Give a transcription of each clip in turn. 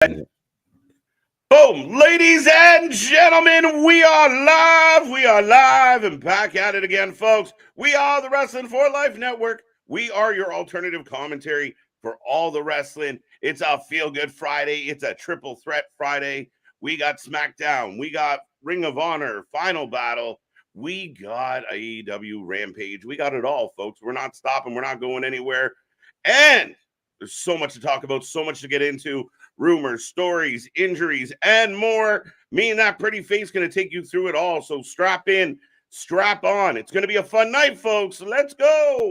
Boom, ladies and gentlemen, we are live. We are live and back at it again, folks. We are the Wrestling for Life Network. We are your alternative commentary for all the wrestling. It's a feel-good Friday. It's a triple threat Friday. We got SmackDown. We got Ring of Honor, Final Battle. We got AEW Rampage. We got it all, folks. We're not stopping. We're not going anywhere. And there's so much to talk about, so much to get into. Rumors, stories, injuries, and more. Me and that pretty face going to take you through it all. So strap in, strap on. It's going to be a fun night, folks. Let's go.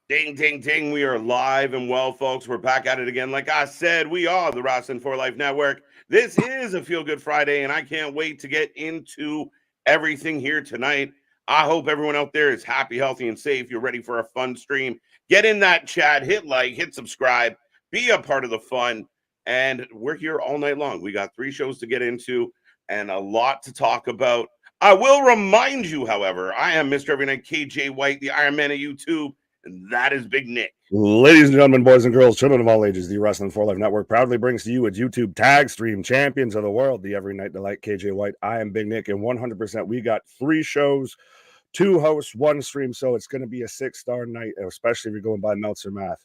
Ding, ding, ding. We are live and well, folks. We're back at it again. Like I said, we are the Wrestling for Life Network. This is a Feel Good Friday, and I can't wait to get into everything here tonight. I hope everyone out there is happy, healthy, and safe. You're ready for a fun stream. Get in that chat, hit like, hit subscribe, be a part of the fun. And we're here all night long. We got 3 shows to get into and a lot to talk about. I will remind you, however, I am Mr. Every Night KJ White, the Iron Man of YouTube. And that is Big Nick. Ladies and gentlemen, boys and girls, children of all ages, the Wrestling for Life Network proudly brings to you its YouTube tag stream champions of the world, the Every Night Delight, KJ White. I am Big Nick, and 100% we got 3 shows, 2 hosts, 1 stream, so it's going to be a 6-star night, especially if you're going by Meltzer math.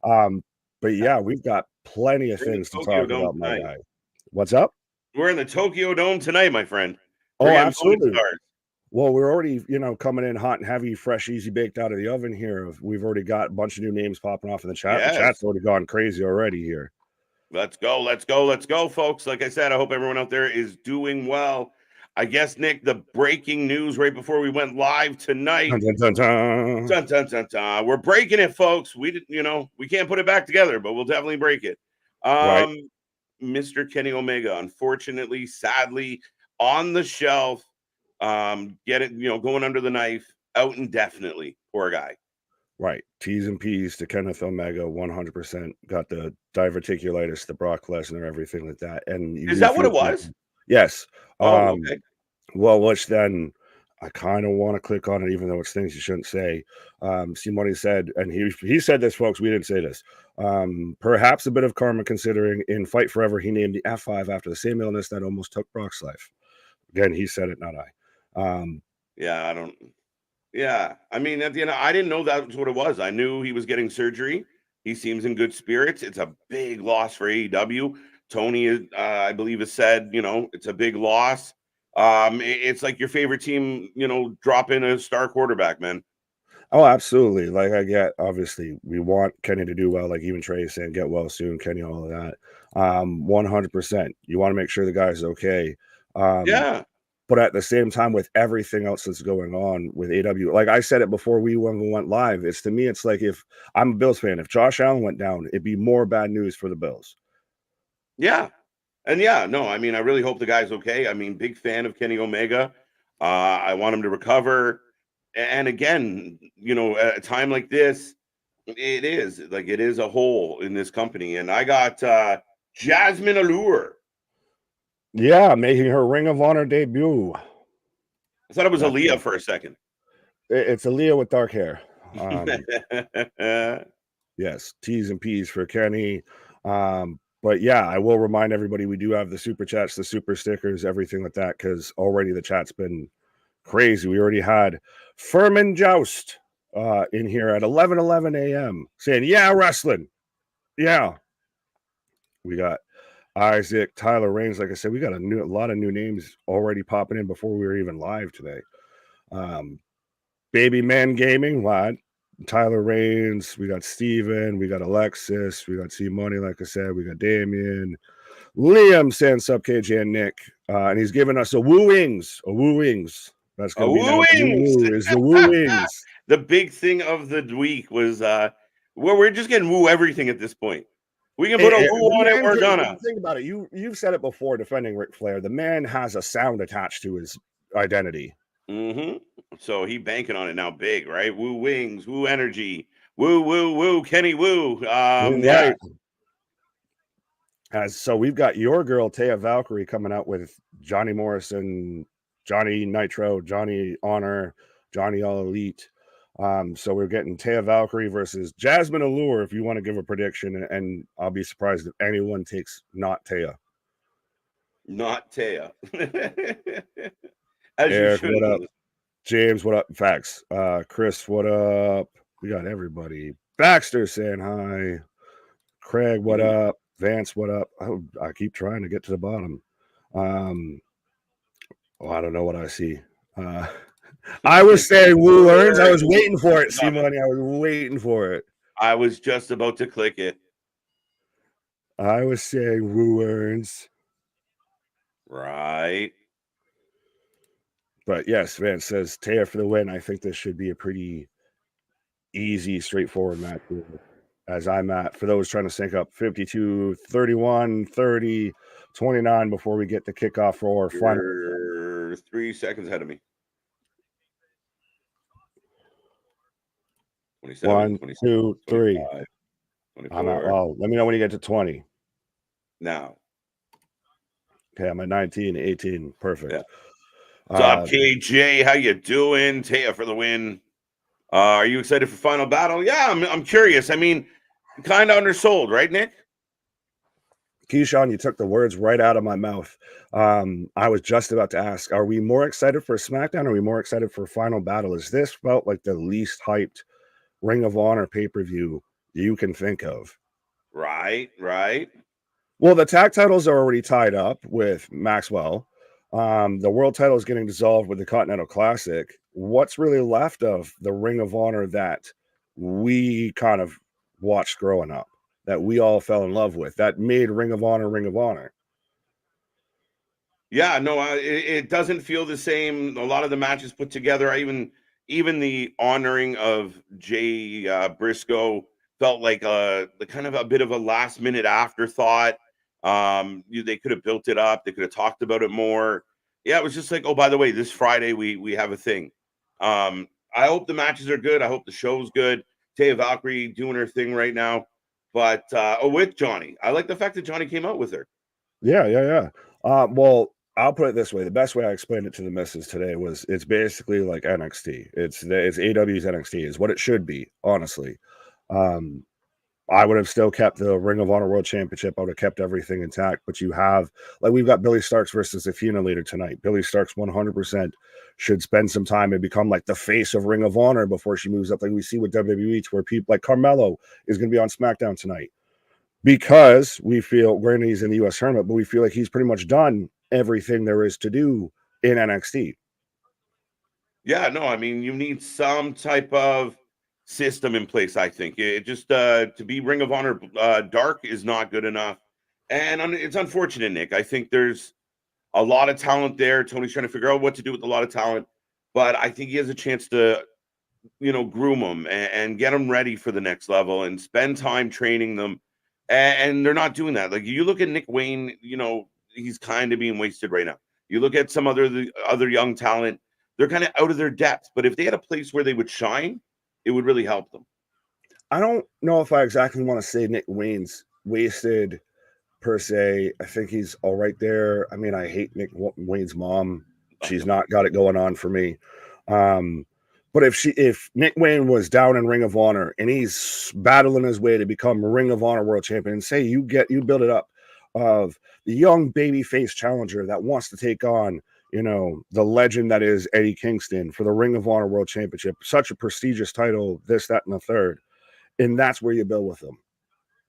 But yeah, we've got plenty of things to talk about, my guy. What's up? We're in the Tokyo Dome tonight, my friend. Oh, absolutely. Well, we're already, coming in hot and heavy, fresh, easy baked out of the oven here. We've already got a bunch of new names popping off in the chat. Yes. The chat's already gone crazy already here. Let's go, let's go, let's go, folks. Like I said, I hope everyone out there is doing well. I guess, Nick, the breaking news right before we went live tonight. Dun, dun, dun, dun, dun, dun, dun. We're breaking it, folks. We can't put it back together, but we'll definitely break it. Right. Mr. Kenny Omega, unfortunately, sadly, on the shelf. Going under the knife, out indefinitely. Poor guy. Right. T's and P's to Kenneth Omega, 100%. Got the diverticulitis, the Brock Lesnar, everything like that. And is that what it was? Yes. Okay. Well, which then I kind of want to click on it, even though it's things you shouldn't say. See what he said, and he said this, folks. We didn't say this. Perhaps a bit of karma, considering in Fight Forever he named the F5 after the same illness that almost took Brock's life. Again, he said it, not I. I mean, at the end, I didn't know that was what it was. I knew he was getting surgery. He seems in good spirits. It's a big loss for AEW. Tony, I believe, has said, it's a big loss. It's like your favorite team, dropping a star quarterback, man. Oh, absolutely. Like, I get, obviously, we want Kenny to do well, like even Trey saying, get well soon, Kenny, all of that. 100%. You want to make sure the guy's okay. But at the same time, with everything else that's going on with AEW, like I said it before we went live, to me, it's like if I'm a Bills fan, if Josh Allen went down, it'd be more bad news for the Bills. Yeah. And I mean, I really hope the guy's okay. I mean, big fan of Kenny Omega. I want him to recover. And again, at a time like this, it is a hole in this company. And I got Jasmine Allure. Yeah, making her Ring of Honor debut. I thought it was Aaliyah for a second. It's Aaliyah with dark hair. Yes, T's and P's for Kenny. But yeah, I will remind everybody we do have the super chats, the super stickers, everything like that, because already the chat's been crazy. We already had Furman Joust in here at 11:11 a.m. saying, yeah, wrestling. Yeah. We got Isaac, Tyler Raines. Like I said, we got a lot of new names already popping in before we were even live today. Baby Man Gaming, what? Tyler Raines, we got Steven, we got Alexis, we got C Money, like I said, we got Damien, Liam saying sub KJ and Nick, and he's giving us a wooings. That's gonna be is the wooings. The big thing of the week was we're just getting woo everything at this point. We can put a woo on it. We're gonna think about it. You've said it before, defending Ric Flair. The man has a sound attached to his identity. Mm-hmm. So he banking on it now big, right? Woo wings, woo energy, woo, woo, woo, Kenny Woo. Yeah. Right. So we've got your girl Taya Valkyrie coming out with Johnny Morrison, Johnny Nitro, Johnny Honor, Johnny All Elite. So we're getting Taya Valkyrie versus Jasmine Allure. If you want to give a prediction, and I'll be surprised if anyone takes not Taya. Not Taya. As you Eric, should. what up? James, what up? Facts. Chris, what up? We got everybody. Baxter saying hi. Craig, what up? Vance, what up? I keep trying to get to the bottom. I don't know what I see. I was saying Woo Earns. I was waiting for it, Simone. I was waiting for it. I was just about to click it. I was saying Woo Earns. Right. But yes, Vance says Taya for the win. I think this should be a pretty easy, straightforward match. As I'm at, for those trying to sync up, 52, 31, 30, 29 before we get the kickoff for final. You're 3 seconds ahead of me. 27, 1, 2, 3. 24. I'm out. Oh, let me know when you get to 20. Now. Okay, I'm at 19, 18. Perfect. Yeah. What's up, KJ? How you doing? Taya for the win. Are you excited for final battle? Yeah, I'm curious. I mean, kind of undersold, right, Nick? Keyshawn, you took the words right out of my mouth. I was just about to ask, are we more excited for SmackDown? Or are we more excited for final battle? Is this felt like the least hyped Ring of Honor pay-per-view you can think of? Right. Well, the tag titles are already tied up with Maxwell. The world title is getting dissolved with the Continental Classic. What's really left of the Ring of Honor that we kind of watched growing up, that we all fell in love with, that made Ring of Honor Ring of Honor? Yeah, no, it doesn't feel the same. A lot of the matches put together, even the honoring of Jay Briscoe felt like the kind of a bit of a last minute afterthought. They could have built it up. They could have talked about it more. Yeah, it was just like, oh, by the way, this Friday we have a thing. I hope the matches are good. I hope the show's good. Taya Valkyrie doing her thing right now, but with Johnny, I like the fact that Johnny came out with her. Yeah. Well, I'll put it this way. The best way I explained it to the missus today was it's basically like NXT. It's AW's NXT is what it should be, honestly. I would have still kept the Ring of Honor World Championship. I would have kept everything intact. But you have, like, we've got Billy Starks versus Athena later tonight. Billy Starks 100% should spend some time and become like the face of Ring of Honor before she moves up, like we see with WWE, to where people like Carmelo is going to be on SmackDown tonight. Because we feel, granted he's in the U.S. tournament, but we feel like he's pretty much done everything there is to do in NXT. Yeah, no, I mean, you need some type of system in place, I think. It just to be Ring of Honor dark is not good enough. And it's unfortunate, Nick. I think there's a lot of talent there. Tony's trying to figure out what to do with a lot of talent, but I think he has a chance to, groom them and get them ready for the next level and spend time training them. And they're not doing that. Like, you look at Nick Wayne, he's kind of being wasted right now. You look at some other young talent, they're kind of out of their depth. But if they had a place where they would shine, it would really help them. I don't know if I exactly want to say Nick Wayne's wasted per se. I think he's all right there. I mean, I hate Nick Wayne's mom. She's not got it going on for me. But if Nick Wayne was down in Ring of Honor and he's battling his way to become Ring of Honor World Champion, and say you build it up of the young babyface challenger that wants to take on, the legend that is Eddie Kingston for the Ring of Honor World Championship, such a prestigious title, this, that, and the third. And that's where you build with them.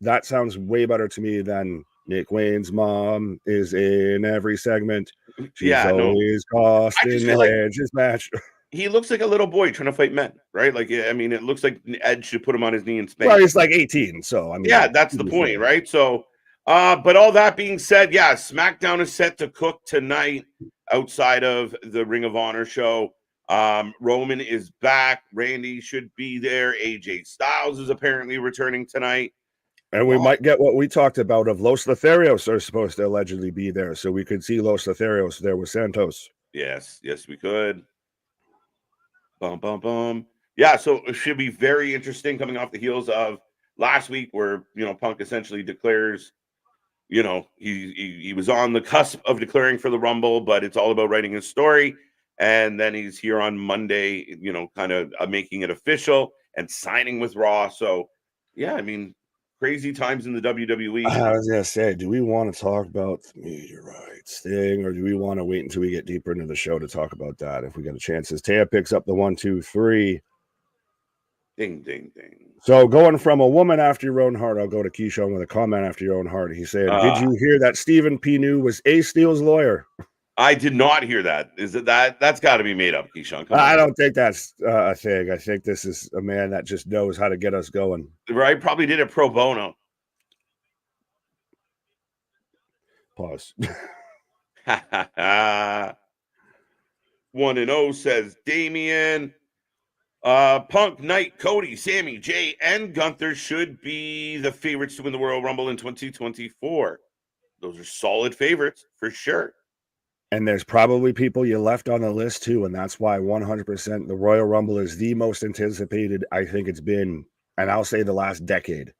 That sounds way better to me than Nick Wayne's mom is in every segment. She's always costing the Edge's match. He looks like a little boy trying to fight men, right? Like, I mean, it looks like Ed should put him on his knee and spank. Well, he's like 18, so I mean, yeah, that's the point, right? So, but all that being said, yeah, SmackDown is set to cook tonight outside of the Ring of Honor show. Roman is back. Randy should be there. AJ Styles is apparently returning tonight. And we might get what we talked about of Los Lotharios are supposed to allegedly be there. So we could see Los Lotharios there with Santos. Yes, we could. Bum, bum, bum. Yeah, so it should be very interesting coming off the heels of last week where, Punk essentially declares, he was on the cusp of declaring for the Rumble, but it's all about writing his story. And then he's here on Monday, kind of making it official and signing with Raw. So, yeah, I mean, crazy times in the WWE. I was gonna say, do we want to talk about the meteorites thing, or do we want to wait until we get deeper into the show to talk about that if we get a chance? As Taya picks up the 1, 2, 3. Ding, ding, ding. So going from a woman after your own heart, I'll go to Keyshawn with a comment after your own heart. He said, "Did you hear that Stephen P. New was Ace Steel's lawyer?" I did not hear that. Is it that's got to be made up, Keyshawn? Come on. I don't think that's a thing. I think this is a man that just knows how to get us going. Right? Probably did it pro bono. Pause. 1-0 says Damien. Punk, Knight, Cody, Sammy, Jay, and Gunther should be the favorites to win the Royal Rumble in 2024. Those are solid favorites for sure. And there's probably people you left on the list too, and that's why 100% the Royal Rumble is the most anticipated I think it's been, and I'll say the last decade.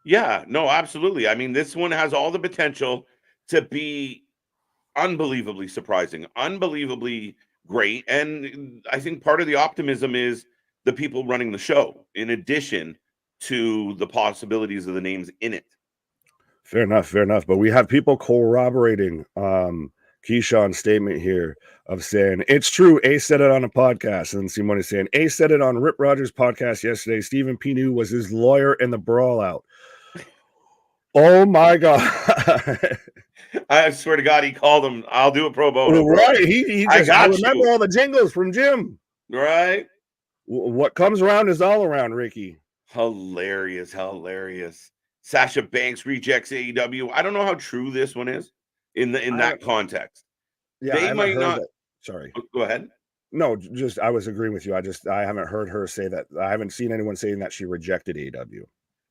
Yeah, no, absolutely. I mean, this one has all the potential to be unbelievably surprising, unbelievably great. And I think part of the optimism is the people running the show, in addition to the possibilities of the names in it. Fair enough, fair enough. But we have people corroborating Keyshawn's statement here of saying, it's true, Ace said it on a podcast. And then Simone is saying, Ace said it on Rip Rogers' podcast yesterday. Stephen P. New was his lawyer in the brawl out. Oh my God. I swear to God, he called him. I'll do a pro bono. Right. I remember all the jingles from Jim. Right. What comes around is all around, Ricky. Hilarious. Sasha Banks rejects AEW. I don't know how true this one is in that context. Yeah, they might not. Sorry. Go ahead. No, just I was agreeing with you. I haven't heard her say that. I haven't seen anyone saying that she rejected AEW.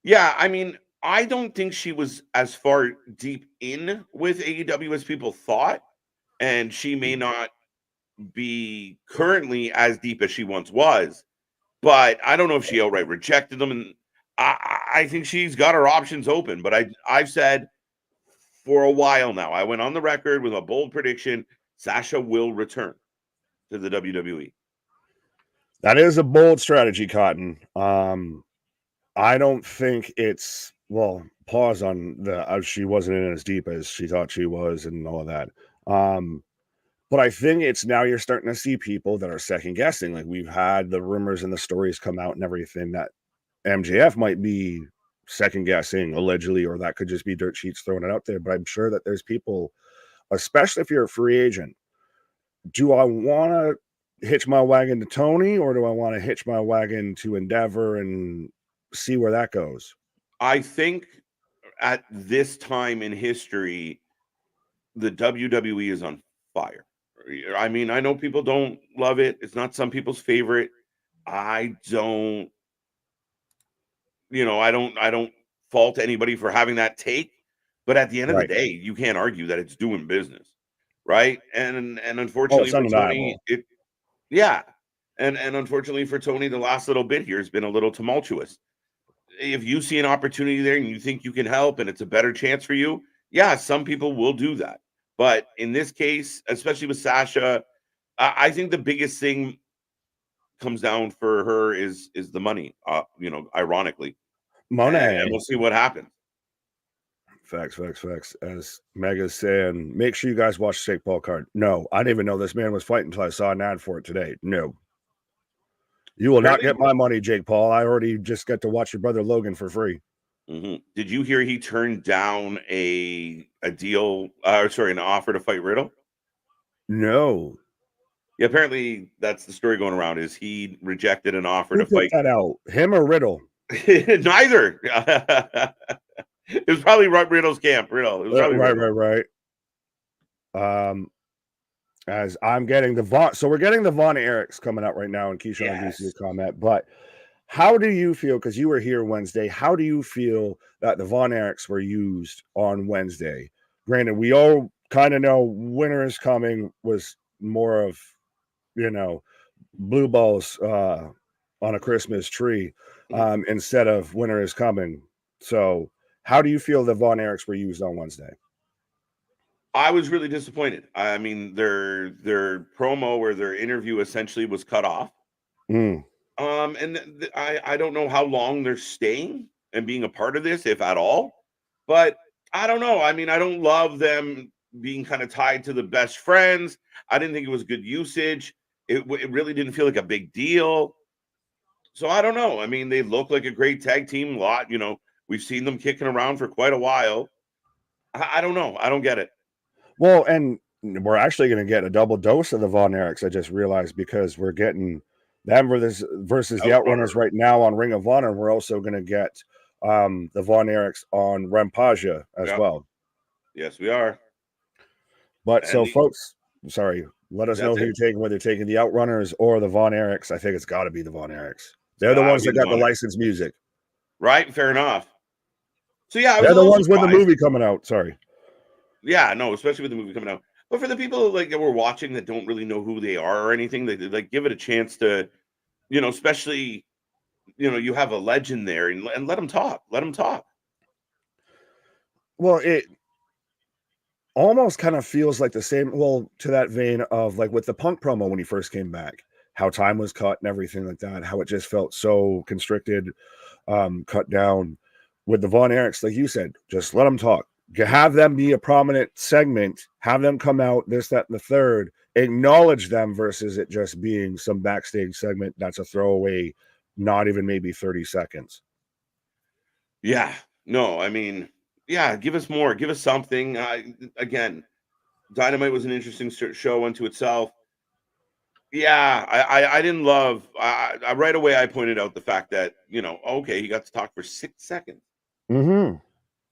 Yeah, I mean, I don't think she was as far deep in with AEW as people thought, and she may not be currently as deep as she once was. But I don't know if she outright rejected them, and I think she's got her options open. But I've said for a while now, I went on the record with a bold prediction: Sasha will return to the WWE. That is a bold strategy, Cotton. I don't think it's pause on the she wasn't in as deep as she thought she was and all of that. But I think it's now you're starting to see people that are second guessing. Like we've had the rumors and the stories come out and everything that MJF might be second guessing allegedly, or that could just be dirt sheets throwing it out there. But I'm sure that there's people, especially if you're a free agent. Do I want to hitch my wagon to Tony, or do I want to hitch my wagon to Endeavor and see where that goes? I think at this time in history, the WWE is on fire. I mean, I know people don't love it. It's not some people's favorite. I don't fault anybody for having that take. But at the end of the day, you can't argue that it's doing business, right? And unfortunately for Tony, and unfortunately for Tony, the last little bit here has been a little tumultuous. If you see an opportunity there and you think you can help and it's a better chance for you, yeah, some people will do that. But in this case, especially with Sasha, I think the biggest thing comes down for her is the money. Ironically, money, and we'll see what happens. Facts. As Mega's saying, make sure you guys watch the Jake Paul card. No, I didn't even know this man was fighting until I saw an ad for it today. No. You will not get my money, Jake Paul. I already just got to watch your brother Logan for free. Mm-hmm. Did you hear he turned down a deal? An offer to fight Riddle? No. Yeah, apparently that's the story going around. Is he rejected an offer to fight that out? Him or Riddle? Neither. It was probably Riddle's camp. Riddle. It was probably right. As I'm getting the Von, so we're getting the Von Erichs coming out right now, and Keyshawn gives you a comment. But how do you feel? Because you were here Wednesday. How do you feel that the Von Erichs were used on Wednesday? Granted, we all kind of know winter is coming was more of, blue balls on a Christmas tree instead of winter is coming. So how do you feel the Von Erichs were used on Wednesday? I was really disappointed. I mean, their promo or their interview essentially was cut off. Mm. And I don't know how long they're staying and being a part of this, if at all. But I don't know. I mean, I don't love them being kind of tied to the best friends. I didn't think it was good usage. It really didn't feel like a big deal. So I don't know. I mean, they look like a great tag team. Lot, we've seen them kicking around for quite a while. I don't know. I don't get it. Well, and we're actually going to get a double dose of the Von Erichs, I just realized, because we're getting them versus the Outrunners right now on Ring of Honor. We're also going to get the Von Erichs on RAMPAGE as well. Yes, we are. But so, folks, sorry, let us know who you're taking, whether you're taking the Outrunners or the Von Erichs. I think it's got to be the Von Erichs. They're the ones that got the licensed music. Right, fair enough. So, yeah, they're the ones with the movie coming out. Sorry. Yeah, no, especially with the movie coming out. But for the people like that we're watching that don't really know who they are or anything, they like give it a chance to, especially, you have a legend there and let them talk. Let them talk. Well, it almost kind of feels like the same, to that vein of like with the Punk promo when he first came back, how time was cut and everything like that, how it just felt so constricted, cut down. With the Von Erichs, like you said, just let them talk. Have them be a prominent segment, have them come out, this, that, and the third, acknowledge them versus it just being some backstage segment that's a throwaway, not even maybe 30 seconds. Yeah, no, I mean, yeah, give us more, give us something. Again, Dynamite was an interesting show unto itself. Yeah, I didn't love, I right away I pointed out the fact that, okay, he got to talk for 6 seconds. Mm-hmm.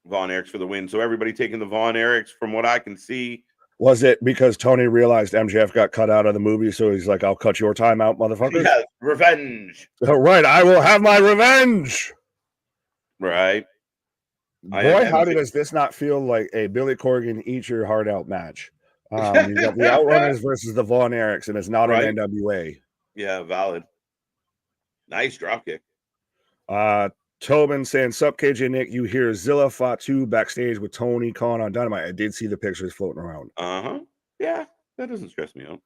Von Erichs for the win. So everybody taking the Von Erichs from what I can see. Was it because Tony realized MJF got cut out of the movie, so he's like, I'll cut your time out, motherfuckers? Yes, revenge. Right, I will have my revenge. Right. Boy, how does this not feel like a Billy Corgan eat your heart out match? You got the Outrunners versus the Von Erichs, and it's not an NWA. Yeah, valid. Nice dropkick. Tobin saying, sup, KJ Nick, you hear Zilla Fatu backstage with Tony Khan on Dynamite. I did see the pictures floating around. Yeah, that doesn't stress me out.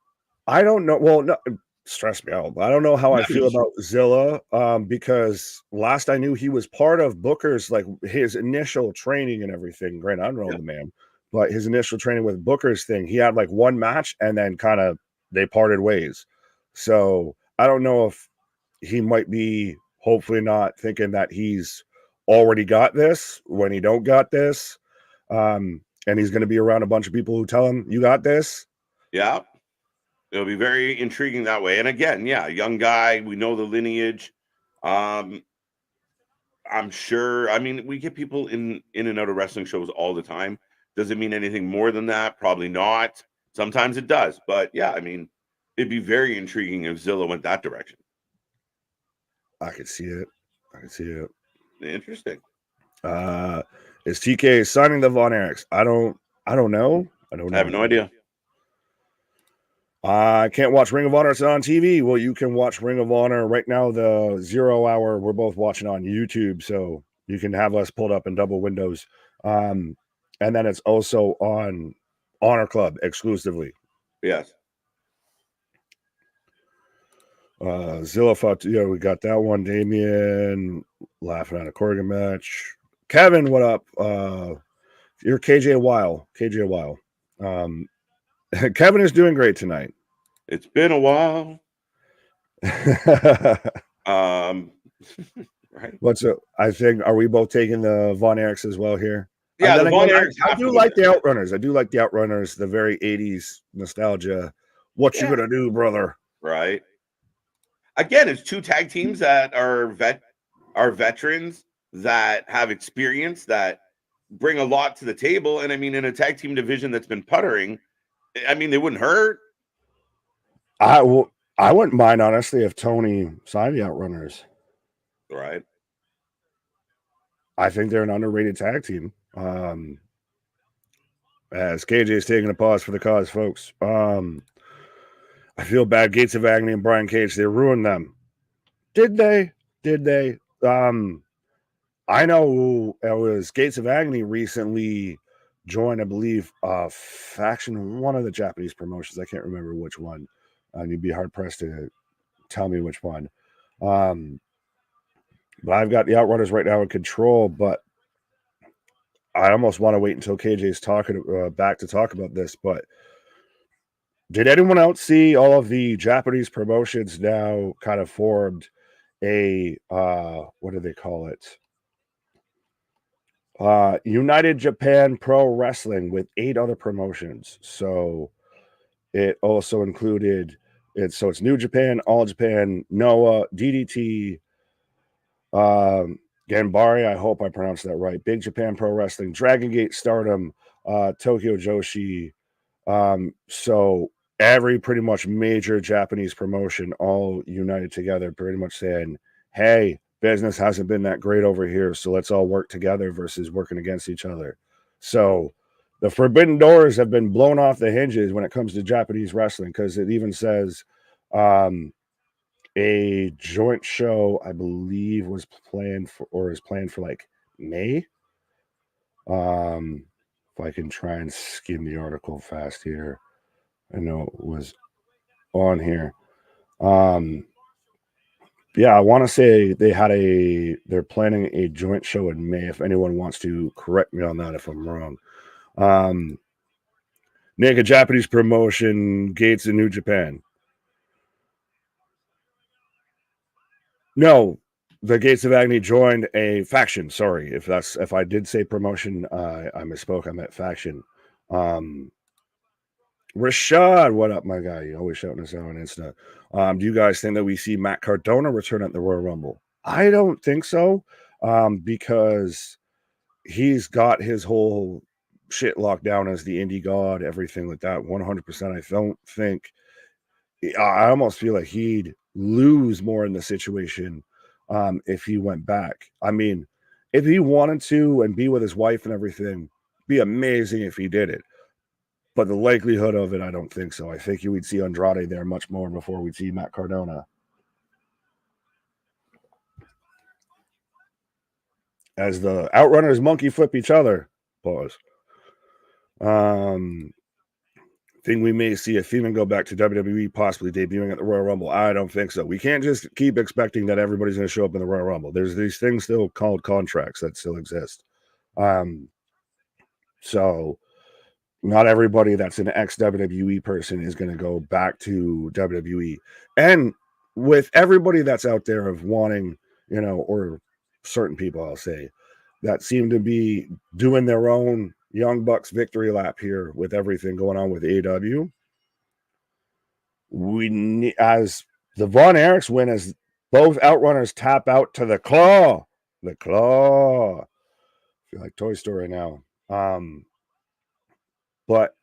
I don't know. Well, no, stress me out. But I don't know how I feel about Zilla because last I knew he was part of Booker's, like his initial training and everything. Granted, I don't know the man, but his initial training with Booker's thing, he had like one match and then kind of they parted ways. So I don't know if he might be hopefully not thinking that he's already got this when he don't got this. And he's going to be around a bunch of people who tell him you got this. Yeah. It'll be very intriguing that way. And again, yeah, young guy, we know the lineage. I'm sure. I mean, we get people in and out of wrestling shows all the time. Does it mean anything more than that? Probably not. Sometimes it does. But yeah, I mean, it'd be very intriguing if Zilla went that direction. I could see it. Interesting. Is TK signing the Von Erichs? I don't know. I have no idea. I can't watch Ring of Honor. It's on TV. Well, you can watch Ring of Honor right now. The 0 hour we're both watching on YouTube, so you can have us pulled up in double windows. And then it's also on Honor Club exclusively. Yes. Zilla Fatu, yeah, we got that one. Damien laughing at a Corgan match. Kevin, what up? You're KJ Weil. Kevin is doing great tonight. It's been a while. Right. What's up? I think, are we both taking the Von Erichs as well here? Yeah, the Von Erichs. I do like the Outrunners. The very 80s nostalgia. What you gonna do, brother? Right. Again, it's two tag teams that are veterans that have experience that bring a lot to the table. And I mean, in a tag team division that's been puttering, I mean, they wouldn't hurt. I wouldn't mind, honestly, if Tony signed the Outrunners. Right. I think they're an underrated tag team. As KJ is taking a pause for the cause, folks. I feel bad. Gates of Agony and Brian Cage, they ruined them. Did they? I know it was Gates of Agony recently joined, I believe, faction, one of the Japanese promotions. I can't remember which one. You'd be hard pressed to tell me which one. But I've got the Outrunners right now in control, but I almost want to wait until KJ's talking back to talk about this. But did anyone else see all of the Japanese promotions now kind of formed a what do they call it? United Japan Pro Wrestling with 8 other promotions. So it also included it's New Japan, All Japan, Noah, DDT, Ganbare, I hope I pronounced that right. Big Japan Pro Wrestling, Dragon Gate Stardom, Tokyo Joshi. So every pretty much major Japanese promotion all united together, pretty much saying, hey, business hasn't been that great over here, so let's all work together versus working against each other. So the forbidden doors have been blown off the hinges when it comes to Japanese wrestling, because it even says a joint show, I believe, was planned for, or is planned for, like May. If I can try and skim the article fast here. I know it was on here. Yeah, I want to say they're planning a joint show in May. If anyone wants to correct me on that if I'm wrong. Naked Japanese promotion, Gates in New Japan. No, the Gates of Agony joined a faction. Sorry, if I did say promotion, I misspoke. I meant faction. Rashad, what up, my guy? You always shouting us out on Insta. Do you guys think that we see Matt Cardona return at the Royal Rumble? I don't think so, because he's got his whole shit locked down as the indie god, everything like that. 100%. I don't think. I almost feel like he'd lose more in the situation if he went back. I mean, if he wanted to and be with his wife and everything, be amazing if he did it. But the likelihood of it, I don't think so. I think you would see Andrade there much more before we'd see Matt Cardona. As the Outrunners monkey flip each other. Pause. Think we may see a Feeman go back to WWE, possibly debuting at the Royal Rumble. I don't think so. We can't just keep expecting that everybody's going to show up in the Royal Rumble. There's these things still called contracts that still exist. So not everybody that's an ex-WWE person is going to go back to WWE. And with everybody that's out there of wanting, or certain people, I'll say, that seem to be doing their own Young Bucks victory lap here with everything going on with AEW. We need, as the Von Erichs win, as both Outrunners tap out to the claw. The claw. I feel like Toy Story now. But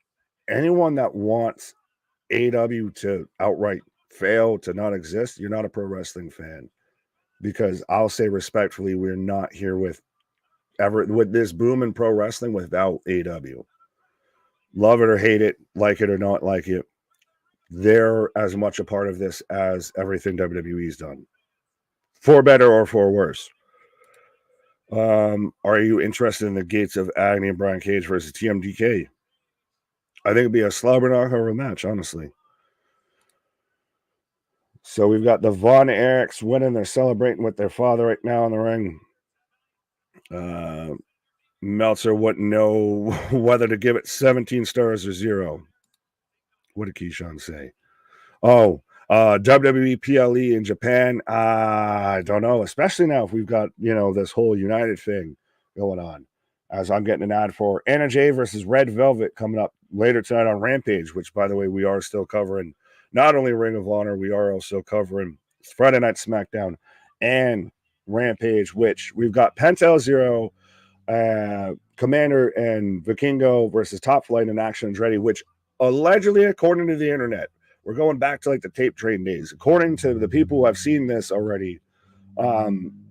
anyone that wants AEW to outright fail, to not exist, you're not a pro wrestling fan. Because I'll say respectfully, we're not here with this boom in pro wrestling without AEW. Love it or hate it, like it or not like it, they're as much a part of this as everything WWE's done, for better or for worse. Are you interested in the Gates of Agony and Brian Cage versus TMDK? I think it'd be a slobber knockover match, honestly. So we've got the Von Erichs winning. They're celebrating with their father right now in the ring. Meltzer wouldn't know whether to give it 17 stars or 0. What did Keyshawn say? Oh, WWE PLE in Japan. I don't know, especially now if we've got, this whole United thing going on. As I'm getting an ad for Anna Jay versus Red Velvet coming up later tonight on Rampage, which, by the way, we are still covering not only Ring of Honor, we are also covering Friday Night Smackdown and Rampage, which we've got Pentel Zero, Commander and Vikingo versus Top Flight and Action Andretti, which allegedly, according to the internet, we're going back to like the tape train days. According to the people who have seen this already,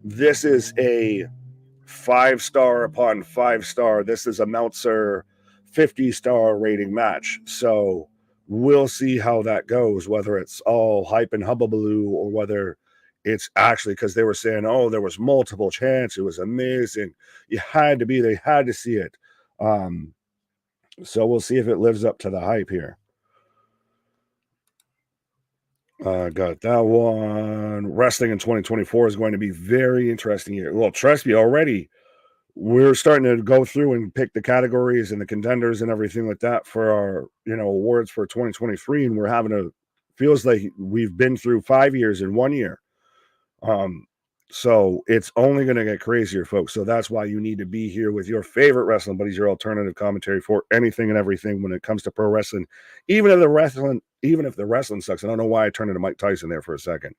this is a 5-star upon 5-star. This is a Meltzer 50-star rating match. So we'll see how that goes, whether it's all hype and hubbubaloo or whether it's actually because they were saying, oh, there was multiple chants. It was amazing. They had to see it. So we'll see if it lives up to the hype here. Got that one. Wrestling in 2024 is going to be very interesting here. Well, trust me, already we're starting to go through and pick the categories and the contenders and everything like that for our, awards for 2023. And we're having feels like we've been through 5 years in 1 year. So it's only going to get crazier, folks. So that's why you need to be here with your favorite wrestling buddies, your alternative commentary for anything and everything when it comes to pro wrestling. Even if the wrestling sucks. I don't know why I turned into Mike Tyson there for a second.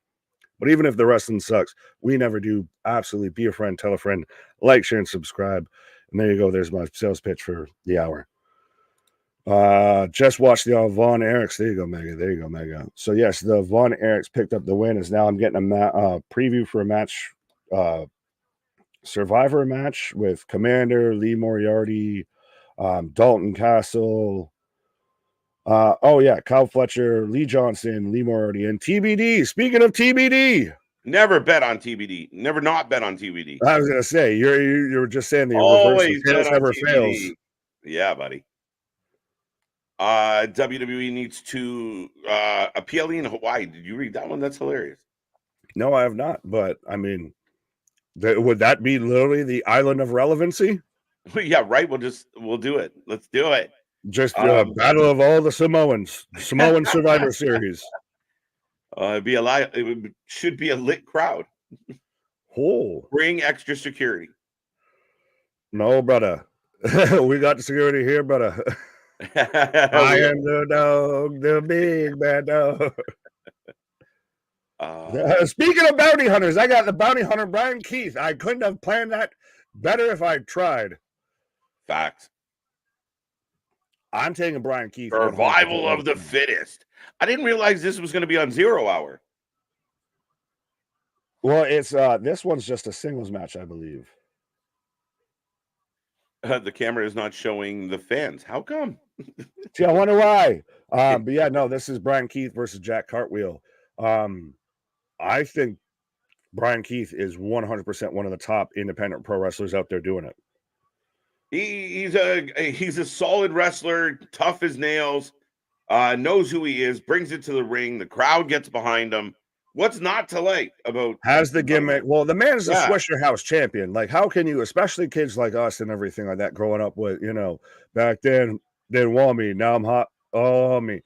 But even if the wrestling sucks, we never do. Absolutely be a friend, tell a friend, like, share, and subscribe. And there you go. There's my sales pitch for the hour. Just watched the Von Erichs. There you go, Mega. So yes, the Von Erichs picked up the win. As now I'm getting a preview for a match, Survivor match with Commander, Lee Moriarty, Dalton Castle. Kyle Fletcher, Lee Johnson, Lee Moriarty, and TBD. Speaking of TBD, never bet on TBD. Never not bet on TBD. I was gonna say you were just saying the always reverse never TBD. fails. Yeah, buddy. WWE needs to a PLE in Hawaii. Did you read that one? That's hilarious. No, I have not. But I mean, would that be literally the island of relevancy? Yeah, right. We'll do it. Let's do it. Just battle of all the Samoans, Samoan Survivor Series. It should be a lit crowd. Oh, bring extra security. No, brother. We got the security here, brother. I am the dog, the big bad dog. Speaking of bounty hunters, I got the bounty hunter Brian Keith. I couldn't have planned that better if I tried. Facts. I'm taking Brian Keith. Survival of the fittest. I didn't realize this was going to be on 0 hour. Well, it's this one's just a singles match, I believe. The camera is not showing the fans. How come? See, I wonder why. But yeah, no, this is Brian Keith versus Jack Cartwheel. I think Brian Keith is 100% one of the top independent pro wrestlers out there doing it. He's a solid wrestler, tough as nails, knows who he is, brings it to the ring. The crowd gets behind him. What's not to like about? Has the gimmick. Well, the man's a Swisher House champion. Like, how can you, especially kids like us and everything like that, growing up with, back then, they didn't want me. Now I'm hot. Oh, me.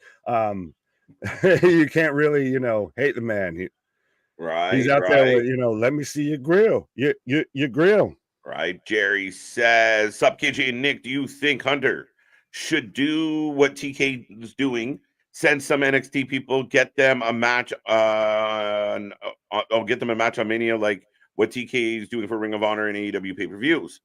You can't really, hate the man. He's out there with, let me see your grill. Your grill. Right. Jerry says, sup, KJ and Nick, do you think Hunter should do what TK is doing? Send some NXT people, get them a match on Mania, like what TK is doing for Ring of Honor and AEW pay-per-views.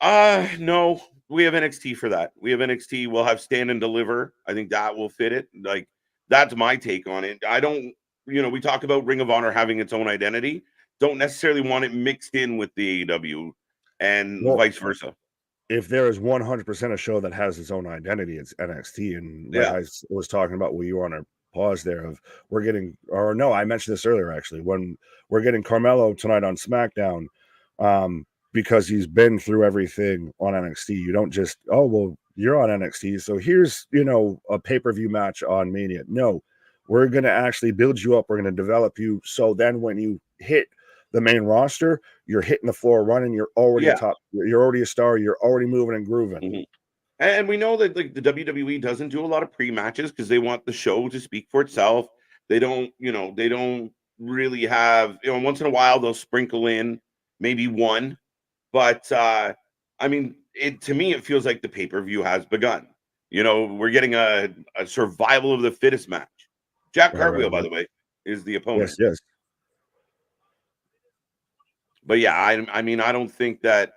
No, we have NXT for that. We have NXT. We'll have Stand and Deliver. I think that will fit it. Like, that's my take on it. I don't, we talk about Ring of Honor having its own identity. Don't necessarily want it mixed in with the AEW and vice versa. If there is 100% a show that has its own identity, it's NXT. And like I was talking about when you were on a pause there of I mentioned this earlier, actually, when we're getting Carmelo tonight on SmackDown, because he's been through everything on NXT. You don't just, you're on NXT, so here's, a pay-per-view match on Mania. No, we're going to actually build you up. We're going to develop you. So then when you hit the main roster, you're hitting the floor running. You're already a top. You're already a star. You're already moving and grooving. Mm-hmm. And we know that the WWE doesn't do a lot of pre-matches because they want the show to speak for itself. They don't really have, once in a while they'll sprinkle in maybe one. But to me, it feels like the pay-per-view has begun. We're getting a survival of the fittest match. Jack Cartwheel, by the way, is the opponent. Yes. But yeah, I don't think that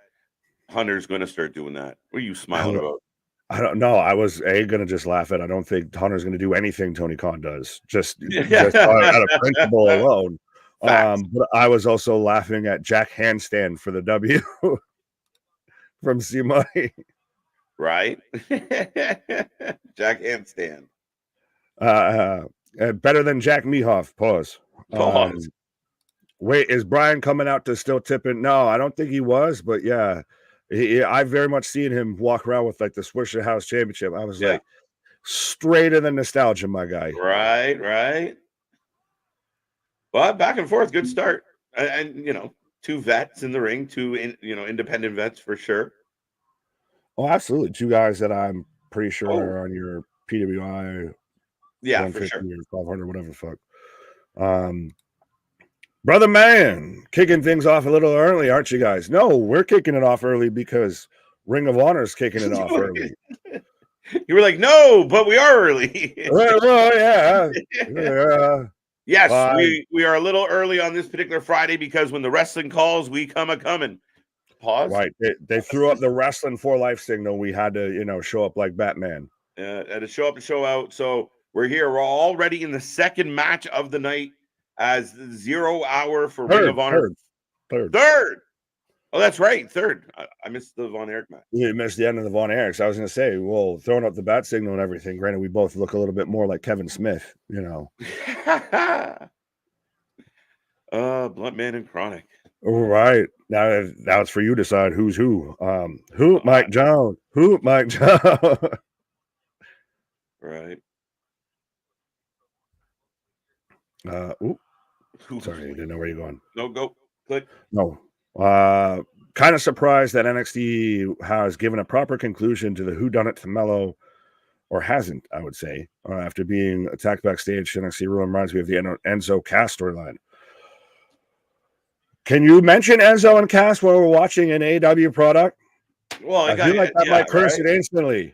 Hunter's going to start doing that. What are you smiling about? I don't know. I was going to just laugh at. I don't think Hunter's going to do anything Tony Khan does. Just out of principle alone. But I was also laughing at Jack Handstand for the W from C Money. Right? Jack handstand. Better than Jack Mehoff. Pause. Pause. Wait, is Brian coming out to still tipping? No, I don't think he was, but yeah, I very much seen him walk around with like the Swisher House Championship. I was Yeah. like, straight in the nostalgia, my guy. Right, right. Well, back and forth, good start. And you know, two vets in the ring, two independent vets for sure. Oh, absolutely. Two guys that I'm pretty sure Oh, are on your PWI yeah, for 150 sure. or 500, whatever the fuck. Brother man, kicking things off a little early, aren't you guys? No, we're kicking it off early because Ring of Honor is kicking it off early. You were like, no, but we are early. Well, yeah. Yes, we are a little early on this particular Friday because when the wrestling calls, we come a coming. Pause. Right. They threw up the wrestling for life signal. We had to, show up like Batman. Had to show up and show out. So we're here. We're already in the second match of the night as the 0 hour for Ring of Honor. Third. Oh, that's right. Third. I missed the Von Erich match. You missed the end of the Von Erichs. I was going to say, well, throwing up the bat signal and everything. Granted, we both look a little bit more like Kevin Smith, Blunt Man and Chronic. Right. Now it's for you to decide who's who. Who Mike Jones? Who Mike Jones? Right. Sorry, I didn't know where you're going. No, go. Click. No. Kind of surprised that NXT has given a proper conclusion to the whodunit to Mello, or hasn't, I would say, after being attacked backstage. NXT Ruin reminds me of the Enzo Cass storyline. Can you mention Enzo and Cass while we're watching an AEW product? Well, I feel like that might curse it instantly.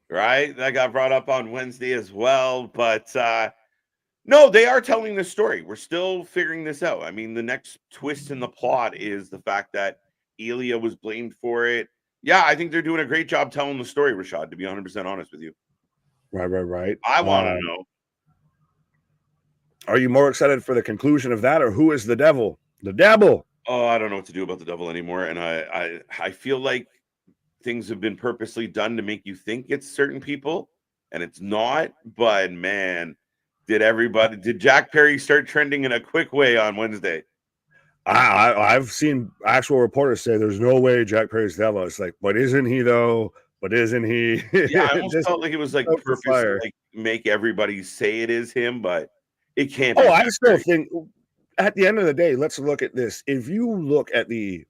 Right? That got brought up on Wednesday as well. But no, they are telling the story. We're still figuring this out. I mean, the next twist in the plot is the fact that Ilya was blamed for it. Yeah, I think they're doing a great job telling the story, Rashad, to be 100% honest with you. Right. I want to know. Are you more excited for the conclusion of that, or who is the devil? The devil. Oh, I don't know what to do about the devil anymore. And I feel like things have been purposely done to make you think it's certain people, and it's not. But man, did Jack Perry start trending in a quick way on Wednesday? I've seen actual reporters say there's no way Jack Perry's the devil. It's like, but isn't he though? But isn't he? Yeah, I almost felt like it was like purposely like make everybody say it is him, but it can't be. Oh, I still think at the end of the day, let's look at this. If you look at the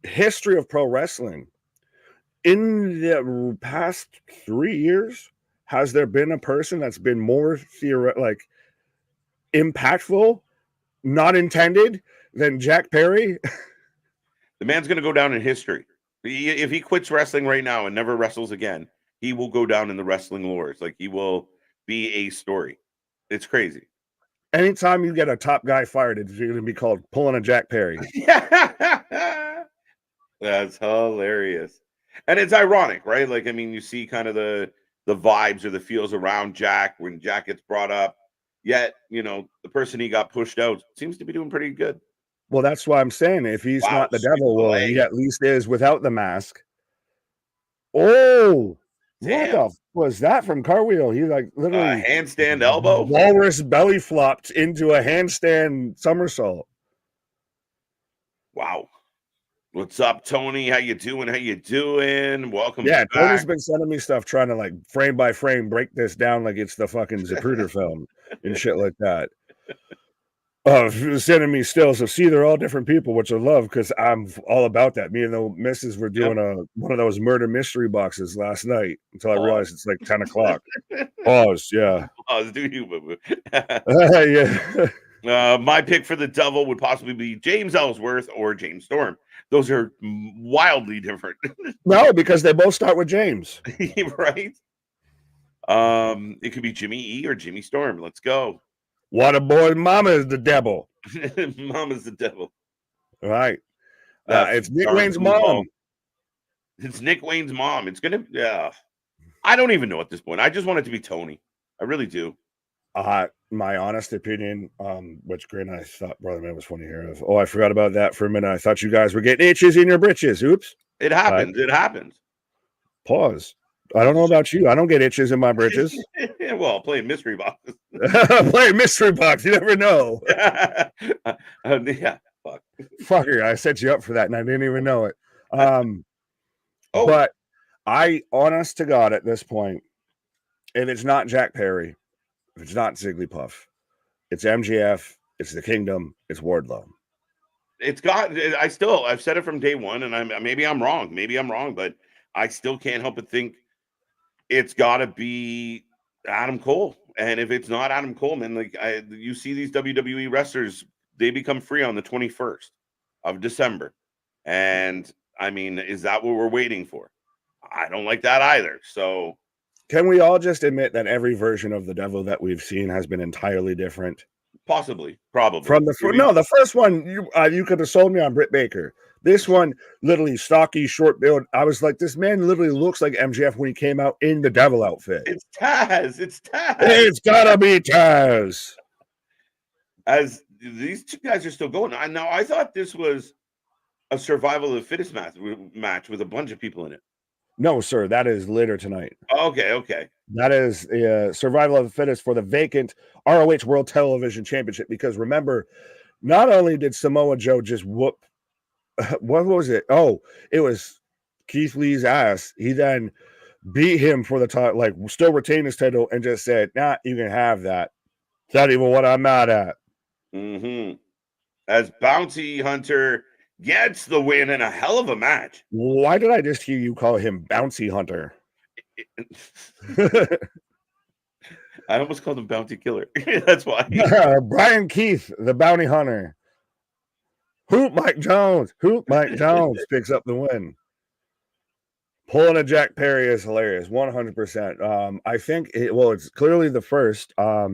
history of pro wrestling, in the past 3 years, has there been a person that's been more impactful, not intended, than Jack Perry? The man's going to go down in history. If he quits wrestling right now and never wrestles again, he will go down in the wrestling lores. Like, he will be a story. It's crazy. Anytime you get a top guy fired, it's going to be called pulling a Jack Perry. That's hilarious. And it's ironic, right? Like, I mean, you see kind of the vibes or the feels around Jack when Jack gets brought up. Yet, the person he got pushed out seems to be doing pretty good. Well, that's why I'm saying if he's not the devil, well, he at least is without the mask. Oh, damn. What the was that from Cartwheel? He like literally handstand elbow. Walrus belly flopped into a handstand somersault. Wow. What's up, Tony? How you doing? Welcome. Yeah, back. Tony's been sending me stuff trying to like frame by frame break this down like it's the fucking Zapruder film and shit like that. Sending me stills of they're all different people, which I love because I'm all about that. Me and the missus were doing one of those murder mystery boxes last night until I realized it's like 10 o'clock. Pause, yeah. Pause, do you, boo-boo? Yeah. My pick for the devil would possibly be James Ellsworth or James Storm. Those are wildly different. No, because they both start with James. Right? It could be Jimmy E or Jimmy Storm. Let's go. What a boy, mama is the devil. Mama's the devil. All right. It's Nick Wayne's mom. It's Nick Wayne's mom. It's going to, I don't even know at this point. I just want it to be Tony. I really do. My honest opinion, which grin I thought Brother Man was funny here. I forgot about that for a minute. I thought you guys were getting itches in your britches. Oops. It happens. It happens. Pause. I don't know about you. I don't get itches in my britches. Well, playing mystery boxes. Play mystery box. You never know. Yeah, fuck. Fucker, I set you up for that and I didn't even know it. Oh, But I, honest to God, at this point, if it's not Jack Perry, if it's not Zigglypuff, it's MJF, it's the Kingdom, it's Wardlow. it's got. I've said it from day one, and maybe I'm wrong, but I still can't help but think it's got to be Adam Cole. And if it's not Adam Cole, man, like you see these WWE wrestlers, they become free on the 21st of December. And I mean, is that what we're waiting for? I don't like that either. So can we all just admit that every version of the devil that we've seen has been entirely different? Possibly, probably. From the first one, you could have sold me on Britt Baker. This one, literally stocky, short build. I was like, this man literally looks like MJF when he came out in the devil outfit. It's Taz. It's Taz. It's gotta be Taz. As these two guys are still going. Now, I thought this was a survival of the fittest match with a bunch of people in it. No, sir, that is later tonight. Okay. That is survival of the fittest for the vacant ROH World Television Championship. Because remember, not only did Samoa Joe just whoop, what was it? Oh, it was Keith Lee's ass. He then beat him for the title, like still retained his title, and just said, "Nah, you can have that. It's not even what I'm mad at." As Bounty Hunter gets the win in a hell of a match. Why did I just hear you call him Bouncy Hunter? I almost called him Bounty Killer. That's why. Brian Keith, the Bounty Hunter. Hoop Mike Jones picks up the win. Pulling a Jack Perry is hilarious, 100%. I think it's clearly the first. I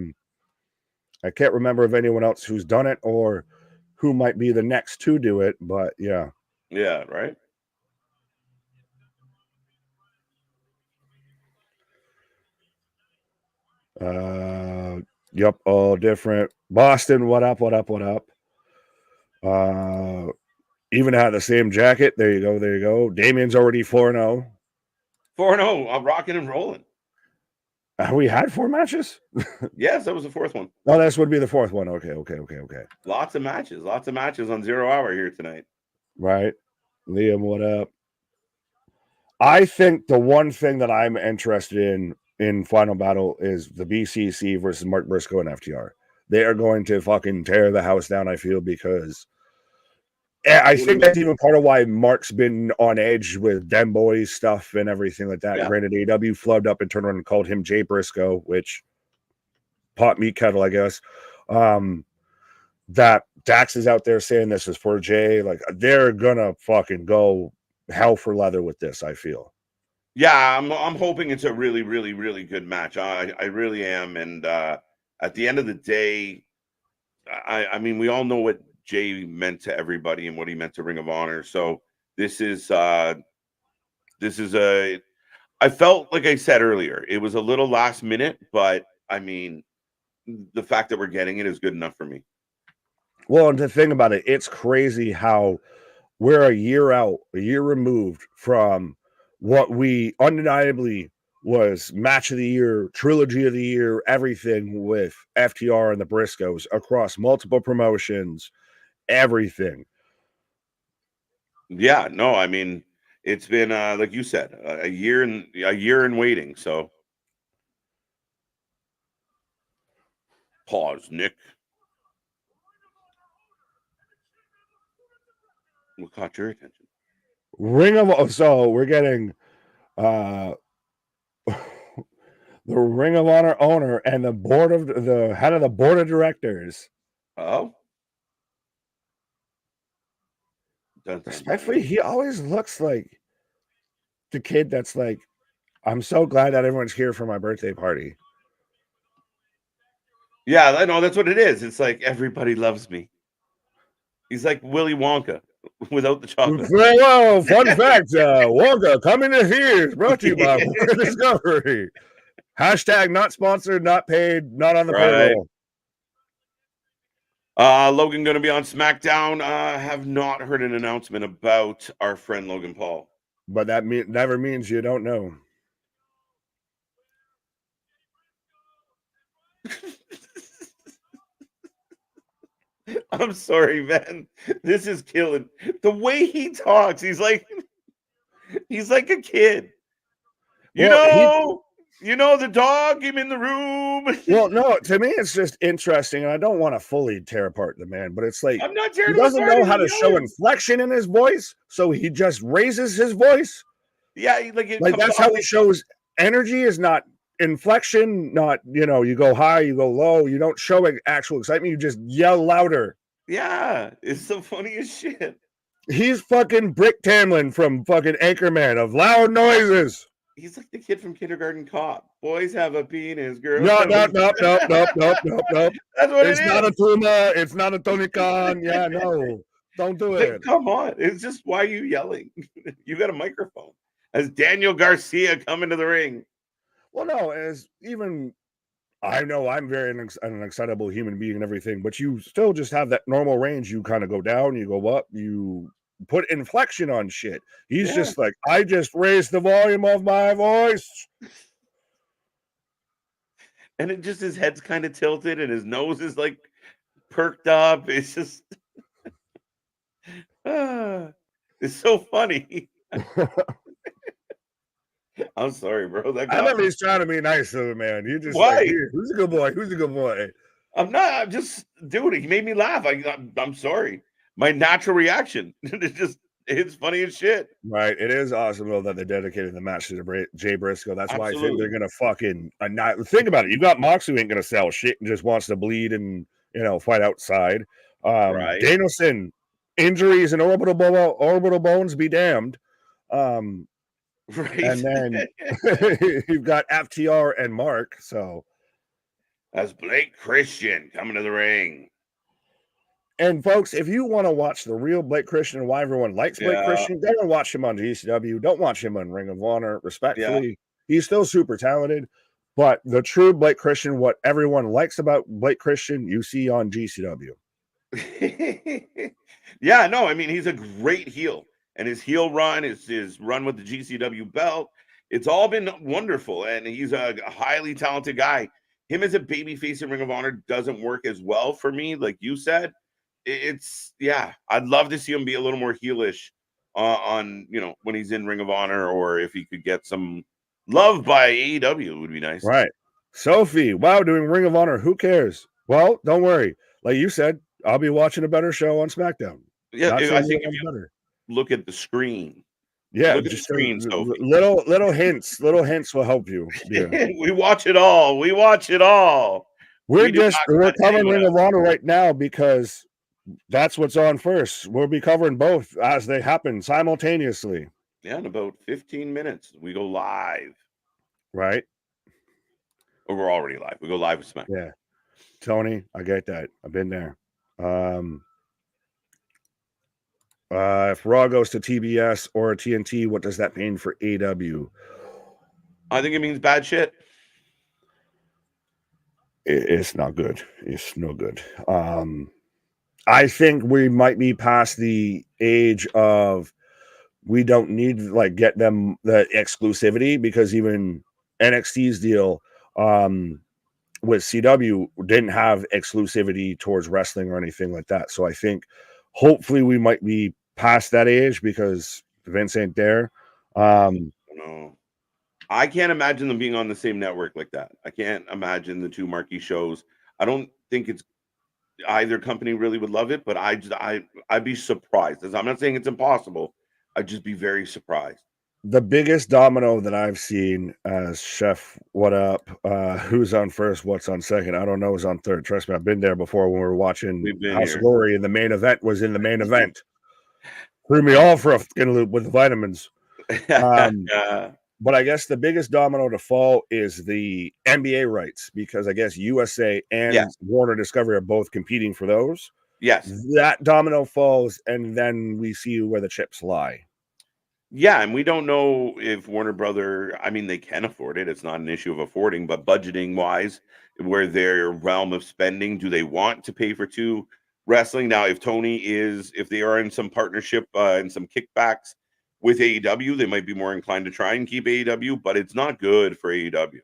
can't remember of anyone else who's done it or who might be the next to do it, but yeah. Yeah, right. Yep, all different. Boston, what up? Even had the same jacket. There you go. Damien's already 4-0. 4-0. I'm rocking and rolling. We had 4 matches? Yes, that was the 4th one. Oh, this would be the 4th one. Okay. Lots of matches on 0 Hour here tonight. Right. Liam, what up? I think the one thing that I'm interested in Final Battle is the BCC versus Mark Briscoe and FTR. They are going to fucking tear the house down, I feel, because I think that's even part of why Mark's been on edge with Dem Boys stuff and everything like that. Yeah. Granted, AW flubbed up and turned around and called him Jay Briscoe, which pot meat kettle, I guess. That Dax is out there saying this is for Jay. Like, they're gonna fucking go hell for leather with this, I feel. Yeah, I'm hoping it's a really, really, really good match. I really am. And at the end of the day, I mean, we all know what Jay meant to everybody and what he meant to Ring of Honor. So this is I felt, like I said earlier, it was a little last minute, but I mean, the fact that we're getting it is good enough for me. Well, and the thing about it, it's crazy how we're a year removed from what we undeniably was match of the year, trilogy of the year, everything with FTR and the Briscoes across multiple promotions, everything. Yeah, no, I mean, it's been like you said, a year in waiting. So pause, Nick. What caught your attention? So we're getting the Ring of Honor owner and the head of the board of directors. Oh, respectfully, he always looks like the kid that's like, I'm so glad that everyone's here for my birthday party. Yeah, I know, that's what it is. It's like everybody loves me. He's like Willy Wonka without the chocolate. Whoa, fun fact, Wonka coming to here, brought to you by Discovery. Hashtag not sponsored, not paid, not on the payroll. Logan going to be on SmackDown. Have not heard an announcement about our friend Logan Paul. But that never means you don't know. I'm sorry, man. This is killing. The way he talks, he's like a kid. You Well, know, the dog came in the room. well, no, to me, it's just interesting, and I don't want to fully tear apart the man, but it's like I'm not he tearing him doesn't apart. know He's how to show yelling. inflection in his voice, so he just raises his voice. Yeah, like it Like comes that's off how he like shows energy is not inflection, not you go high, you go low, you don't show actual excitement, you just yell louder. yeah. It's the funniest shit. He's fucking Brick Tamlin from fucking Anchorman of loud noises. He's like the kid from Kindergarten Cop. Boys have a penis, girls No, have no, a. no, no, no, no, no, no. That's what it It's not a is. Tuma. It's not a Tony Khan. Yeah, no. Don't do Like, it. come on. It's just why are you yelling? You got a microphone. As Daniel Garcia coming to the ring. Well, no, as even I know I'm very an excitable human being and everything, but you still just have that normal range. You kind of go down, you go up, you put inflection on shit. He's Yeah. just like, I just raised the volume of my voice. And it just his head's kind of tilted and his nose is like perked up. It's just it's so funny. I'm sorry, bro. That I got love me. he's trying to be nice to the man. You just like, Why? here, who's a good boy? Who's a good boy? I'm not. I'm just, dude. He made me laugh. I'm sorry. My natural reaction. It's funny as shit. Right. It is awesome though that they dedicated the match to Jay Briscoe. That's why I think they're Absolutely. gonna fucking think about it. You got Mox who ain't gonna sell shit and just wants to bleed and fight outside. Right. Danielson, injuries and orbital bones be damned. Right. And then you've got FTR and Mark. So That's Blake Christian coming to the ring. and folks, if you want to watch the real Blake Christian and why everyone likes Blake Yeah. Christian, go and watch him on GCW. Don't watch him on Ring of Honor. Respectfully, Yeah. he's still super talented, but the true Blake Christian, what everyone likes about Blake Christian, you see on GCW. Yeah. No, I mean, he's a great heel. And his heel run, his run with the GCW belt, it's all been wonderful. And he's a highly talented guy. Him as a babyface in Ring of Honor doesn't work as well for me, like you said. It's yeah, I'd love to see him be a little more heelish on when he's in Ring of Honor, or if he could get some love by AEW, it would be nice. Right. Sophie, wow, doing Ring of Honor. Who cares? Well, don't worry. Like you said, I'll be watching a better show on SmackDown. Yeah, Not I saying think if one's you better. look at the screen, Yeah, look at the just screen, Sophie. little hints. Little hints will help you. Yeah. We watch it all. We watch it all. We're We do we're not cut covering anyone Ring out. of Honor right now because that's what's on first. We'll be covering both as they happen simultaneously. Yeah, in about 15 minutes, we go live. Right? Or we're already live. We go live with SmackDown. Yeah. Tony, I get that. I've been there. If Raw goes to TBS or TNT, what does that mean for AW? I think it means bad shit. It's not good. It's no good. I think we might be past the age of we don't need to get them the exclusivity, because even NXT's deal with CW didn't have exclusivity towards wrestling or anything like that. So I think hopefully we might be past that age because Vince ain't there. No. I can't imagine them being on the same network like that. I can't imagine the two marquee shows. I don't think it's either company really would love it, but I'd be surprised. I'm not saying it's impossible. I'd just be very surprised. The biggest domino that I've seen as Chef, what up? Who's on first? What's on second? I don't know who's on third. Trust me, I've been there before when we were watching House here. of Glory and the main event was in the main event. Threw me all for a fucking loop with the vitamins. But I guess the biggest domino to fall is the NBA rights, because I guess USA and Warner Discovery are both competing for those. Yes. That domino falls, and then we see where the chips lie. Yeah, and we don't know if Warner Brother, I mean, they can afford it. It's not an issue of affording, but budgeting wise, where their realm of spending, do they want to pay for two wrestling? Now, if they are in some partnership and some kickbacks with AEW. They might be more inclined to try and keep AEW, but it's not good for AEW.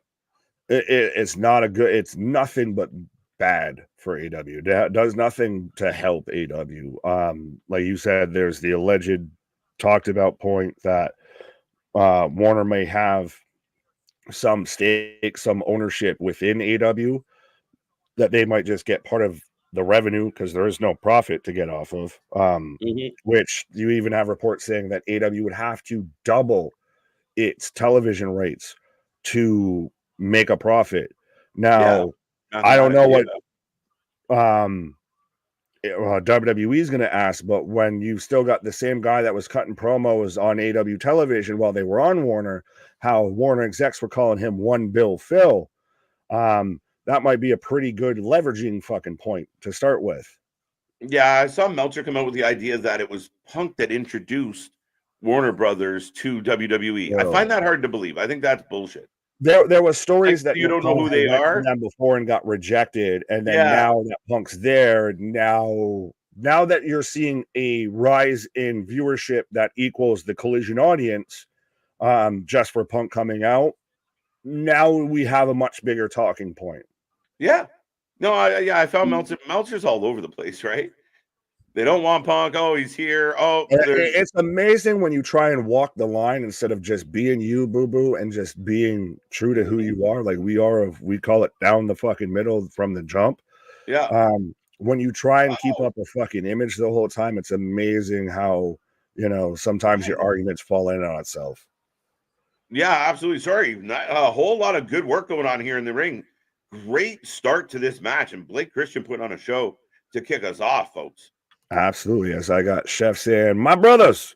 It's not a good. It's nothing but bad for AEW. That does nothing to help AEW. Like you said, there's the alleged talked about point that Warner may have some stake, some ownership within AEW, that they might just get part of the revenue because there is no profit to get off of. Which you even have reports saying that AEW would have to double its television rates to make a profit. Now, I don't know what WWE is going to ask, but when you've still got the same guy that was cutting promos on AEW television while they were on Warner, how Warner execs were calling him One Bill Phil, that might be a pretty good leveraging fucking point to start with. Yeah, I saw Meltzer come out with the idea that it was Punk that introduced Warner Brothers to WWE. I find that hard to believe. I think that's bullshit. There was stories that you don't know who they are them before and got rejected, and then now that Punk's there, now that you're seeing a rise in viewership that equals the Collision audience, just for Punk coming out, now we have a much bigger talking point. Yeah, no, I found Meltzer's all over the place, right? They don't want Punk. Oh, he's here. Oh, it's amazing when you try and walk the line instead of just being you, boo boo, and just being true to who you are. Like we call it down the fucking middle from the jump. Yeah. When you try and keep up a fucking image the whole time, it's amazing how, sometimes your arguments fall in on itself. Yeah, absolutely. Sorry. A whole lot of good work going on here in the ring. Great start to this match, and Blake Christian put on a show to kick us off, folks. Absolutely. As I got Chef saying, my brothers,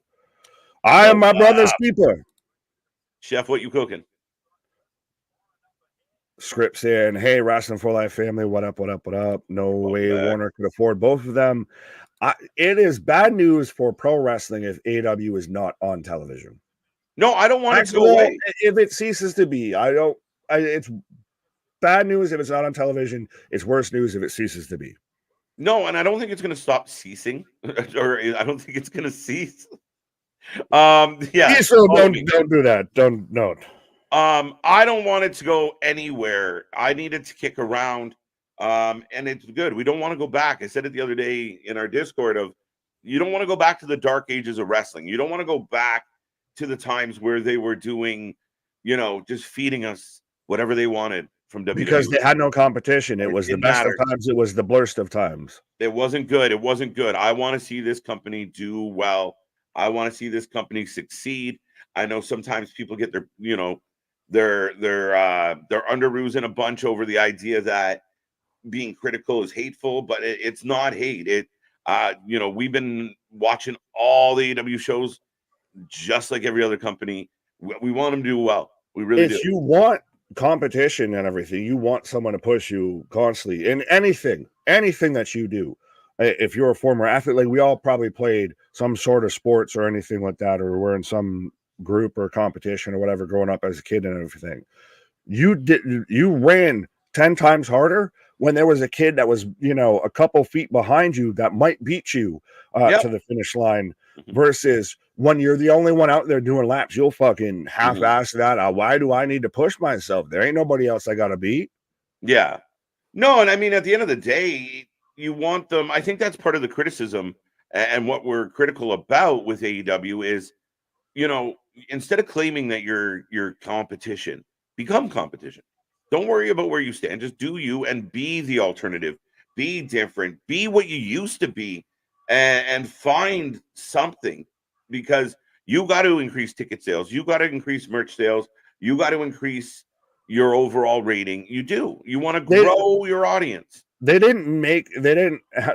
I am my brother's keeper. Chef, what you cooking? Script saying, hey, Wrestling for Life family, what up, what up, what up? No way Warner could afford both of them. It is bad news for pro wrestling if AEW is not on television. No, I don't want it to go away. If it ceases to be, it's bad news if it's not on television. It's worse news if it ceases to be. No, and I don't think it's going to stop ceasing, or I don't think it's going to cease. Yeah. So don't do that. Don't. I don't want it to go anywhere. I need it to kick around. And it's good. We don't want to go back. I said it the other day in our Discord you don't want to go back to the dark ages of wrestling. You don't want to go back to the times where they were doing, just feeding us whatever they wanted from WWE. Because they had no competition. It was the best of times. It was the blurst of times. It wasn't good. It wasn't good. I want to see this company do well. I want to see this company succeed. I know sometimes people get their underoos in a bunch over the idea that being critical is hateful, but it's not hate. We've been watching all the AEW shows just like every other company. We want them to do well. We really do. If you want competition and everything, you want someone to push you constantly in anything that you do. If you're a former athlete, like we all probably played some sort of sports or anything like that, or we're in some group or competition or whatever growing up as a kid and everything, you ran 10 times harder when there was a kid that was a couple feet behind you that might beat you to the finish line, versus when you're the only one out there doing laps, you'll fucking half-ass that. Why do I need to push myself? There ain't nobody else I gotta beat. Yeah. No, and I mean, at the end of the day, you want them. I think that's part of the criticism, and what we're critical about with AEW is, instead of claiming that you're competition, become competition. Don't worry about where you stand. Just do you and be the alternative. Be different. Be what you used to be, and find something, because you got to increase ticket sales. You got to increase merch sales. You got to increase your overall rating. You do. You want to grow your audience. They didn't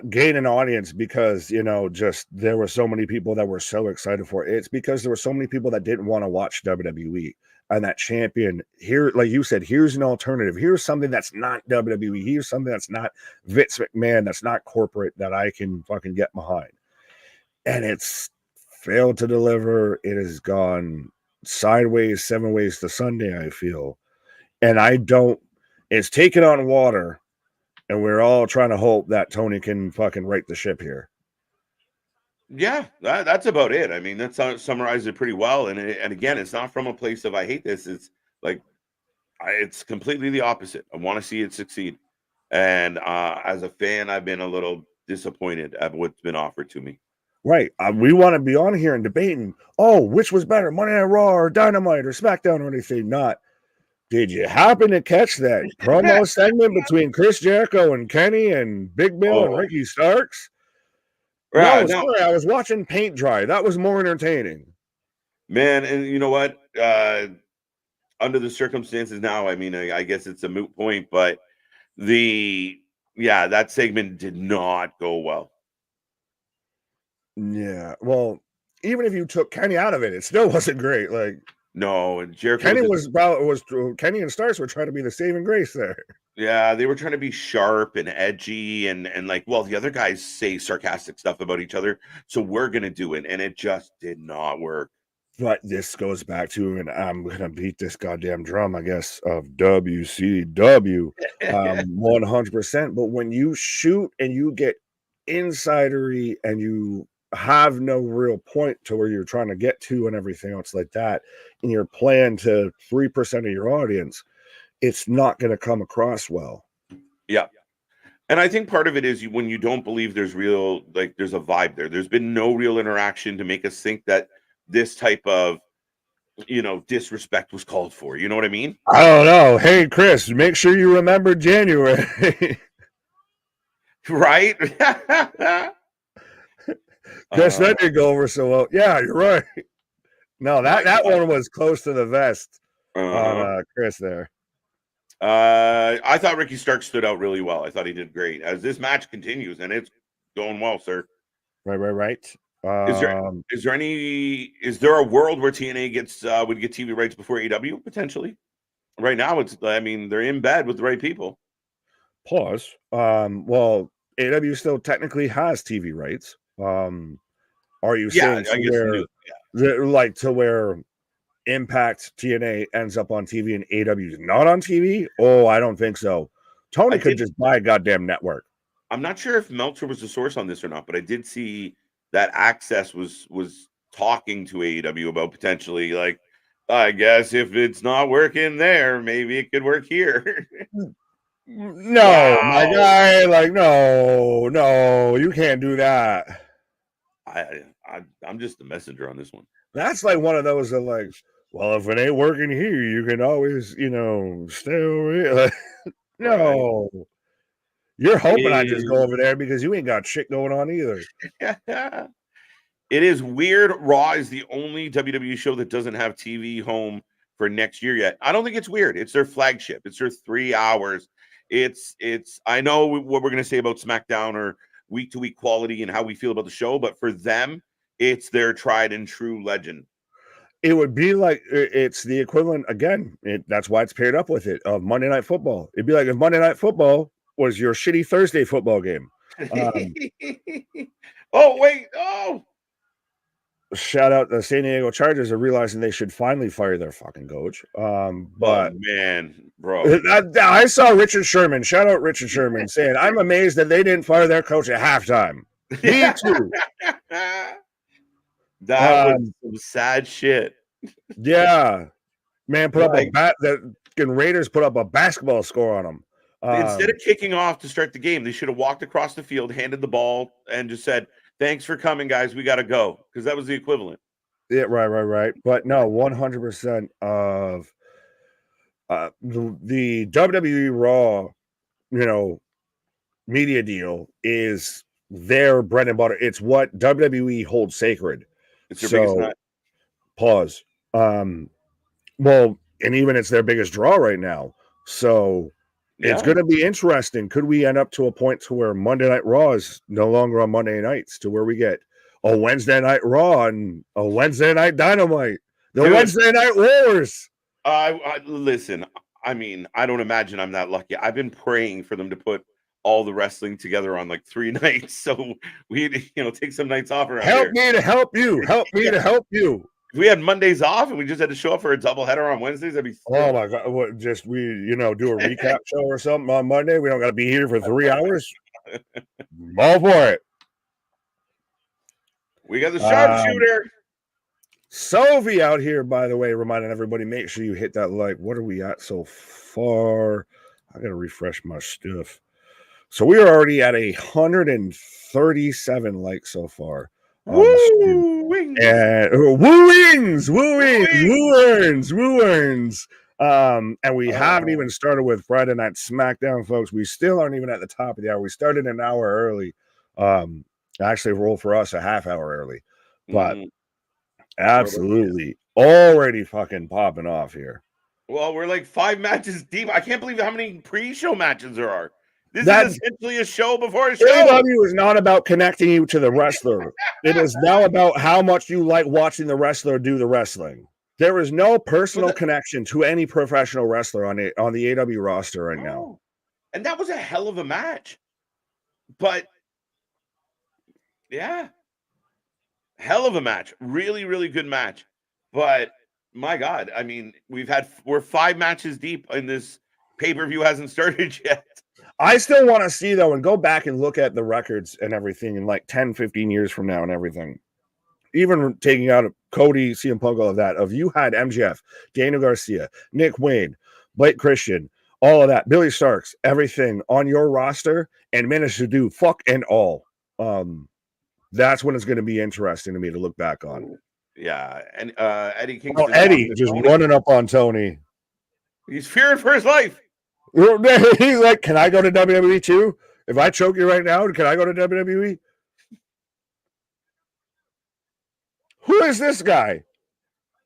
gain an audience because, just there were so many people that were so excited for it. It's because there were so many people that didn't want to watch WWE, and that champion here, like you said, here's an alternative. Here's something that's not WWE. Here's something that's not Vince McMahon, that's not corporate, that I can fucking get behind. And it's failed to deliver. It has gone sideways, 7 ways to Sunday, I feel. And it's taken on water. And we're all trying to hope that Tony can fucking right the ship here. Yeah, that's about it. I mean, that summarizes it pretty well. And again, it's not from a place of I hate this. It's like it's completely the opposite. I want to see it succeed. And as a fan, I've been a little disappointed at what's been offered to me. Right. We want to be on here and debating, oh, which was better, Monday Night Raw or Dynamite or SmackDown or anything. Not, did you happen to catch that promo segment between Chris Jericho and Kenny and Big Bill and Oh, Ricky Starks? yeah, No, no, sorry, I was watching paint dry. That was more entertaining. man. And you know what? Under the circumstances now, I mean, I guess it's a moot point, but that segment did not go well. Yeah. Well, even if you took Kenny out of it, it still wasn't great. Like, No, and Jericho Kenny did, was Kenny and Starks were trying to be the saving grace there. yeah, they were trying to be sharp and edgy and like, well, the other guys say sarcastic stuff about each other, so we're gonna do it, and it just did not work. But this goes back to, and I'm gonna beat this goddamn drum, I guess, of WCW, 100%. But when you shoot and you get insidery and you have no real point to where you're trying to get to and everything else like that, and you're playing to 3% of your audience, it's not going to come across well. Yeah. And I think part of it is when you don't believe there's real, like there's a vibe there. There's been no real interaction to make us think that this type of, disrespect was called for. You know what I mean? I don't know. Hey, Chris, make sure you remember January. Right? Guess that didn't go over so well. Yeah, you're right. No, that one was close to the vest on Chris there. I thought Ricky Stark stood out really well. I thought he did great. As this match continues, and it's going well, sir. Right. Is there a world where TNA would get TV rights before AEW potentially? Right now, they're in bed with the right people. Pause. Well, AEW still technically has TV rights. Are you saying to where Impact TNA ends up on TV and AEW is not on TV? Oh, I don't think so. Tony could just buy a goddamn network. I'm not sure if Meltzer was the source on this or not, but I did see that Access was talking to AEW about potentially, like, I guess if it's not working there, maybe it could work here. No, wow. My guy, like, no, you can't do that. I'm just the messenger on this one. That's like one of those that, like, well, if it ain't working here, you can always, stay over here. Like, no. Right. You're hoping I just go over there because you ain't got shit going on either. It is weird. Raw is the only WWE show that doesn't have TV home for next year yet. I don't think it's weird. It's their flagship. It's their 3 hours. It's I know what we're going to say about SmackDown or week-to-week quality and how we feel about the show, but for them, it's their tried and true legend. It would be like it's the equivalent, again, that's why it's paired up with it, of Monday Night Football. It'd be like if Monday Night Football was your shitty Thursday football game. Shout out the San Diego Chargers are realizing they should finally fire their fucking coach. But man, bro, I saw Richard Sherman. Shout out Richard Sherman saying, "I'm amazed that they didn't fire their coach at halftime." Me too. That was some sad shit. Yeah, man, the Raiders put up a basketball score on them. Instead of kicking off to start the game, they should have walked across the field, handed the ball, and just said, "Thanks for coming, guys. We got to go," because that was the equivalent. Yeah, right. But no, 100% of the WWE Raw, media deal is their bread and butter. It's what WWE holds sacred. It's their biggest nut. Pause. Well, and even it's their biggest draw right now. So it's going to be interesting. Could we end up to a point to where Monday Night Raw is no longer on Monday nights, to where we get a Wednesday Night Raw and a Wednesday Night Dynamite, Wednesday Night Wars? Listen, I don't imagine I'm that lucky. I've been praying for them to put all the wrestling together on like 3 nights, so we take some nights off around Help me to help you. Help me to help you. If we had Mondays off and we just had to show up for a doubleheader on Wednesdays, that'd be oh my god! What, just we do a recap show or something on Monday? We don't got to be here for 3 hours. I'm all for it. We got the sharpshooter. Sovi out here, by the way, reminding everybody, make sure you hit that like. What are we at so far? I gotta refresh my stuff. So we are already at 137 likes so far on the stream. Wings. And woo earns. And we haven't even started with Friday Night Smackdown, folks. We still aren't even at the top of the hour. We started an hour early. Actually, rolled for us a half hour early, but absolutely already fucking popping off here. Well, we're like 5 matches deep. I can't believe how many pre-show matches there are. This is essentially a show before a show. AEW is not about connecting you to the wrestler. It is now about how much you like watching the wrestler do the wrestling. There is no personal connection to any professional wrestler on the AEW roster right now. And that was a hell of a match. But yeah, hell of a match. Really, really good match. But my God, I mean, we're 5 matches deep and this pay-per-view hasn't started yet. I still want to see, though, and go back and look at the records and everything in like 10, 15 years from now and everything. Even taking out Cody, CM Punk, all of that, of you had MJF, Daniel Garcia, Nick Wayne, Blake Christian, all of that, Billy Starks, everything on your roster and managed to do fuck and all. That's when it's going to be interesting to me to look back on. Yeah, and Eddie Kingston. Eddie just running up on Tony. He's fearing for his life. He's like, can I go to WWE too? If I choke you right now, can I go to WWE? Who is this guy?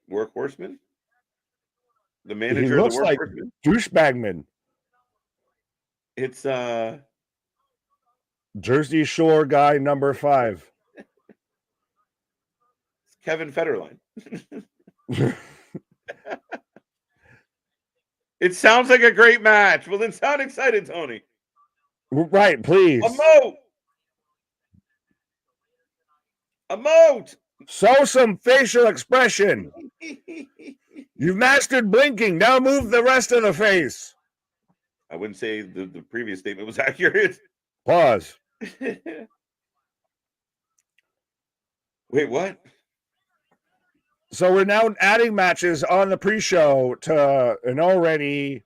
Workhorseman? The manager of the Workhorseman? Douchebagman. It's Jersey Shore guy number 5. It's Kevin Federline. It sounds like a great match. Well, then sound excited, Tony. Right, please. Emote. Show some facial expression. You've mastered blinking. Now move the rest of the face. I wouldn't say the previous statement was accurate. Pause. Wait, what? So we're now adding matches on the pre-show to an already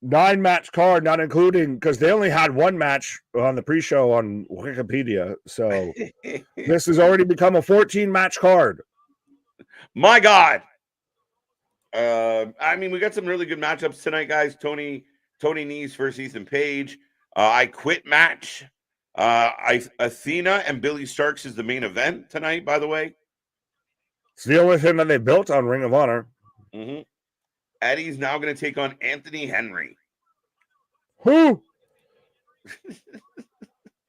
9-match card, not including, because they only had 1 match on the pre-show on Wikipedia. So this has already become a 14-match card. My God. I mean, we got some really good matchups tonight, guys. Tony Nese versus Ethan Page. I Quit match. Athena and Billy Starks is the main event tonight, by the way. It's the only thing that they built on Ring of Honor. Mm-hmm. Eddie's now going to take on Anthony Henry. Who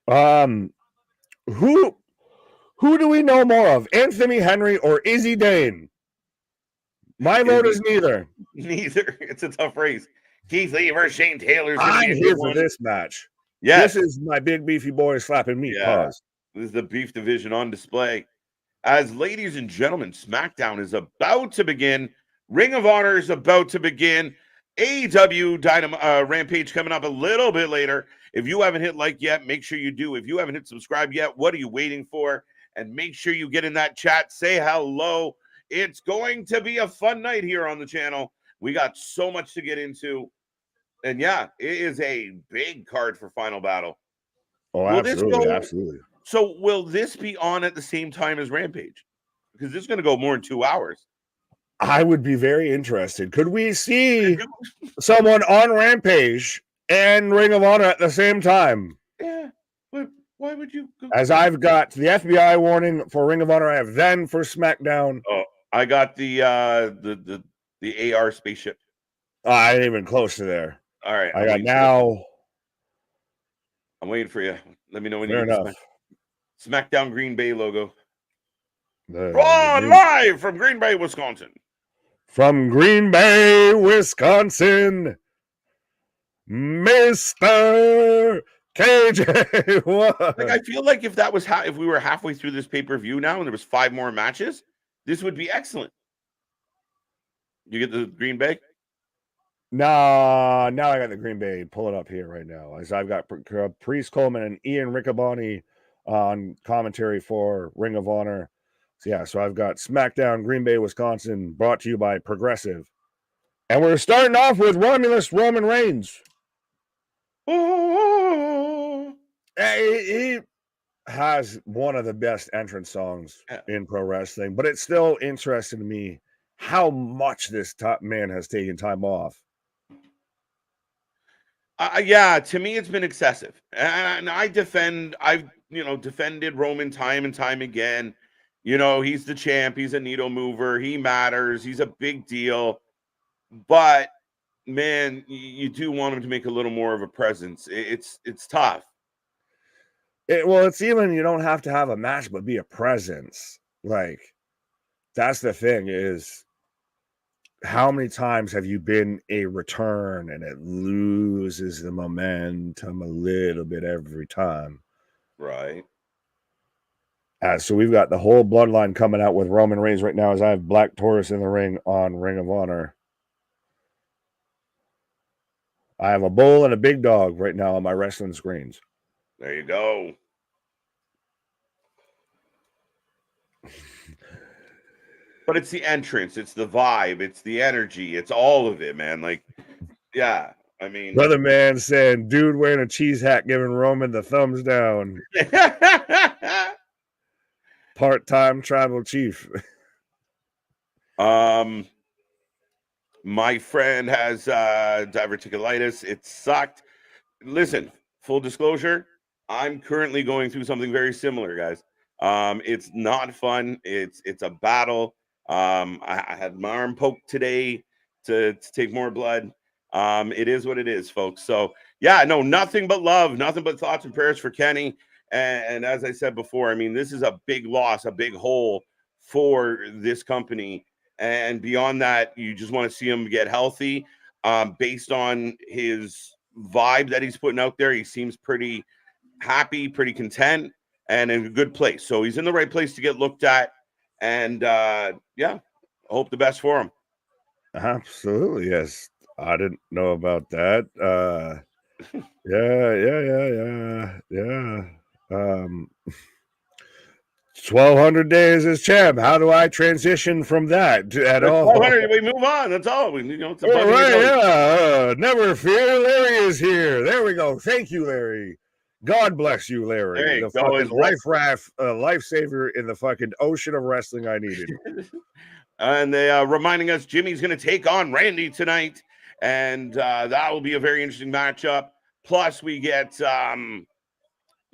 do we know more of, Anthony Henry or Izzy Dane? My vote is neither. Neither. It's a tough race. Keith Lee versus Shane Taylor. I'm here for this match. Yes. This is my big beefy boy slapping meat. Yeah. This is the beef division on display. As ladies and gentlemen, SmackDown is about to begin. Ring of Honor is about to begin. AEW Rampage coming up a little bit later. If you haven't hit like yet, make sure you do. If you haven't hit subscribe yet, what are you waiting for? And make sure you get in that chat. Say hello. It's going to be a fun night here on the channel. We got so much to get into. And yeah, it is a big card for Final Battle. Oh, absolutely. So will this be on at the same time as Rampage? Because this is going to go more than 2 hours. I would be very interested. Could we see someone on Rampage and Ring of Honor at the same time? Yeah. But why would you? As I've got the FBI warning for Ring of Honor, I have then for SmackDown. Oh, I got the AR spaceship. I ain't even close to there. All right. I got now. I'm waiting for you. Let me know when Fair you enough. SmackDown Green Bay logo. Live from Green Bay, Wisconsin. From Green Bay, Wisconsin, Mr. KJ. Like, I feel like if that was if we were halfway through this pay-per-view now and there was 5 more matches, this would be excellent. You get the Green Bay? Nah, now I got the Green Bay. Pull it up here right now. As I've got Priest Coleman and Ian Riccaboni on commentary for Ring of Honor. So yeah, so I've got SmackDown, Green Bay, Wisconsin, brought to you by Progressive. And we're starting off with Romulus Roman Reigns. He has one of the best entrance songs in pro wrestling, but it's still interesting to me how much this top man has taken time off. Yeah, to me, it's been excessive, and I've defended Roman time and time again. He's the champ. He's a needle mover. He matters. He's a big deal. But man, you do want him to make a little more of a presence. It's tough. It's even, you don't have to have a match, but be a presence. Like, that's the thing, is how many times have you been a return and it loses the momentum a little bit every time? Right. So we've got the whole bloodline coming out with Roman Reigns right now, as I have Black Taurus in the ring on Ring of Honor. I have a bull and a big dog right now on my wrestling screens. There you go. But it's the entrance, it's the vibe, it's the energy, it's all of it, man. Like, yeah, I mean, Brother Man saying, dude wearing a cheese hat giving Roman the thumbs down. Part-time tribal chief. My friend has diverticulitis. It sucked. Listen, full disclosure, I'm currently going through something very similar, guys. It's not fun. It's a battle. I had my arm poked today to take more blood. It is what it is, folks. So yeah, no, nothing but love, nothing but thoughts and prayers for Kenny. And as I said before, I mean, this is a big loss, a big hole for this company. And beyond that, you just want to see him get healthy. Based on his vibe that he's putting out there, he seems pretty happy, pretty content, and in a good place. So he's in the right place to get looked at. And yeah, I hope the best for him. Absolutely, yes. I didn't know about that. Yeah. 1,200 days as champ. How do I transition from that at all? We move on. That's all. It's all right, yeah. Never fear, Larry is here. There we go. Thank you, Larry. God bless you, Larry. There you the go. fucking lifesaver in the fucking ocean of wrestling I needed. And they reminding us Jimmy's going to take on Randy tonight, and that will be a very interesting matchup. Plus, we get the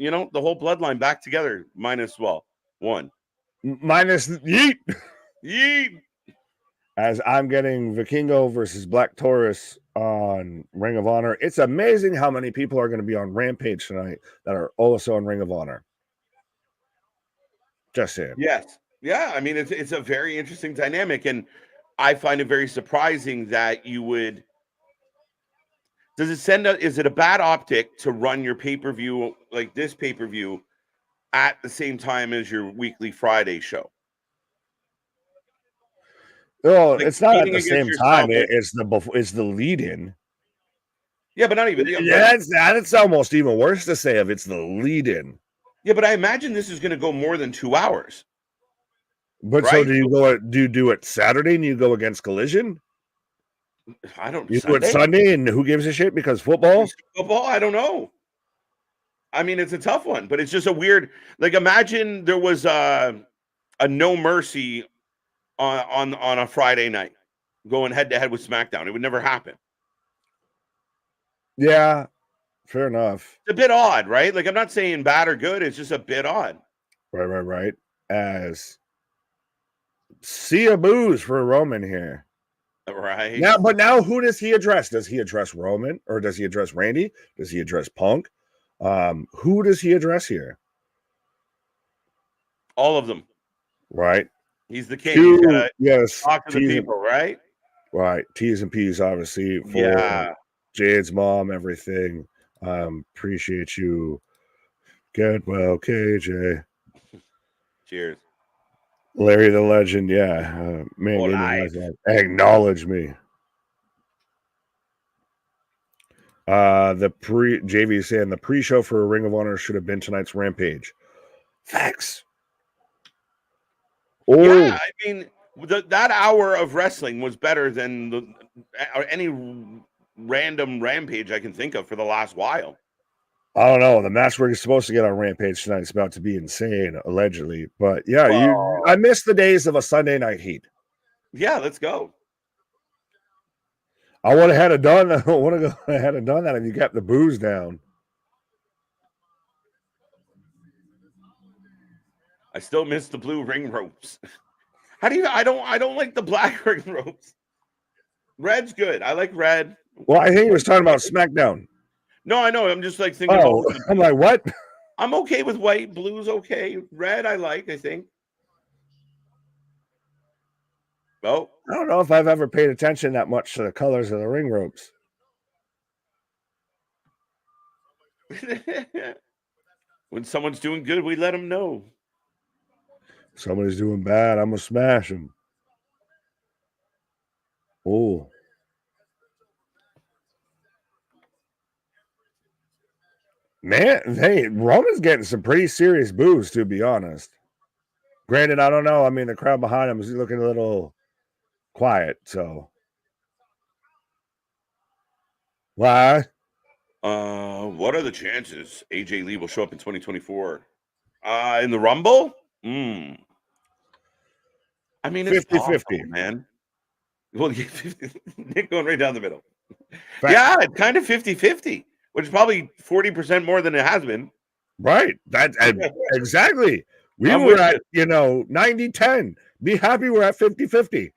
whole bloodline back together, minus one. Minus yeet. Yeet. As I'm getting Vikingo versus Black Taurus on Ring of Honor. It's amazing how many people are going to be on Rampage tonight that are also on Ring of Honor. Just saying. Yes. Yeah. I mean, it's a very interesting dynamic. And I find it very surprising that you would. Is it a bad optic to run your pay-per-view like this pay-per-view at the same time as your weekly Friday show? Well, like, it's not at the same time. It's the lead-in. Yeah, but not even. Yeah, that's almost even worse to say if it's the lead-in. Yeah, but I imagine this is going to go more than 2 hours. But right? So do you do it Saturday and you go against Collision? I don't. You do it Sunday, and who gives a shit because football? Football, I don't know. I mean, it's a tough one, but it's just a weird. Like, imagine there was a No Mercy on a Friday night, going head to head with SmackDown. It would never happen. Yeah, fair enough. It's a bit odd, right? Like, I'm not saying bad or good. It's just a bit odd. Right. As see a booze for Roman here. Right. Now who does he address? Does he address Roman or does he address Randy? Does he address Punk? Who does he address here? All of them. Right. He's the king. Yes. Talk to the people, right? Right. T's and P's, obviously, for Jade's mom, everything. Appreciate you. Get well, KJ. Cheers. Larry the Legend, yeah. Man, acknowledge me. JV saying the pre-show for Ring of Honor should have been tonight's Rampage. Facts. Oh, Yeah, I mean, that hour of wrestling was better than any random Rampage I can think of for the last while. I don't know. The match we're supposed to get on Rampage tonight is about to be insane, allegedly. But yeah, I miss the days of a Sunday Night Heat. Yeah, let's go. I would have had it done. I would have had it done that if you kept the booze down. I still miss the blue ring ropes. How do you? I don't like the black ring ropes. Red's good. I like red. Well, I think he was talking about SmackDown. No, I know. I'm just like thinking about. I'm like, what? I'm okay with white. Blue's okay. Red, I like. I think. Oh, I don't know if I've ever paid attention that much to the colors of the ring ropes. When someone's doing good, we let them know. Somebody's doing bad, I'm gonna smash them. Oh. Man, hey, Roman's getting some pretty serious boos, to be honest. Granted, I don't know. I mean, the crowd behind him is looking a little quiet, so. Why? What are the chances AJ Lee will show up in 2024? In the Rumble? I mean, it's 50-50, man. Well, Nick going right down the middle. Fact. Yeah, it's kind of 50-50, which is probably 40% more than it has been. Right. That's exactly. We were at, 90-10. Be happy we're at 50-50.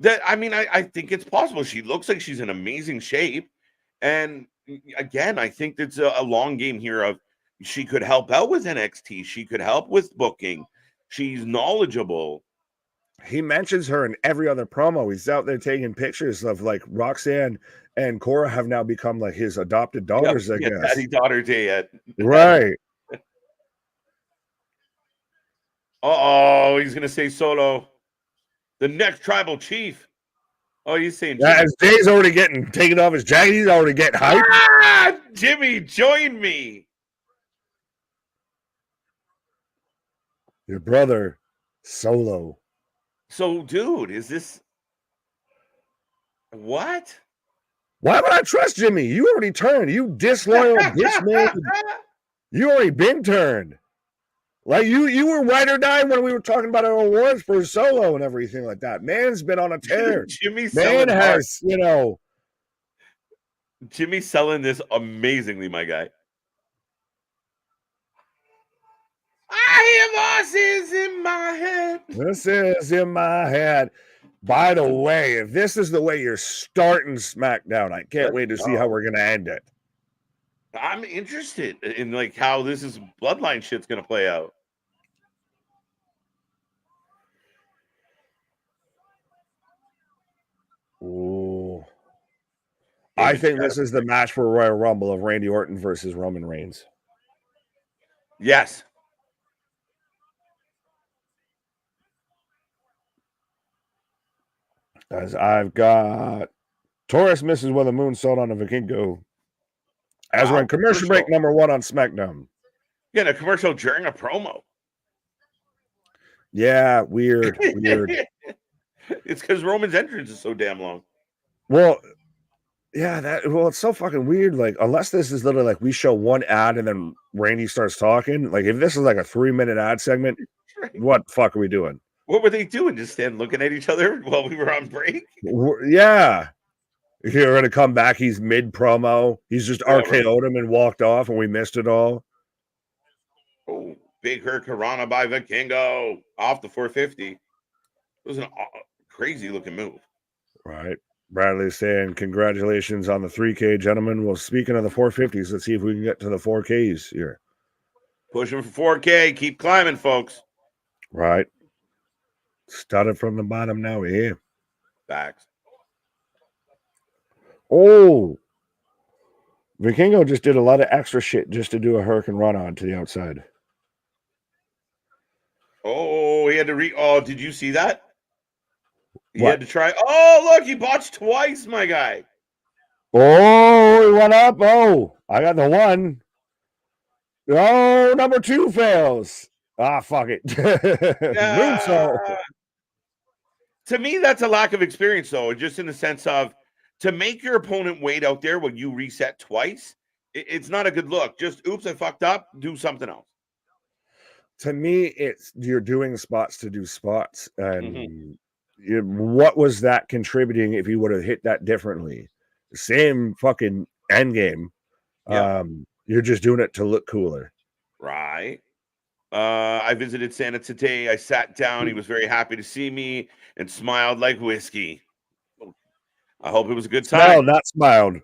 I think it's possible. She looks like she's in amazing shape. And again, I think it's a long game here of she could help out with NXT. She could help with booking. She's knowledgeable. He mentions her in every other promo. He's out there taking pictures of like Roxanne and Cora have now become like his adopted daughters, I guess. Daddy daughter day at right. He's gonna say Solo, the next tribal chief. Oh, he's saying as Jay's already getting taken off his jacket, he's already getting hyped. Ah, Jimmy, join me. Your brother, Solo. So, dude, is this what? Why would I trust Jimmy? You already turned. You disloyal bitch man. You already been turned. Like you were ride or die when we were talking about our awards for Solo and everything like that. Man's been on a tear. Jimmy's man has, Jimmy's selling this amazingly, my guy. I hear voices in my head. This is in my head. By the way, if this is the way you're starting SmackDown, I can't wait to see how we're gonna end it. I'm interested in like how this is bloodline shit's gonna play out. Ooh. I think this is the match for Royal Rumble of Randy Orton versus Roman Reigns. Yes. As I've got Taurus misses with a moonsault on a Vikingo. As we're in commercial break number 1 on SmackDown. Yeah, a commercial during a promo. Yeah, weird. It's because Roman's entrance is so damn long. Well, yeah, it's so fucking weird. Like, unless this is literally like we show one ad and then Randy starts talking. Like, if this is like a 3-minute ad segment, what the fuck are we doing? What were they doing? Just stand looking at each other while we were on break? Yeah. You're going to come back. He's mid promo. He's just RKO'd him and walked off, and we missed it all. Oh, big Hurricanrana by Vikingo off the 450. It was a crazy looking move. Right. Bradley's saying, congratulations on the 3K, gentlemen. Well, speaking of the 450s, let's see if we can get to the 4Ks here. Pushing for 4K. Keep climbing, folks. Right. Started from the bottom, now we're here. Facts. Oh. Vikingo just did a lot of extra shit just to do a Hurricane Run on to the outside. Oh, he had to did you see that? He had to try. Oh, look, he botched twice, my guy. Oh, he went up. Oh, I got the 1. Oh, number 2 fails. Ah, fuck it. Uh, Moonsault. to me, that's a lack of experience, though, just in the sense of to make your opponent wait out there when you reset twice. It's not a good look. Just oops, I fucked up. Do something else. To me, it's you're doing spots to do spots, Mhm. and what was that contributing if you would have hit that differently? Same fucking end game. Yeah. You're just doing it to look cooler. Right. I visited Santa today. I sat down. He was very happy to see me and smiled like whiskey. I hope it was a good time. Smiled, not smiled.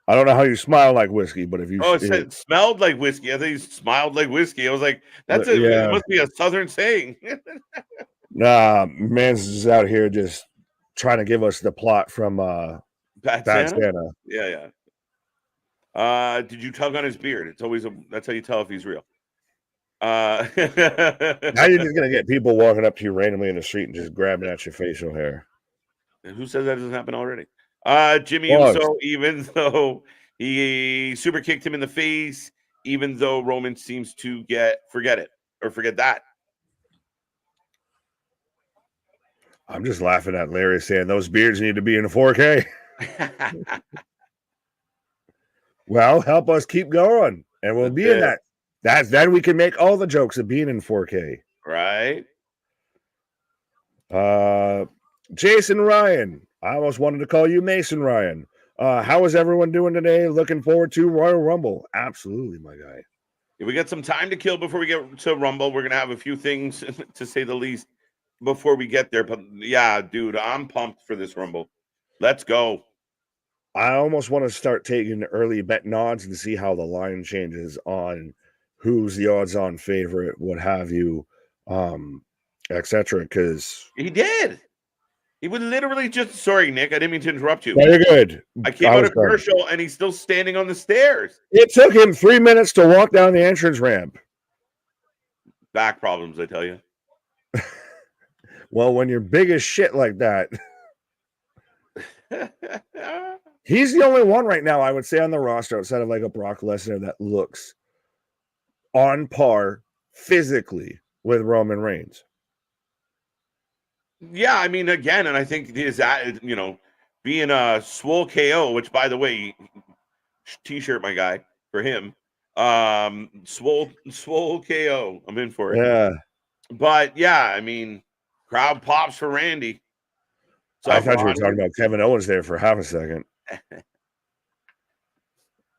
I don't know how you smile like whiskey, but if you, Oh, it said smelled like whiskey. I think he smiled like whiskey. I was like, it yeah, must be a southern saying. nah, man's just out here just trying to give us the plot from Bad Bad Santa? Santa. Yeah, did you tug on his beard? It's always that's how you tell if he's real. Now you're just gonna get people walking up to you randomly in the street and just grabbing at your facial hair. Who says that doesn't happen already? Jimmy Plugs. Uso, even though he super kicked him in the face, even though Roman seems to forget that. I'm just laughing at Larry saying those beards need to be in 4K. Well, help us keep going, and we'll That's be in it, that. Then we can make all the jokes of being in 4K. right? Jason Ryan. I almost wanted to call you Mason Ryan. How is everyone doing today? Looking forward to Royal Rumble. Absolutely, my guy. If we got some time to kill before we get to Rumble, we're gonna have a few things to say the least before we get there. But yeah, dude, I'm pumped for this Rumble. Let's go. I almost want to start taking early betting odds and see how the line changes on who's the odds-on favorite, what have you, etc. Because He did. He would literally just sorry, Nick. I didn't mean to interrupt you. very good. I came I out was of done. commercial and he's still standing on the stairs. It took him 3 minutes to walk down the entrance ramp. Back problems, I tell you. Well, when you're big as shit like that, he's the only one right now, I would say, on the roster outside of like a Brock Lesnar that looks on par physically with Roman Reigns. Yeah, I mean, again, and I think being a swole KO, which by the way, t-shirt, my guy, for him. Swole KO. I'm in for it. Yeah. But yeah, I mean, crowd pops for Randy. So I thought you were talking about Kevin Owens there for half a second.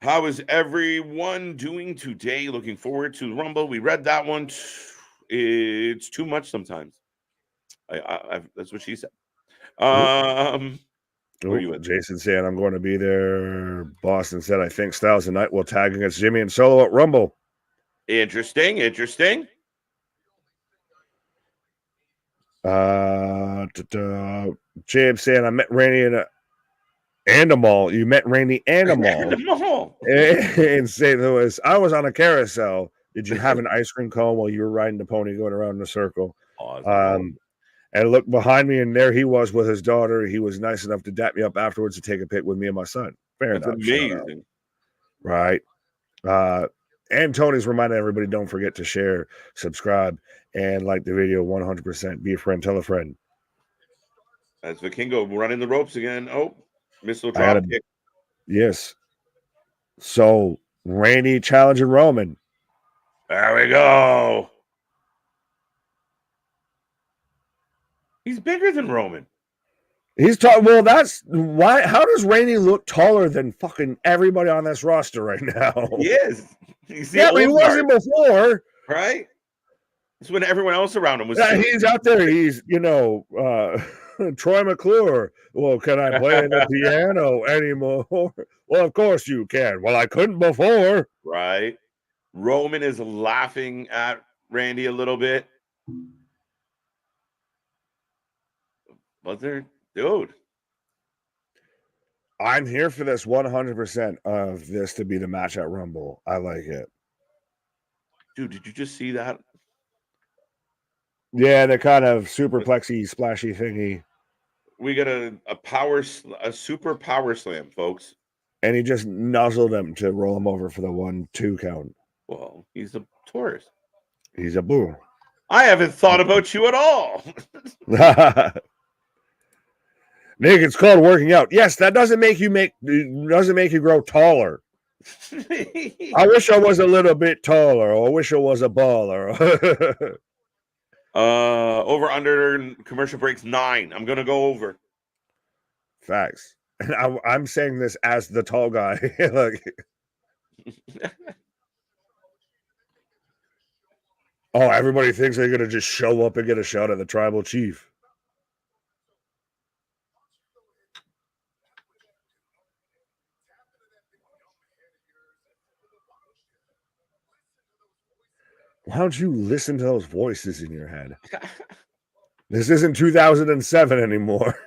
How is everyone doing today? Looking forward to Rumble. We read that one. It's too much sometimes. That's what she said. Where you at? Jason saying I'm going to be there. Boston said I think Styles and Knight will tag against Jimmy and Solo at Rumble. Interesting. James saying I met Randy and a mall. You met Randy and a mall in St. Louis. I was on a carousel. Did you have an ice cream cone while you were riding the pony going around in a circle? Awesome. And looked behind me, and there he was with his daughter. He was nice enough to dap me up afterwards to take a pic with me and my son. Fair enough. Amazing. Right. And Tony's reminding everybody, don't forget to share, subscribe, and like the video 100%. Be a friend, tell a friend. That's Vikingo running the ropes again. Oh, missile drop kick. Yes. So, Randy challenging Roman. There we go. He's bigger than Roman. He's tall. Well, that's why. How does Randy look taller than fucking everybody on this roster right now? He is. Yeah, but he wasn't before. Right? It's when everyone else around him was. Yeah, he's out there. He's, Troy McClure. Well, can I play the piano anymore? Well, of course you can. Well, I couldn't before. Right. Roman is laughing at Randy a little bit. But dude. I'm here for this 100% of this to be the match at Rumble. I like it. Dude, did you just see that? Yeah, the kind of superplexy, splashy thingy. We got a super power slam, folks. And he just nuzzled him to roll him over for the 1-2 count. Well, he's a Taurus. He's a boo. I haven't thought about you at all. Nick, it's called working out. Yes, that doesn't make you grow taller. I wish I was a little bit taller, or I wish I was a baller. Over under commercial breaks 9. I'm gonna go over. Facts. And I'm saying this as the tall guy. Like, oh, everybody thinks they're gonna just show up and get a shot at the tribal chief. Why don't you listen to those voices in your head? This isn't 2007 anymore.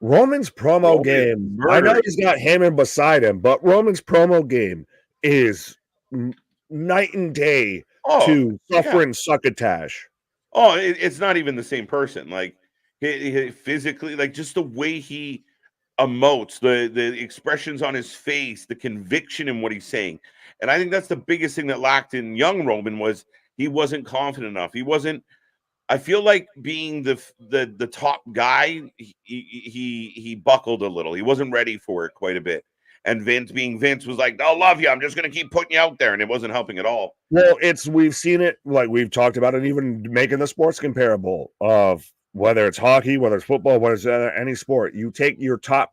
Roman's promo game, I know he's got Heyman beside him, but Roman's promo game is night and day to Suffer and Succotash. Oh, it's not even the same person. Like, he physically, like, just the way he emotes, the expressions on his face, the conviction in what he's saying. And I think that's the biggest thing that lacked in young Roman was he wasn't confident enough. He wasn't. I feel like being the top guy, he buckled a little. He wasn't ready for it quite a bit. And Vince was like, "I'll love you. I'm just going to keep putting you out there," and it wasn't helping at all. Well, we've seen it, like we've talked about it, even making the sports comparable of whether it's hockey, whether it's football, whether it's any sport. You take your top,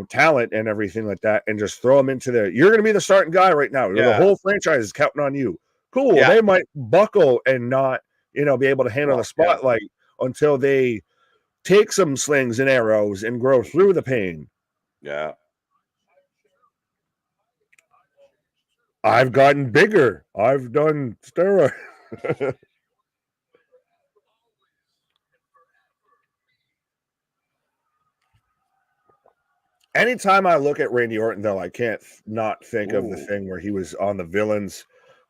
talent and everything like that, and just throw them into there. You're going to be the starting guy right now. Yeah. The whole franchise is counting on you. Cool. Yeah. They might buckle and not, be able to handle the spotlight until they take some slings and arrows and grow through the pain. Yeah. I've gotten bigger. I've done steroids. Anytime I look at Randy Orton, though, I can't not think of the thing where he was on the Villains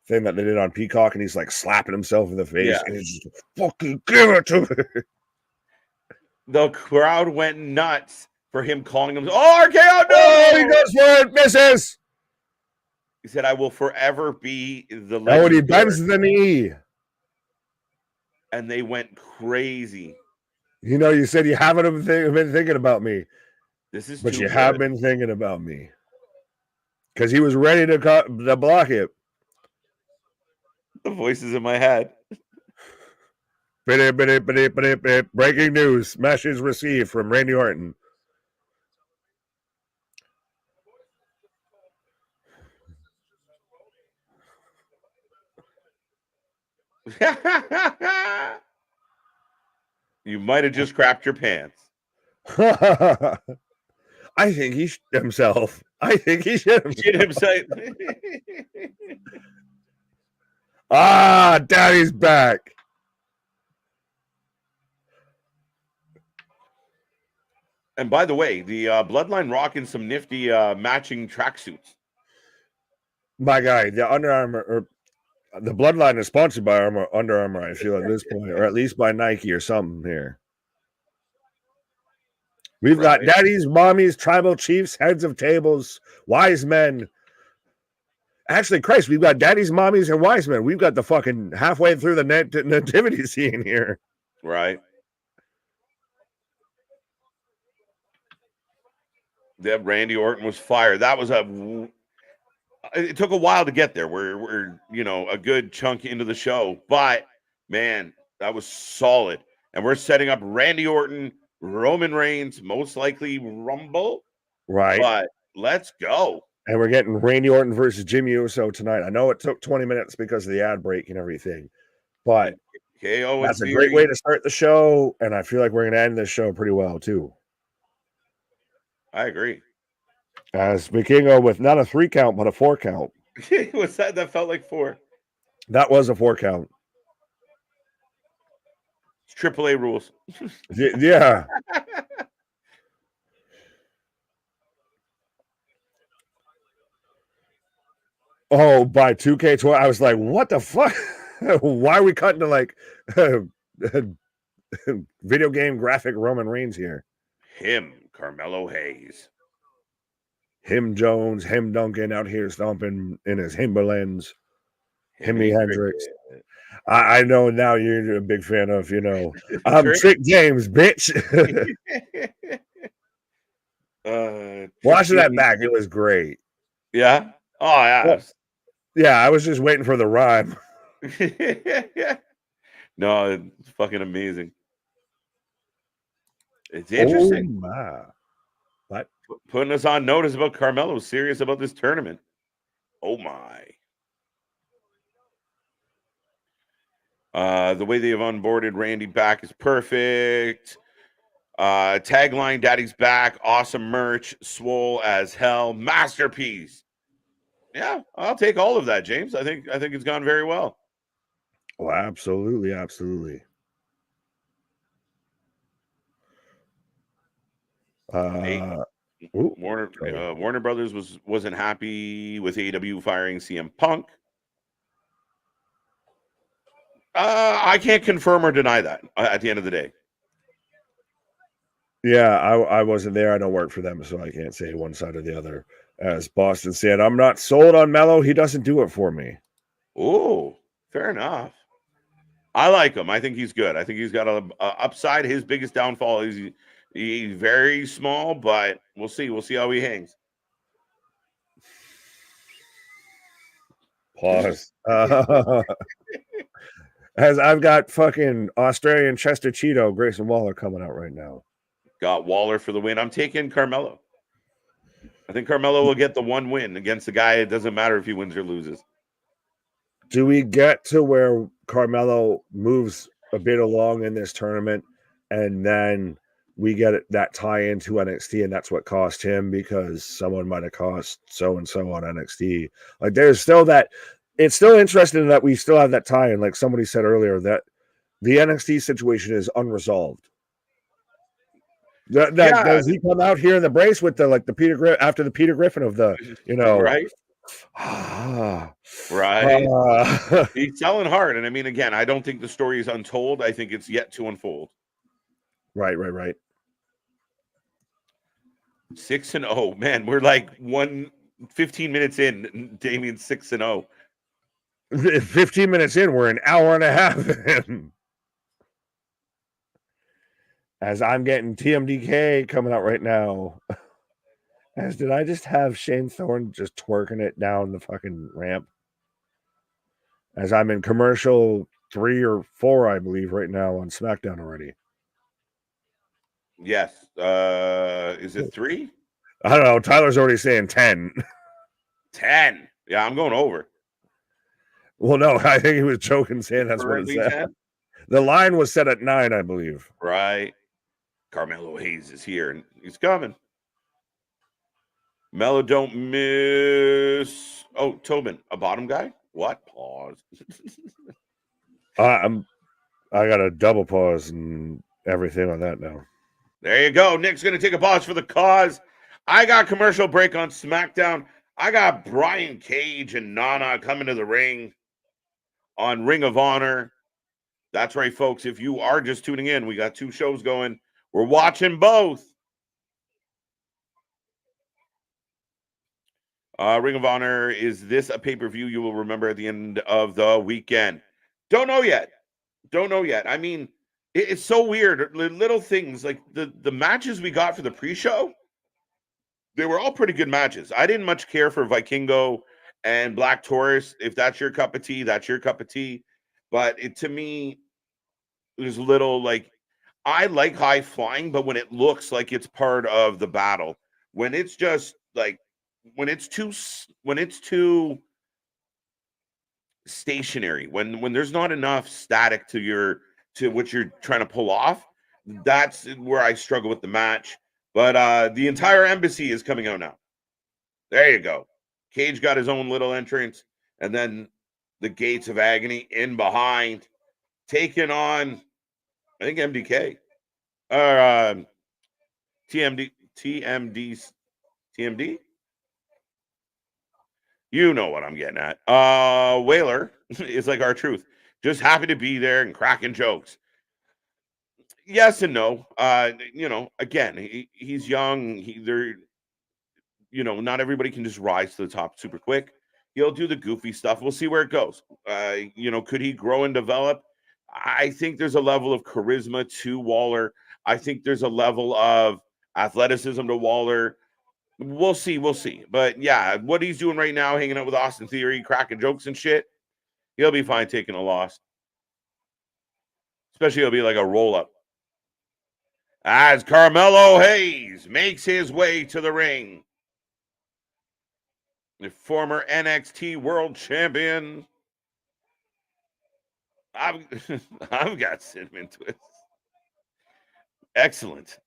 thing that they did on Peacock, and he's like slapping himself in the face, and he's just fucking give it to me. The crowd went nuts for him calling him. Oh, RKO! No! Oh, he goes for it, misses. He said, "I will forever be the legend." Oh, and he bends the knee. And they went crazy. You said you haven't been thinking about me. This is but you good. Have been thinking about me. Because he was ready to block it. The voices in my head. Breaking news. Message received from Randy Orton. You might have just crapped your pants. I think he shit himself. I think he shit himself. Daddy's back. And by the way, the Bloodline rocking some nifty matching tracksuits. My guy, the Under Armour, or the Bloodline is sponsored by Under Armour, I feel at this point, or at least by Nike or something here. We've got daddies, mommies, tribal chiefs, heads of tables, wise men. Actually, Christ, we've got daddies, mommies, and wise men. We've got the fucking halfway through the nativity scene here. Right. That Randy Orton was fired. That was it took a while to get there. We're a good chunk into the show, but man, that was solid. And we're setting up Randy Orton, Roman Reigns, most likely Rumble. Right. But let's go. And we're getting Randy Orton versus Jimmy Uso tonight. I know it took 20 minutes because of the ad break and everything, but KO that's a great way to start the show. And I feel like we're going to end this show pretty well, too. I agree. As Vikingo with not a 3 count, but a 4 count. What's that? That felt like 4. That was a 4 count. It's AAA rules. Yeah. Oh, by 2K12, I was like, what the fuck? Why are we cutting to like video game graphic Roman Reigns here? Him, Carmelo Hayes. Him Jones, him Duncan out here stomping in his Timberlands, Himmy Hendrix. I know now you're a big fan of, I'm Trick James, bitch. Watching that back, it was great. Yeah. Oh yeah. Well, yeah, I was just waiting for the rhyme. No, it's fucking amazing. It's interesting. Oh my. What? Putting us on notice about Carmelo serious about this tournament. Oh my. The way they have onboarded Randy back is perfect. Tagline, Daddy's back. Awesome merch. Swole as hell. Masterpiece. Yeah, I'll take all of that, James. I think it's gone very well. Oh, absolutely, absolutely. Warner Brothers wasn't happy with AEW firing CM Punk. I can't confirm or deny that at the end of the day. Yeah, I wasn't there. I don't work for them, so I can't say one side or the other. As Boston said, I'm not sold on Mello. He doesn't do it for me. Oh, fair enough. I like him. I think he's good. I think he's got a upside. His biggest downfall is he's very small, but we'll see. We'll see how he hangs. Pause. As I've got fucking Australian Chester Cheeto, Grayson Waller coming out right now. Got Waller for the win. I'm taking Carmelo. I think Carmelo will get the one win against the guy. It doesn't matter if he wins or loses. Do we get to where Carmelo moves a bit along in this tournament and then we get that tie into NXT and that's what cost him because someone might have cost so-and-so on NXT? Like there's still that, it's still interesting that we still have that tie in. Like somebody said earlier that the NXT situation is unresolved. Does he come out here in the brace with the Peter Griffin after the Peter Griffin of the, right? Right. He's selling hard. And I mean, again, I don't think the story is untold. I think it's yet to unfold. Right. 6-0. Man, we're like 15 minutes in. Damien's 6-0. 15 minutes in, we're an hour and a half in. As I'm getting TMDK coming out right now. As did I just have Shane Thorne just twerking it down the fucking ramp? As I'm in commercial 3 or 4, I believe, right now on SmackDown already. Yes. Is it 3? I don't know. Tyler's already saying 10. 10. Yeah, I'm going over. Well, no, I think he was joking saying that's what it said. 10? The line was set at 9, I believe. Right. Carmelo Hayes is here and he's coming. Mello don't miss. Oh, Tobin, a bottom guy? What? Pause. I got a double pause and everything on that now. There you go. Nick's going to take a pause for the cause. I got commercial break on SmackDown. I got Brian Cage and Nana coming to the ring on Ring of Honor. That's right, folks. If you are just tuning in, we got 2 shows going. We're watching both. Ring of Honor, is this a pay-per-view you will remember at the end of the weekend? Don't know yet. I mean, it's so weird. Little things like the matches we got for the pre-show, they were all pretty good matches. I didn't much care for Vikingo and Black Taurus. If that's your cup of tea, that's your cup of tea. But to me, there's little like, I like high flying, but when it looks like it's part of the battle, when it's just like, when it's too stationary, when there's not enough static to what you're trying to pull off, that's where I struggle with the match. But the entire embassy is coming out now. There you go. Cage got his own little entrance, and then the Gates of Agony in behind, taking on, I think, MDK or TMD. You know what I'm getting at. Whaler is like our truth. Just happy to be there and cracking jokes. Yes and no. Again, he's young. not everybody can just rise to the top super quick. He'll do the goofy stuff. We'll see where it goes. Could he grow and develop? I think there's a level of charisma to Waller. I think there's a level of athleticism to Waller. We'll see. But yeah, what he's doing right now, hanging out with Austin Theory, cracking jokes and shit, he'll be fine taking a loss. Especially it'll be like a roll-up. As Carmelo Hayes makes his way to the ring. The former NXT World Champion. I've got cinnamon twists. Excellent.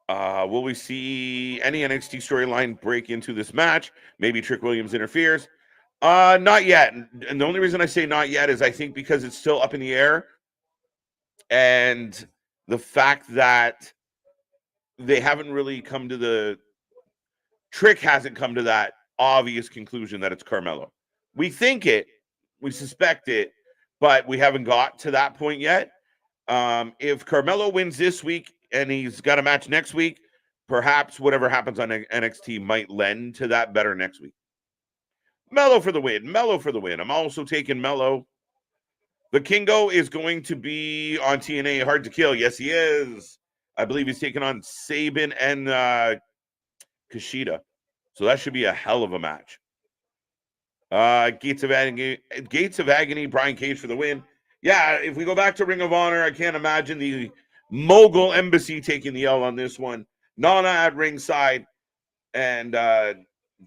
Will we see any NXT storyline break into this match? Maybe Trick Williams interferes. Not yet. And the only reason I say not yet is I think because it's still up in the air. And the fact that they haven't really come to the Trick hasn't come to that obvious conclusion that it's Carmelo. We think it, we suspect it, but we haven't got to that point yet. If Carmelo wins this week and he's got a match next week, perhaps whatever happens on NXT might lend to that better next week. Melo for the win. I'm also taking Melo. The Kingo is going to be on TNA Hard to Kill. Yes, he is. I believe he's taking on Sabin and Kushida. So that should be a hell of a match. Gates of Agony, Brian Cage for the win. Yeah, if we go back to Ring of Honor, I can't imagine the Mogul Embassy taking the L on this one. Nana at ringside, and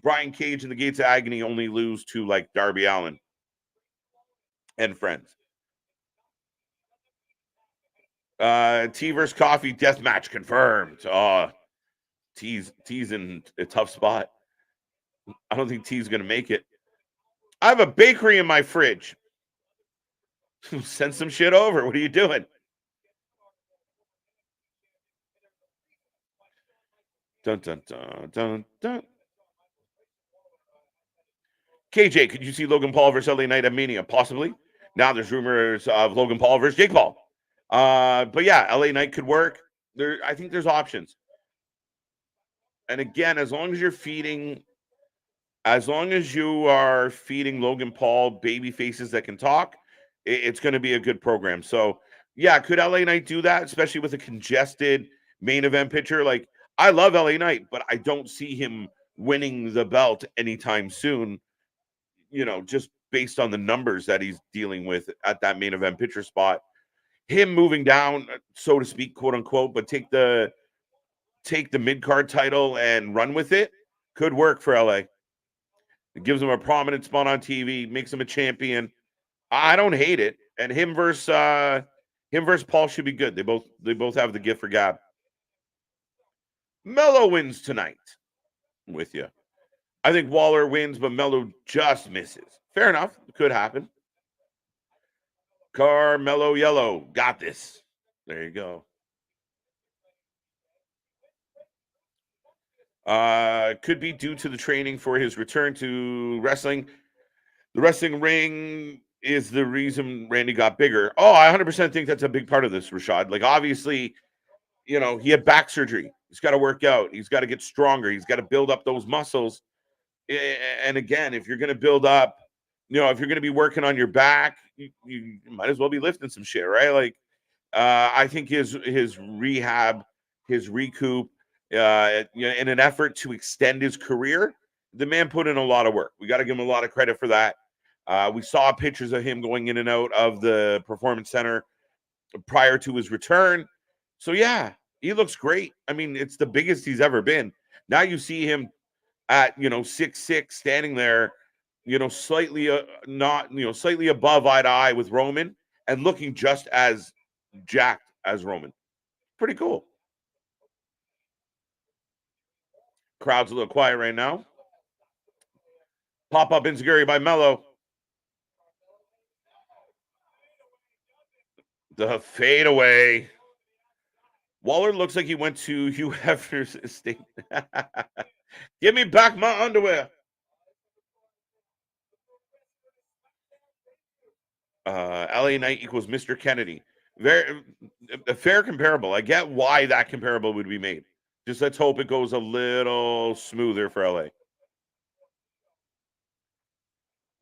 Brian Cage and the Gates of Agony only lose to like Darby Allin and friends. T versus Coffee death match confirmed. T's in a tough spot. I don't think T's gonna make it. I have a bakery in my fridge. Send some shit over. What are you doing? Dun dun dun dun dun. KJ, could you see Logan Paul versus LA Knight at Mania? Possibly. Now there's rumors of Logan Paul versus Jake Paul. But yeah, LA Knight could work. I think there's options. And again, as long as you are feeding Logan Paul baby faces that can talk, it's going to be a good program. So yeah, could LA Knight do that, especially with a congested main event picture? Like, I love LA Knight, but I don't see him winning the belt anytime soon, just based on the numbers that he's dealing with at that main event picture spot. Him moving down, so to speak, quote unquote, but take the mid-card title and run with it could work for LA. It gives him a prominent spot on TV, makes him a champion. I don't hate it. And him versus Paul should be good. They both have the gift for gab. Melo wins tonight. I'm with you. I think Waller wins, but Melo just misses. Fair enough. It could happen. Carmelo Yellow. Got this. There you go. Could be due to the training for his return to wrestling. The wrestling ring is the reason Randy got bigger. Oh, I 100% think that's a big part of this, Rashad. Like, obviously, he had back surgery. He's got to work out. He's got to get stronger. He's got to build up those muscles. And again, if you're going to build up, if you're going to be working on your back, you might as well be lifting some shit, right? Like, I think his rehab, his recoup, in an effort to extend his career, the man put in a lot of work. We got to give him a lot of credit for that. We saw pictures of him going in and out of the Performance Center prior to his return. So, yeah, he looks great. I mean, it's the biggest he's ever been. Now you see him at, 6'6", standing there, slightly slightly above eye to eye with Roman and looking just as jacked as Roman. Pretty cool. Crowd's a little quiet right now. Pop-up insecurity by Melo. The fadeaway. Waller looks like he went to Hugh Hefner's estate. Give me back my underwear. LA Knight equals Mr. Kennedy. A fair comparable. I get why that comparable would be made. Just let's hope it goes a little smoother for LA.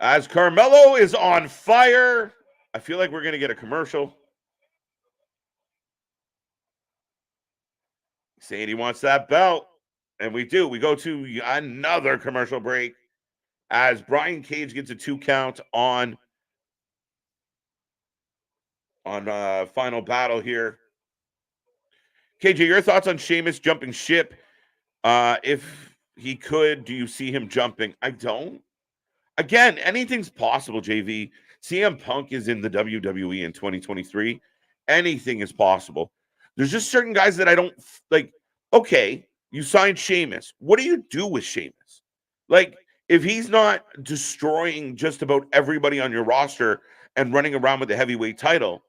As Carmelo is on fire, I feel like we're going to get a commercial. Saying he wants that belt. And we do. We go to another commercial break as Brian Cage gets a 2 count on Final Battle here. KJ, your thoughts on Sheamus jumping ship? If he could, do you see him jumping? I don't. Again, anything's possible, JV. CM Punk is in the WWE in 2023. Anything is possible. There's just certain guys that I don't like. Okay, you signed Sheamus. What do you do with Sheamus? Like, if he's not destroying just about everybody on your roster and running around with the heavyweight title,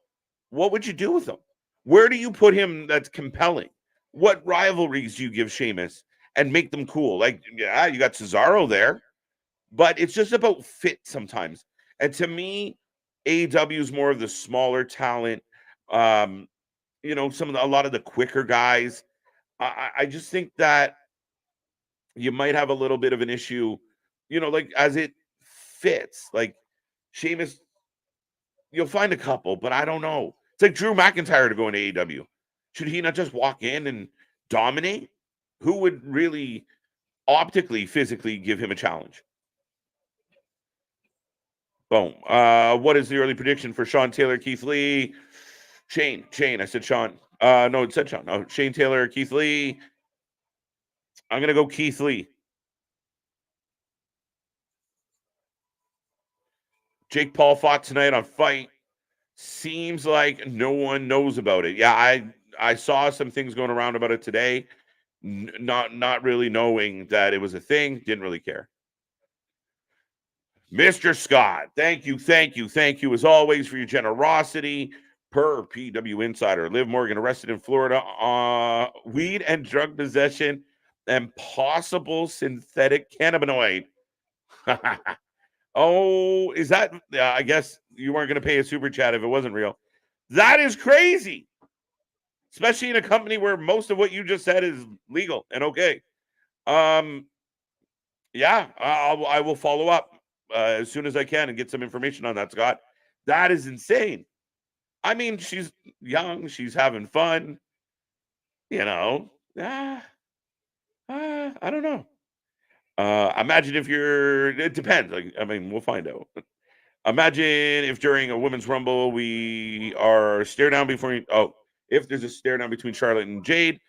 what would you do with him? Where do you put him that's compelling? What rivalries do you give Sheamus and make them cool? Like, yeah, you got Cesaro there, but it's just about fit sometimes. And to me, AEW is more of the smaller talent. You know, a lot of the quicker guys. I just think that you might have a little bit of an issue, you know, like as it fits. Like Sheamus, you'll find a couple, but I don't know. It's like Drew McIntyre to go into AEW. Should he not just walk in and dominate? Who would really optically, physically give him a challenge? Boom. What is the early prediction for Sean Taylor, Keith Lee? Shane. I said Sean. No, it said Sean. No, Shane Taylor, Keith Lee. I'm going to go Keith Lee. Jake Paul fought tonight on Fight. Seems like no one knows about it. Yeah, I saw some things going around about it today. Not really knowing that it was a thing. Didn't really care. Mr. Scott, thank you as always for your generosity. Per PW Insider, Liv Morgan arrested in Florida on weed and drug possession and possible synthetic cannabinoid. Oh, is that? I guess you weren't going to pay a super chat if it wasn't real. That is crazy, especially in a company where most of what you just said is legal and okay. Yeah, I will follow up as soon as I can and get some information on that, Scott. That is insane. I mean, she's young, she's having fun, you know. I don't know. Imagine if it depends. Like, I mean, we'll find out. Imagine if during a women's rumble we are stare down if there's a stare down between Charlotte and Jade.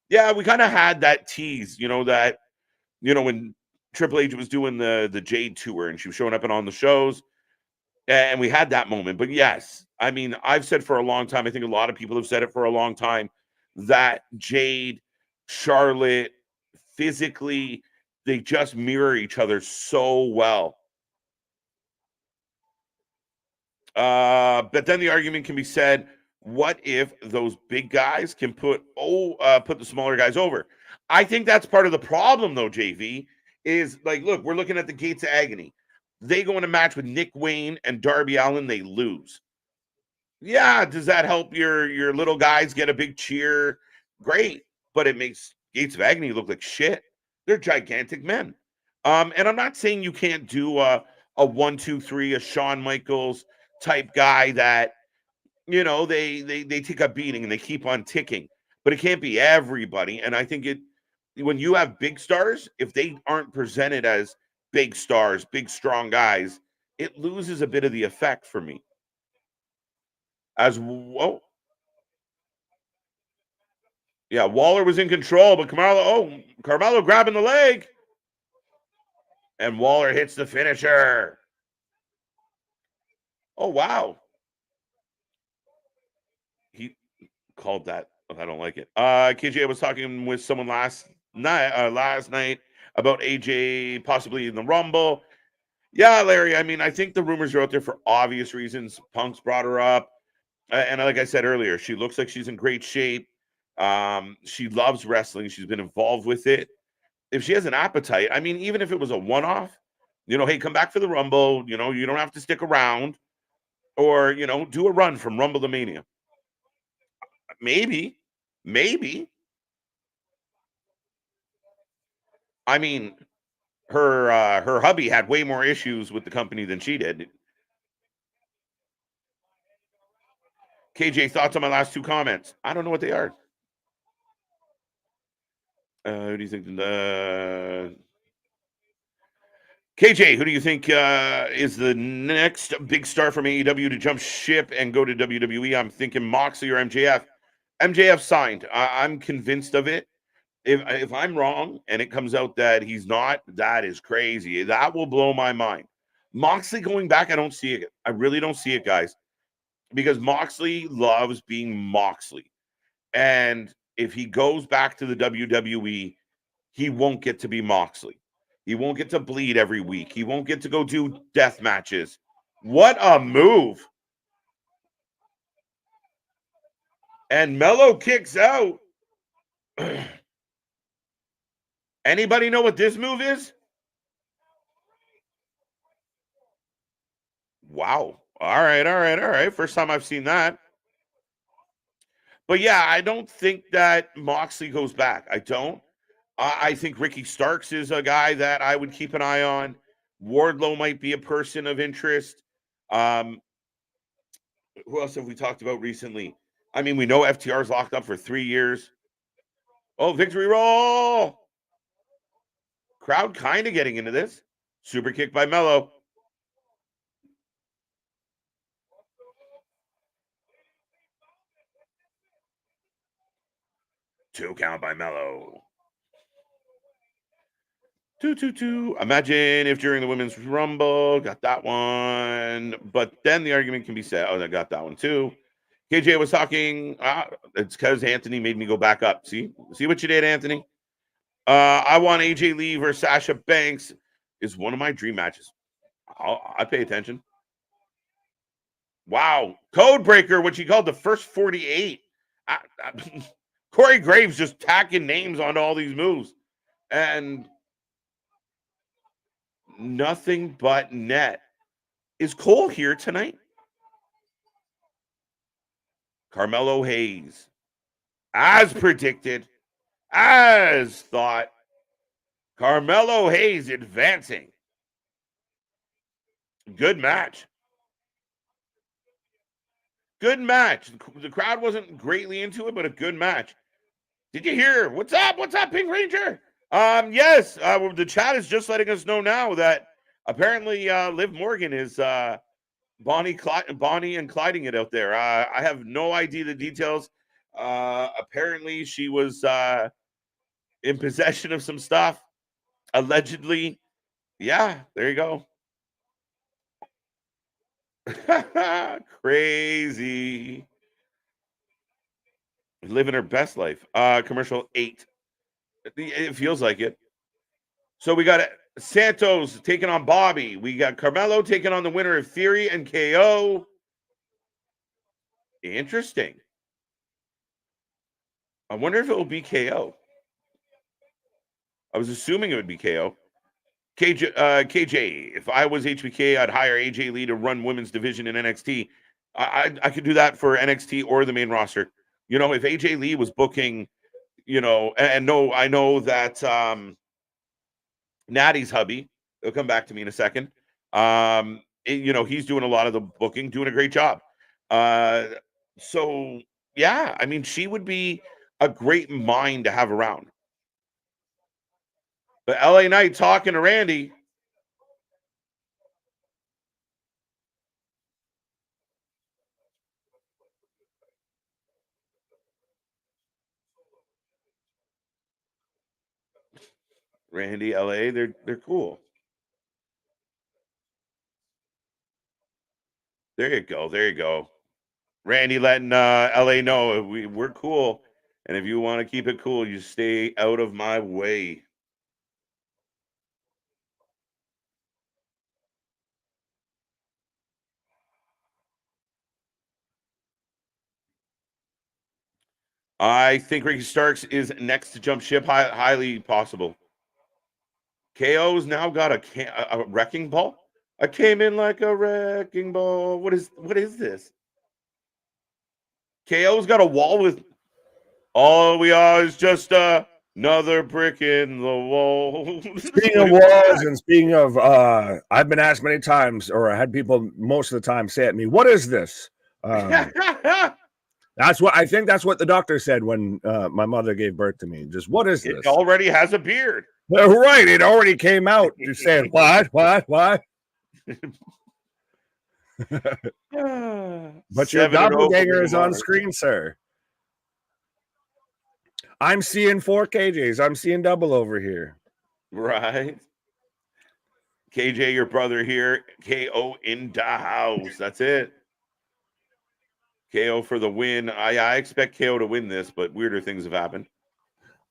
Yeah, we kind of had that tease, when Triple H was doing the Jade tour and she was showing up and on the shows. And we had that moment. But yes, I mean, I've said for a long time, I think a lot of people have said it for a long time, that Jade, Charlotte, physically, they just mirror each other so well. But then the argument can be said, what if those big guys can put the smaller guys over? I think that's part of the problem, though, JV, is like, look, we're looking at the Gates of Agony. They go in a match with Nick Wayne and Darby Allin, they lose. Yeah, does that help your little guys get a big cheer? Great, but it makes Gates of Agony look like shit. They're gigantic men. And I'm not saying you can't do a 1-2-3, a Shawn Michaels type guy that they take a beating and they keep on ticking, but it can't be everybody. And I think when you have big stars, if they aren't presented as big stars, big strong guys, it loses a bit of the effect for me. Yeah, Waller was in control, but Carmelo grabbing the leg. And Waller hits the finisher. Oh, wow. He called that. I don't like it. KJ was talking with someone last night about AJ possibly in the Rumble. Yeah, Larry, I mean, I think the rumors are out there for obvious reasons. Punk's brought her up. And like I said earlier, she looks like she's in great shape. She loves wrestling. She's been involved with it. If she has an appetite, I mean, even if it was a one-off, hey, come back for the Rumble. You don't have to stick around, or do a run from Rumble to Mania. Maybe. I mean, her hubby had way more issues with the company than she did. KJ, thoughts on my last two comments? I don't know what they are. Who do you think? KJ, who do you think is the next big star from AEW to jump ship and go to WWE? I'm thinking Moxley or MJF. MJF signed. I'm convinced of it. If I'm wrong and it comes out that he's not, that is crazy. That will blow my mind. Moxley going back, I don't see it. I really don't see it, guys, because Moxley loves being Moxley. And if he goes back to the WWE, he won't get to be Moxley. He won't get to bleed every week. He won't get to go do death matches. What a move. And Mello kicks out. Anybody know what this move is? Wow. All right. First time I've seen that. But yeah, I don't think that Moxley goes back. I don't. I think Ricky Starks is a guy that I would keep an eye on. Wardlow might be a person of interest. Who else have we talked about recently? I mean, we know FTR's locked up for 3 years. Oh, victory roll. Crowd kind of getting into this. Super kick by Mello. Two count by Mello. 2-2-2. Imagine if during the women's rumble, got that one. But then the argument can be said, oh, I got that one too. KJ was talking. It's because Anthony made me go back up. See what you did, Anthony? I want AJ Lee versus Sasha Banks is one of my dream matches. I pay attention. Wow. Code breaker, what she called the first 48. Corey Graves just tacking names onto all these moves. And nothing but net. Is Cole here tonight? Carmelo Hayes. As predicted, as thought, Carmelo Hayes advancing. Good match. Good match. The crowd wasn't greatly into it, but a good match. Did you hear? What's up? What's up, Pink Ranger? Yes. The chat is just letting us know now that apparently Liv Morgan is Bonnie and Clyding it out there. I have no idea the details. Apparently she was in possession of some stuff. Allegedly. Yeah, there you go. Crazy. Living her best life. Commercial 8. It feels like it. So we got Santos taking on Bobby. We got Carmelo taking on the winner of Theory and KO. Interesting. I wonder if it will be KO. I was assuming it would be KO. KJ, if I was HBK, I'd hire AJ Lee to run women's division in NXT. I could do that for NXT or the main roster. You know, if AJ Lee was booking, you know, and no, I know that Natty's hubby, he'll come back to me in a second. You know, he's doing a lot of the booking, doing a great job. So yeah, I mean, she would be a great mind to have around. But LA Knight talking to Randy. Randy, LA, they're cool. There you go. There you go. Randy letting LA know we're cool. And if you want to keep it cool, you stay out of my way. I think Ricky Starks is next to jump ship, highly possible. KO's now got a wrecking ball. I came in like a wrecking ball. What is this? KO's got a wall with all we are is just Another brick in the wall. Speaking of walls and speaking of, I've been asked many times, or I had people most of the time say at me, "What is this?" That's what I think. That's what the doctor said when my mother gave birth to me. Just what is It this? already has a beard. Right, it already came out. Just saying what. But your doppelganger is on screen, sir. I'm seeing 4 KJs. I'm seeing double over here. Right. KJ, your brother here. KO in the house. That's it. KO for the win. I expect KO to win this, but weirder things have happened.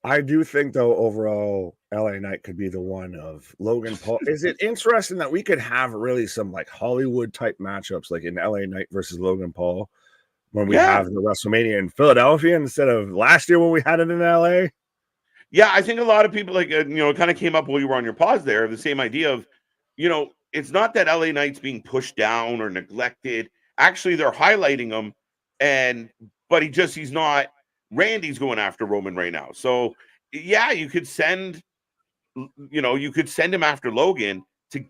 I do think, though, overall, LA Knight could be the one of Logan Paul. Is it interesting that we could have really some like Hollywood type matchups, like in LA Knight versus Logan Paul, when we have the WrestleMania in Philadelphia instead of last year when we had it in LA? Yeah, I think a lot of people kind of came up while you were on your pause there. The same idea of, it's not that LA Knight's being pushed down or neglected. Actually, they're highlighting him, but he's not. Randy's going after Roman right now. So yeah, you could send him after Logan to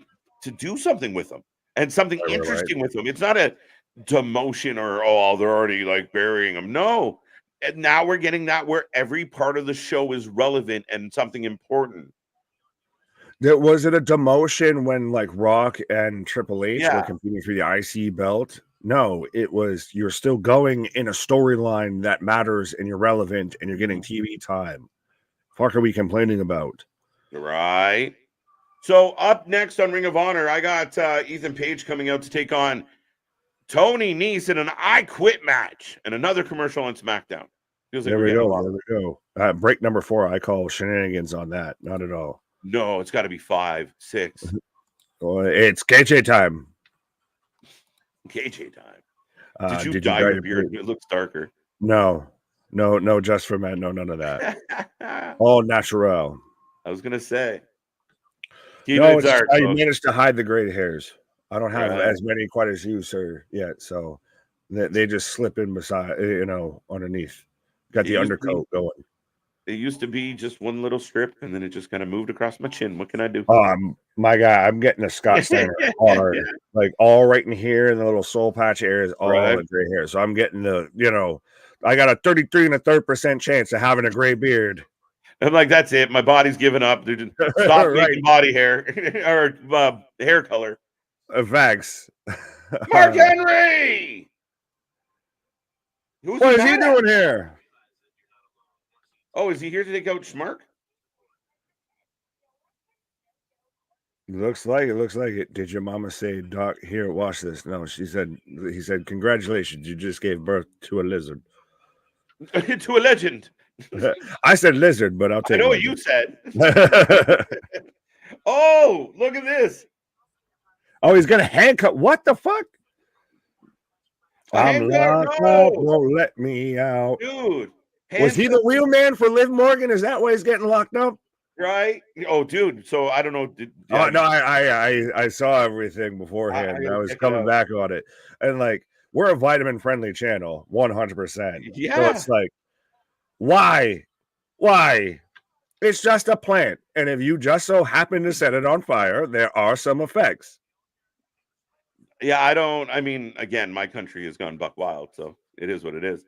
do something with him and something interesting with him. It's not a demotion or they're already like burying him. No. And now we're getting that where every part of the show is relevant and something important. Was it a demotion when like Rock and Triple H were competing for the IC belt? No, it was you're still going in a storyline that matters and you're relevant and you're getting TV time. What are we complaining about? Right. So up next on Ring of Honor, I got Ethan Page coming out to take on Tony Nese in an I Quit match and another commercial on SmackDown. Feels like there we go. Break number 4. I call shenanigans on that. Not at all. No, it's got to be 5, 6. Well, it's KJ time. KJ time. Did you dye your beard? It looks darker. No, just for men. No, none of that. All natural. I was gonna say. No, dark, you managed to hide the gray hairs. I don't have as many quite as you, sir, yet. So they just slip in beside, underneath. Got the undercoat going. It used to be just one little strip, and then it just kind of moved across my chin. What can I do? My guy, I'm getting a Scott Steiner hard, like all right in here, and the little soul patch area is all the gray hair. So I'm getting I got a 33 1/3% chance of having a gray beard. I'm like, that's it. My body's giving up. Dude, stop making body hair or hair color. Vax. Mark Henry. What is he doing here? Oh, is he here to take out Schmark? Looks like it. Did your mama say, Doc, here, watch this? No, he said, congratulations, you just gave birth to a lizard. To a legend. I said lizard, but I'll take it. I know what you said. Oh, look at this. Oh, he's gonna handcuff. What the fuck? I'm locked up, won't let me out. Dude. Was he the wheelman for Liv Morgan? Is that why he's getting locked up? Right? Oh, dude. So I don't know. I saw everything beforehand. I was coming back on it. And like, we're a vitamin friendly channel, 100%. Yeah. So it's like, why? It's just a plant. And if you just so happen to set it on fire, there are some effects. Yeah, again, my country has gone buck wild, so it is what it is.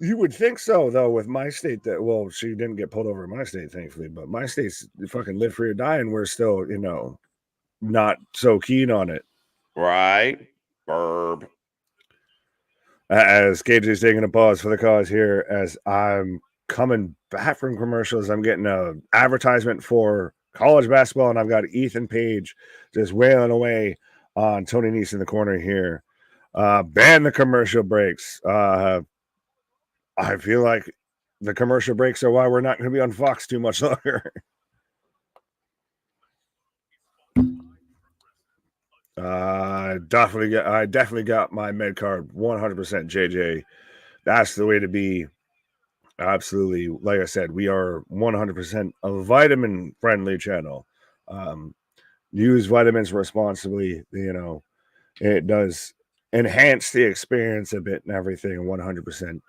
You would think so, though, with my state she didn't get pulled over in my state, thankfully, but my state's fucking live free or die, and we're still, not so keen on it. Right. Burb. As KJ's taking a pause for the cause here, as I'm coming back from commercials, I'm getting an advertisement for college basketball, and I've got Ethan Page just wailing away on Tony Nese in the corner here. Ban the commercial breaks. I feel like the commercial breaks are why we're not going to be on Fox too much longer. I definitely got my med card 100% JJ. That's the way to be. Absolutely. Like I said, we are 100% a vitamin friendly channel. Use vitamins responsibly. It does enhance the experience a bit and everything. 100%.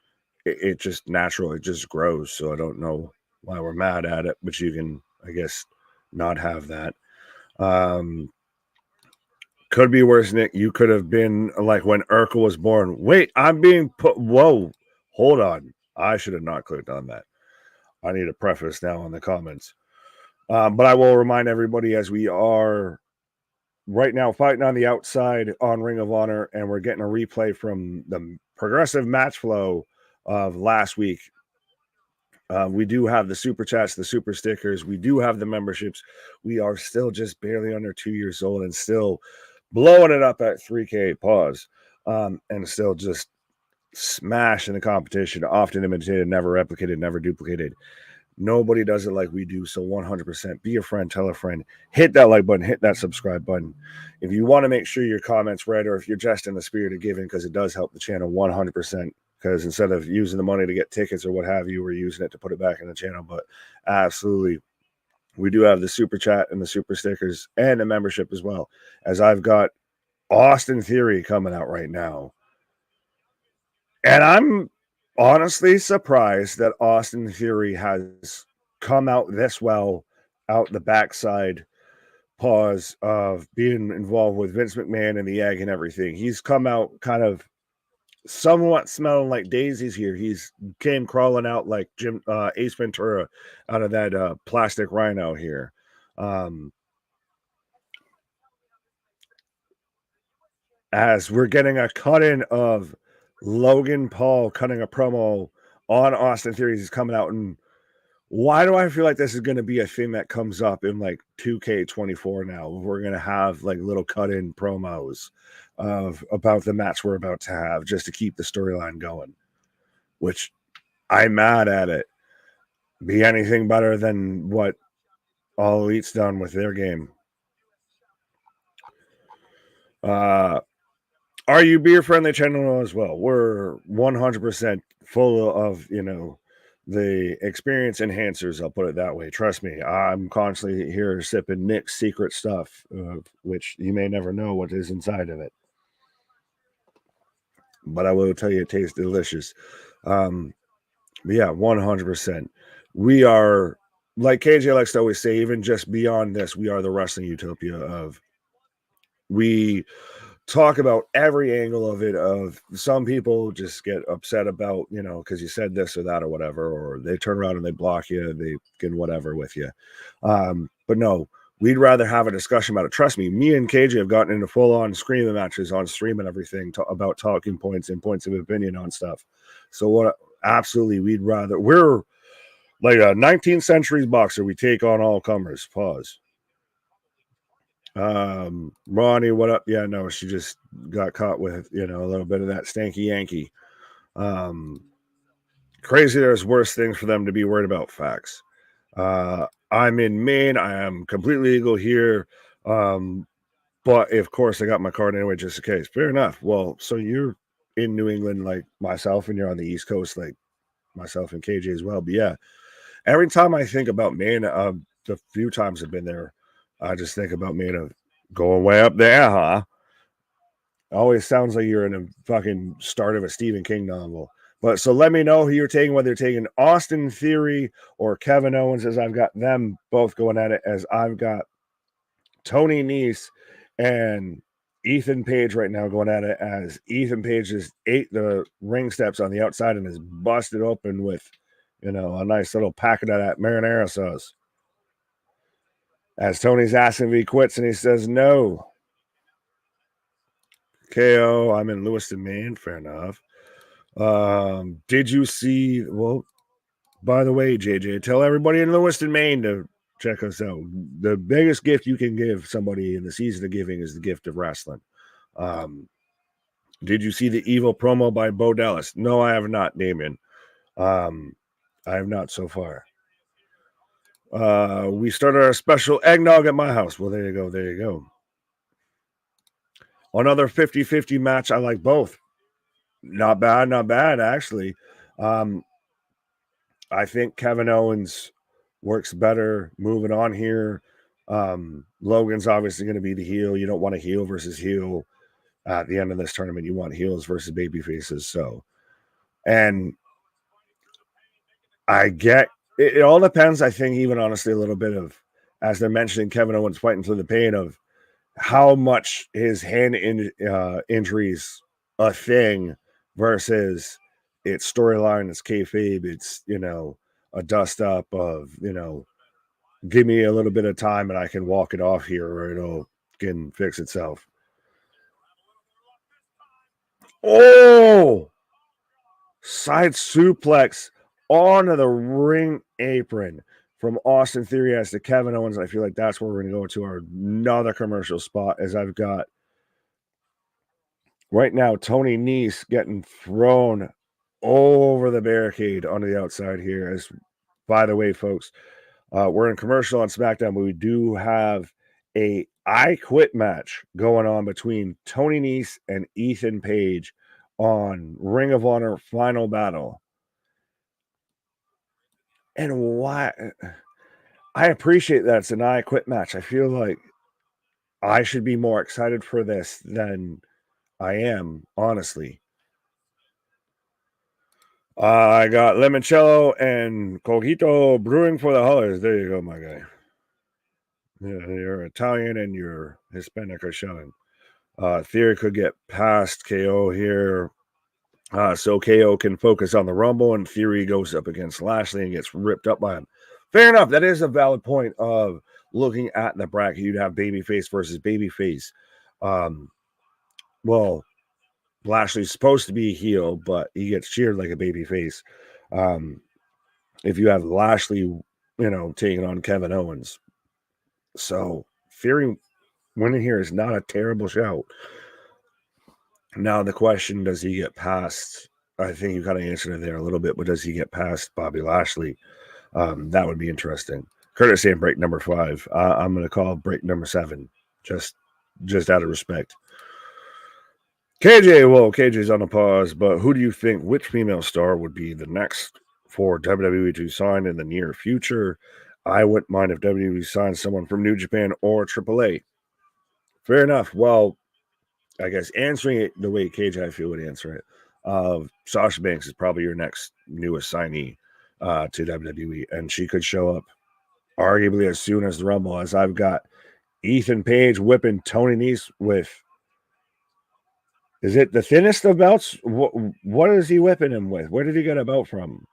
It just natural. It just grows. So I don't know why we're mad at it, but you can, I guess, not have that. Could be worse, Nick. You could have been like when Urkel was born. Wait, I'm being put. Whoa, hold on. I should have not clicked on that. I need a preface now in the comments. But I will remind everybody, as we are right now fighting on the outside on Ring of Honor, and we're getting a replay from the progressive match flow of last week. We do have the super chats, the super stickers. We do have the memberships. We are still just barely under 2 years old and still blowing it up at 3K pause, and still just smashing the competition, often imitated, never replicated, never duplicated. Nobody does it like we do. So 100% be a friend, tell a friend, hit that like button, hit that subscribe button. If you want to make sure your comments read, or if you're just in the spirit of giving, because it does help the channel 100%, because instead of using the money to get tickets or what have you, we're using it to put it back in the channel. But absolutely, we do have the super chat and the super stickers and the membership as well, as I've got Austin Theory coming out right now. And I'm honestly surprised that Austin Theory has come out this well out the backside pause of being involved with Vince McMahon and the egg and everything. He's come out kind of somewhat smelling like daisies here. He's came crawling out like Ace Ventura out of that plastic rhino here. As we're getting a cut-in of Logan Paul cutting a promo on Austin Theory. He's coming out, and why do I feel like this is going to be a thing that comes up in like 2K24 now? We're going to have like little cut-in promos about the match we're about to have just to keep the storyline going, which I'm mad at it. Be anything better than what All Elite's done with their game. Are you beer friendly channel as well? We're 100% full of, the experience enhancers. I'll put it that way. Trust me, I'm constantly here sipping Nick's secret stuff, which you may never know what is inside of it. But I will tell you, it tastes delicious. But yeah, 100%. We are, like KJ likes to always say, even just beyond this, we are the wrestling utopia of. We talk about every angle of it. Of some people just get upset about, because you said this or that or whatever, or they turn around and they block you, they can whatever with you. But no, we'd rather have a discussion about it. Trust me, me and KJ have gotten into full-on screaming matches on stream and everything about talking points and points of opinion on stuff. So what? Absolutely, we're like a 19th century boxer. We take on all comers. Pause. Ronnie, what up? Yeah, no, she just got caught with, a little bit of that stanky Yankee. Crazy, there's worse things for them to be worried about. Facts. I'm in Maine. I am completely legal here. But of course I got my card anyway, just in case. Fair enough. Well, so you're in New England like myself, and you're on the East Coast like myself and KJ as well. But yeah, every time I think about Maine, the few times I've been there, I just think about Maine of going way up there, huh? Always sounds like you're in a fucking start of a Stephen King novel. But so let me know who you're taking, whether you're taking Austin Theory or Kevin Owens, as I've got them both going at it, as I've got Tony Nese and Ethan Page right now going at it, as Ethan Page just ate the ring steps on the outside and is busted open with, a nice little packet of that marinara sauce. As Tony's asking if he quits, and he says no. KO, I'm in Lewiston, Maine. Fair enough. Did you see? Well, by the way, JJ, tell everybody in Lewiston, Maine to check us out. The biggest gift you can give somebody in the season of giving is the gift of wrestling. Did you see the Evil promo by Bo Dallas? No, I have not, Damien. I have not so far. We started our special eggnog at my house. Well, there you go. There you go. Another 50-50 match. I like both. Not bad, actually. I think Kevin Owens works better moving on here. Logan's obviously going to be the heel. You don't want a heel versus heel at the end of this tournament. You want heels versus baby faces. So, and I get it all depends, I think, even honestly, a little bit of, as they're mentioning, Kevin Owens fighting through the pain of how much his hand injuries a thing versus its storyline, it's kayfabe, it's, a dust up of, give me a little bit of time and I can walk it off here or it'll can fix itself. Oh, side suplex onto the ring apron from Austin Theory as to Kevin Owens. I feel like that's where we're going to go to our another commercial spot, as I've got right now Tony Nese getting thrown over the barricade onto the outside here. As by the way, folks, we're in commercial on SmackDown, but we do have a I Quit match going on between Tony Nese and Ethan Page on Ring of Honor Final Battle. And why? I appreciate that it's an I Quit match. I feel like I should be more excited for this than I am, honestly. I got limoncello and cojito brewing for the hollers. There you go, my guy. Yeah, you're Italian and you're Hispanic or showing. Theory could get past KO here. So KO can focus on the Rumble, and Theory goes up against Lashley and gets ripped up by him. Fair enough. That is a valid point of looking at the bracket. You'd have babyface versus babyface. Well, Lashley's supposed to be a heel, but he gets cheered like a babyface. If you have Lashley, taking on Kevin Owens. So Theory winning here is not a terrible shout. Now the question, does he get past? I think you kind of answered it there a little bit, but does he get past Bobby Lashley? That would be interesting. Curtis saying break number 5. I'm going to call break number 7, just out of respect. KJ's on a pause, but who do you think, which female star would be the next for WWE to sign in the near future? I wouldn't mind if WWE signed someone from New Japan or AAA. Fair enough. Well, I guess answering it the way KJ I feel would answer it. Sasha Banks is probably your next newest signee to WWE, and she could show up arguably as soon as the Rumble, as I've got Ethan Page whipping Tony Nese with, is it the thinnest of belts? What is he whipping him with? Where did he get a belt from?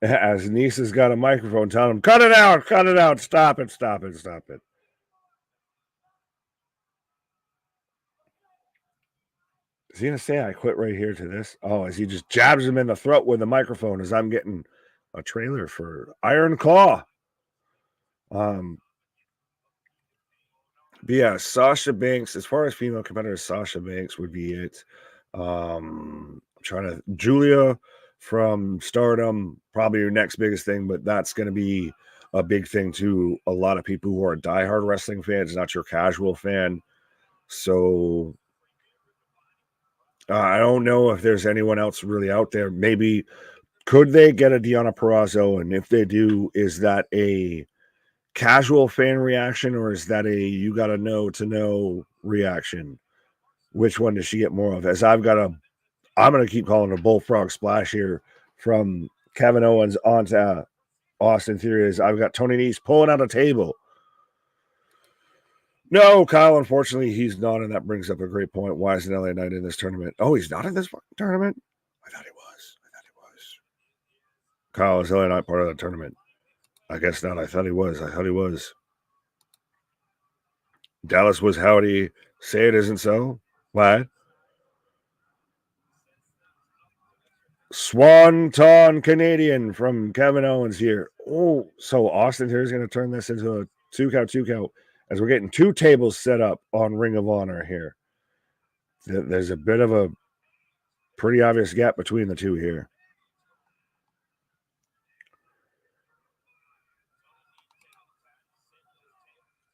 As Nese has got a microphone telling him, cut it out, stop it. Is he going to say I quit right here to this? Oh, as he just jabs him in the throat with the microphone as I'm getting a trailer for Iron Claw. But yeah, Sasha Banks, as far as female competitors, Sasha Banks would be it. Julia from Stardom, probably your next biggest thing, but that's going to be a big thing to a lot of people who are diehard wrestling fans, not your casual fan. So I don't know if there's anyone else really out there. Maybe could they get a Deonna Purrazzo? And if they do, is that a casual fan reaction or is that a you got to know reaction? Which one does she get more of? As I'm going to keep calling her bullfrog splash here from Kevin Owens onto Austin Theory. As I've got Tony Nese pulling out a table. No, Kyle, unfortunately, he's not, and that brings up a great point. Why is an LA Knight in this tournament? Oh, he's not in this tournament? I thought he was. Kyle, is LA Knight part of the tournament? I guess not. I thought he was. Dallas was howdy. Say it isn't so. What? Swanton Canadian from Kevin Owens here. Oh, so Austin here is going to turn this into a two count. As we're getting 2 tables set up on Ring of Honor here. There's a bit of a pretty obvious gap between the two here.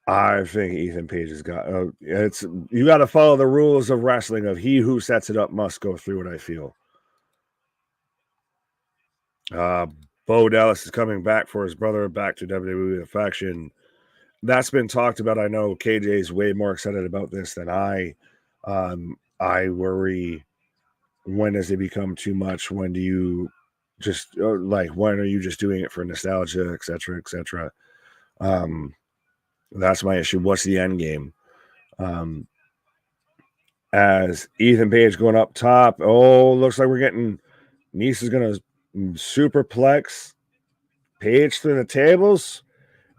I think Ethan Page has got you got to follow the rules of wrestling of he who sets it up must go through it, I feel. Bo Dallas is coming back for his brother back to WWE faction. That's been talked about. I know KJ is way more excited about this than I. I worry when does it become too much? When do you just when are you just doing it for nostalgia, etc., etc.? That's my issue. What's the end game? As Ethan Page going up top. Oh, looks like we're getting Nice is going to superplex Page through the tables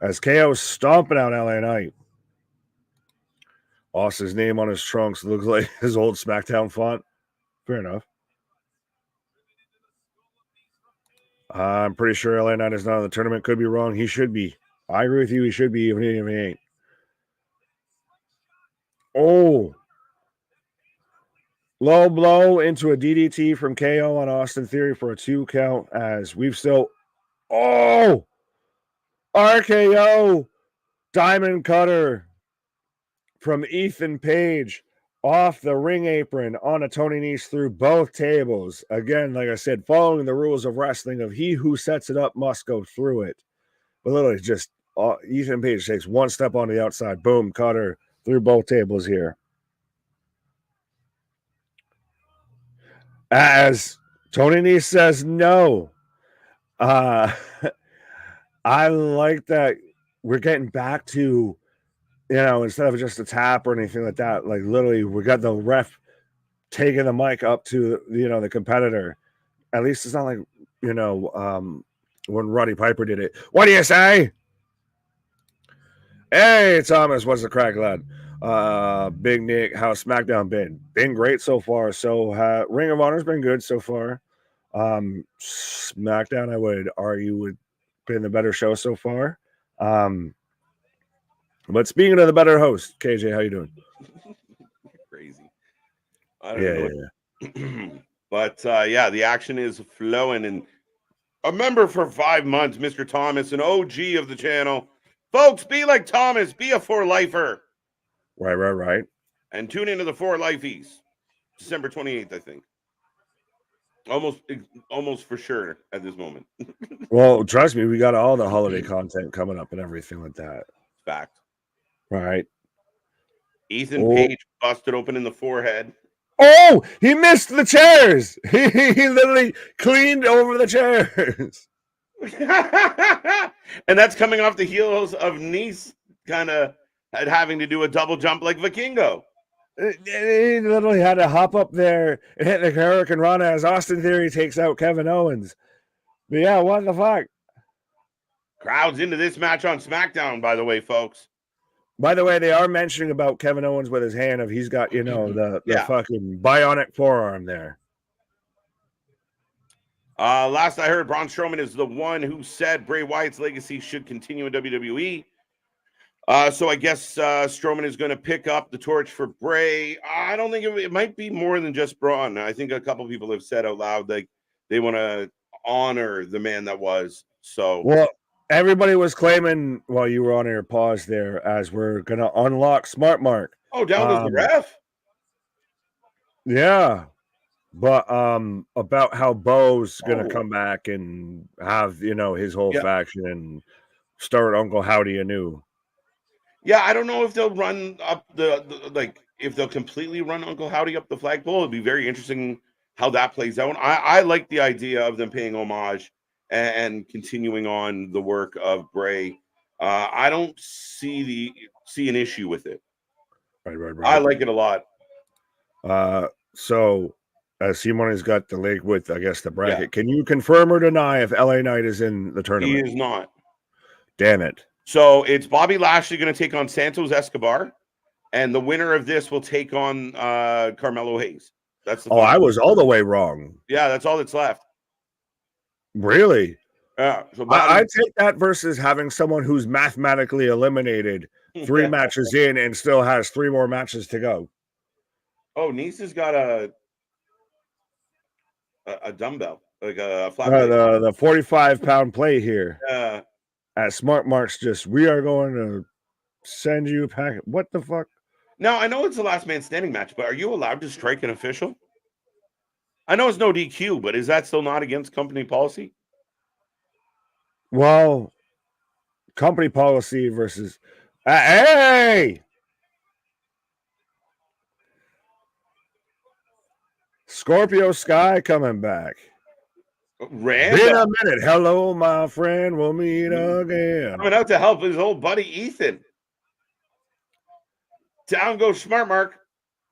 as KO is stomping out LA Knight. Austin's name on his trunks looks like his old SmackDown font. Fair enough. I'm pretty sure LA Knight is not in the tournament. Could be wrong. He should be. I agree with you. He should be, even if he ain't. Oh. Low blow into a DDT from KO on Austin Theory for a 2 count as we've still. Oh. RKO. Diamond cutter from Ethan Page off the ring apron on a Tony Nese through both tables. Again, like I said, following the rules of wrestling of he who sets it up must go through it. But literally just Ethan Page takes one step on the outside. Boom, cutter through both tables here. As Tony Nese says no. I like that we're getting back to, instead of just a tap or anything like that, like literally we got the ref taking the mic up to, the competitor. At least it's not like, when Roddy Piper did it. What do you say? Hey, Thomas, what's the crack, lad? Big Nick, how's SmackDown been? Been great so far. So Ring of Honor's been good so far. SmackDown, I would argue, would been the better show so far. But speaking of the better host, KJ, how you doing? Crazy. I don't know. Yeah. But the action is flowing. And a member for 5 months, Mr. Thomas, an OG of the channel. Folks, be like Thomas. Be a for-lifer. Right. And tune into the 4 Lifies. December 28th, I think. Almost for sure at this moment. Well, trust me, we got all the holiday content coming up and everything like that. Fact. Right. Ethan Page busted open in the forehead. Oh, he missed the chairs. He literally cleaned over the chairs. And that's coming off the heels of Nice kind of having to do a double jump like Vikingo. He literally had to hop up there and hit the Hurricane Rana as Austin Theory takes out Kevin Owens. But yeah, what the fuck? Crowds into this match on SmackDown, by the way, folks. By the way, they are mentioning about Kevin Owens with his hand of he's got, the fucking bionic forearm there. Last I heard, Braun Strowman is the one who said Bray Wyatt's legacy should continue in WWE. So I guess Strowman is going to pick up the torch for Bray. I don't think it might be more than just Braun. I think a couple people have said out loud like they want to honor the man that was. So well, everybody was claiming while you were on your pause there as we're going to unlock Smart Mark. Oh, down goes the ref. Yeah. But about how Bo's gonna come back and have his whole faction and start Uncle Howdy anew. Yeah, I don't know if they'll run up if they'll completely run Uncle Howdy up the flagpole. It'd be very interesting how that plays out. I like the idea of them paying homage and continuing on the work of Bray. I don't see an issue with it. Right. I like it a lot. So. Simone's got the link with, I guess, the bracket. Yeah. Can you confirm or deny if LA Knight is in the tournament? He is not. Damn it. So it's Bobby Lashley going to take on Santos Escobar, and the winner of this will take on Carmelo Hayes. That's the I was all the way wrong. Yeah, that's all that's left. Really? Yeah. So I'd take that versus having someone who's mathematically eliminated 3 matches in and still has 3 more matches to go. Oh, Nice has got a dumbbell, like a flat the 45-pound plate here. Yeah. At Smart Mark's we are going to send you a packet. What the fuck? Now, I know it's the last man standing match, but are you allowed to strike an official? I know it's no DQ, but is that still not against company policy? Well, company policy versus... hey! Scorpio Sky coming back. Random. Been a minute. Hello, my friend. We'll meet again. Coming out to help his old buddy Ethan. Down goes Smart Mark.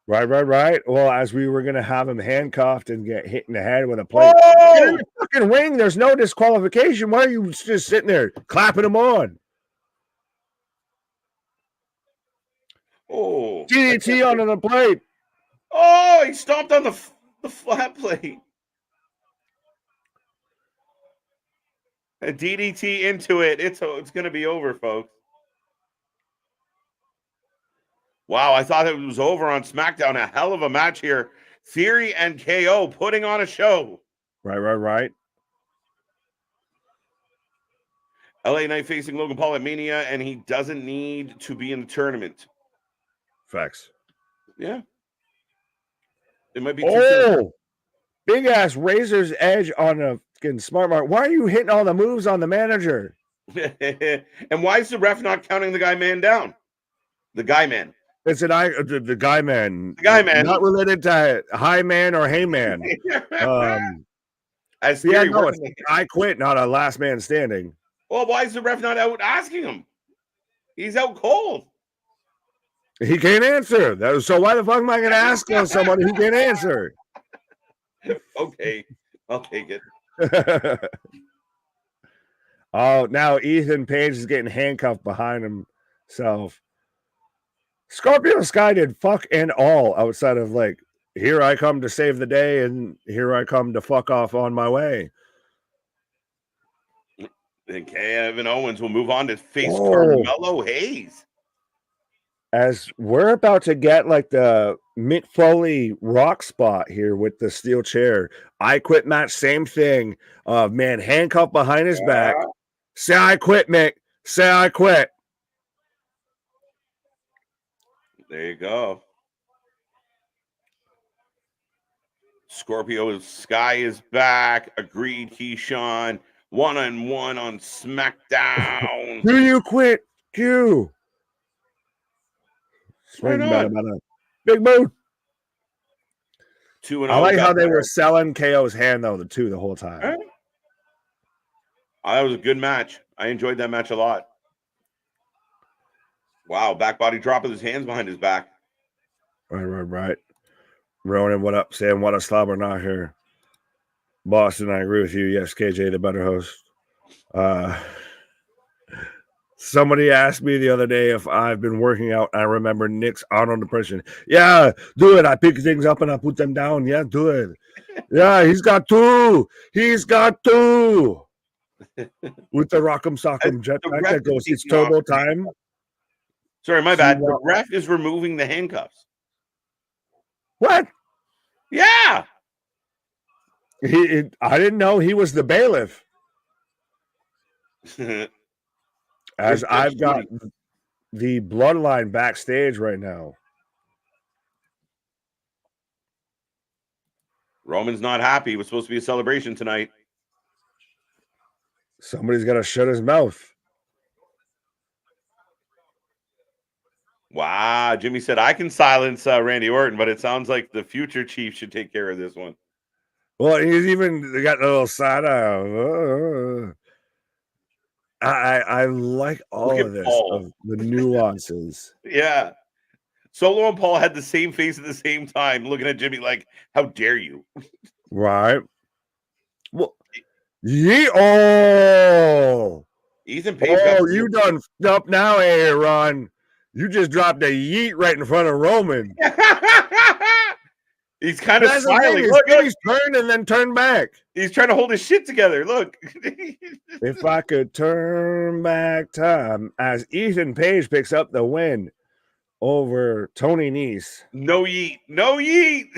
Right. Well, as we were going to have him handcuffed and get hit in the head with a plate. Oh! Get in the fucking ring. There's no disqualification. Why are you just sitting there clapping him on? Oh. DDT onto the plate. Oh, he stomped on the flat plate. A DDT into it. It's going to be over, folks. Wow, I thought it was over on SmackDown. A hell of a match here. Theory and KO putting on a show. Right. LA Knight facing Logan Paul at Mania, and he doesn't need to be in the tournament. Facts. Yeah. It might be too soon. Big ass Razor's Edge on a fucking Smart Mark. Why are you hitting all the moves on the manager? And why is the ref not counting the guy man down? The guy man. It's the guy man. The guy man. Not related to high man or hey man. As yeah, no, it's I quit, not a last man standing. Well, why is the ref not out asking him? He's out cold. He can't answer. So why the fuck am I going to ask somebody who can't answer? Okay, I'll take it. Oh, now Ethan Page is getting handcuffed behind himself. Scorpio Sky did fuck and all outside of like, here I come to save the day and here I come to fuck off on my way. And Kevin Owens will move on to face Carmelo Hayes. As we're about to get like the Mick Foley rock spot here with the steel chair. I quit match, same thing. Man, handcuffed behind his back. Say I quit, Mick. Say I quit. There you go. Scorpio Sky is back. Agreed, Keyshawn. 1-on-1 on SmackDown. Do you quit? Q. Swing big boot. 2-0. I like how they were selling KO's hand though, the whole time. Right. That was a good match. I enjoyed that match a lot. Wow, back body drop with his hands behind his back. Right. Ronan, what up? Sam, what a slobber not here. Boston, I agree with you. Yes, KJ, the better host. Somebody asked me the other day if I've been working out. I remember Nick's out on depression. Yeah, do it. I pick things up and I put them down. Yeah, do it. Yeah, he's got two. With the Rock'em Sock'em jetpack that goes, it's turbo time. Sorry, my bad. The ref is removing the handcuffs. What? Yeah. I didn't know he was the bailiff. As I've got the bloodline backstage right now. Roman's not happy. It was supposed to be a celebration tonight. Somebody's got to shut his mouth. Wow. Jimmy said, I can silence Randy Orton, but it sounds like the future chief should take care of this one. Well, he's even got a little side eye. I like all of this, of the nuances. Yeah. Solo and Paul had the same face at the same time, looking at Jimmy like, how dare you? Right. Well, oh. Ethan Page. Oh, you done up now, Aaron. You just dropped a yeet right in front of Roman. He's kind of smiling. Look, he's turned and then turned back. He's trying to hold his shit together. Look. If I could turn back time, as Ethan Page picks up the win over Tony Nese. No yeet. No yeet.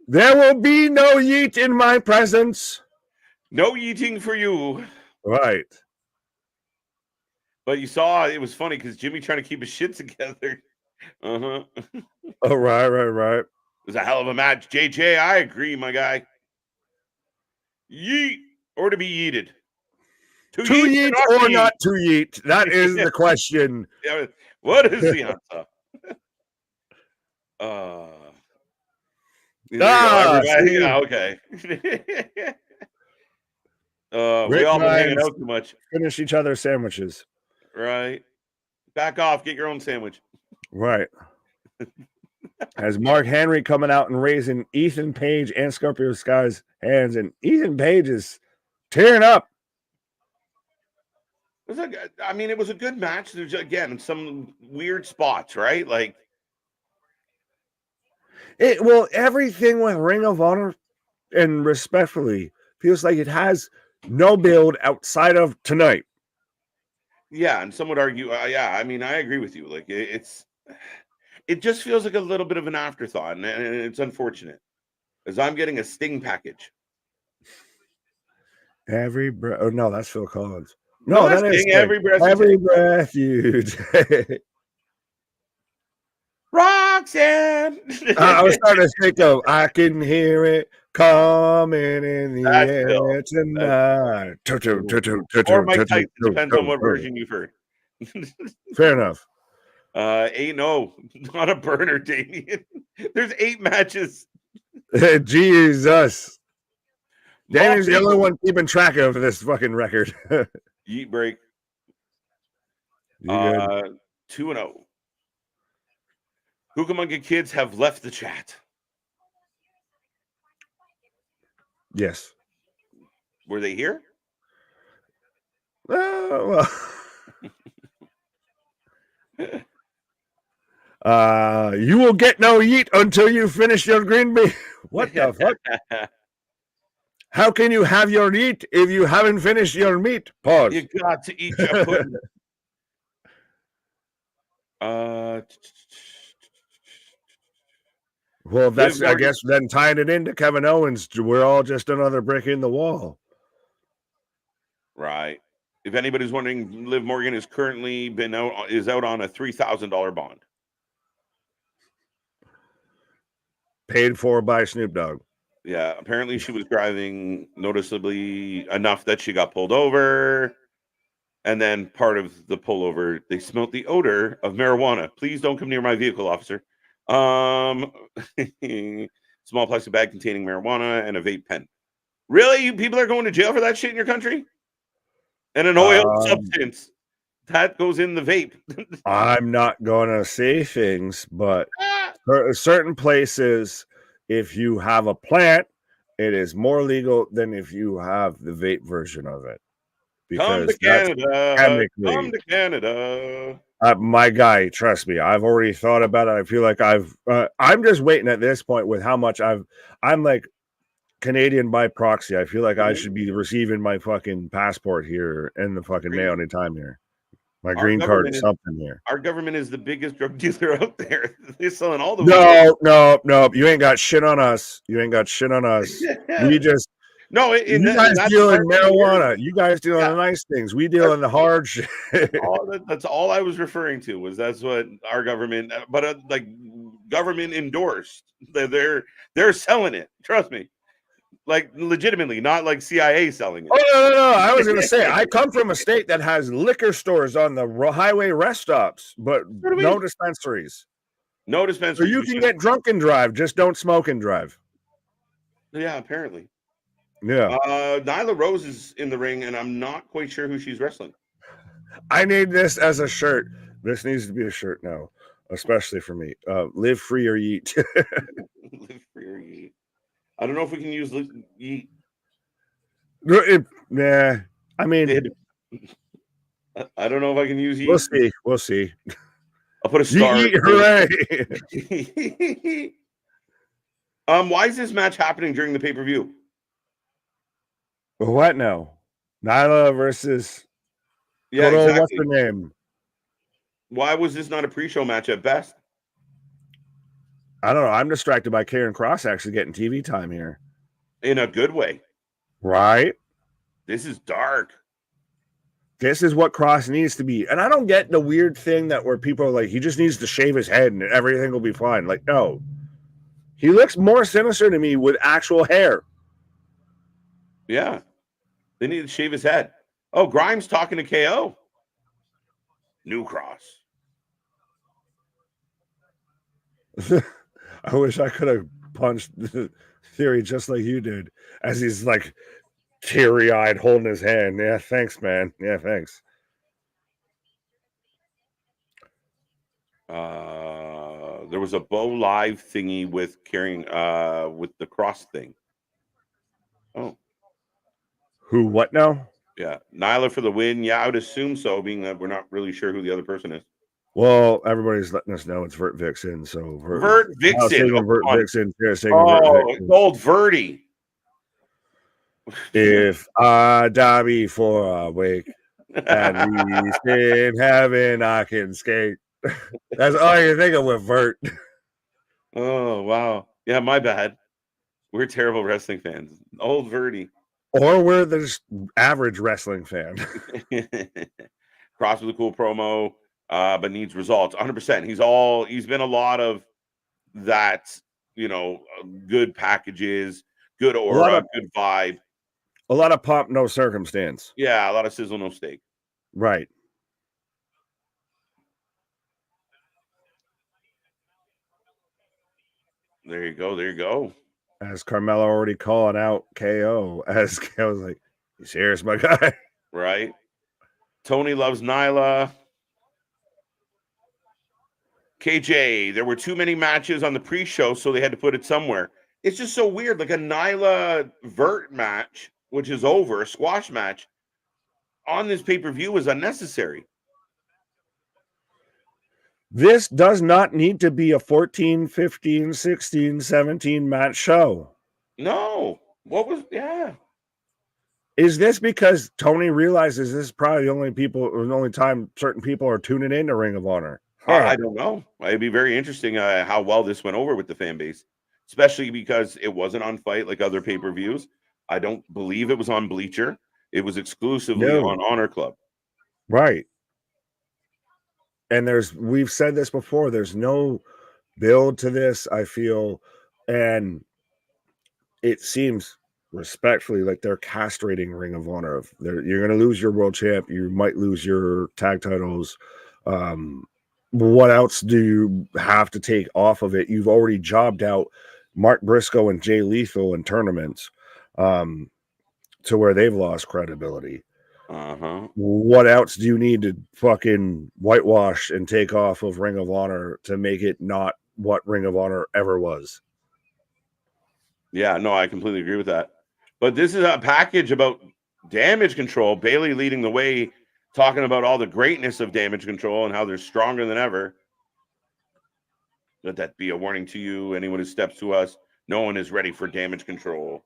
There will be no yeet in my presence. No yeeting for you. Right. But you saw, it was funny because Jimmy trying to keep his shit together. Oh, right. It was a hell of a match. JJ, I agree, my guy. Yeet or to be yeeted? To yeet or not to yeet? That is the question. Yeah, what is the answer? Everybody, See, yeah, okay. We Rick all and been I hanging out too much, finish each other's sandwiches. right? Back off, get your own sandwich. Right. As Mark Henry coming out and raising Ethan Page and Scorpio Sky's hands, and Ethan Page is tearing up. It was a good match. There's again some weird spots, right? Like Everything with Ring of Honor, and respectfully, feels like it has no build outside of tonight. yeah, and some would argue, yeah. I mean, I agree with you. Like it just feels like a little bit of an afterthought, and it's unfortunate, as I'm getting a Sting package. Oh no, that's Phil Collins. No, No, that's that is Sting. Every breath you every take. breath you take. Roxanne. I was starting to think of I can hear it coming in the That's air Phil. tonight. Or Mike Tyson, depends on what version you've heard. Fair enough. No, not a burner, Damien. There's 8 matches. Jesus. Danny's the only one keeping track of this fucking record. Yeet break. You good? 2-0. Cucamonga kids have left the chat. Yes. Were they here? Well. You will get no yeet until you finish your green bean. What the fuck? How can you have your yeet if you haven't finished your meat? Pause. You got to eat your pudding. Well, that's, I guess, then tying it into Kevin Owens, we're all just another brick in the wall. Right. If anybody's wondering, Liv Morgan is currently out on a $3,000 bond. Paid for by Snoop Dogg. Yeah, apparently she was driving noticeably enough that she got pulled over. And then part of the pullover, they smelt the odor of marijuana. Please don't come near my vehicle, officer. Small plastic bag containing marijuana and a vape pen. Really? You people are going to jail for that shit in your country? And an oil substance that goes in the vape. I'm not going to say things, but certain places, if you have a plant, it is more legal than if you have the vape version of it. Come to Canada. Come to Canada. My guy, trust me, I've already thought about it. I feel like I'm just waiting at this point with how much I'm like Canadian by proxy. I feel like I should be receiving my fucking passport here in the fucking mail anytime here. My green card is something here. Our government is the biggest drug dealer out there. They're selling all the No. You ain't got shit on us. We just you guys deal in marijuana. You guys deal in the nice things. We deal in the hard shit. That's all I was referring to. Was that's what our government, but like government endorsed. They're selling it. Trust me. Like legitimately, not like CIA selling it. Oh no! I was gonna say I come from a state that has liquor stores on the highway rest stops, but no dispensaries. No dispensaries. So you can get drunk and drive, just don't smoke and drive. Yeah, apparently. Yeah. Nyla Rose is in the ring, and I'm not quite sure who she's wrestling. I need this as a shirt. This needs to be a shirt now, especially for me. Live free or yeet. Live free or yeet. I don't know if we can use yeet. Nah, I mean, I don't know if I can use yeet. We'll see. I'll put a star. Yeet, hooray! Why is this match happening during the pay-per-view? What now? Nyla versus exactly. What's the name? Why was this not a pre-show match at best? I don't know. I'm distracted by Karrion Kross actually getting TV time here. In a good way. Right? This is dark. This is what Kross needs to be. And I don't get the weird thing that where people are like, he just needs to shave his head and everything will be fine. Like, no. He looks more sinister to me with actual hair. Yeah. They need to shave his head. Oh, Grimes talking to KO. New Kross. I wish I could have punched Theory just like you did, as he's like teary-eyed holding his hand. Yeah, thanks, man. Yeah, thanks. There was a Bo Live thingy with carrying with the cross thing. Oh, who? What now? Yeah, Nyla for the win. Yeah, I would assume so, being that we're not really sure who the other person is. Well, everybody's letting us know it's Vert Vixen. So Vert Vixen. Vert Vixen. Yeah, Vert Vixen. Old Verdi. If I die before I wake, at least in heaven I can skate. That's all you think of with Vert. Oh, wow. Yeah, my bad. We're terrible wrestling fans. Old Verdi. Or we're the average wrestling fan. Cross with a cool promo, but needs results. 100%. He's been a lot of that, good packages, good aura, good vibe. A lot of pop, no circumstance. Yeah, a lot of sizzle, no steak. Right. There you go. There you go. As Carmelo already calling out KO, as I was like, "You serious, my guy?" Right. Tony loves Nyla. KJ, there were too many matches on the pre-show, so they had to put it somewhere. It's just so weird. Like a Nyla Vert match, which is over, a squash match, on this pay-per-view was unnecessary. This does not need to be a 14, 15, 16, 17 match show. No. Yeah. Is this because Tony realizes this is probably the only time certain people are tuning in to Ring of Honor? I don't know. It'd be very interesting how well this went over with the fan base, especially because it wasn't on Fight like other pay-per-views. I don't believe it was on Bleacher. It was exclusively on Honor Club. Right. And we've said this before, there's no build to this, I feel, and it seems respectfully like they're castrating Ring of Honor. You're going to lose your world champ, you might lose your tag titles. What else do you have to take off of it? You've already jobbed out Mark Briscoe and Jay Lethal in tournaments to where they've lost credibility. What else do you need to fucking whitewash and take off of Ring of Honor to make it not what Ring of Honor ever was? Yeah, no, I completely agree with that. But this is a package about Damage Control. Bailey leading the way, talking about all the greatness of Damage Control and how they're stronger than ever. Let that be a warning to you, anyone who steps to us. No one is ready for Damage Control.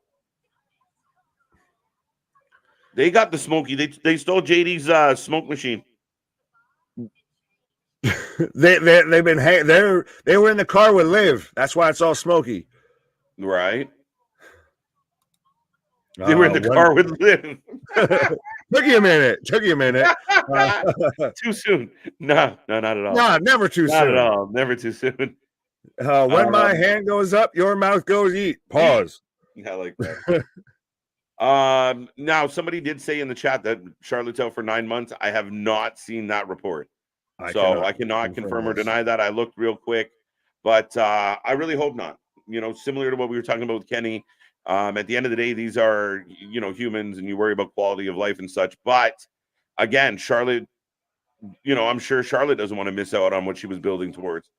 They got the smoky. They stole JD's smoke machine. They were in the car with Liv. That's why it's all smoky. Right. They were in the car with Liv. Took you a minute. Too soon. No, not at all. No, never too soon. Not at all. Never too soon. When my hand goes up, your mouth goes eat. Pause. I like that. Now somebody did say in the chat that Charlotte's out for 9 months. I have not seen that report. I cannot confirm or deny that. I looked real quick, but I really hope not. Similar to what we were talking about with Kenny. At the end of the day, these are, humans, and you worry about quality of life and such. But again, Charlotte, I'm sure Charlotte doesn't want to miss out on what she was building towards.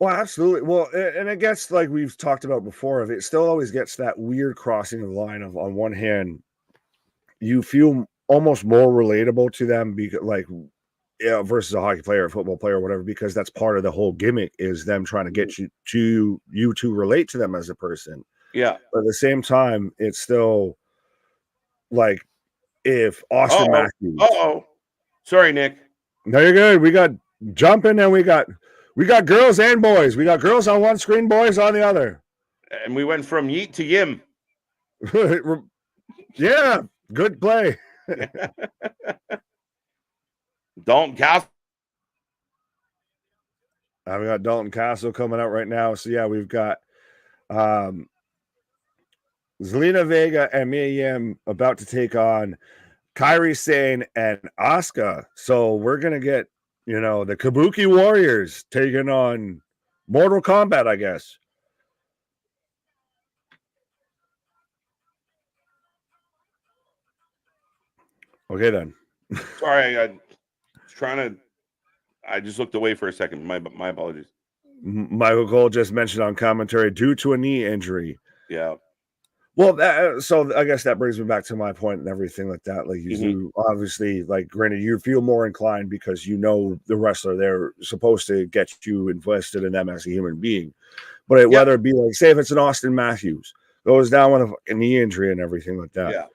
Well, absolutely. Well, and it gets, like we've talked about before, it still always gets that weird crossing of the line of, on one hand, you feel almost more relatable to them because, versus a hockey player, a football player, or whatever, because that's part of the whole gimmick is them trying to get you to relate to them as a person. Yeah. But at the same time, it's still like if Austin Matthews. Sorry, Nick. No, you're good. We got jumping and we got girls and boys. We got girls on one screen, boys on the other. And we went from yeet to yim. Yeah, good play. Dalton Castle. We got Dalton Castle coming out right now. So yeah, we've got Zelina Vega and Mia Yim about to take on Kairi Sane and Asuka. So we're gonna get the Kabuki Warriors taking on Mortal Kombat, I guess. Okay, then. Sorry, I was trying to. I just looked away for a second. My apologies. Michael Cole just mentioned on commentary due to a knee injury. Yeah. Well, so I guess that brings me back to my point and everything like that. Like you do, obviously, like granted, you feel more inclined because you know the wrestler. They're supposed to get you invested in them as a human being. But whether it be like, say, if it's an Austin Matthews goes down with a knee injury and everything like that. Yeah.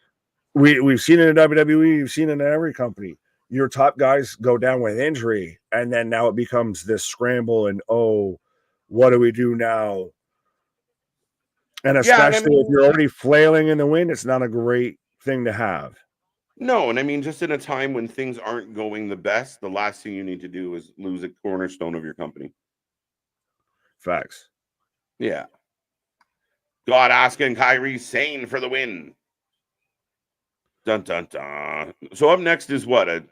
We've seen it in WWE. We've seen it in every company. Your top guys go down with injury, and then now it becomes this scramble and what do we do now? And especially if you're already flailing in the wind, it's not a great thing to have. No, and I mean, just in a time when things aren't going the best, the last thing you need to do is lose a cornerstone of your company. Facts. Yeah. God, Asuka and Kyrie sane for the win. Dun dun dun. So up next is what? A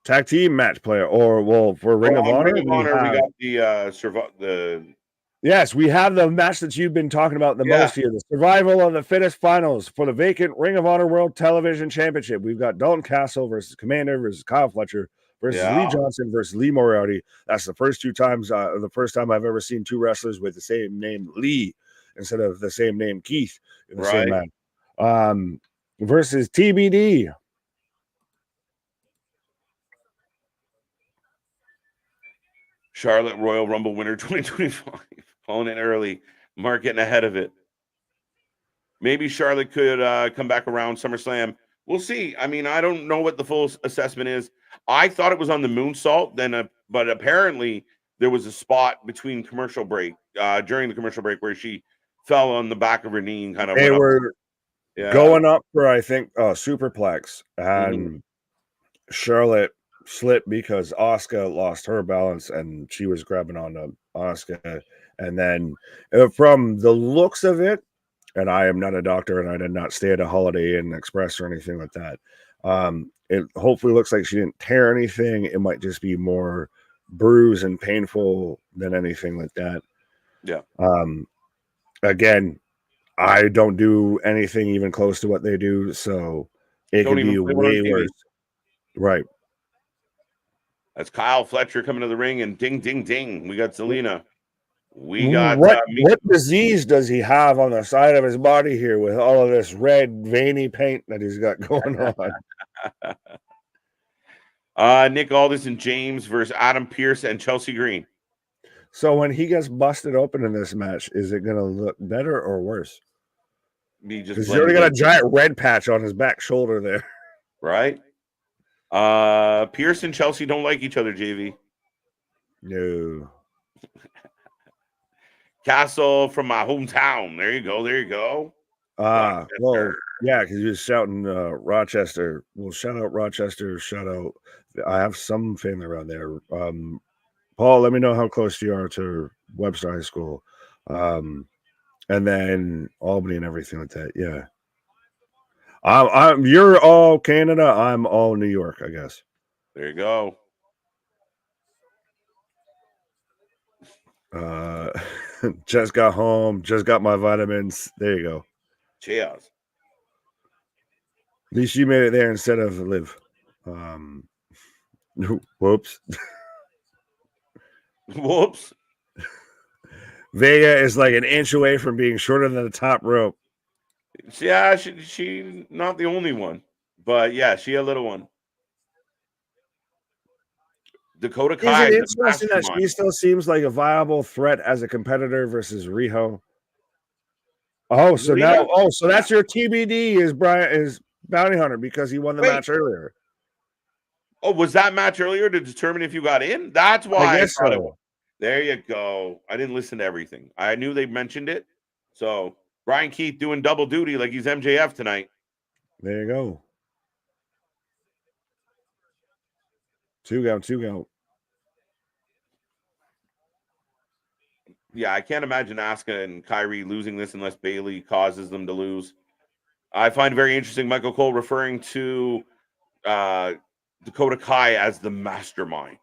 tag team match player, or for Ring of Honor. Ring of Honor, we got the Yes, we have the match that you've been talking about the most here, the survival of the fittest finals for the vacant Ring of Honor World Television Championship. We've got Dalton Castle versus Commander versus Kyle Fletcher versus Lee Johnson versus Lee Moriarty. That's the first the first time I've ever seen two wrestlers with the same name Lee instead of the same name Keith in the same match. Versus TBD. Charlotte Royal Rumble winner 2025. Calling it early. Mark getting ahead of it. Maybe Charlotte could come back around SummerSlam. We'll see. I mean, I don't know what the full assessment is. I thought it was on the moonsault, but apparently there was a spot between commercial break, during the commercial break, where she fell on the back of her knee and kind of they were going up for, I think, superplex, and Charlotte slipped because Asuka lost her balance and she was grabbing on to Asuka. And then from the looks of it, and I am not a doctor and I did not stay at a Holiday Inn Express or anything like that. It hopefully looks like she didn't tear anything. It might just be more bruised and painful than anything like that. Yeah. Again, I don't do anything even close to what they do, so it could be way worse. Right. That's Kyle Fletcher coming to the ring, and ding, ding, ding. We got Zelina. We got what disease does he have on the side of his body here with all of this red veiny paint that he's got going on? Nick Aldis and James versus Adam Pearce and Chelsea Green. So when he gets busted open in this match, is it going to look better or worse? Because he's already got a giant red patch on his back shoulder there. Right? Pearce and Chelsea don't like each other, JV. No. Castle from my hometown. There you go. There you go. Well, yeah, because he was shouting Rochester. Well, shout out Rochester. Shout out. I have some family around there. Paul, let me know how close you are to Webster High School. And then Albany and everything like that. Yeah. You're all Canada. I'm all New York, I guess. There you go. Just got home. Just got my vitamins. There you go. Cheers. At least you made it there instead of live. Whoops. Whoops. Vega is like an inch away from being shorter than the top rope. Yeah, she not the only one, but yeah, she a little one. Dakota Kai. Is it interesting that she still seems like a viable threat as a competitor versus Riho? Oh, so now, so that's your TBD is Bounty Hunter because he won the match earlier. Oh, was that match earlier to determine if you got in? That's why I guess so. There you go. I didn't listen to everything. I knew they mentioned it. So Brian Keith doing double duty like he's MJF tonight. There you go. Two count. Yeah, I can't imagine Asuka and Kyrie losing this unless Bayley causes them to lose. I find very interesting Michael Cole referring to Dakota Kai as the mastermind.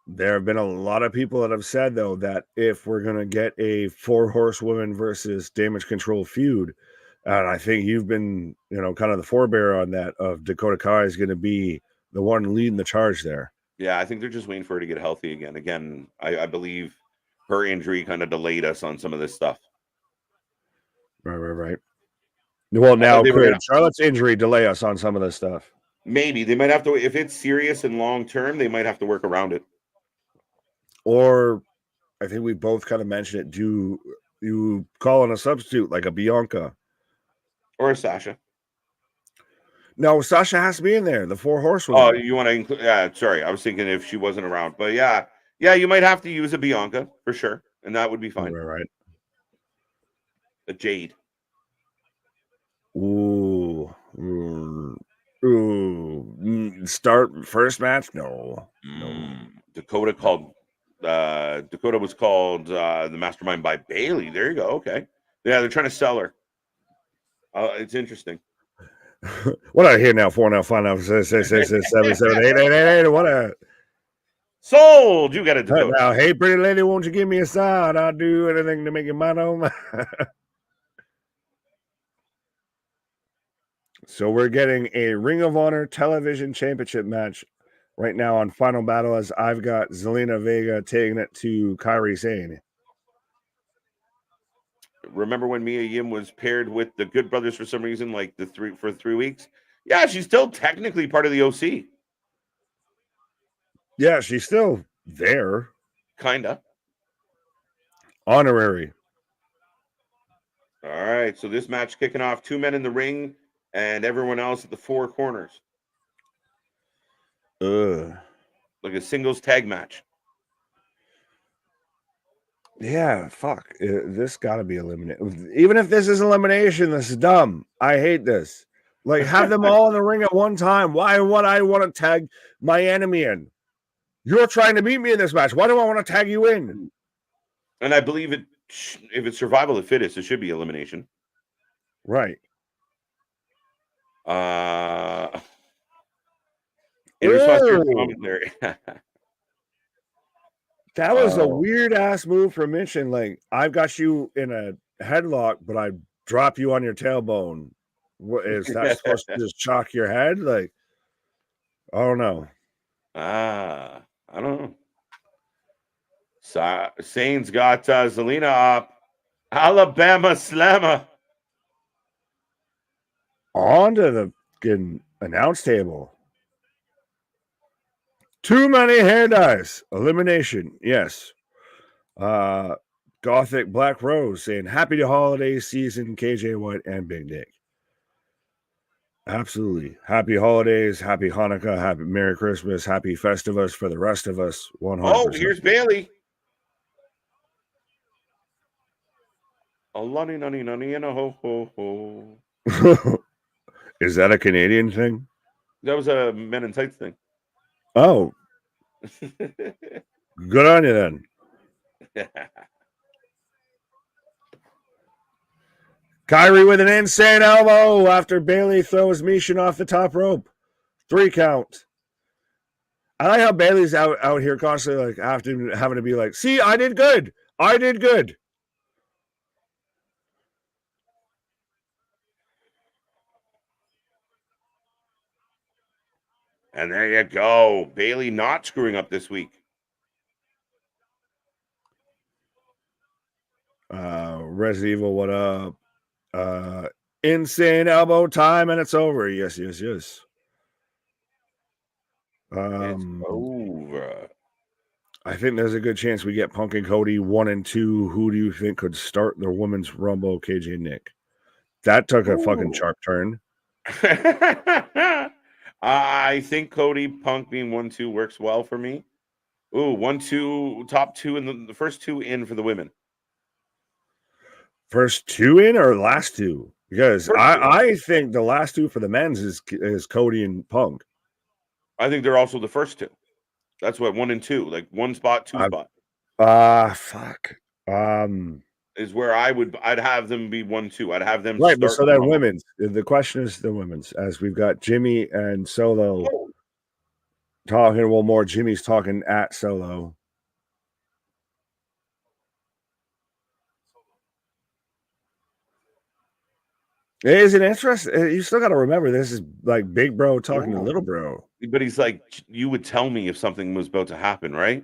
There have been a lot of people that have said, though, that if we're going to get a 4 horsewoman versus Damage Control feud, And I think you've been, kind of the forebearer on that of Dakota Kai is going to be the one leading the charge there. Yeah, I think they're just waiting for her to get healthy again. Again, I believe her injury kind of delayed us on some of this stuff. Right. Well, now They could Charlotte's injury delay us on some of this stuff? Maybe they might have to. If it's serious and long term, they might have to work around it. Or I think we both kind of mentioned it. Do you call in a substitute like a Bianca or a Sasha? No, Sasha has to be in there. The 4 horsewomen. Oh, you want to include? Yeah, sorry, I was thinking if she wasn't around, but yeah, you might have to use a Bianca for sure, and that would be fine. Right. A Jade. Ooh. Start first match? No. Dakota was called the Mastermind by Bailey. There you go. Okay. Yeah, they're trying to sell her. It's interesting. What I hear now? 4 now, 5 now, 6, 7, 8, 8. What a sold. You got it, Dakota. Now, hey, pretty lady, won't you give me a sign? I'll do anything to make you mine on. So we're getting a Ring of Honor Television Championship match right now on Final Battle, as I've got Zelina Vega taking it to Kairi Sane. Remember when Mia Yim was paired with the Good Brothers for some reason, like for 3 weeks? Yeah, she's still technically part of the OC. Yeah, she's still there. Kinda. Honorary. All right, so this match kicking off, 2 men in the ring and everyone else at the 4 corners. Like a singles tag match. Yeah, fuck. This got to be eliminated. Even if this is elimination, this is dumb. I hate this. Like, have them all in the ring at one time. Why would I want to tag my enemy in? You're trying to beat me in this match. Why do I want to tag you in? And I believe if it's survival of the fittest, it should be elimination. Right. In response to your commentary. That was a weird ass move from Mitchin. Like, I've got you in a headlock, but I drop you on your tailbone. What is that supposed to just chalk your head? Like, I don't know. I don't know. Sane's got Zelina up. Alabama Slammer. Onto the announce table. Too many hair dyes. Elimination. Yes. Gothic Black Rose saying happy holiday season, KJ White and Big Dick. Absolutely. Happy holidays, happy Hanukkah, happy Merry Christmas, happy Festivus for the rest of us. 100%. Oh, here's Bailey. A lunny nunny nunny and a ho ho ho. Is that a Canadian thing? That was a Men in Tights thing. Oh. Good on you then. Kairi with an insane elbow after Bailey throws Mishin off the top rope. 3 count. I like how Bailey's out here constantly like having to be like, see, I did good. I did good. And there you go. Bailey not screwing up this week. Resident Evil, what up? Insane elbow time, and it's over. Yes. It's over. I think there's a good chance we get Punk and Cody 1 and 2. Who do you think could start the women's Rumble? KJ Nick. That took a fucking sharp turn. I think Cody Punk being 1-2 works well for me. Ooh, 1-2, top 2, and the first 2 in for the women. First 2 in or last 2? Because I think the last 2 for the men's is Cody and Punk. I think they're also the first 2. That's what 1 and 2, like 1 spot, 2 spot. Fuck. Is where I'd have them be 1-2. I'd have them right. But so then women's. The question is the women's, as we've got Jimmy and Solo talking. Well, more Jimmy's talking at Solo. It is an interest. You still got to remember this is like big bro talking to little bro. But he's like, you would tell me if something was about to happen, right?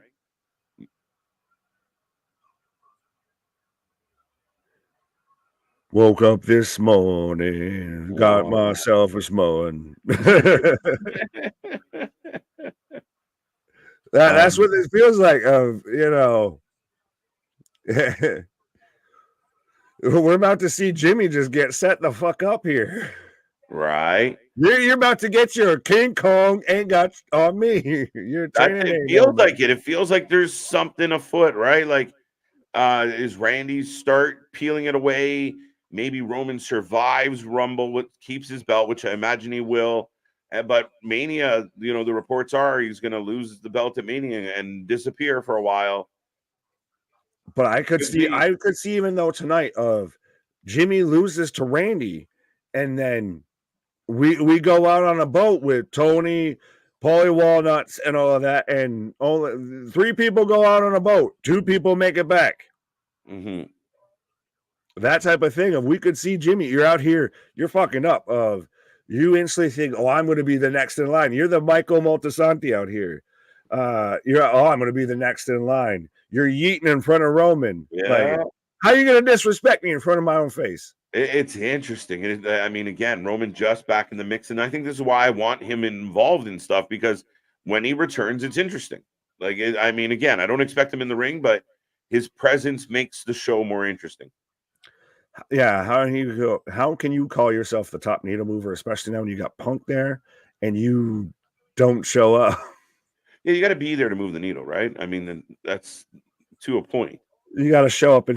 Woke up this morning, got myself a smoking. That's what this feels like. We're about to see Jimmy just get set the fuck up here. Right. You're about to get your King Kong ain't got on me. Your training It ain't feels on me. like it. It feels like there's something afoot, right? Like, is Randy start peeling it away? Maybe Roman survives Rumble, keeps his belt, which I imagine he will. But Mania, the reports are he's going to lose the belt at Mania and disappear for a while. But I could see even though tonight of Jimmy loses to Randy, and then we go out on a boat with Tony, Paulie Walnuts, and all of that, and only 3 people go out on a boat, 2 people make it back. Mm-hmm. That type of thing. Of we could see Jimmy, you're out here, you're fucking up. Of you instantly think, oh, I'm going to be the next in line. You're the Michael Moltisanti out here. I'm going to be the next in line. You're yeeting in front of Roman. Yeah. Like, how are you going to disrespect me in front of my own face? It's interesting. I mean, again, Roman just back in the mix, and I think this is why I want him involved in stuff, because when he returns, it's interesting. Like, I mean, again, I don't expect him in the ring, but his presence makes the show more interesting. Yeah, how can you call yourself the top needle mover, especially now when you got Punk there and you don't show up? Yeah, you got to be there to move the needle, right? I mean, that's to a point. You got to show up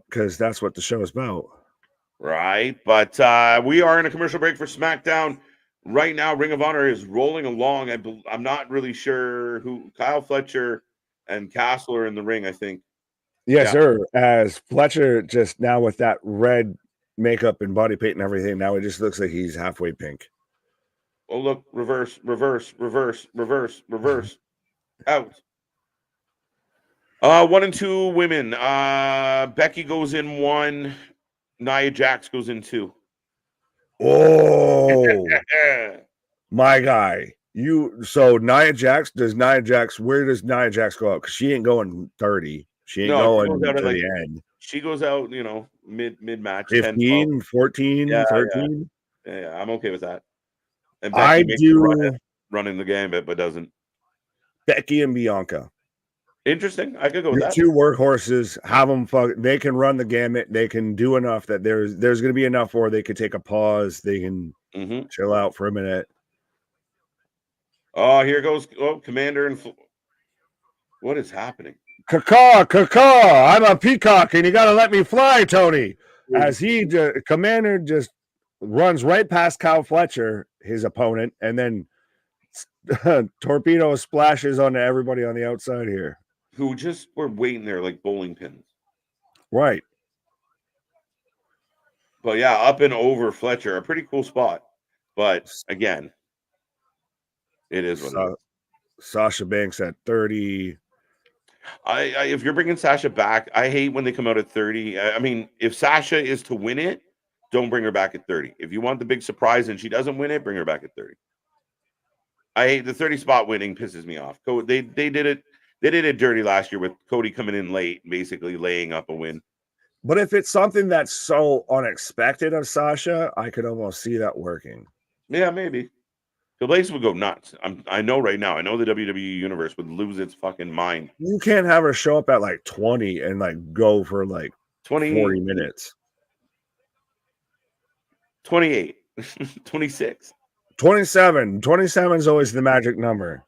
because that's what the show is about. Right. But we are in a commercial break for SmackDown. Right now, Ring of Honor is rolling along. I'm not really sure who Kyle Fletcher and Castle are in the ring, I think. Yes, sir. As Fletcher just now with that red makeup and body paint and everything, now it just looks like he's halfway pink. Oh, look, reverse, reverse, reverse, reverse, reverse. Out. 1 and 2 women. Becky goes in 1. Nia Jax goes in 2. Oh, my guy. So Nia Jax, where does Nia Jax go out? Because she ain't going 30. She ain't going to the end. She goes out, mid-match. 15, 10, 14, 13. Yeah, I'm okay with that. And Becky makes running the gambit, but doesn't. Becky and Bianca. Interesting. I could go with that. 2 workhorses. Have them they can run the gamut. They can do enough that there's going to be enough where they could take a pause. They can chill out for a minute. Oh, here goes Commander and what is happening? Caw, I'm a peacock and you got to let me fly, Tony. As Commander just runs right past Kyle Fletcher, his opponent, and then torpedo splashes onto everybody on the outside here. Who just were waiting there like bowling pins. Right. But yeah, up and over Fletcher, a pretty cool spot. But again, it is what it is. Sasha Banks at 30. If you're bringing Sasha back, I hate when they come out at 30. I mean, if Sasha is to win it, don't bring her back at 30. If you want the big surprise and she doesn't win it, bring her back at 30. I hate the 30 spot winning, pisses me off. They did it. They did it dirty last year with Cody coming in late, basically laying up a win. But if it's something that's so unexpected of Sasha, I could almost see that working. Yeah, maybe. The place would go nuts. I know right now. I know the WWE universe would lose its fucking mind. You can't have her show up at like 20 and like go for like 40 minutes. 28, 26. 27. 27 is always the magic number.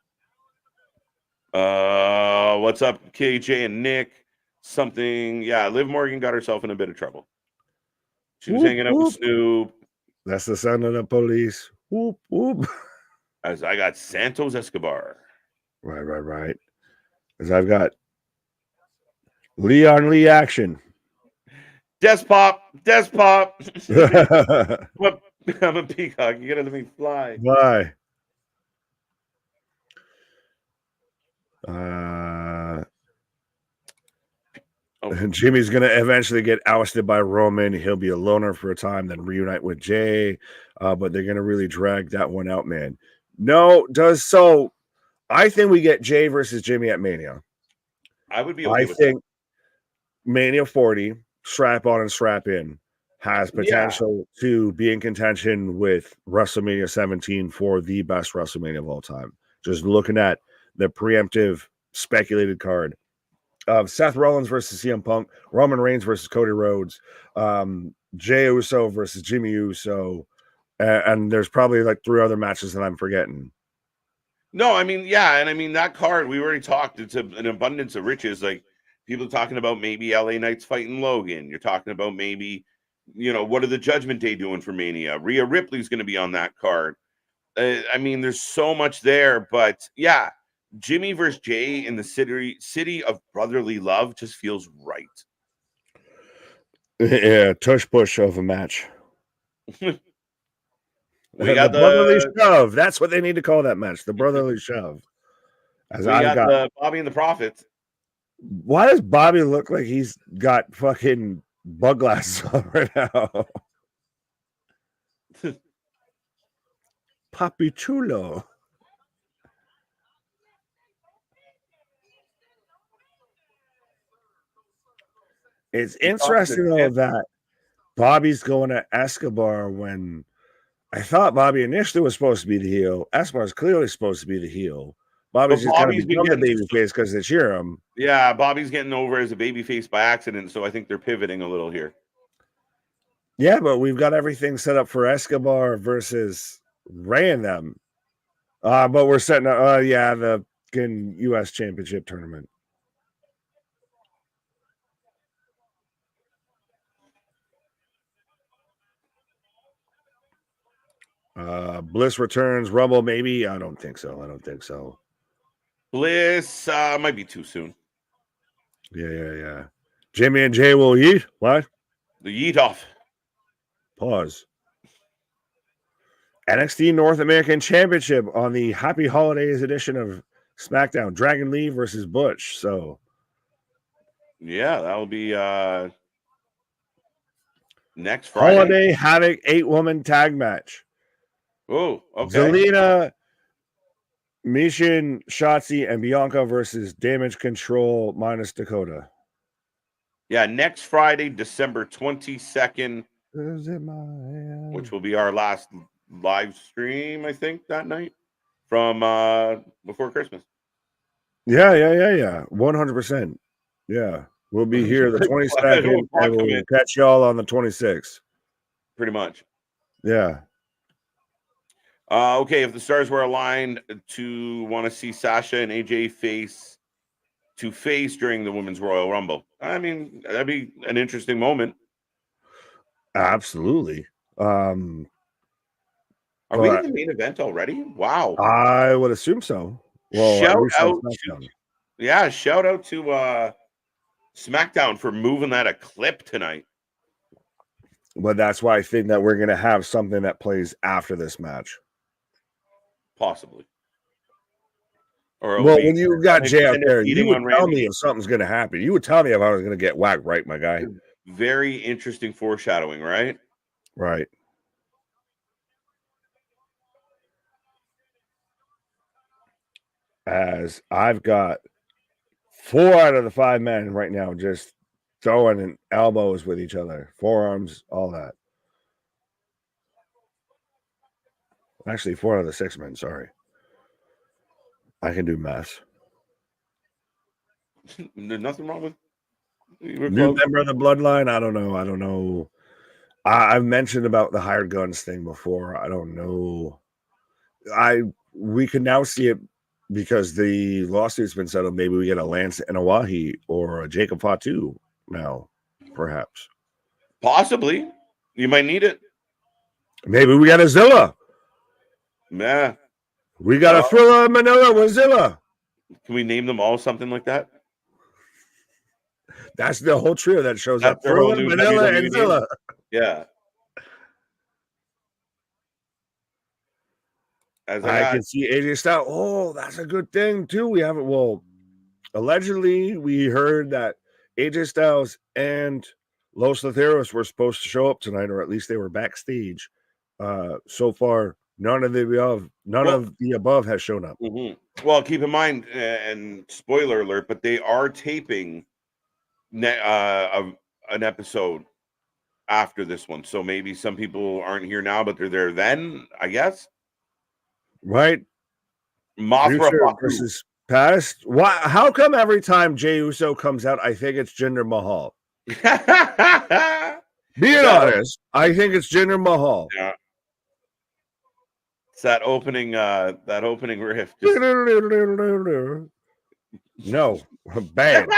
What's up, KJ and Nick? Something. Yeah, Liv Morgan got herself in a bit of trouble. She was hanging out with Snoop. That's the sound of the police. Whoop, whoop. As I got Santos Escobar. Right. As I've got Leon Lee action. Despop. What? I'm a peacock. You gotta let me fly. Fly. Oh, Jimmy's going to eventually get ousted by Roman. He'll be a loner for a time, then reunite with Jay. But they're going to really drag that one out, man. I think we get Jay versus Jimmy at Mania. I would be okay I with think Mania 40, strap on and strap in, has that. Yeah. potential to be in contention with WrestleMania 17 for the best WrestleMania of all time. Just looking at the preemptive speculated card of Seth Rollins versus CM Punk, Roman Reigns versus Cody Rhodes, Jey Uso versus Jimmy Uso, and there's probably like 3 other matches that I'm forgetting. No, I mean, yeah, and I mean that card we already talked. It's an abundance of riches. Like people talking about maybe LA Knights fighting Logan. You're talking about maybe, what are the Judgment Day doing for Mania? Rhea Ripley's going to be on that card. I mean, there's so much there, but yeah, Jimmy versus Jay in the city of brotherly love just feels right. Yeah, tush push of a match. We got the brotherly shove. That's what they need to call that match. The brotherly shove. We got the Bobby and the Prophet. Why does Bobby look like he's got fucking bug glasses on right now? Papi Chulo. It's interesting though that Bobby's going to Escobar when I thought Bobby initially was supposed to be the heel. Escobar's clearly supposed to be the heel. Bobby's just kind of become the baby face because they cheer him. Yeah, Bobby's getting over as a baby face by accident, so I think they're pivoting a little here. Yeah, but we've got everything set up for Escobar versus Ray and them. But we're setting up, the U.S. Championship tournament. Bliss returns, Rumble, maybe. I don't think so. Bliss might be too soon. Yeah. Jimmy and Jay will eat. What? The yeet off. Pause. NXT North American Championship on the Happy Holidays edition of SmackDown. Dragon Lee versus Butch. So, yeah, that'll be next Friday. Holiday Havoc 8-woman tag match. Oh, okay. Zelina, Mishin, Shotzi, and Bianca versus Damage Control minus Dakota. Yeah, next Friday, December 22nd, which will be our last live stream, I think, that night from before Christmas. Yeah. 100%. Yeah. We'll be here the 22nd, and we'll catch y'all on the 26th. Pretty much. Yeah. Okay, if the stars were aligned to want to see Sasha and AJ face during the Women's Royal Rumble, I mean, that'd be an interesting moment. Absolutely. Are we in the main event already? Wow. I would assume so. Well, shout out to SmackDown for moving that a clip tonight. But that's why I think that we're going to have something that plays after this match. Possibly. Or when you got Jay out there, you would tell me if something's going to happen. You would tell me if I was going to get whacked, right, my guy? Very interesting foreshadowing, right? Right. As I've got 4 out of the 5 men right now just throwing elbows with each other, forearms, all that. Actually, 4 out of the 6 men, sorry. I can do math. There's nothing wrong with new member of the bloodline. I don't know. I've mentioned about the hired guns thing before. I don't know. We can now see it because the lawsuit's been settled. Maybe we get a Lance Anawahi or a Jacob Fatu now, perhaps. Possibly. You might need it. Maybe we got a Zilla. Yeah. We got a Thriller Manila with Zilla. Can we name them all something like that? That's the whole trio that shows up. Thriller, Manila, and Zilla. Yeah. As I can see AJ Styles. Oh, that's a good thing too. We haven't. Well, allegedly, we heard that AJ Styles and Los Lotharios were supposed to show up tonight, or at least they were backstage. So far, none of the above has shown up. Well, keep in mind, and spoiler alert, but they are taping an episode after this one. So maybe some people aren't here now, but they're there then, I guess. Right? Mothra Future versus past. Why? How come every time Jey Uso comes out, I think it's Jinder Mahal? Being honest, I think it's Jinder Mahal. Yeah. It's that opening riff. No, bad.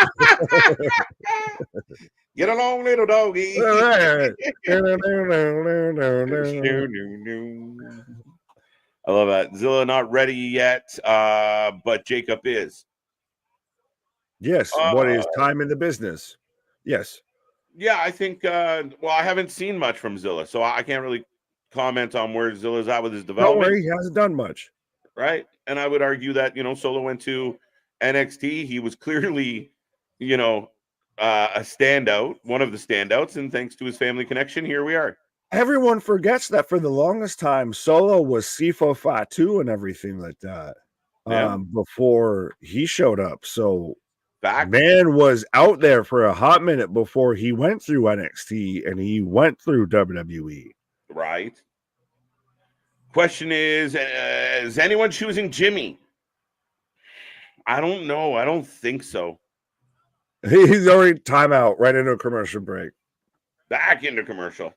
Get along, little doggy. I love that. Zilla not ready yet, but Jacob is. Yes. What is time in the business? Yes. Yeah, I think. Well, I haven't seen much from Zilla, so I can't really comment on where Zilla's at with his development. Don't worry, he hasn't done much. Right, and I would argue that Solo went to NXT. He was clearly, a standout, one of the standouts, and thanks to his family connection, here we are. Everyone forgets that for the longest time, Solo was Sifo Fatu and everything like that. Yeah. Before he showed up. So man was out there for a hot minute before he went through NXT and he went through WWE. Right. Question is anyone choosing Jimmy? I don't know. I don't think so. He's already timeout right into a commercial break. Back into commercial.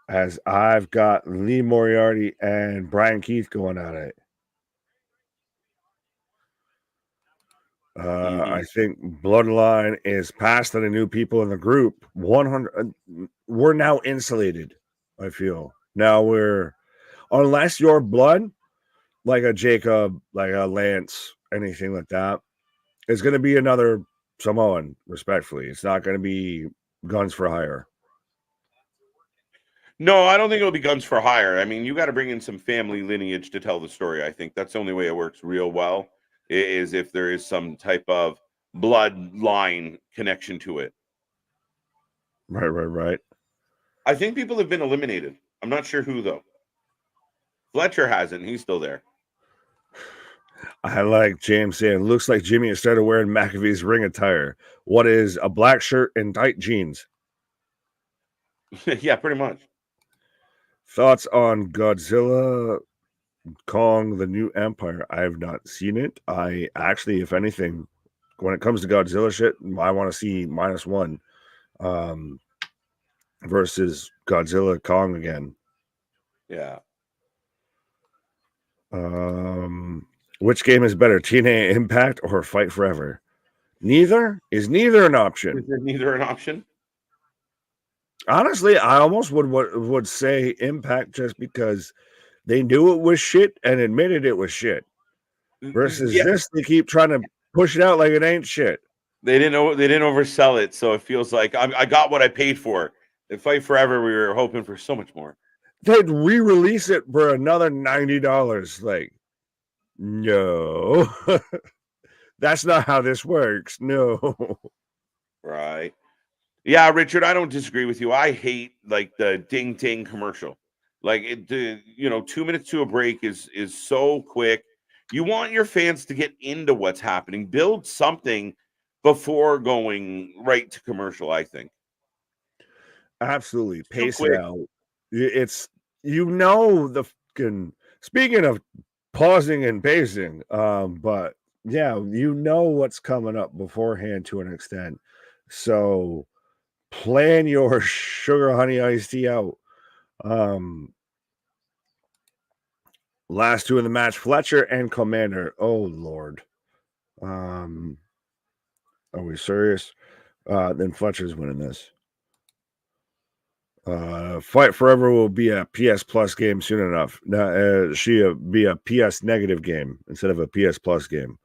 As I've got Lee Moriarty and Brian Keith going at it. I think Bloodline is past the new people in the group. 100. We're now insulated. I feel now unless you're blood, like a Jacob, like a Lance, anything like that, it's going to be another Samoan. Respectfully, it's not going to be guns for hire. No, I don't think it'll be guns for hire. I mean, you got to bring in some family lineage to tell the story. I think that's the only way it works real well. Is if there is some type of bloodline connection to it. Right. I think people have been eliminated. I'm not sure who, though. Fletcher hasn't. He's still there. I like James saying, looks like Jimmy has started wearing McAfee's ring attire. What is a black shirt and tight jeans? Yeah, pretty much. Thoughts on Godzilla Kong, the New Empire? I have not seen it. I actually, if anything, when it comes to Godzilla shit, I want to see -1 versus Godzilla Kong again. Yeah. Which game is better, TNA Impact or Fight Forever? Neither? Is neither an option? Is neither an option? Honestly, I almost would say Impact just because they knew it was shit and admitted it was shit. Versus this, they keep trying to push it out like it ain't shit. They didn't oversell it, so it feels like I got what I paid for. In Fight Forever, we were hoping for so much more. They'd re-release it for another $90. Like, no. That's not how this works. No. Right. Yeah, Richard, I don't disagree with you. I hate like the ding ding commercial. Like 2 minutes to a break is so quick. You want your fans to get into what's happening. Build something before going right to commercial, I think. Absolutely. Pace it out. It's the fucking speaking of pausing and pacing, but yeah, what's coming up beforehand to an extent. So plan your sugar honey iced tea out. Last two in the match, Fletcher and Commander. Oh Lord. Are we serious? Then Fletcher's winning this. Fight Forever will be a PS Plus game soon enough. Now, she'll be a PS negative game instead of a PS Plus game.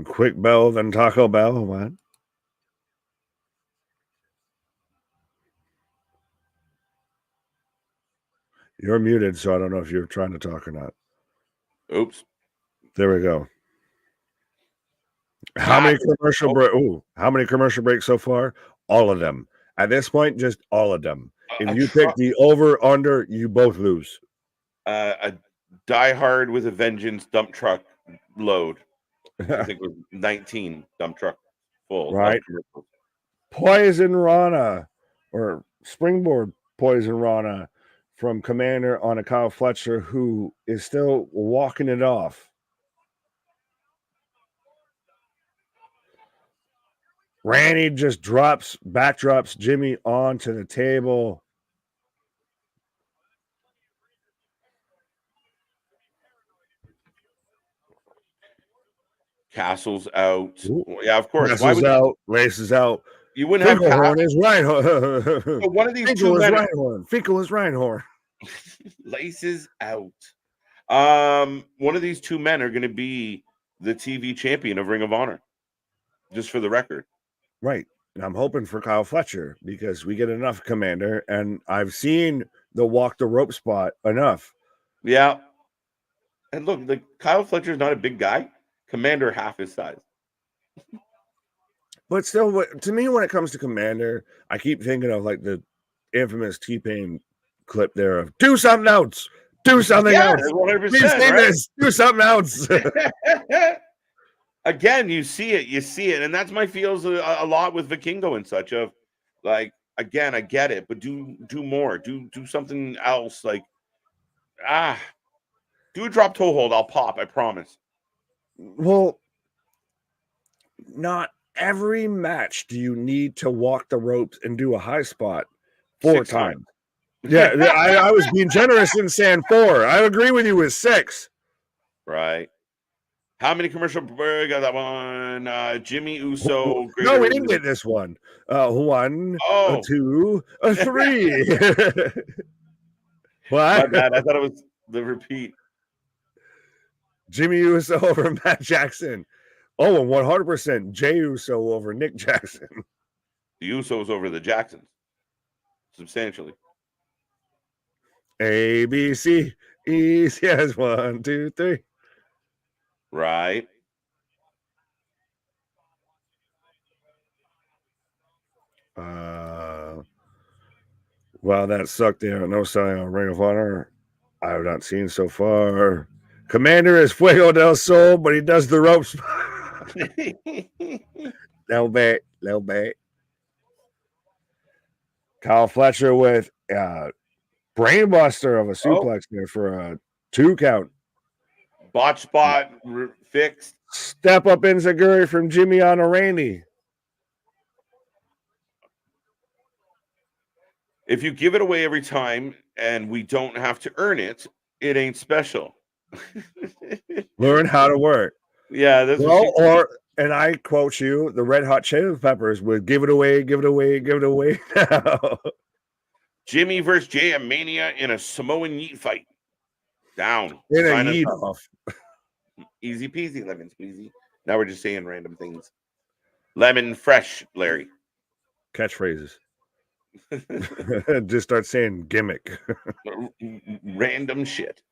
Quick Bell, then Taco Bell. What? You're muted, so I don't know if you're trying to talk or not. Oops. There we go. How many commercial breaks so far? All of them. At this point, just all of them. If you pick the over under, you both lose. A Die Hard with a Vengeance dump truck load. I think it was 19 dump truck full. Right. Poison Rana or Springboard Poison Rana from Commander on a Kyle Fletcher who is still walking it off. Randy just backdrops Jimmy onto the table. Castle's out. Ooh. Yeah, of course. Castle's out. Laces out. You wouldn't have Finkelhorn is Reinhorn. So one of these Finkel two is men. Reinhorn. Finkel is Reinhorn. Laces out. One of these two men are going to be the TV champion of Ring of Honor. Just for the record. Right. And I'm hoping for Kyle Fletcher because we get enough Commander, and I've seen the walk the rope spot enough. Yeah. And look, Kyle Fletcher is not a big guy. Commander half his size. But still, to me, when it comes to Commander, I keep thinking of like the infamous T-Pain clip there of do something else. Do something else. 100%, Please say this. Do something else. Again, you see it, and that's my feels a lot with Vikingo and such of like, again, I get it, but do more, do something else, like do a drop toe hold, I'll pop, I promise. Well, not every match do you need to walk the ropes and do a high spot 4 times. Yeah, I was being generous in saying 4. I agree with you with 6. Right. How many commercial breaks? Got that one. Jimmy Uso. No, we didn't get this one. 1, 2, 3. My bad. I thought it was the repeat. Jimmy Uso over Matt Jackson. Oh, and 100% Jey Uso over Nick Jackson. The Usos over the Jacksons. Substantially. A, B, C, E, C, S, 1, 2, 3. Right. Well, that sucked there. No sign on Ring of Honor. I have not seen so far. Commander is Fuego del Sol, but he does the ropes. Little bit. Kyle Fletcher with brainbuster of a suplex there for a 2 count. Botch spot fixed. Step up enziguri from Jimmy on a Randy. If you give it away every time and we don't have to earn it, it ain't special. Learn how to work. Yeah, that's and I quote you, the Red Hot Chili Peppers would give it away now. Jimmy versus Jay Mania in a Samoan Yeet fight. Down. In a Yeet off. Easy peasy, lemon squeezy. Now we're just saying random things. Lemon fresh, Larry. Catchphrases. Just start saying gimmick. Random shit.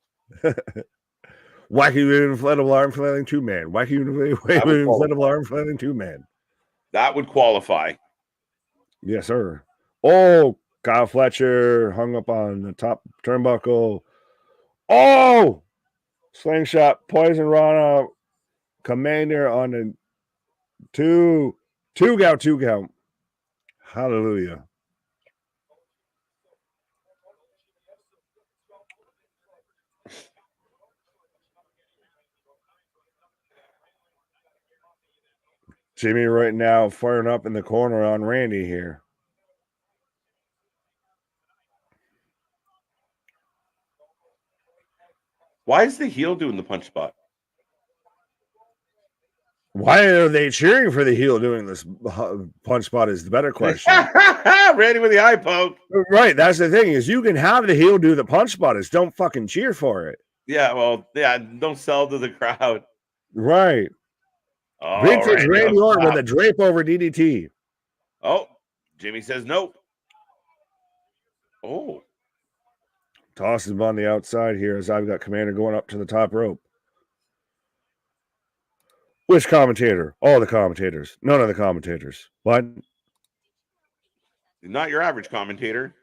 Wacky inflatable arm flailing 2-man. Wacky inflatable arm flailing 2-man. That would qualify. Yes, sir. Oh, Kyle Fletcher hung up on the top turnbuckle. Oh, slingshot, Poison Rana, Commander on a 2 count. Hallelujah. Jimmy right now firing up in the corner on Randy here. Why is the heel doing the punch spot? Why are they cheering for the heel doing this punch spot is the better question. Randy with the eye poke. Right. That's the thing is you can have the heel do the punch spot. Is don't fucking cheer for it. Yeah. Well, yeah. Don't sell to the crowd. Right. Oh, Randy Orton with a drape over DDT. Oh, Jimmy says nope. Oh. Tosses him on the outside here as I've got Commander going up to the top rope. Which commentator? All the commentators. None of the commentators. What? Not your average commentator.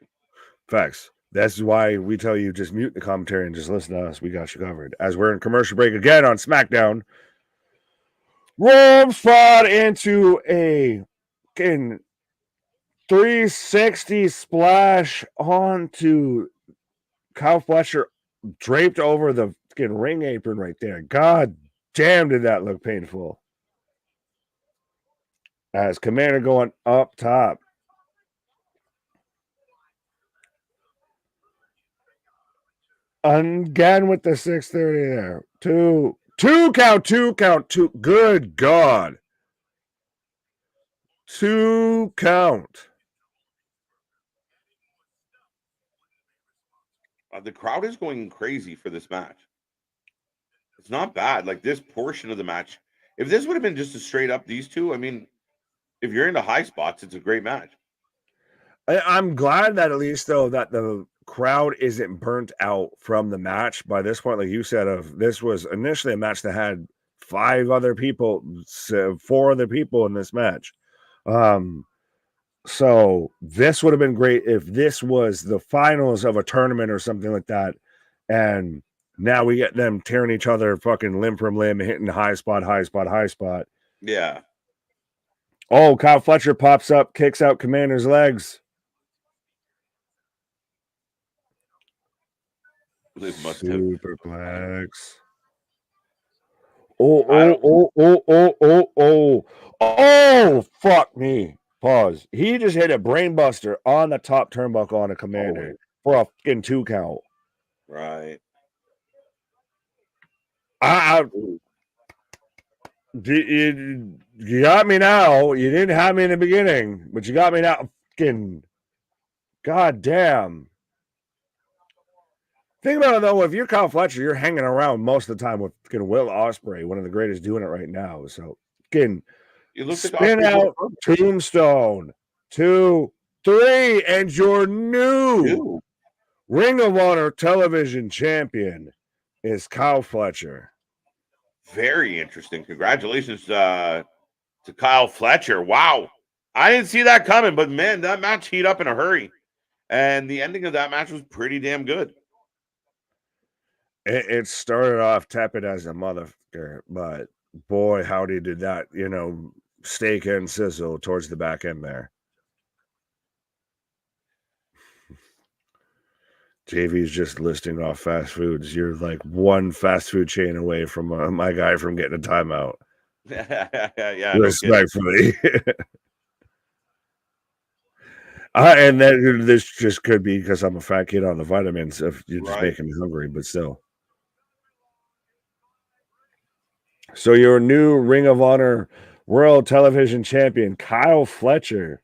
Facts. That's why we tell you just mute the commentary and just listen to us. We got you covered. As we're in commercial break again on SmackDown, Rome fought into a 360 splash onto Kyle Fletcher, draped over the ring apron right there. God damn, did that look painful. As Commander going up top. Again with the 630 there. Two count. Good God. 2 count. The crowd is going crazy for this match. It's not bad. Like this portion of the match, if this would have been just a straight up these two, I mean, if you're into high spots, it's a great match. I'm glad that at least though that the crowd isn't burnt out from the match by this point. Like you said, this was initially a match that had 4 other people in this match. So this would have been great if this was the finals of a tournament or something like that. And now we get them tearing each other fucking limb from limb, hitting high spot. Yeah. Oh, Kyle Fletcher pops up, kicks out Commander's legs. Superplex. Oh, fuck me. Pause. He just hit a brainbuster on the top turnbuckle on a Commander for a fucking 2 count. Right. You got me now. You didn't have me in the beginning, but you got me now. Fucking goddamn. Think about it though. If you're Kyle Fletcher, you're hanging around most of the time with Will Ospreay, one of the greatest doing it right now. So you spin out Tombstone 2, 3, and your new Ring of Honor television champion is Kyle Fletcher. Very interesting. Congratulations to Kyle Fletcher. Wow. I didn't see that coming, but man, that match heat up in a hurry. And the ending of that match was pretty damn good. It started off tepid as a motherfucker, but boy, howdy did that, steak and sizzle towards the back end there. JV's just listing off fast foods. You're like one fast food chain away from my guy from getting a timeout. Yeah, respectfully. And then this just could be because I'm a fat kid on the vitamins. If you're just making me hungry, but still. So your new Ring of Honor World Television Champion, Kyle Fletcher.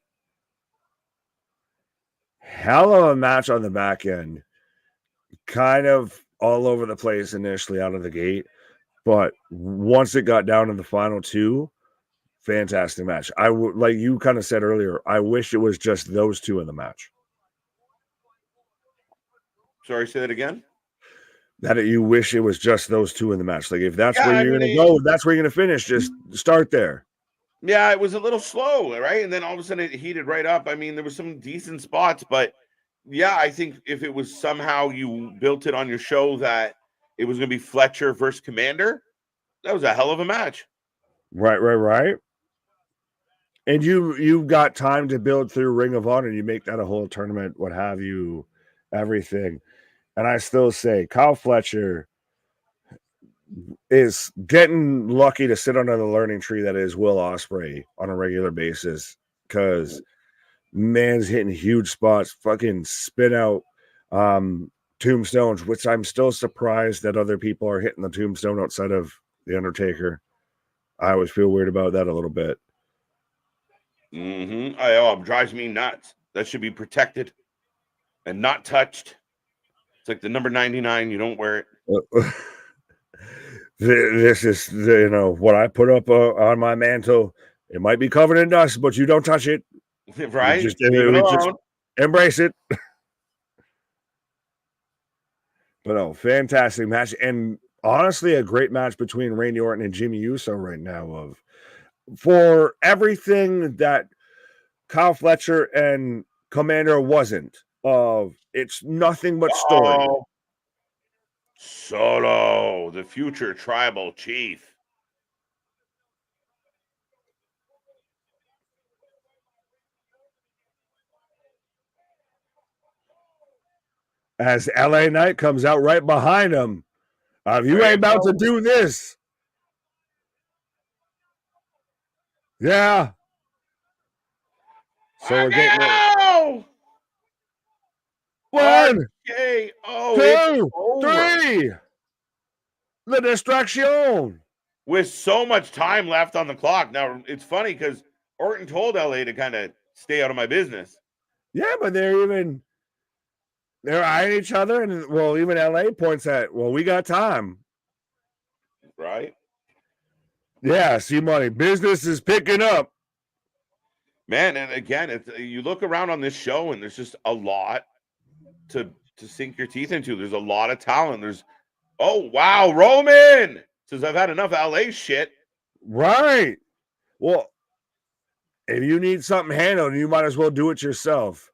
Hell of a match on the back end. Kind of all over the place initially out of the gate. But once it got down to the final 2, fantastic match. I would, like you kind of said earlier, I wish it was just those 2 in the match. Sorry, say that again? That you wish it was just those 2 in the match. Like if that's where you're going to go, that's where you're going to finish. Just start there. Yeah, it was a little slow, right? And then all of a sudden it heated right up. I mean, there was some decent spots, but yeah, I think if it was somehow you built it on your show that it was going to be Fletcher versus Commander, that was a hell of a match. Right. And you've got time to build through Ring of Honor. You make that a whole tournament, what have you, everything. And I still say Kyle Fletcher is getting lucky to sit under the learning tree that is Will Ospreay on a regular basis, because man's hitting huge spots, fucking spin out tombstones, which I'm still surprised that other people are hitting the tombstone outside of The Undertaker. I always feel weird about that a little bit. It drives me nuts. That should be protected and not touched. It's like the number 99. You don't wear it. This is, what I put up on my mantle. It might be covered in dust, but you don't touch it. Right? We just embrace it. But no, fantastic match. And honestly a great match between Randy Orton and Jimmy Uso right now. For everything that Kyle Fletcher and Commander wasn't. It's nothing but story. Oh, Solo, the future tribal chief. As LA Knight comes out right behind him. You ain't about to do this. Yeah. So we're getting it. One, okay. two, three. The distraction. With so much time left on the clock. Now, it's funny because Orton told LA to kind of stay out of my business. Yeah, but they're eyeing each other, and well, even LA points at, well, we got time. Right? Yeah, see money. Business is picking up. Man, and again, you look around on this show, and there's just a lot to sink your teeth into. There's a lot of talent. Oh, wow, Roman says, I've had enough LA shit. Right. Well, if you need something handled, you might as well do it yourself.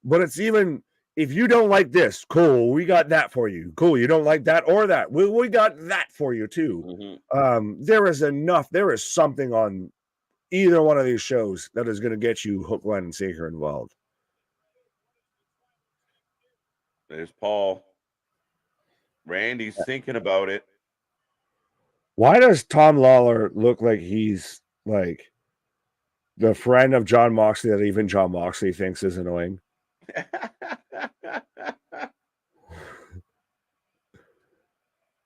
But it's even, if you don't like this, cool, we got that for you. Cool, you don't like that or that. We got that for you too. Mm-hmm. There is something on either one of these shows that is going to get you hook, line, and sinker involved. There's Paul. Randy's thinking about it. Why does Tom Lawler look like he's like the friend of John Moxley that even John Moxley thinks is annoying?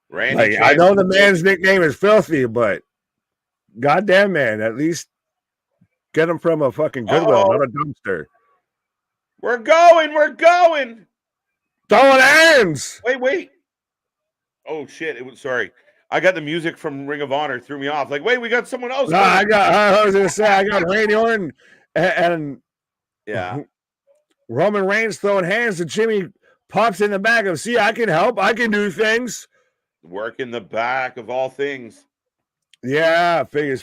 Randy, I know the man's nickname is Filthy, but goddamn, man, at least get him from a fucking Goodwill, not a dumpster. We're going. Throwing hands. Wait. Oh shit! Sorry. I got the music from Ring of Honor, threw me off. Like, wait, we got someone else. No, I was gonna say I got Randy Orton and yeah, Roman Reigns throwing hands, and Jimmy pops in the back of, see, I can help, I can do things. Work in the back of all things. Yeah, figures.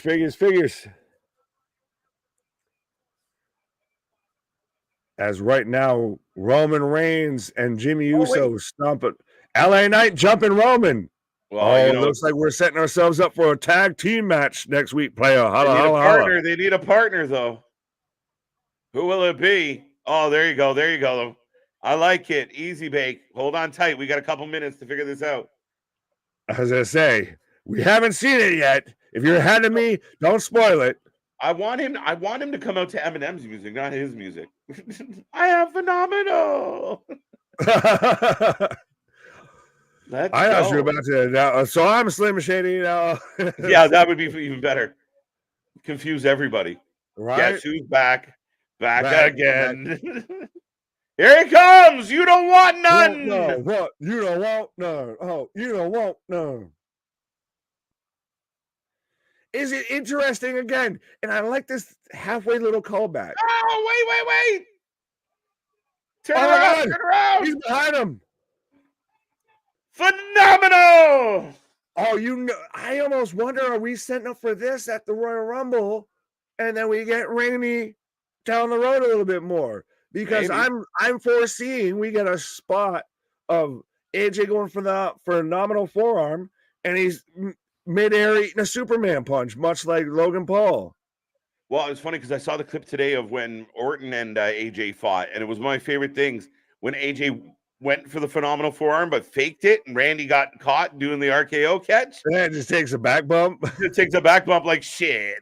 As right now, Roman Reigns and Jimmy Uso stomp it. LA Knight jumping Roman. Well, looks like we're setting ourselves up for a tag team match next week, player. Holla. They need a partner, though. Who will it be? Oh, there you go. I like it. Easy bake. Hold on tight. We got a couple minutes to figure this out. As I say, we haven't seen it yet. If you're ahead of me, don't spoil it. I want him to come out to Eminem's music, not his music. I am phenomenal. I asked you about to. So I'm Slim Shady now. Yeah, that would be even better. Confuse everybody. Right? Guess who's back again. Here he comes. You don't want none. No, what? You don't want none. Oh, you don't want none. Is it interesting again? And I like this halfway little callback. Oh, wait. Turn around. He's behind him. Phenomenal. Oh, I almost wonder, are we setting up for this at the Royal Rumble? And then we get Randy down the road a little bit more. Because maybe. I'm foreseeing we get a spot of AJ going for the phenomenal forearm, and he's midair eating a Superman punch, much like Logan Paul. Well, it was funny because I saw the clip today of when Orton and AJ fought, and it was one of my favorite things when AJ went for the phenomenal forearm but faked it, and Randy got caught doing the RKO catch. Yeah, it just takes a back bump. It takes a back bump like shit.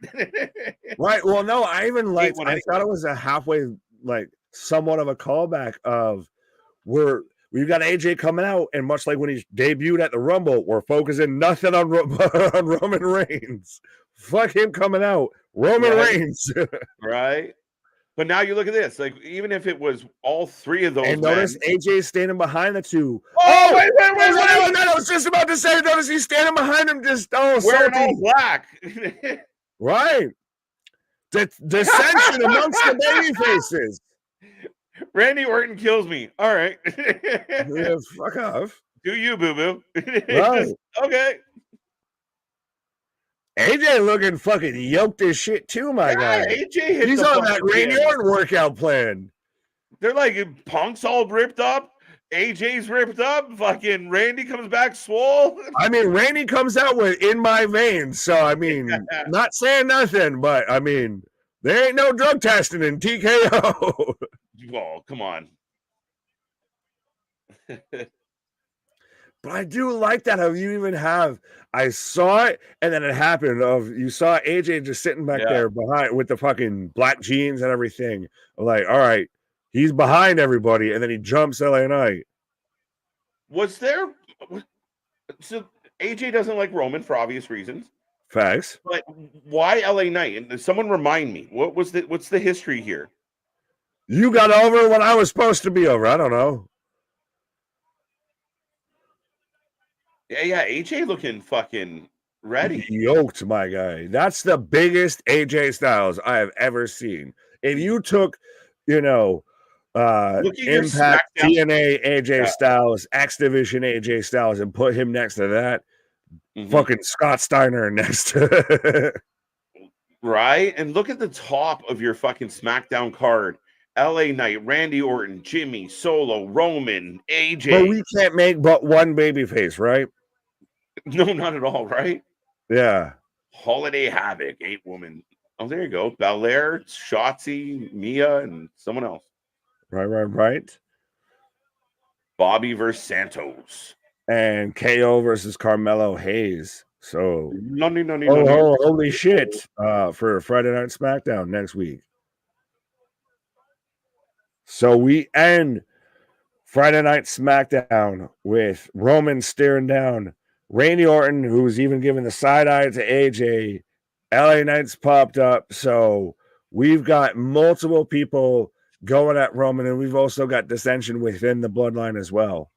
Right. Well, no, I thought it was a halfway, like, somewhat of a callback of we've got AJ coming out, and much like when he debuted at the Rumble, we're focusing nothing on Roman Reigns. Fuck him coming out, Roman Reigns. Right. But now you look at this, like, even if it was all three of those, and notice AJ standing behind the two. Oh, wait. I was just about to say, notice he's standing behind him, just wearing all black. Right. Dissension amongst the baby faces. Randy Orton kills me. All right. Yeah, fuck off. Do you, boo boo? Right. Okay. AJ looking fucking yoked as shit too, my guy. AJ hit He's the on that fucking Randy gym. Orton workout plan. They're like, Punk's all ripped up. AJ's ripped up. Fucking Randy comes back swole. I mean, Randy comes out with "In My Veins," so I mean, not saying nothing, but I mean, there ain't no drug testing in TKO. Well, come on. But I do like that how you even have. I saw it, and then it happened. Of you saw AJ just sitting back there behind with the fucking black jeans and everything. Like, all right, he's behind everybody, and then he jumps LA Knight. Was there? So AJ doesn't like Roman for obvious reasons. Facts. But why LA Knight? And someone remind me. What's the history here? You got over when I was supposed to be over. I don't know. Yeah. AJ looking fucking ready. Yoked, my guy. That's the biggest AJ Styles I have ever seen. If you took, Impact TNA AJ Styles, X Division AJ Styles, and put him next to that, fucking Scott Steiner next to right? And look at the top of your fucking SmackDown card. LA Knight, Randy Orton, Jimmy, Solo, Roman, AJ. But we can't make but one babyface, right? No, not at all, right? Yeah. Holiday Havoc, 8-woman. Oh, there you go. Belair, Shotzi, Mia, and someone else. Right. Bobby versus Santos. And KO versus Carmelo Hayes. So, no. Holy shit. For Friday Night SmackDown next week. So we end Friday Night SmackDown with Roman staring down Randy Orton, who's even giving the side eye to AJ. LA Knight's popped up. So we've got multiple people going at Roman, and we've also got dissension within the bloodline as well.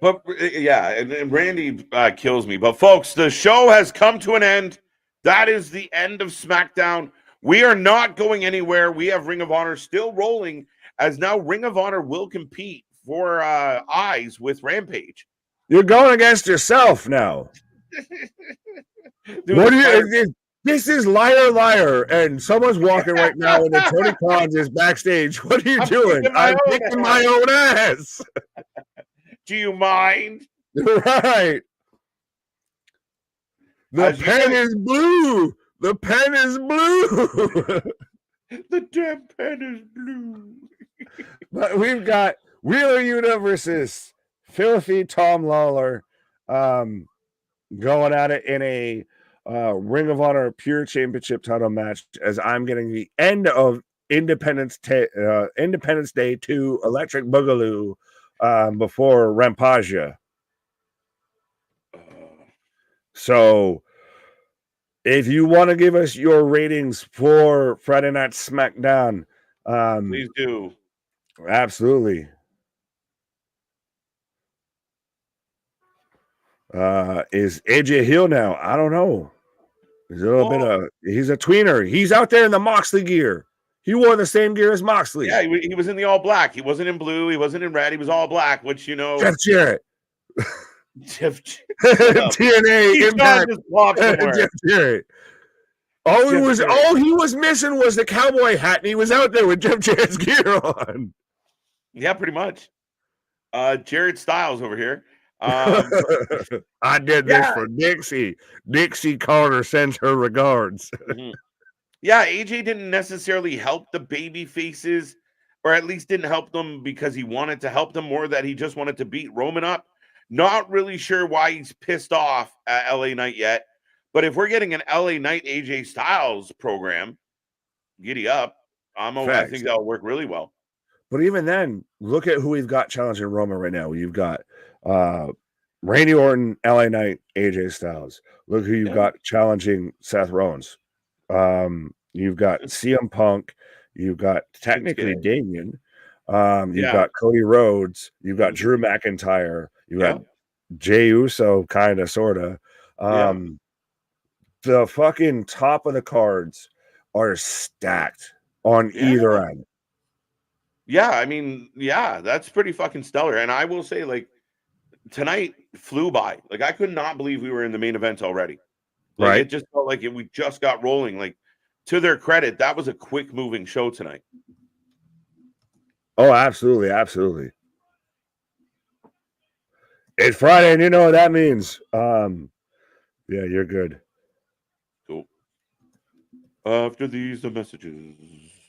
But yeah, and Randy kills me. But folks, the show has come to an end. That is the end of SmackDown. We are not going anywhere. We have Ring of Honor still rolling, as now Ring of Honor will compete for eyes with Rampage. You're going against yourself now. This is liar, and someone's walking right now, and Tony Khan is backstage. What are you doing? I'm kicking my own ass. Do you mind? Right. The pen is blue. The pen is blue. The damn pen is blue. But we've got Wheeler Yuta versus Filthy Tom Lawler going at it in a Ring of Honor Pure Championship title match, as I'm getting the end of Independence Day 2 Electric Boogaloo before Rampage. So if you want to give us your ratings for Friday Night SmackDown, please do. Absolutely. Is AJ heel now? I don't know. He's he's a tweener. He's out there in the Moxley gear. He wore the same gear as Moxley. Yeah, he was in the all black. He wasn't in blue. He wasn't in red. He was all black, which, Jeff Jarrett. TNA Impact. Jeff Jarrett. All he was missing was the cowboy hat, and he was out there with Jeff Jarrett's gear on. Yeah, pretty much. Jared Styles over here. I did this for Dixie. Dixie Carter sends her regards. Yeah, AJ didn't necessarily help the baby faces, or at least didn't help them because he wanted to help them, more that he just wanted to beat Roman up. Not really sure why he's pissed off at LA Knight yet. But if we're getting an LA Knight AJ Styles program, giddy up. I think that'll work really well. But even then, look at who we've got challenging Roman right now. You've got Randy Orton, LA Knight, AJ Styles. Look who you've got challenging Seth Rollins. You've got CM Punk. You've got technically Damian. You've got Cody Rhodes. You've got Drew McIntyre. You've got Jey Uso, kind of, sort of. The fucking top of the cards are stacked on either end. Yeah, I mean, that's pretty fucking stellar. And I will say, like, tonight flew by. Like, I could not believe we were in the main event already. Like, Right. it just felt like we just got rolling. Like, to their credit, that was a quick moving show tonight. Oh, absolutely, absolutely. It's Friday, and you know what that means. Yeah, you're good. Cool. After these, the messages.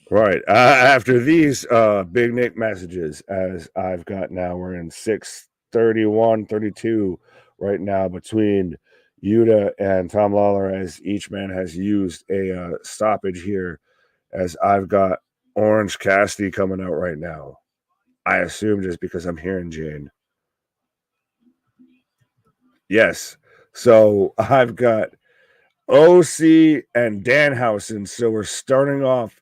Right. After these Big Nick messages, as I've got now, we're in 6:31, 32 right now between Yuta and Tom Lawler, as each man has used a stoppage here, as I've got Orange Cassidy coming out right now. I assume just because I'm hearing Jane. Yes. So I've got OC and Danhausen. So we're starting off.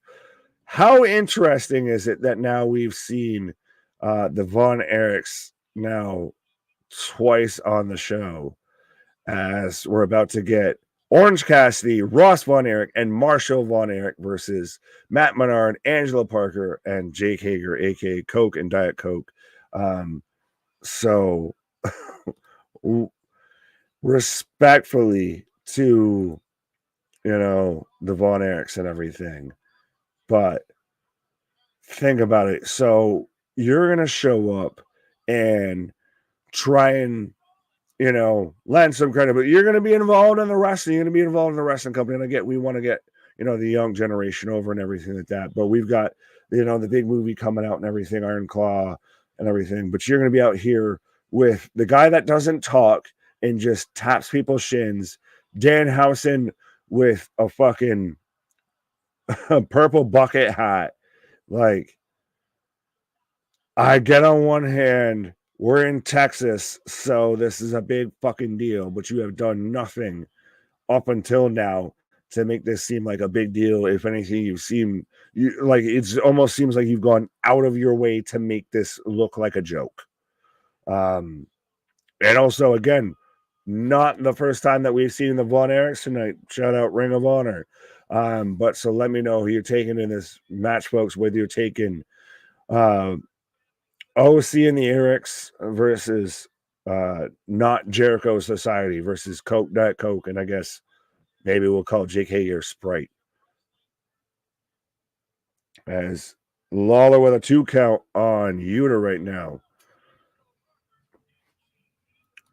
How interesting is it that now we've seen the Von Erichs now twice on the show, as we're about to get Orange Cassidy, Ross Von Erich, and Marshall Von Erich versus Matt Menard, Angela Parker, and Jake Hager, aka Coke and Diet Coke. So respectfully to, the Von Erichs and everything, but think about it. So you're going to show up and try and, lend some credit, but you're going to be involved in the wrestling. You're going to be involved in the wrestling company. And we want to get, the young generation over and everything like that. But we've got, the big movie coming out and everything, Iron Claw and everything. But you're going to be out here with the guy that doesn't talk and just taps people's shins, Danhausen with a fucking purple bucket hat. Like, I get on one hand, we're in Texas, so this is a big fucking deal, but you have done nothing up until now to make this seem like a big deal. If anything, it almost seems like you've gone out of your way to make this look like a joke. And also, again, not the first time that we've seen the Von Erichs tonight. Shout out Ring of Honor. But so let me know who you're taking in this match, folks, whether you're taking OC and the Erichs versus not Jericho Society versus Coke, Diet Coke, and I guess maybe we'll call Jake Hager Sprite. As Lawler with a 2 count on Yuta right now.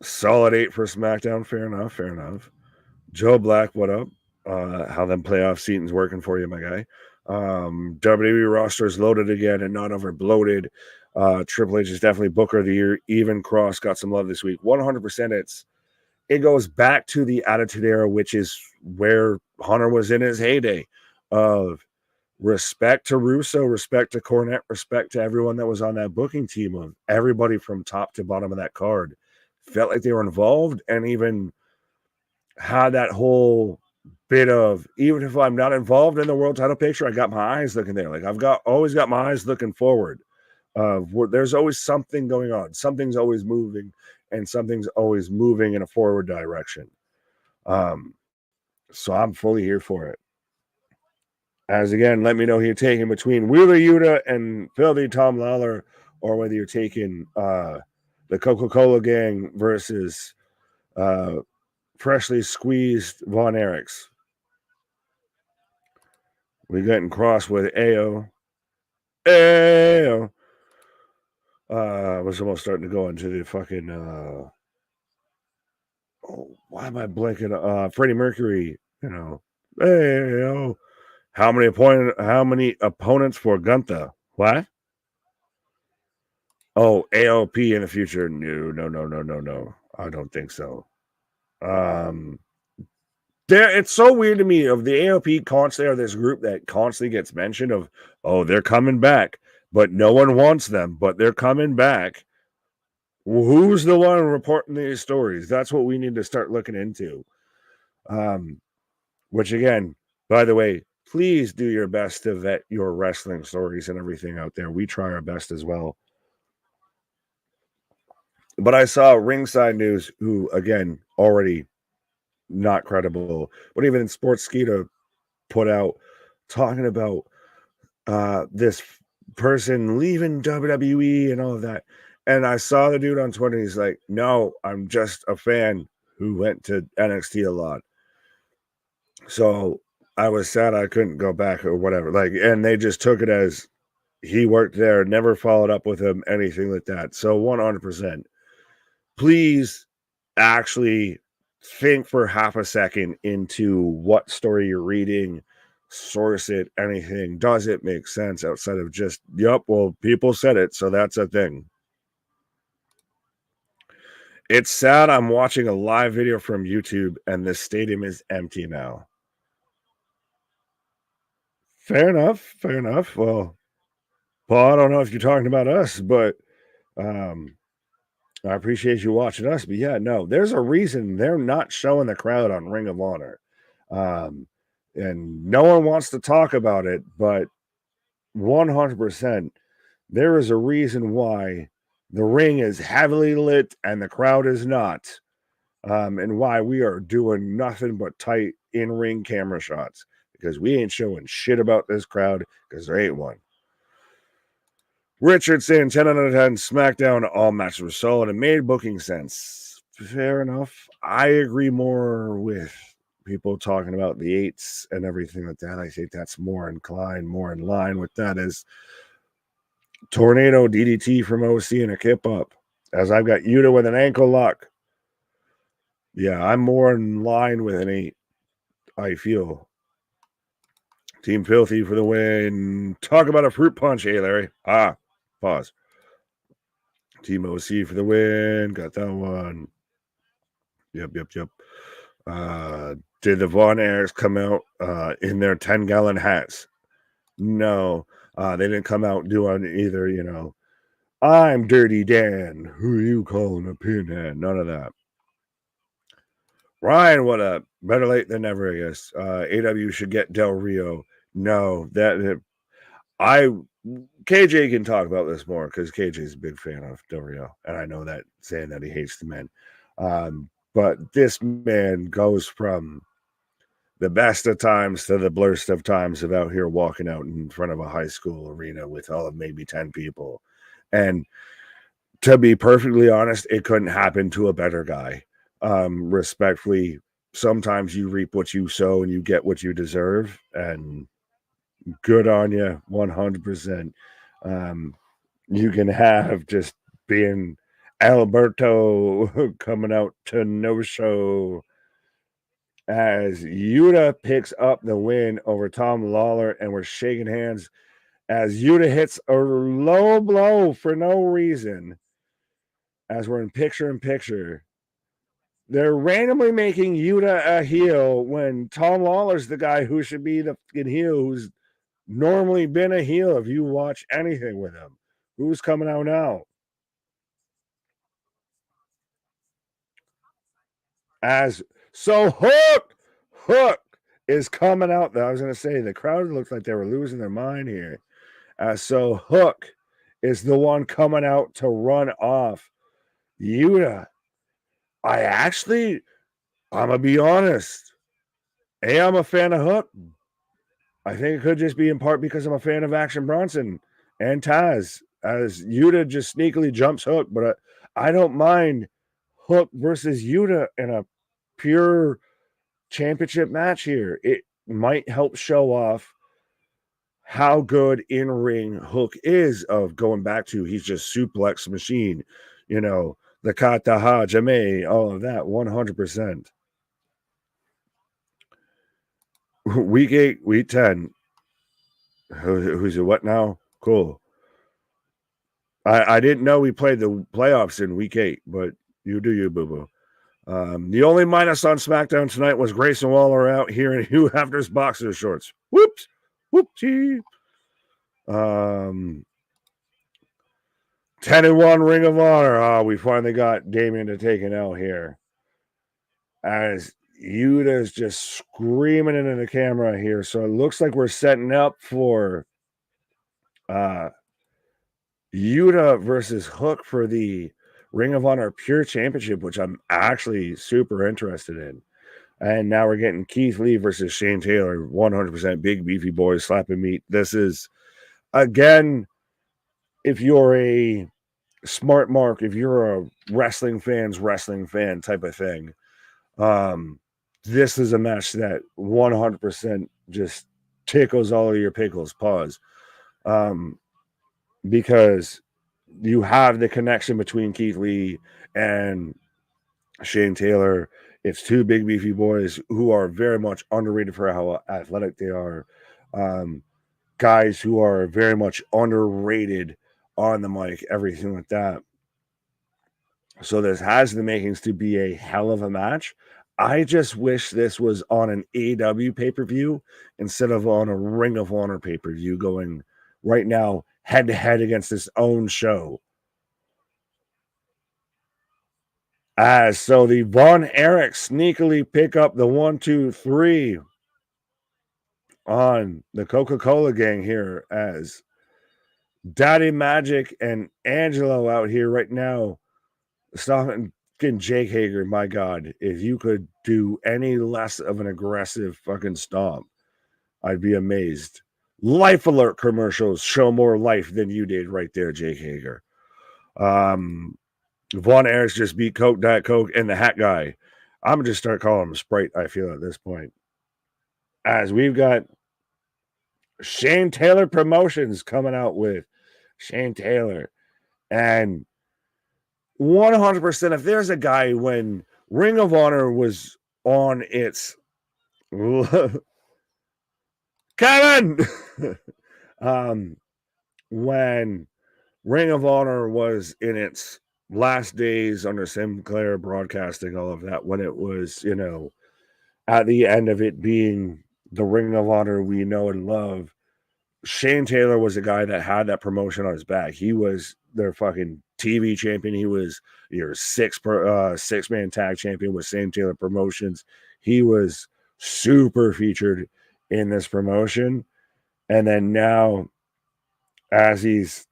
Solid 8 for SmackDown. Fair enough. Fair enough. Joe Black, what up? How them playoff seating's working for you, my guy. WWE roster is loaded again and not over bloated. Triple H is definitely Booker of the Year. Even Cross got some love this week. 100%. It goes back to the Attitude Era, which is where Hunter was in his heyday of respect to Russo, respect to Cornette, respect to everyone that was on that booking team, of everybody from top to bottom of that card felt like they were involved, and even had that whole bit of, even if I'm not involved in the world title picture, I got my eyes looking there. Like, always got my eyes looking forward. There's always something going on. Something's always moving, and something's always moving in a forward direction. So I'm fully here for it. As again, let me know who you're taking between Wheeler Yuta and Filthy Tom Lawler, or whether you're taking the Coca-Cola gang versus freshly squeezed Von Erichs. We getting crossed with AO. AO. I was almost starting to go into the fucking why am I blanking? Freddie Mercury, AO. How many opponents for Gunther? What? Oh, AOP in the future? No. I don't think so. It's so weird to me of the AOP constantly, or this group that constantly gets mentioned of, oh, they're coming back, but no one wants them, but they're coming back. Who's the one reporting these stories? That's what we need to start looking into. Which again, by the way, please do your best to vet your wrestling stories and everything out there. We try our best as well. But I saw Ringside News, who again already not credible, but even in Sportskeeda put out talking about this person leaving WWE and all of that. And I saw the dude on Twitter. He's like, no, I'm just a fan who went to NXT a lot. So I was sad I couldn't go back or whatever. Like, and they just took it as he worked there, never followed up with him, anything like that. So 100%. Please actually think for half a second into what story you're reading, source it, anything. Does it make sense outside of just, yep, well, people said it, so that's a thing. It's sad I'm watching a live video from YouTube and the stadium is empty now. Fair enough. Fair enough. Well, Paul, I don't know if you're talking about us, but I appreciate you watching us. But yeah, no, there's a reason they're not showing the crowd on Ring of Honor. And no one wants to talk about it, but 100%, there is a reason why the ring is heavily lit and the crowd is not. And why we are doing nothing but tight in-ring camera shots, because we ain't showing shit about this crowd because there ain't one. Richard saying 10 out of 10 SmackDown, all matches were solid and made booking sense. Fair enough. I agree more with people talking about the eights and everything like that. I think that's more inclined, more in line with that is tornado DDT from OC and a kip up. As I've got Yuta with an ankle lock. Yeah, I'm more in line with an 8, I feel. Team Filthy for the win. Talk about a fruit punch, hey, Larry. Pause. Team OC for the win. Got that one. Yep. Did the Von Airs come out in their 10-gallon hats? No. They didn't come out doing either, I'm Dirty Dan. Who you calling a pinhead? None of that. Ryan, what up? Better late than never, I guess. AW should get Del Rio. No, KJ can talk about this more because KJ is a big fan of Del Rio, and I know that saying that he hates the men. But this man goes from the best of times to the blurst of times of out here walking out in front of a high school arena with all of maybe 10 people. And to be perfectly honest, it couldn't happen to a better guy. Respectfully, sometimes you reap what you sow and you get what you deserve, and good on you, 100%. You can have just being Alberto coming out to no show as Yuta picks up the win over Tom Lawler, and we're shaking hands as Yuta hits a low blow for no reason as we're in picture. They're randomly making Yuta a heel when Tom Lawler's the guy who should be the fucking heel, who's normally been a heel if you watch anything with him. Who's coming out now? Hook is coming out. I was going to say, the crowd looked like they were losing their mind here. So Hook is the one coming out to run off Yuta. I'm going to be honest. I'm a fan of Hook. I think it could just be in part because I'm a fan of Action Bronson and Taz, as Yuta just sneakily jumps Hook, but I don't mind Hook versus Yuta in a pure championship match here. It might help show off how good in-ring Hook is, of going back to he's just suplex machine, the kata hajime, all of that, 100%. Week 8, week 10. Who's it? What now? Cool. I didn't know we played the playoffs in week 8, but you do you, boo-boo. The only minus on SmackDown tonight was Grayson Waller out here in Hugh Hefner's boxer shorts. Whoops. Whoopsie. 10-1 Ring of Honor. We finally got Damien to take an L here. As Yuta's just screaming into the camera here. So it looks like we're setting up for Yuta versus Hook for the Ring of Honor Pure Championship, which I'm actually super interested in. And now we're getting Keith Lee versus Shane Taylor, 100% big beefy boys slapping meat. This is, again, if you're a smart mark if you're a wrestling fan type of thing. This is a match that 100% just tickles all of your pickles. Pause. Because you have the connection between Keith Lee and Shane Taylor. It's two big beefy boys who are very much underrated for how athletic they are. Guys who are very much underrated on the mic, everything like that. So this has the makings to be a hell of a match. I just wish this was on an AEW pay-per-view instead of on a Ring of Honor pay-per-view going right now head-to-head against its own show. So the Von Erichs sneakily pick up the 1, 2, 3 on the Coca-Cola gang here as Daddy Magic and Angelo out here right now. Stopping Jake Hager, my God, if you could do any less of an aggressive fucking stomp, I'd be amazed. Life Alert commercials show more life than you did right there, Jake Hager. Von Erichs just beat Coke, Diet Coke, and the Hat Guy. I'm going to just start calling him Sprite, I feel, at this point. As we've got Shane Taylor Promotions coming out with Shane Taylor. And 100%, if there's a guy when Ring of Honor was on its Kevin when Ring of Honor was in its last days under Sinclair Broadcasting, all of that, when it was, at the end of it being the Ring of Honor we know and love, Shane Taylor was a guy that had that promotion on his back. He was their fucking TV champion. He was your six-man tag champion with Shane Taylor Promotions. He was super featured in this promotion. And then now, as he's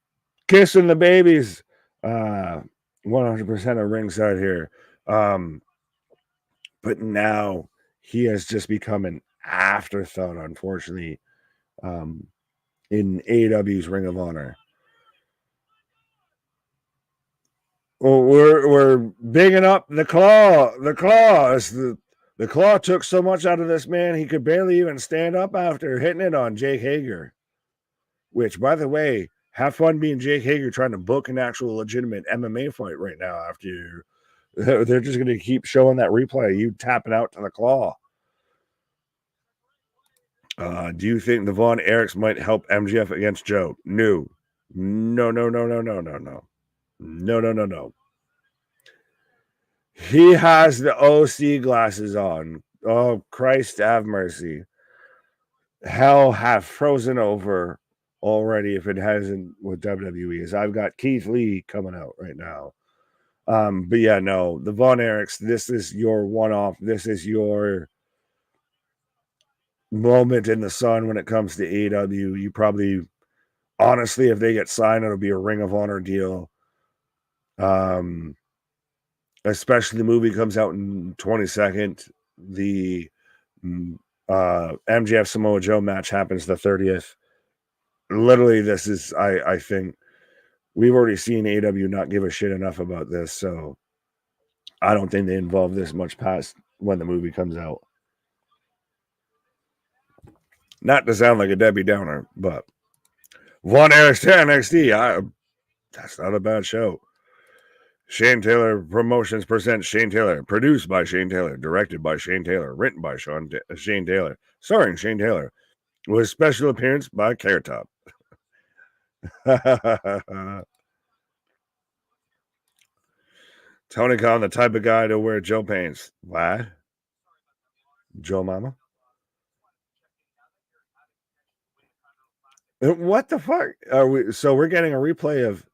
kissing the babies, 100% of ringside here. But now he has just become an afterthought, unfortunately, in AEW's Ring of Honor. Well, we're bigging up the Claw. The Claw. The Claw took so much out of this man, he could barely even stand up after hitting it on Jake Hager. Which, by the way, have fun being Jake Hager trying to book an actual legitimate MMA fight right now after they're just going to keep showing that replay of you tapping out to the Claw. Do you think the Von Erichs might help MJF against Joe? No. No. He has the OC glasses on. Oh, Christ have mercy. Hell have frozen over already if it hasn't with WWE. As I've got Keith Lee coming out right now. But yeah, no, the Von Erichs, this is your one-off. This is your moment in the sun when it comes to AEW. You probably, honestly, if they get signed, it'll be a Ring of Honor deal. Especially the movie comes out in 22nd. The MJF Samoa Joe match happens the 30th. Literally, this is, I think, we've already seen AEW not give a shit enough about this, so I don't think they involve this much past when the movie comes out. Not to sound like a Debbie Downer, but Von Erichs to NXT, that's not a bad show. Shane Taylor Promotions presents Shane Taylor, produced by Shane Taylor, directed by Shane Taylor, written by Shane Taylor, starring Shane Taylor, with special appearance by Carrot Top. Tony Khan, the type of guy to wear Joe pants. What? Joe Mama? What the fuck? So we're getting a replay of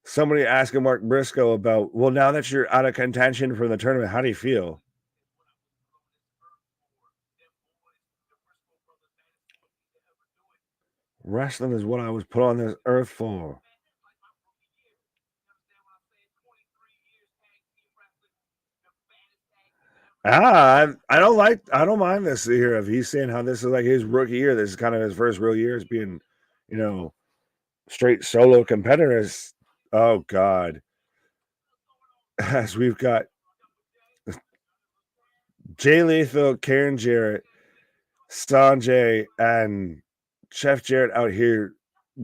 somebody asking Mark Briscoe about, well, now that you're out of contention for the tournament, how do you feel? Wrestling is what I was put on this earth for. I don't mind this here. If he's saying how this is like his rookie year, this is kind of his first real year as being, straight solo competitors. Oh God. As we've got Jay Lethal, Karen Jarrett, Sanjay, and Jeff Jarrett out here.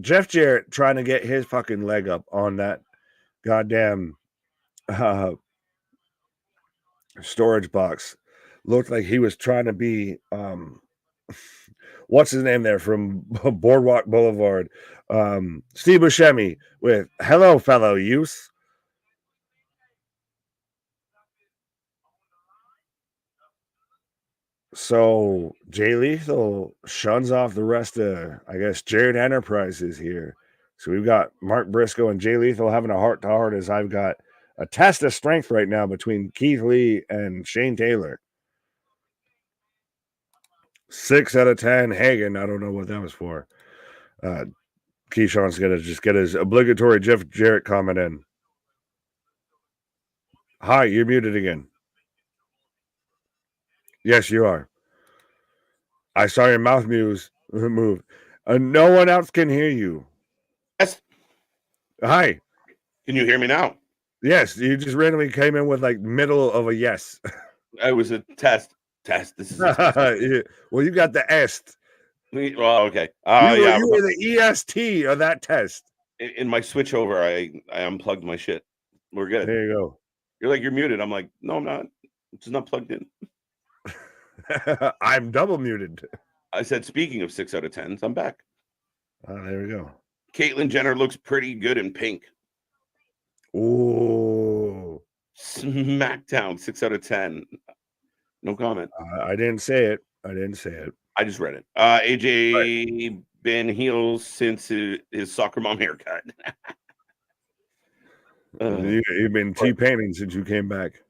Jeff Jarrett trying to get his fucking leg up on that goddamn storage box. Looked like he was trying to be what's his name there from Boardwalk Boulevard? Steve Buscemi with "Hello, fellow youth." So Jay Lethal shuns off the rest of, I guess, Jared Enterprises here. So we've got Mark Briscoe and Jay Lethal having a heart-to-heart as I've got a test of strength right now between Keith Lee and Shane Taylor. 6 out of 10. Hagen, I don't know what that was for. Keyshawn's going to just get his obligatory Jeff Jarrett comment in. Hi, you're muted again. Yes, you are. I saw your mouth move. No one else can hear you. Yes. Hi. Can you hear me now? Yes, you just randomly came in with like middle of a yes. It was a test. This is a test. Well, you got the est. Well, okay. You were the EST of that test. In my switchover, I unplugged my shit. We're good. There you go. You're like, you're muted. I'm like, no, I'm not. It's just not plugged in. I'm double muted. I said, speaking of 6 out of 10s, I'm back. There we go. Caitlyn Jenner looks pretty good in pink. Ooh. Smackdown, 6 out of 10. No comment. I didn't say it. I just read it. AJ been heel since his soccer mom haircut. You've been T-painting since you came back.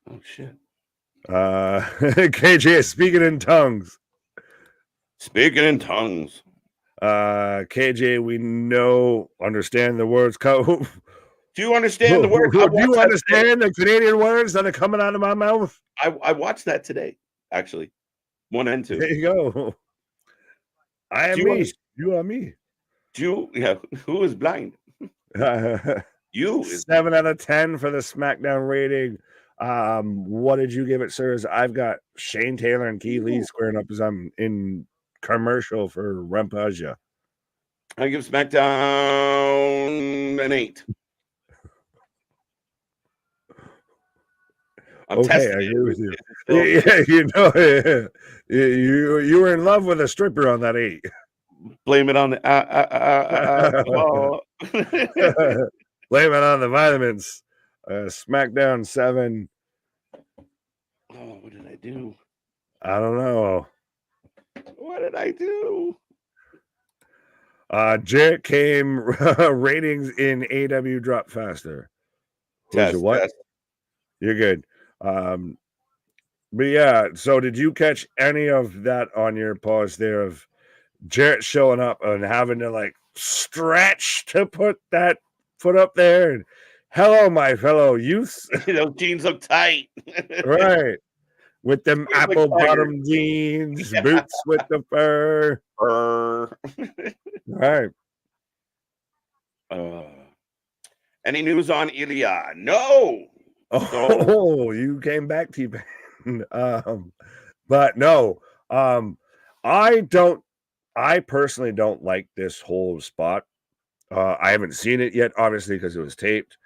Oh, shit. KJ, speaking in tongues. KJ, we understand the words. Do you understand the words? Do you understand the Canadian words that are coming out of my mouth? I watched that today, actually. 1 and 2. There you go. I am me. You are me. Who is blind? You. 7 out of 10 for the SmackDown rating. What did you give it, sirs? I've got Shane Taylor and Keith Lee squaring up as I'm in commercial for Rampage. I give SmackDown an 8. I'm okay, I agree with you. Yeah, you were in love with a stripper on that 8. Blame it on the blame it on the vitamins. SmackDown 7. Oh, what did I do? I don't know. What did I do? Jarrett came ratings in AW dropped faster. Test, what? test. You're good. But yeah, so did you catch any of that on your pause there of Jarrett showing up and having to like stretch to put that foot up there? And hello, my fellow youths. Those jeans look tight. Right. With them apple bottom jeans, boots with the fur. Right. Any news on Ilya? No. Oh, you came back, T-Pain. But no, I personally don't like this whole spot. I haven't seen it yet, obviously, because it was taped.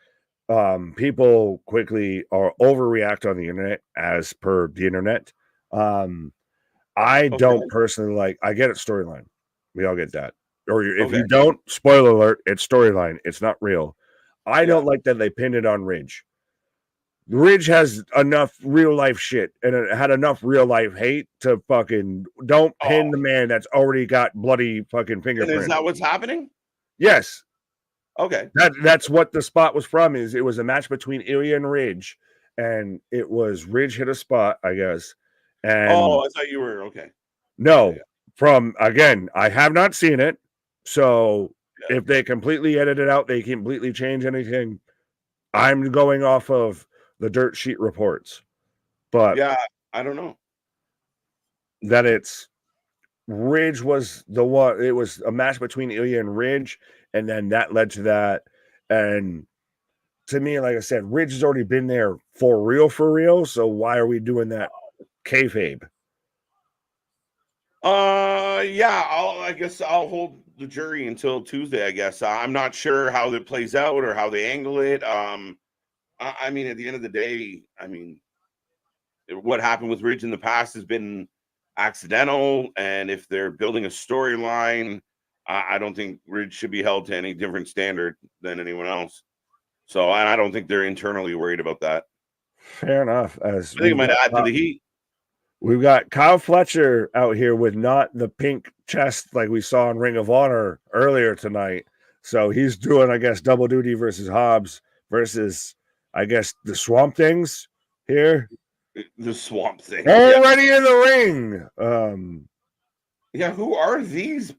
People quickly overreact on the internet as per the internet. I don't personally like, I get it, storyline. We all get that. Or if you don't, spoiler alert, it's storyline. It's not real. I don't like that they pinned it on Ridge. Ridge has enough real life shit and it had enough real life hate to fucking don't pin the man that's already got bloody fucking fingerprints. Is that what's happening? Yes. Okay. That's what the spot was from. Is it was a match between Ilya and Ridge, and it was Ridge hit a spot, I guess. And I thought you were okay. No, from again, I have not seen it. So if they completely edit it out, they completely change anything. I'm going off of the dirt sheet reports, but yeah, I don't know that it's Ridge was the one. It was a match between Ilya and Ridge, and then that led to that. And to me, like I said, Ridge has already been there for real. So why are we doing that kayfabe? Yeah, I guess I'll hold the jury until Tuesday, I guess. I'm not sure how that plays out or how they angle it. I mean, at the end of the day, I mean, what happened with Ridge in the past has been accidental, and if they're building a storyline, I don't think Ridge should be held to any different standard than anyone else. So, and I don't think they're internally worried about that. Fair enough. As I think it might add to the heat. We've got Kyle Fletcher out here with not the pink chest like we saw in Ring of Honor earlier tonight. So he's doing, I guess, double duty versus Hobbs versus, I guess, the Swamp Things here. The Swamp Thing. Already in the ring. Yeah, who are these?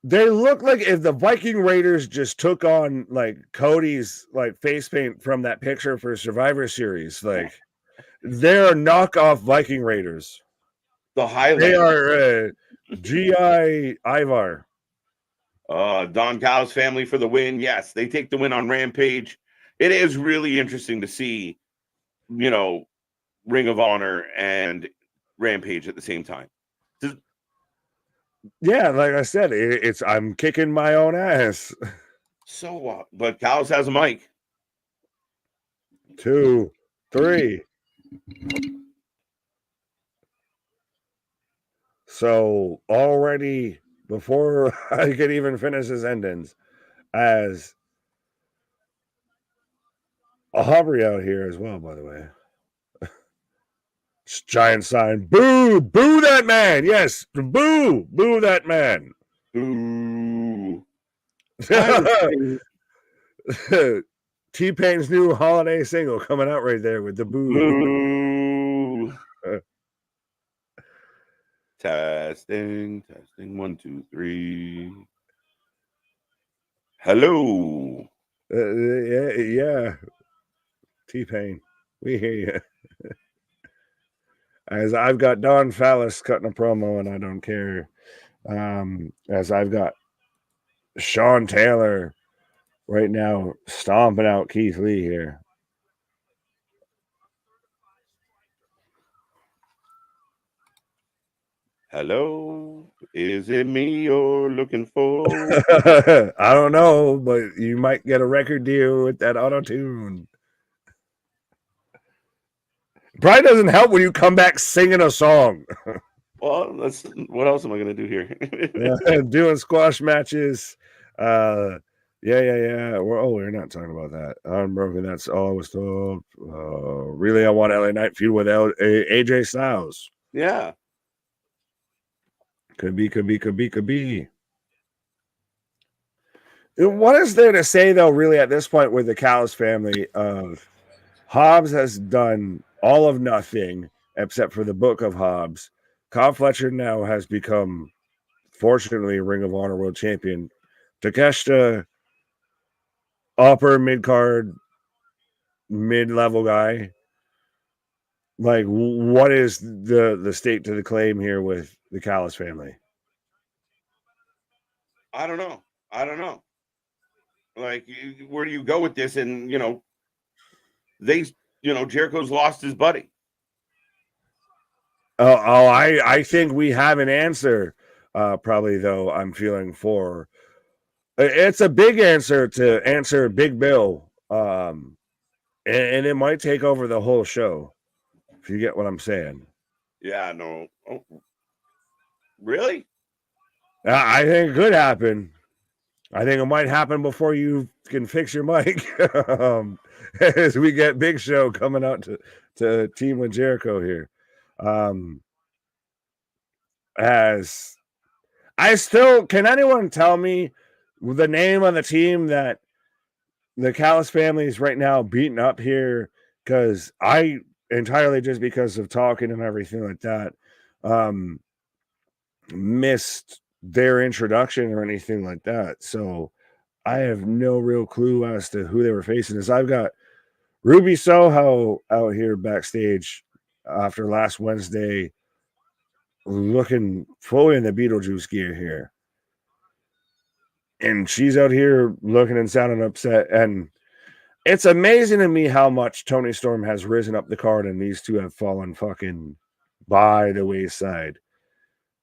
They look like if the Viking Raiders just took on like Cody's like face paint from that picture for Survivor Series. Like they're knockoff Viking Raiders. The Highlanders. They are G.I. Ivar. Don Callis family for the win. Yes, they take the win on Rampage. It is really interesting to see, you know, Ring of Honor and Rampage at the same time. Yeah, like I said, it's I'm kicking my own ass. So what? But Callis has a mic. 2, 3. So already before I could even finish his endings, as Aubrey out here as well, by the way. Giant sign, boo, boo that man. Yes, boo, boo that man. Ooh. T-Pain's new holiday single coming out right there with the boo. Testing. 1, 2, 3. Hello. Yeah. T-Pain, we hear you. As I've got Don Fallis cutting a promo, and I don't care. As I've got Sean Taylor right now stomping out Keith Lee here. Hello, is it me you're looking for? I don't know, but you might get a record deal with that auto-tune. Probably doesn't help when you come back singing a song. Well, what else am I gonna do here? Doing squash matches. Yeah. We're not talking about that. Unbroken. That's all I was told. Really, I want LA Knight feud with AJ Styles. Yeah. Could be. What is there to say though? Really, at this point, with the Callis family of Hobbs has done all of nothing except for the Book of Hobbs. Kyle Fletcher now has become, fortunately, Ring of Honor World Champion. Takeshita, upper mid-card, mid-level guy. Like, what is the state to the claim here with the Callis family? I don't know. Like, where do you go with this? And, Jericho's lost his buddy. I think we have an answer. Probably, though, I'm feeling for. It's a big answer to answer Big Bill. And it might take over the whole show, if you get what I'm saying. Yeah, no. Oh, really? I think it could happen. I think it might happen before you can fix your mic. As we get Big Show coming out to team with Jericho here. As I still, can anyone tell me the name of the team that the Callis family is right now beating up here? Because I entirely, just because of talking and everything like that, missed their introduction or anything like that. So I have no real clue as to who they were facing. As I've got Ruby Soho out here backstage after last Wednesday, looking fully in the Beetlejuice gear here. And she's out here looking and sounding upset. And it's amazing to me how much Tony Storm has risen up the card and these two have fallen fucking by the wayside.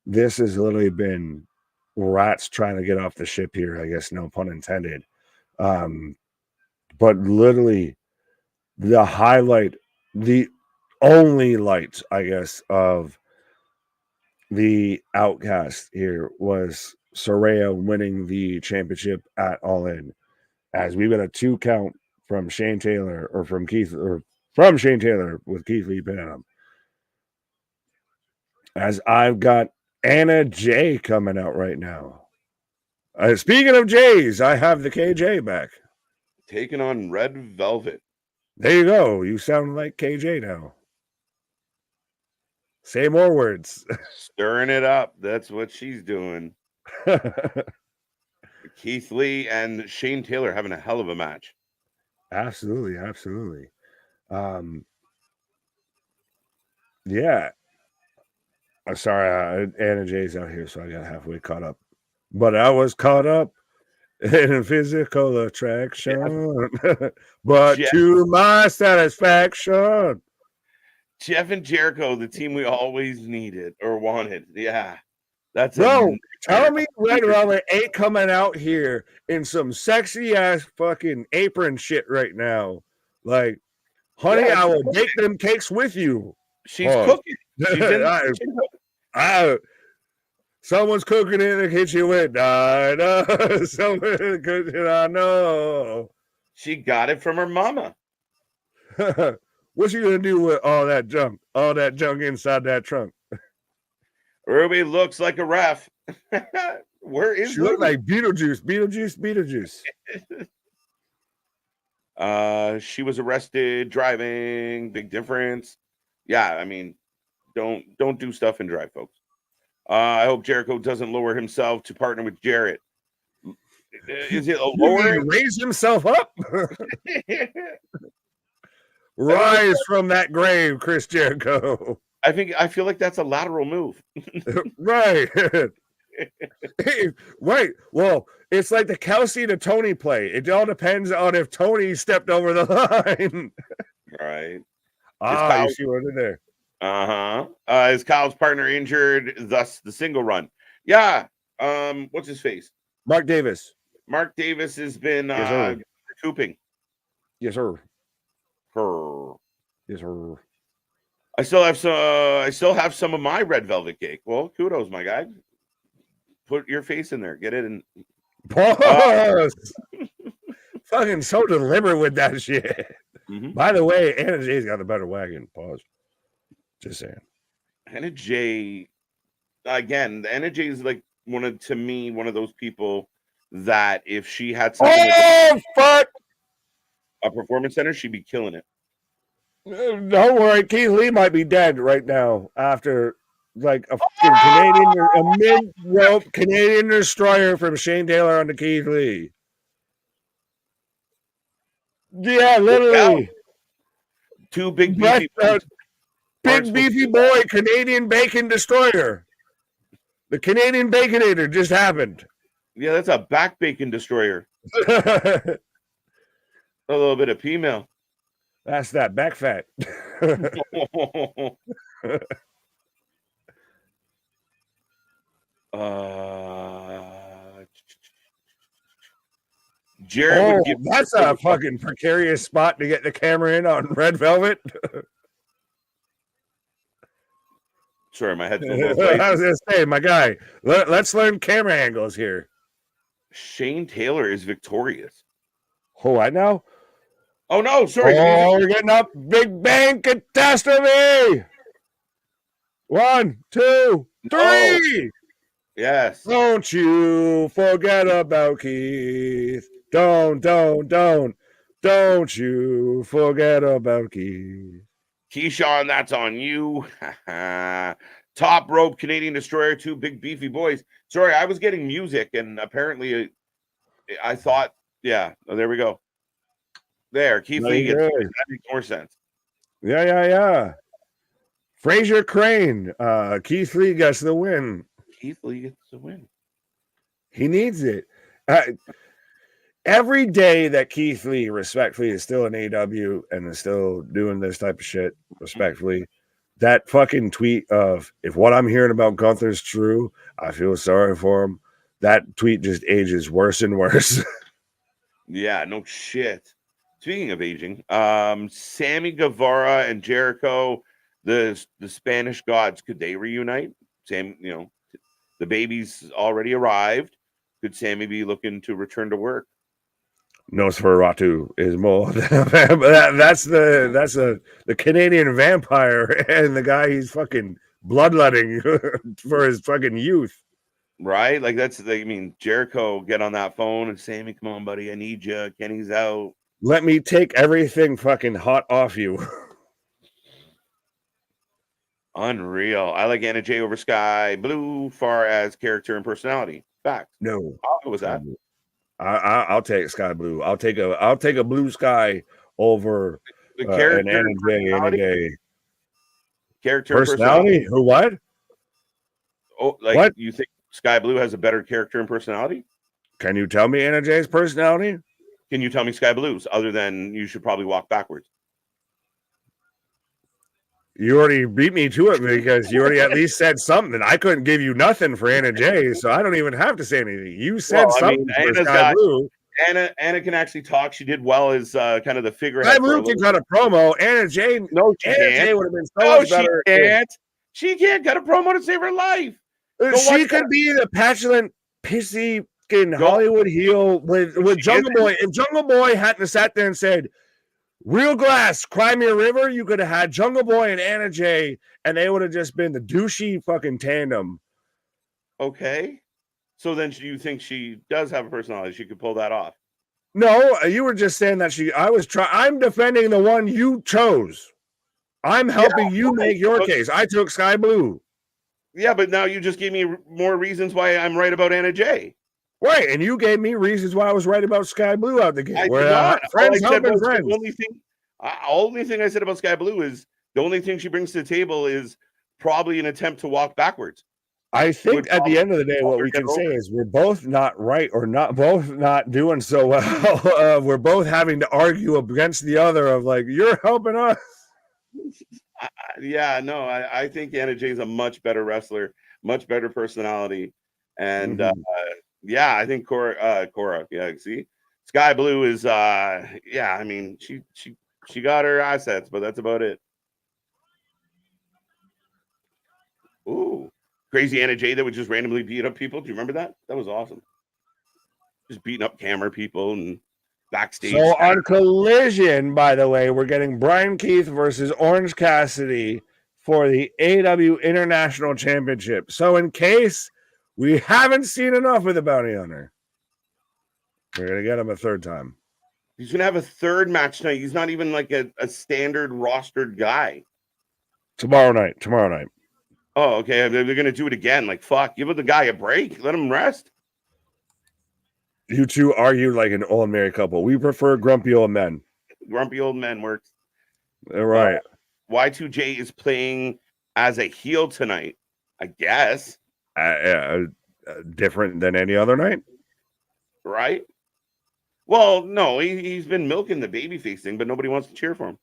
This has literally been rats trying to get off the ship here, I guess, no pun intended. But literally the highlight, the only light, I guess, of the Outcast here was Saraya winning the championship at All In, as we got a 2 count from Shane Taylor or from Shane Taylor with Keith Lee pinning him. As I've got Anna Jay coming out right now. Speaking of Jays, I have the KJ back. Taking on Red Velvet. There you go. You sound like KJ now. Say more words. Stirring it up. That's what she's doing. Keith Lee and Shane Taylor having a hell of a match. Absolutely, absolutely. Yeah. I'm sorry, Anna Jay's out here, so I got halfway caught up. But I was caught up in physical attraction, but to my satisfaction. Jeff and Jericho, the team we always needed or wanted. Yeah. That's tell me Red Velvet ain't coming out here in some sexy ass fucking apron shit right now. Like, honey, I will bake them cakes with you. She's cooking. She's in the someone's cooking in the kitchen with someone in the kitchen, I know. She got it from her mama. What's she gonna do with all that junk inside that trunk? Ruby looks like a ref. Where is she? Look like Beetlejuice. She was arrested driving. Big difference. Yeah, I mean, don't do stuff and drive, folks. I hope Jericho doesn't lower himself to partner with Jarrett. Is it a lower? Raise himself up. Rise from that grave, Chris Jericho. I feel like that's a lateral move. Right. Right. Well, it's like the Kelsey to Tony play. It all depends on if Tony stepped over the line. Right. You see what in there. Is Kyle's partner injured, thus the single run? Yeah. What's his face? Mark Davis. Mark Davis has been recouping. Yes, sir. Yes, sir. I still have some of my Red Velvet cake. Well, kudos, my guy. Put your face in there. Get it in. Pause. Fucking so deliberate with that shit. Mm-hmm. By the way, Anna Jay's got a better wagon. Pause. Just saying. Anna Jay, again, Anna Jay is like one of those people that if she had something fuck a performance center, she'd be killing it. Don't worry, Keith Lee might be dead right now after like a mid-rope Canadian destroyer from Shane Taylor on the Keith Lee. Yeah, literally. Two big beefy beefy boy Canadian bacon destroyer. The Canadian Baconator just happened. Yeah, that's a back bacon destroyer. A little bit of P-mail. That's that back fat. Jared would give that's a fucking precarious spot to get the camera in on Red Velvet. Sorry, my headphones. I was gonna say, my guy, let's learn camera angles here. Shane Taylor is victorious. Oh, what now? Oh no, sorry. Oh, we're getting up. Big Bang catastrophe. 1, 2, 3. Oh, yes. Don't you forget about Keith. Don't you forget about Keith. Keyshawn, that's on you. Top rope Canadian destroyer, two big beefy boys. Sorry, I was getting music and apparently I thought, yeah, oh, there we go. There, Keith Lee gets that makes more sense. Yeah. Fraser Crane, Keith Lee gets the win. Keith Lee gets the win. He needs it. Every day that Keith Lee, respectfully, is still in AW and is still doing this type of shit, respectfully, that fucking tweet of, if what I'm hearing about Gunther's true, I feel sorry for him. That tweet just ages worse and worse. Yeah, no shit. Speaking of aging, Sammy Guevara and Jericho, the Spanish gods, could they reunite? Sam, the baby's already arrived. Could Sammy be looking to return to work? Nosferatu is more. That's the Canadian vampire and the guy he's fucking bloodletting for his fucking youth. Right? Like Jericho get on that phone and Sammy, come on, buddy, I need you. Kenny's out. Let me take everything fucking hot off you. Unreal. I like Anna Jay over Sky Blue, far as character and personality. Fact. No, How was that? I'll take Sky Blue. I'll take a Blue Sky over the character an Anna Jay any day. Character personality? Who what? Oh, like what? You think Sky Blue has a better character and personality? Can you tell me Anna Jay's personality? Can you tell me Sky Blue's, other than you should probably walk backwards? You already beat me to it because you already at least said something. I couldn't give you nothing for Anna Jay, so I don't even have to say anything. You said something for Sky Blue. Anna can actually talk. She did well as kind of the figurehead. Sky Blue can cut a promo. Anna Jay, Jay would have been so much better. She can't cut a promo to save her life. She could be the petulant, pissy, Hollywood heel with Jungle Boy. If Jungle Boy hadn't sat there and said, "Real glass, cry me a river," you could have had Jungle Boy and Anna Jay, and they would have just been the douchey fucking tandem. Okay. So then you think she does have a personality? She could pull that off? No, you were just saying that I'm defending the one you chose. I'm helping you make your case. I took Sky Blue. Yeah, but now you just gave me more reasons why I'm right about Anna Jay. Right, and you gave me reasons why I was right about Sky Blue out the gate. Friends helping friends. The only thing I said about Sky Blue is the only thing she brings to the table is probably an attempt to walk backwards. I think at the end of the day, what we can say is we're both not right or both not doing so well. We're both having to argue against the other of like, you're helping us. I think Anna Jay is a much better wrestler, much better personality. And I think Cora. Yeah, see, Sky Blue is she got her assets, but that's about it. Ooh, crazy Anna Jay that would just randomly beat up people. Do you remember that? That was awesome. Just beating up camera people and backstage. So on Collision, by the way, we're getting Brian Keith versus Orange Cassidy for the AW International Championship. So in case we haven't seen enough of the Bounty Hunter, we're going to get him a third time. He's going to have a third match tonight. He's not even like a standard rostered guy. Tomorrow night. Oh, okay. They're going to do it again. Like, fuck. Give the guy a break. Let him rest. You two argue like an old married couple. We prefer grumpy old men. Grumpy old men works. All right. Y2J is playing as a heel tonight, I guess. Different than any other night? Right? Well, no. He's been milking the babyface thing, but nobody wants to cheer for him.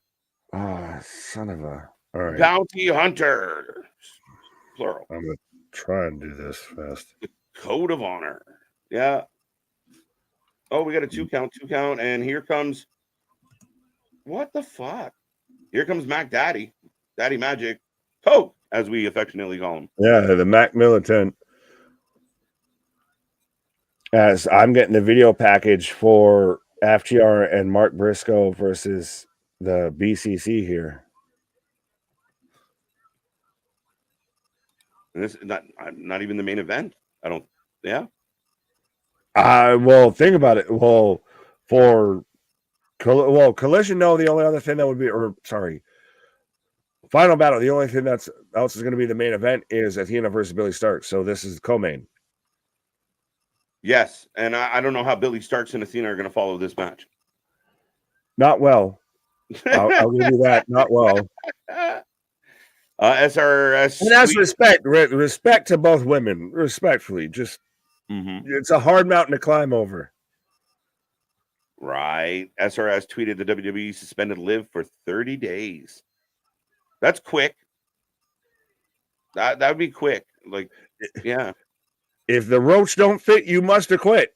Ah, son of a... All right. Bounty Hunter. Plural. I'm going to try and do this fast. The Code of Honor. Yeah. Oh, we got a two count, and here comes... What the fuck? Here comes Mac Daddy. Daddy Magic. Coke, as we affectionately call him. Yeah, the Mac Militant. As I'm getting the video package for FTR and Mark Briscoe versus the BCC here. And this is not even the main event. I don't. Yeah. Well, think about it. Well, for Collision, no. The only other thing that would be, Final Battle. The only thing else is going to be the main event is Athena versus Billy Starks. So this is the co-main. Yes, and I don't know how Billy Starks and Athena are going to follow this match. Not well. I'll give you that. Not well. SRS. And that's respect to both women. Respectfully, just It's a hard mountain to climb over. Right. SRS tweeted the WWE suspended Liv for 30 days. That's quick. That would be quick. Like, yeah. If the ropes don't fit, you must have quit.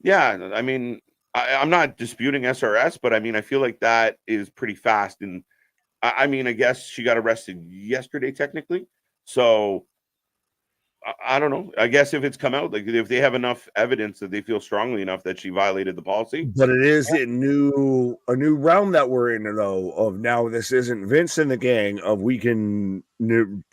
Yeah. I mean, I'm not disputing SRS, but I mean, I feel like that is pretty fast. And I mean, I guess she got arrested yesterday, technically. So I don't know. I guess if it's come out, like if they have enough evidence that they feel strongly enough that she violated the policy. But it is a new realm that we're in, though, of now this isn't Vince and the gang of we can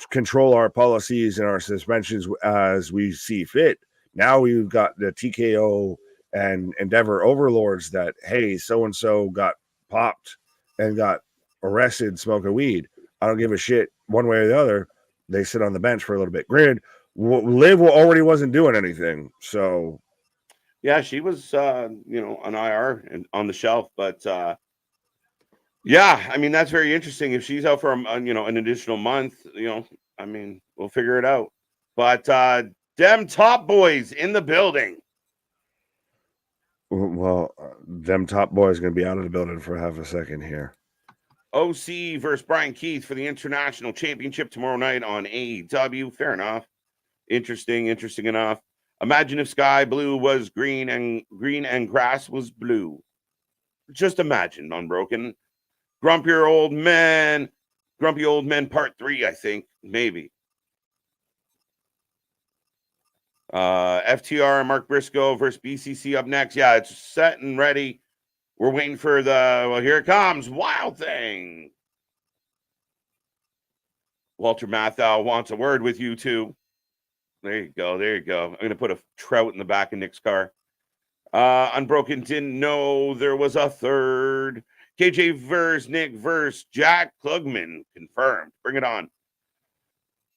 control our policies and our suspensions as we see fit. Now we've got the TKO and Endeavor overlords that, hey, so-and-so got popped and got arrested smoking weed. I don't give a shit one way or the other. They sit on the bench for a little bit. Granted, Liv already wasn't doing anything, so yeah, she was on IR and on the shelf, but yeah, I mean that's very interesting. If she's out for an additional month, I mean we'll figure it out. But them top boys in the building. Well, them top boys going to be out of the building for half a second here. OC versus Brian Keith for the International Championship tomorrow night on AEW. Fair enough. Interesting enough. Imagine if sky blue was green and grass was blue. Just imagine, Unbroken. Grumpy Old Men Part 3, I think, maybe. FTR and Mark Briscoe versus BCC up next. Yeah, it's set and ready. We're waiting for here it comes, Wild Thing. Walter Matthau wants a word with you, too. There you go. I'm going to put a trout in the back of Nick's car. Unbroken didn't know there was a third. KJ versus Nick versus Jack Klugman. Confirmed. Bring it on.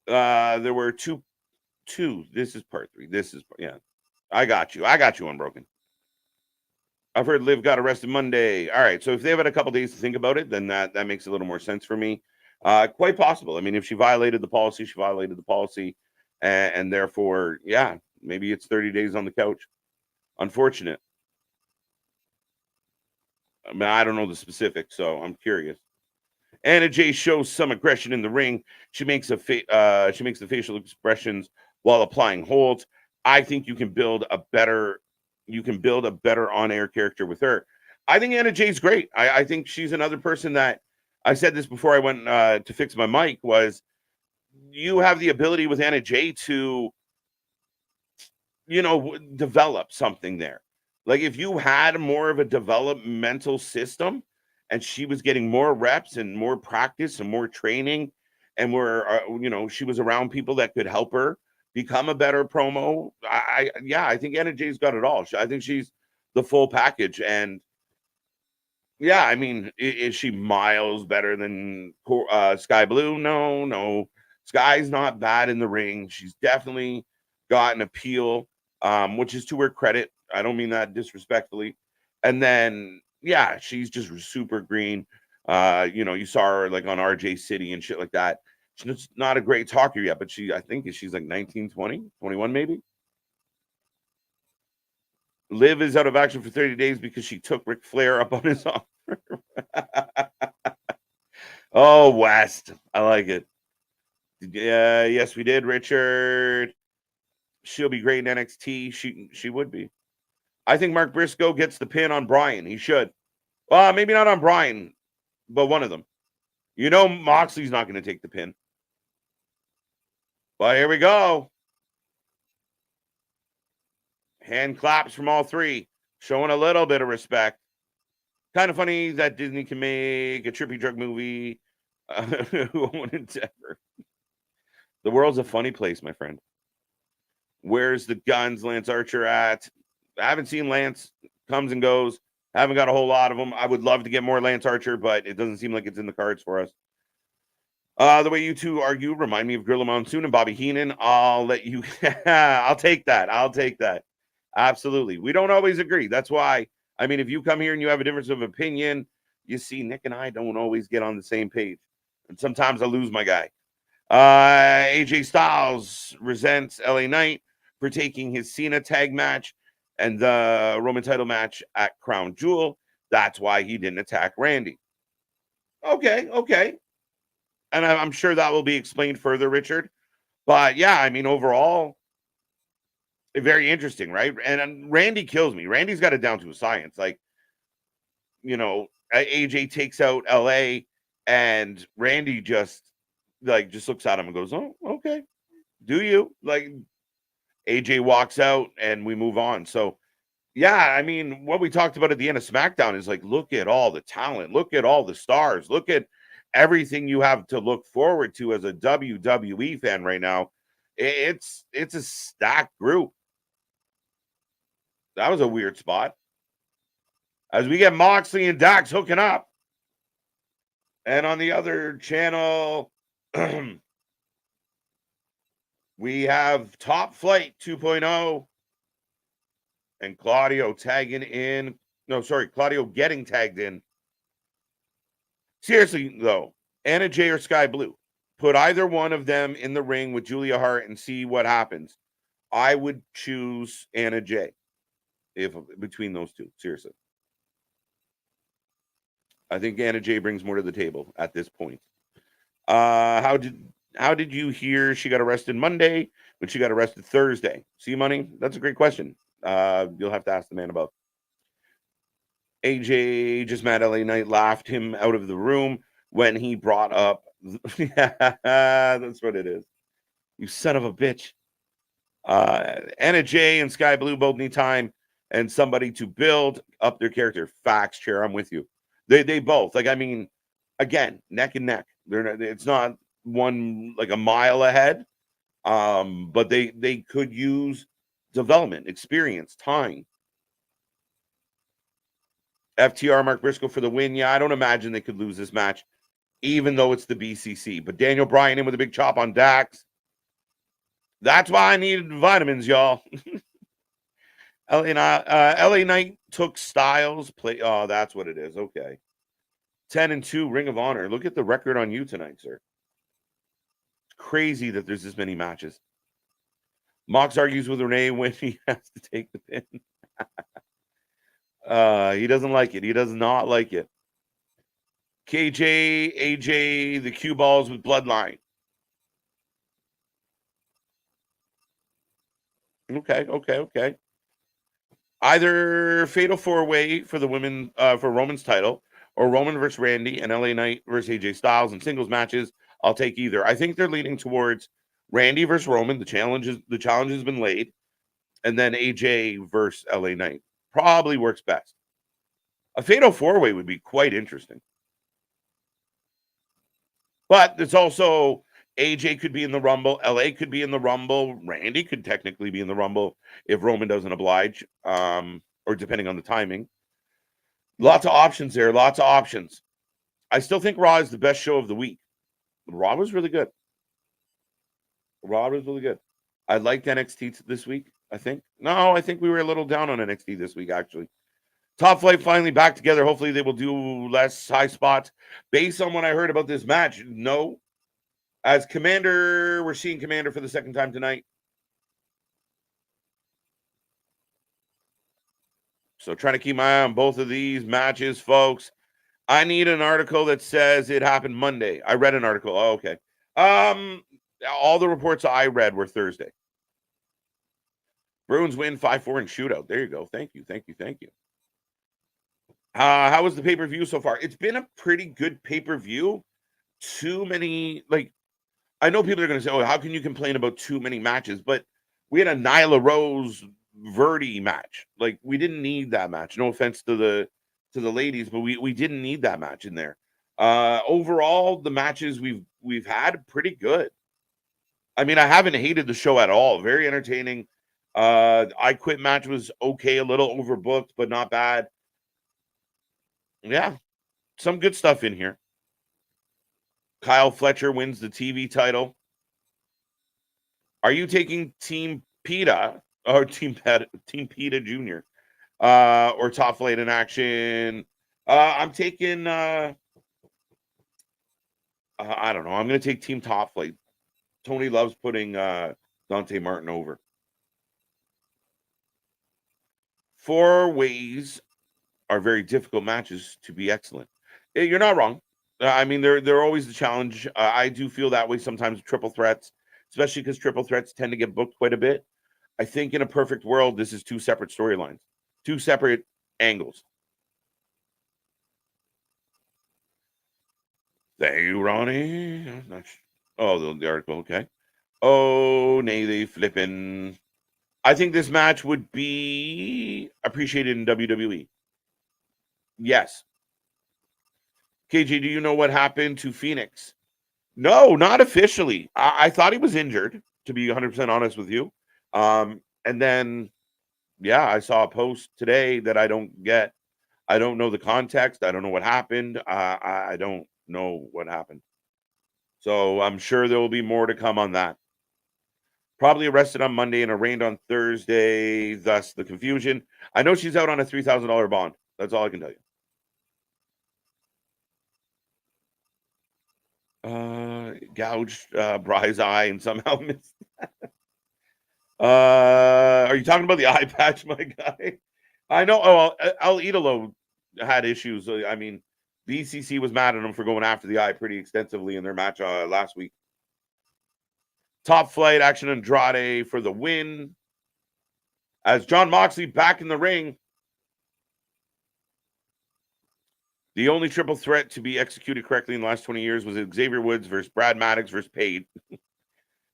There were two. This is part 3. Yeah. I got you, Unbroken. I've heard Liv got arrested Monday. All right. So if they've had a couple days to think about it, then that makes a little more sense for me. Quite possible. I mean, if she violated the policy, she violated the policy. And therefore, yeah, maybe it's 30 days on the couch. Unfortunate. I mean, I don't know the specifics, so I'm curious. Anna Jay shows some aggression in the ring. She makes the facial expressions while applying holds. I think you can build a better on-air character with her. I think Anna Jay's great. I think she's another person that I said this before I went to fix my mic was you have the ability with Anna Jay to, develop something there. Like if you had more of a developmental system and she was getting more reps and more practice and more training and she was around people that could help her become a better promo. I think Anna Jay's got it all. I think she's the full package. And yeah, I mean, is she miles better than Sky Blue? No. Sky's not bad in the ring. She's definitely got an appeal, which is to her credit. I don't mean that disrespectfully. And then, yeah, she's just super green. You saw her like on RJ City and shit like that. She's not a great talker yet, but I think she's like 19, 20, 21 maybe. Liv is out of action for 30 days because she took Ric Flair up on his offer. Oh, West. I like it. Yes, we did, Richard. She'll be great in NXT. She would be. I think Mark Briscoe gets the pin on Bryan. He should. Well, maybe not on Bryan, but one of them. Moxley's not going to take the pin. Well, here we go. Hand claps from all three, showing a little bit of respect. Kind of funny that Disney can make a trippy drug movie. Who won't Endeavor? The world's a funny place, my friend. Where's the guns Lance Archer at? I haven't seen Lance. Comes and goes. Haven't got a whole lot of them. I would love to get more Lance Archer, but it doesn't seem like it's in the cards for us. The way you two argue remind me of Gorilla Monsoon and Bobby Heenan. I'll let you. I'll take that. Absolutely. We don't always agree. That's why. I mean, if you come here and you have a difference of opinion, you see Nick and I don't always get on the same page. And sometimes I lose my guy. AJ Styles resents LA Knight for taking his Cena tag match and the Roman title match at Crown Jewel. That's why he didn't attack Randy. Okay. And I'm sure that will be explained further, Richard. But yeah, I mean, overall, very interesting, right? And Randy kills me. Randy's got it down to a science. Like, AJ takes out LA and Randy just looks at him and goes, "Oh, okay. Do you?" Like, AJ walks out and we move on. So, yeah, I mean, what we talked about at the end of SmackDown is like, look at all the talent, look at all the stars, look at everything you have to look forward to as a WWE fan right now. It's a stacked group. That was a weird spot. As we get Moxley and Dax hooking up. And on the other channel, we have Top Flight 2.0 and Claudio tagging in. No, sorry, Claudio getting tagged in. Seriously, though, Anna Jay or Sky Blue, put either one of them in the ring with Julia Hart and see what happens. I would choose Anna Jay if between those two. Seriously. I think Anna Jay brings more to the table at this point. How did you hear she got arrested Monday when she got arrested Thursday? See, Money? That's a great question. You'll have to ask the man about. AJ just mad LA Knight laughed him out of the room when he brought up. That's what it is. You son of a bitch. Anna Jay and Sky Blue both need time and somebody to build up their character. Facts, Chair. I'm with you. They both, like, I mean, again, neck and neck. It's not one like a mile ahead, but they could use development, experience, time. FTR Mark Briscoe for the win. Yeah, I don't imagine they could lose this match, even though it's the BCC. But Daniel Bryan in with a big chop on Dax. That's why I needed vitamins, y'all. LA Knight took Styles. Oh, that's what it is. Okay. 10-2 Ring of Honor. Look at the record on you tonight, sir. It's crazy that there's this many matches. Mox argues with Renee when he has to take the pin. He doesn't like it. He does not like it. KJ, AJ, the cue balls with Bloodline. Okay. Either fatal 4-way for the women for Roman's title, or Roman versus Randy and LA Knight versus AJ Styles in singles matches. I'll take either. I think they're leaning towards Randy versus Roman. The challenge has been laid, and then AJ versus LA Knight probably works best. A fatal 4-way would be quite interesting. But it's also AJ could be in the Rumble, LA could be in the Rumble, Randy could technically be in the Rumble if Roman doesn't oblige, or depending on the timing. Lots of options there, lots of options. I still think Raw is the best show of the week. Raw was really good. I liked NXT this week, I think. No, I think we were a little down on NXT this week, actually. Top Flight finally back together. Hopefully they will do less high spots. Based on what I heard about this match, no. As Commander, we're seeing Commander for the second time tonight. So trying to keep my eye on both of these matches, folks. I need an article that says it happened Monday. I read an article. Oh, okay. All the reports I read were Thursday. Bruins win 5-4 in shootout. There you go. Thank you. How was the pay-per-view so far? It's been a pretty good pay-per-view. Too many, like, I know people are going to say, oh, how can you complain about too many matches? But we had a Nyla Rose Verdi match. Like, we didn't need that match. No offense to the ladies, but we didn't need that match in there. Overall, the matches we've had pretty good. I mean, I haven't hated the show at all. Very entertaining. I Quit match was okay, a little overbooked, but not bad. Yeah, some good stuff in here. Kyle Fletcher wins the TV title. Are you taking Team PETA or Team PETA Jr. Or Top Flight in action? I'm taking I don't know. I'm going to take Team Top Flight. Tony loves putting Dante Martin over. 4 ways are very difficult matches to be excellent. You're not wrong. I mean, they're always the challenge. I do feel that way sometimes with triple threats, especially because triple threats tend to get booked quite a bit. I think in a perfect world, this is 2 separate storylines, 2 separate angles. Thank you, Ronnie. Oh, the article. Okay. Oh, nay, they flippin'. I think this match would be appreciated in WWE. Yes. KJ, do you know what happened to Phoenix? No, not officially. I thought he was injured, to be 100% honest with you. And then, yeah, I saw a post today that I don't get. I don't know the context. I don't know what happened. I don't know what happened. So I'm sure there will be more to come on that. Probably arrested on Monday and arraigned on Thursday, thus the confusion. I know she's out on a $3,000 bond. That's all I can tell you. Gouged Bry's eye and somehow missed. Are you talking about the eye patch, my guy? I know. Oh, El Idolo had issues. I mean, BCC was mad at him for going after the eye pretty extensively in their match last week. Top Flight Action Andrade for the win. As John Moxley back in the ring. The only triple threat to be executed correctly in the last 20 years was Xavier Woods versus Brad Maddox versus Paige.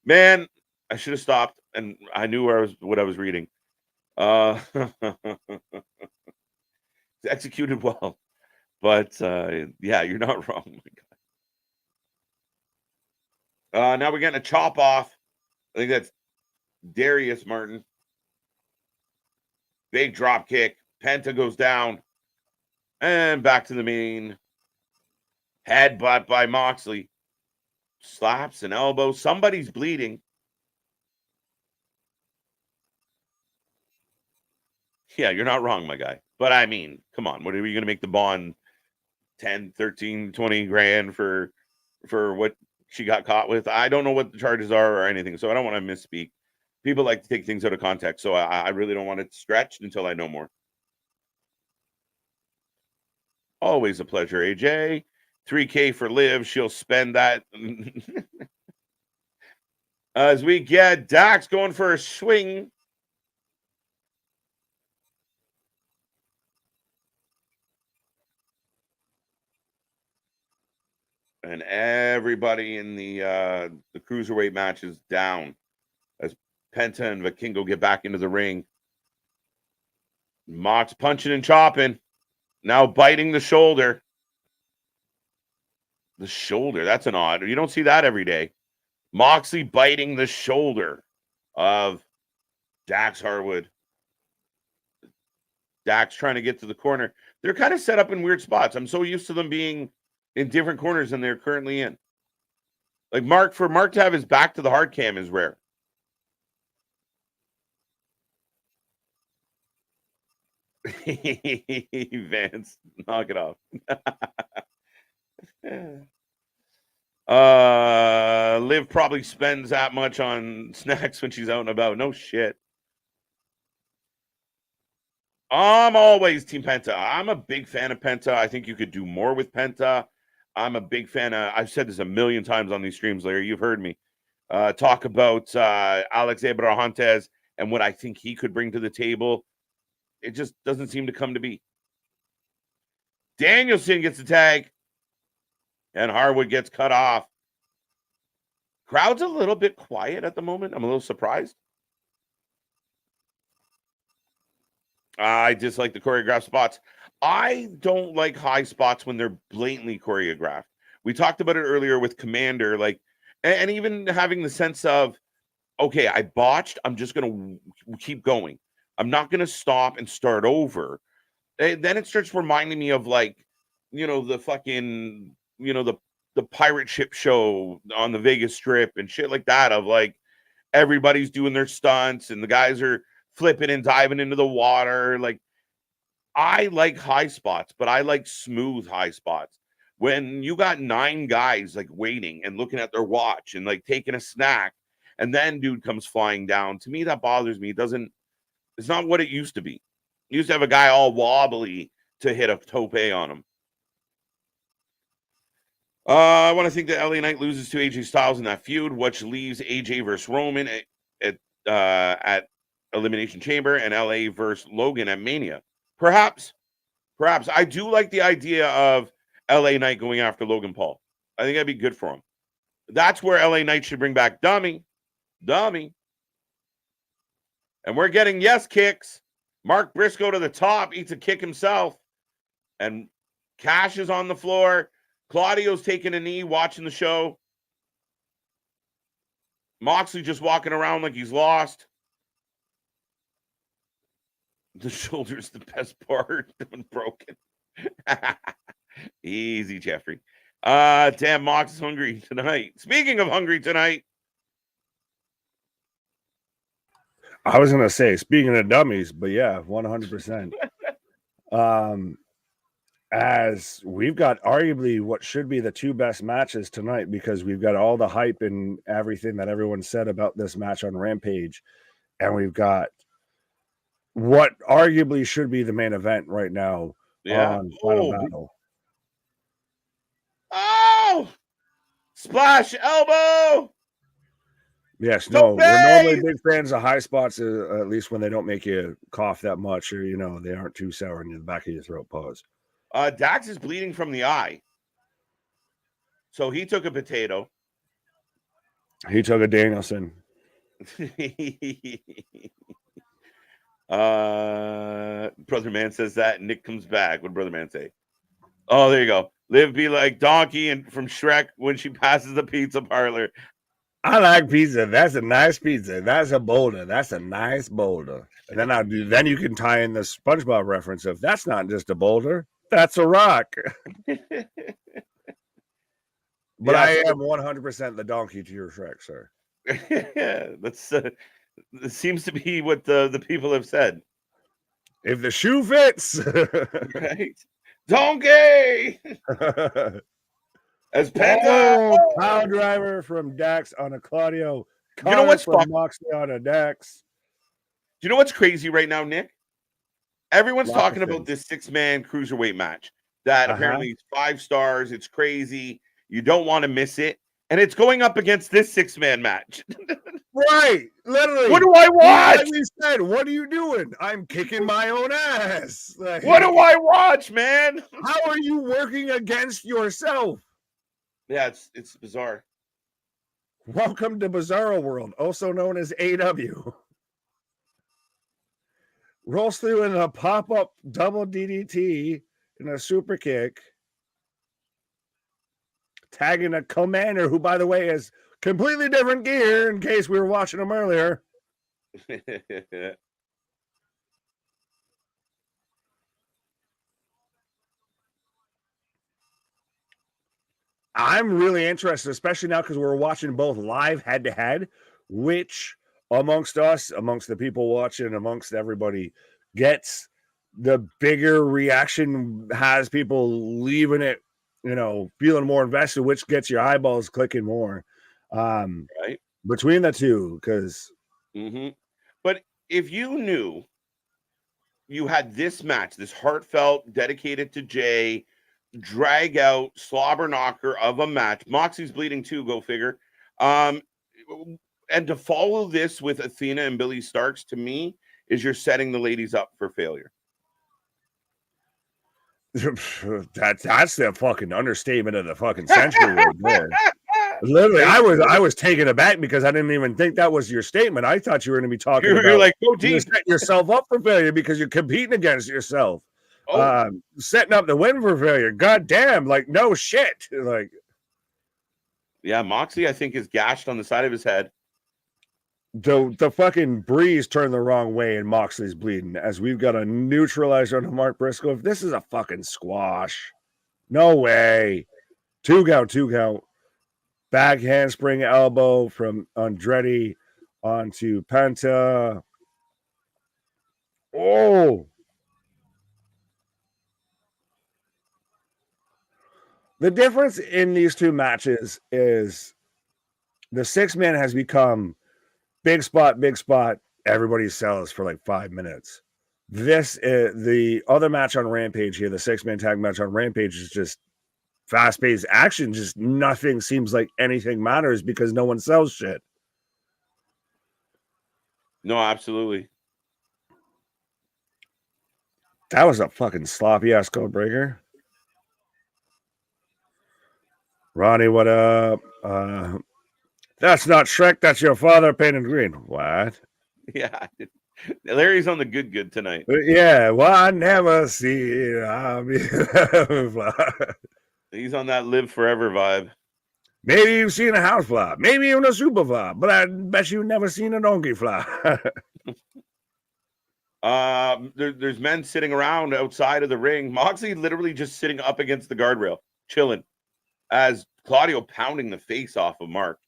Man, I should have stopped, and I knew what I was reading. Executed well, but yeah, you're not wrong. Now we're getting a chop off. I think that's Darius Martin. Big drop kick. Penta goes down. And back to the main. Headbutt by Moxley. Slaps and elbows. Somebody's bleeding. Yeah, you're not wrong, my guy. But I mean, come on. What are we going to make the bond 10, 13, 20 grand for what she got caught with? I don't know what the charges are or anything, so I don't want to misspeak. People like to take things out of context, so I really don't want it stretched until I know more. Always a pleasure, AJ. 3K for Liv. She'll spend that. As we get Dax going for a swing. And everybody in the cruiserweight match is down as Penta and Vikingo get back into the ring. Mox punching and chopping. Now biting the shoulder. The shoulder. That's an odd. You don't see that every day. Moxley biting the shoulder of Dax Harwood. Dax trying to get to the corner. They're kind of set up in weird spots. I'm so used to them being in different corners than they're currently in. Like Mark to have his back to the hard cam is rare. Vance, knock it off. Liv probably spends that much on snacks when she's out and about. No shit. I'm always Team Penta. I'm a big fan of Penta. I think you could do more with Penta. I'm a big fan of, I've said this a million times on these streams, Larry. You've heard me talk about Alex Abrahantes and what I think he could bring to the table. It just doesn't seem to come to be. Danielson gets the tag. And Harwood gets cut off. Crowd's a little bit quiet at the moment. I'm a little surprised. I dislike the choreographed spots. I don't like high spots when they're blatantly choreographed. We talked about it earlier with Commander, like, and even having the sense of, okay, I botched. I'm just going to keep going. I'm not going to stop and start over. And then it starts reminding me of, like, the fucking, the pirate ship show on the Vegas Strip and shit like that, of like everybody's doing their stunts and the guys are flipping and diving into the water. Like, I like high spots, but I like smooth high spots. When you got 9 guys like waiting and looking at their watch and like taking a snack, and then dude comes flying down, to me that bothers me. It's not what it used to be. He used to have a guy all wobbly to hit a tope on him. I want to think that LA Knight loses to AJ Styles in that feud, which leaves AJ versus Roman at Elimination Chamber and LA versus Logan at Mania. Perhaps. I do like the idea of LA Knight going after Logan Paul. I think that'd be good for him. That's where LA Knight should bring back Dummy. And we're getting yes kicks. Mark Briscoe to the top, eats a kick himself. And Cash is on the floor. Claudio's taking a knee, watching the show. Moxley just walking around like he's lost. The shoulder's the best part. Broken. Easy, Jeffrey. Damn, Mox is hungry tonight. Speaking of hungry tonight. I was going to say, speaking of dummies, but yeah, 100%. As we've got arguably what should be the two best matches tonight, because we've got all the hype and everything that everyone said about this match on Rampage, and we've got what arguably should be the main event right now on Final Battle. Oh! Splash elbow! Yes, no, we're normally big fans of high spots, at least when they don't make you cough that much, or, they aren't too sour in the back of your throat. Pause. Dax is bleeding from the eye. So he took a potato. He took a Danielson. Brother Man says that. Nick comes back. What did Brother Man say? Oh, there you go. Liv be like Donkey and from Shrek when she passes the pizza parlor. I like pizza. That's a nice pizza. That's a boulder. That's a nice boulder. And then you can tie in the SpongeBob reference of that's not just a boulder. That's a rock. But yeah, I am 100% the donkey to your Shrek, sir. Yeah, that's it seems to be what the people have said. If the shoe fits, right? Donkey. As Penta, power driver from Dax on a Claudio. You know what's from Moxley on a Dax. Do you know what's crazy right now, Nick? Everyone's talking about this 6-man cruiserweight match that apparently is 5 stars. It's crazy. You don't want to miss it. And it's going up against this 6-man match. Right. Literally. What do I watch? Like we said, what are you doing? I'm kicking my own ass. Like, what do I watch, man? How are you working against yourself? Yeah, it's bizarre. Welcome to Bizarro World, also known as AW. Rolls through in a pop-up double DDT and a super kick. Tagging a commander who, by the way, is completely different gear in case we were watching him earlier. I'm really interested, especially now because we're watching both live head-to-head, which amongst us, amongst the people watching, amongst everybody, gets the bigger reaction, has people leaving it, feeling more invested, which gets your eyeballs clicking more. Right. Between the two, because. But if you knew you had this match, this heartfelt, dedicated to Jay, drag out slobber knocker of a match, Moxie's bleeding too, go figure. And to follow this with Athena and Billy Starks, to me, is you're setting the ladies up for failure. That's the fucking understatement of the fucking century right there. Literally, I was taken aback because I didn't even think that was your statement. I thought you were going to be talking about like, go deep. You set yourself up for failure because you're competing against yourself. Setting up the win for failure. God damn, like no shit. Like, yeah, Moxley, I think, is gashed on the side of his head. The fucking breeze turned the wrong way and Moxley's bleeding as we've got a neutralizer on Mark Briscoe. If this is a fucking squash, no way. Two count. Back handspring elbow from Andretti onto Penta. Oh. The difference in these two matches is the 6-man has become big spot. Everybody sells for like 5 minutes. the other match on Rampage here, the 6-man tag match on Rampage, is just fast-paced action. Just nothing seems like anything matters because no one sells shit. No, absolutely. That was a fucking sloppy ass code breaker. Ronnie, what up? That's not Shrek. That's your father painted green. What? Yeah. Larry's on the good tonight. Yeah. Well, I never see it. He's on that live forever vibe. Maybe you've seen a house fly. Maybe even a super fly. But I bet you've never seen a donkey fly. There's men sitting around outside of the ring. Moxley literally just sitting up against the guardrail, chilling, as Claudio pounding the face off of Mark.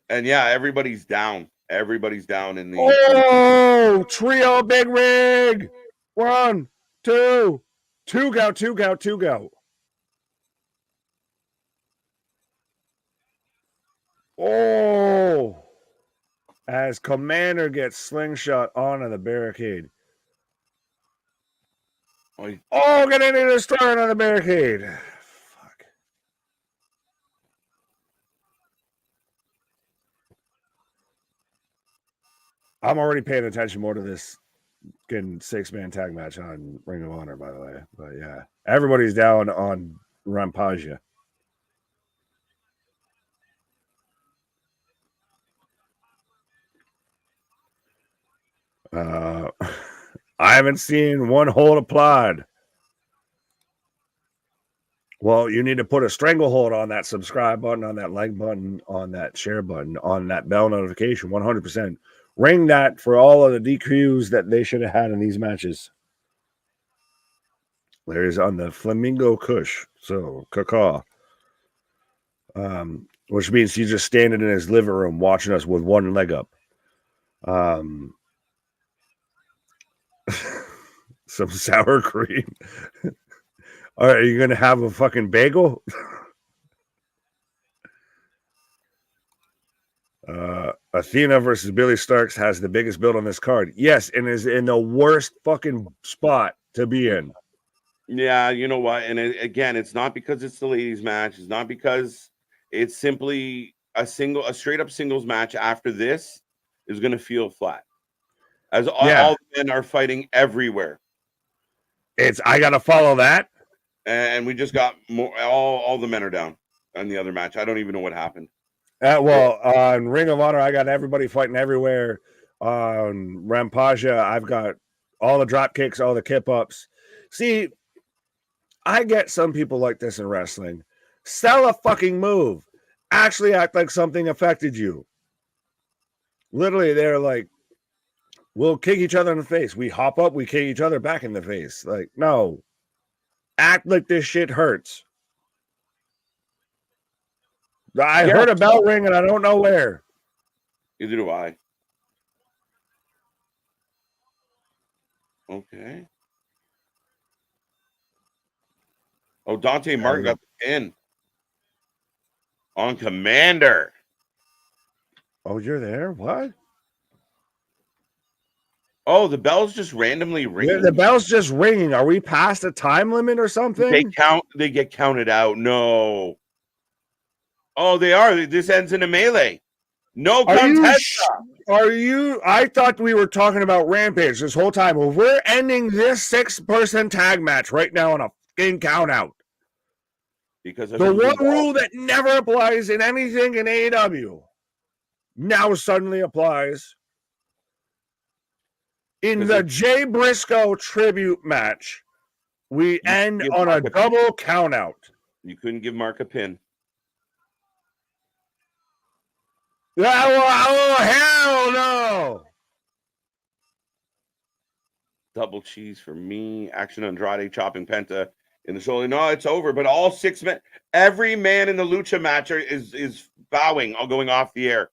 And yeah, everybody's down. Everybody's down in the. Oh, trio big rig. 1, 2, 2 go, 2 go, 2 go. Oh, as Commander gets slingshot onto the barricade. Oh, get into the destroyer on the barricade. Fuck. I'm already paying attention more to this getting 6-man tag match on Ring of Honor, by the way. But yeah, everybody's down on Rampage. I haven't seen one hold applied. Well, you need to put a stranglehold on that subscribe button, on that like button, on that share button, on that bell notification, 100%. Ring that for all of the DQs that they should have had in these matches. There's on the Flamingo Kush, so caca. Which means he's just standing in his living room watching us with one leg up. Some sour cream. All right, are you going to have a fucking bagel? Athena versus Billy Starks has the biggest build on this card. Yes, and is in the worst fucking spot to be in. Yeah, you know what? And again, it's not because it's the ladies' match. It's not because it's simply a straight up singles match. After this is going to feel flat, as all the men are fighting everywhere. I got to follow that. And we just got more. All the men are down on the other match. I don't even know what happened. On Ring of Honor, I got everybody fighting everywhere. On Rampage, I've got all the drop kicks, all the kip ups. See, I get some people like this in wrestling. Sell a fucking move. Actually act like something affected you. Literally, they're like, we'll kick each other in the face. We hop up, we kick each other back in the face. Like, no. Act like this shit hurts. I heard a bell ring and I don't know where. Neither do I. Okay. Oh, Dante Martin got the pin on Commander. Oh, you're there? What? Oh, the bell's just randomly ringing. Yeah, the bell's just ringing. Are we past a time limit or something? They get counted out. No. Oh, they are. This ends in a melee. No contest. Are you? I thought we were talking about Rampage this whole time. Well, we're ending this 6-person tag match right now on a fucking count out. Because the one rule that never applies in anything in AEW now suddenly applies in the Jay Briscoe tribute match. We end on a double count out. You couldn't give Mark a pin. Oh, hell no. Double cheese for me. Action Andrade chopping Penta in the shoulder. No, it's over. But all 6 men, every man in the Lucha match is bowing, going off the air.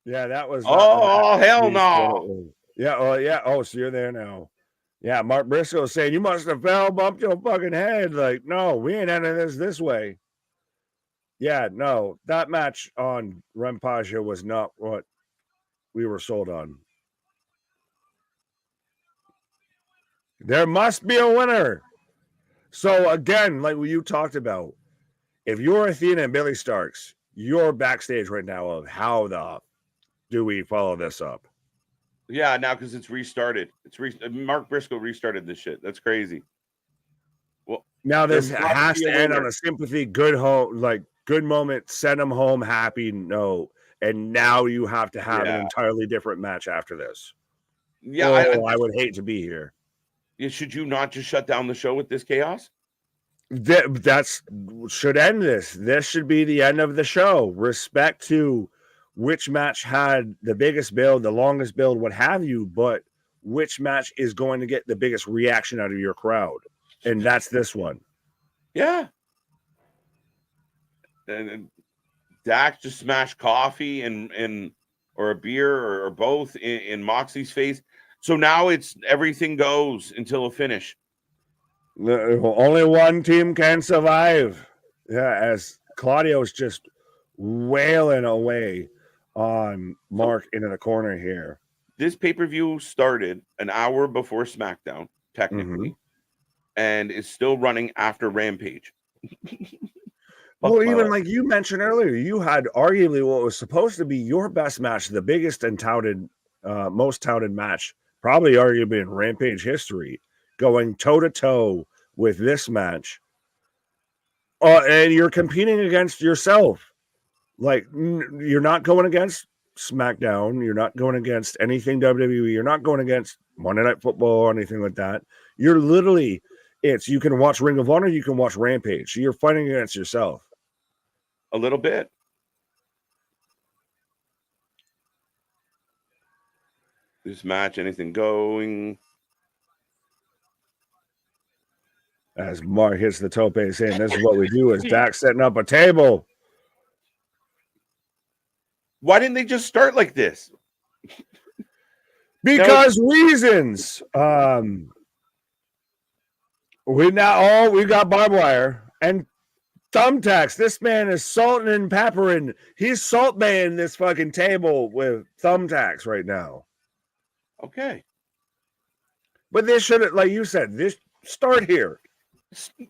Yeah, that was. Oh, hell no. Yeah. Oh, yeah. Oh, so you're there now. Yeah, Mark Briscoe saying you must have bumped your fucking head. Like, no, we ain't ending this way. Yeah, no, that match on Rampage was not what we were sold on. There must be a winner. So again, like what you talked about, if you're Athena and Billy Starks, you're backstage right now of how the do we follow this up? Yeah, now because it's restarted. Mark Briscoe restarted this shit. That's crazy. Well, now this there must has be to a end winner. on a sympathy, good home, like good moment, send them home happy note. And now you have to have an entirely different match after this. Yeah, I would hate to be here. Should you not just shut down the show with this chaos? That's should end this. This should be the end of the show. Respect to which match had the biggest build, the longest build, what have you, but which match is going to get the biggest reaction out of your crowd. And that's this one. Yeah. And Dax just smashed coffee and or a beer or both in Moxley's face. So now it's everything goes until a finish. Only one team can survive. Yeah, as Claudio's just wailing away on Mark into the corner here. This pay-per-view started an hour before SmackDown, technically, and is still running after Rampage. Well, even like you mentioned earlier, you had arguably what was supposed to be your best match, the biggest and touted, most touted match, probably arguably in Rampage history, going toe-to-toe with this match. And you're competing against yourself. Like, you're not going against SmackDown. You're not going against anything WWE. You're not going against Monday Night Football or anything like that. You're literally, you can watch Ring of Honor, you can watch Rampage. So you're fighting against yourself. A little bit. This match, anything going? As Mark hits the tope saying, this is what we do, is Dax setting up a table. Why didn't they just start like this? Because reasons. We got barbed wire and thumbtacks. This man is salting and peppering. He's salt baying this fucking table with thumbtacks right now. Okay. But this should, like you said, this start here.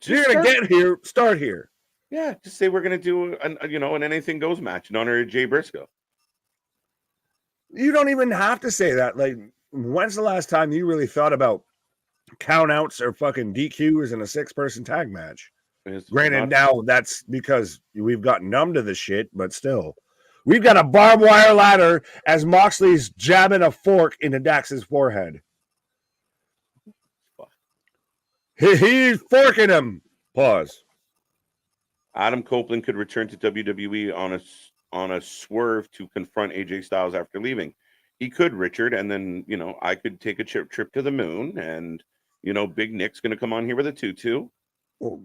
You're gonna get here, start here. Yeah, just say we're gonna do an anything goes match in honor of Jay Briscoe. You don't even have to say that. Like, when's the last time you really thought about countouts or fucking DQs in a 6-person tag match? Granted, now that's because we've gotten numb to the shit, but still. We've got a barbed wire ladder as Moxley's jabbing a fork into Dax's forehead. He's forking him. Pause. Adam Copeland could return to WWE on a swerve to confront AJ Styles after leaving. He could, Richard, and then, I could take a trip to the moon, and, Big Nick's going to come on here with a tutu. Well,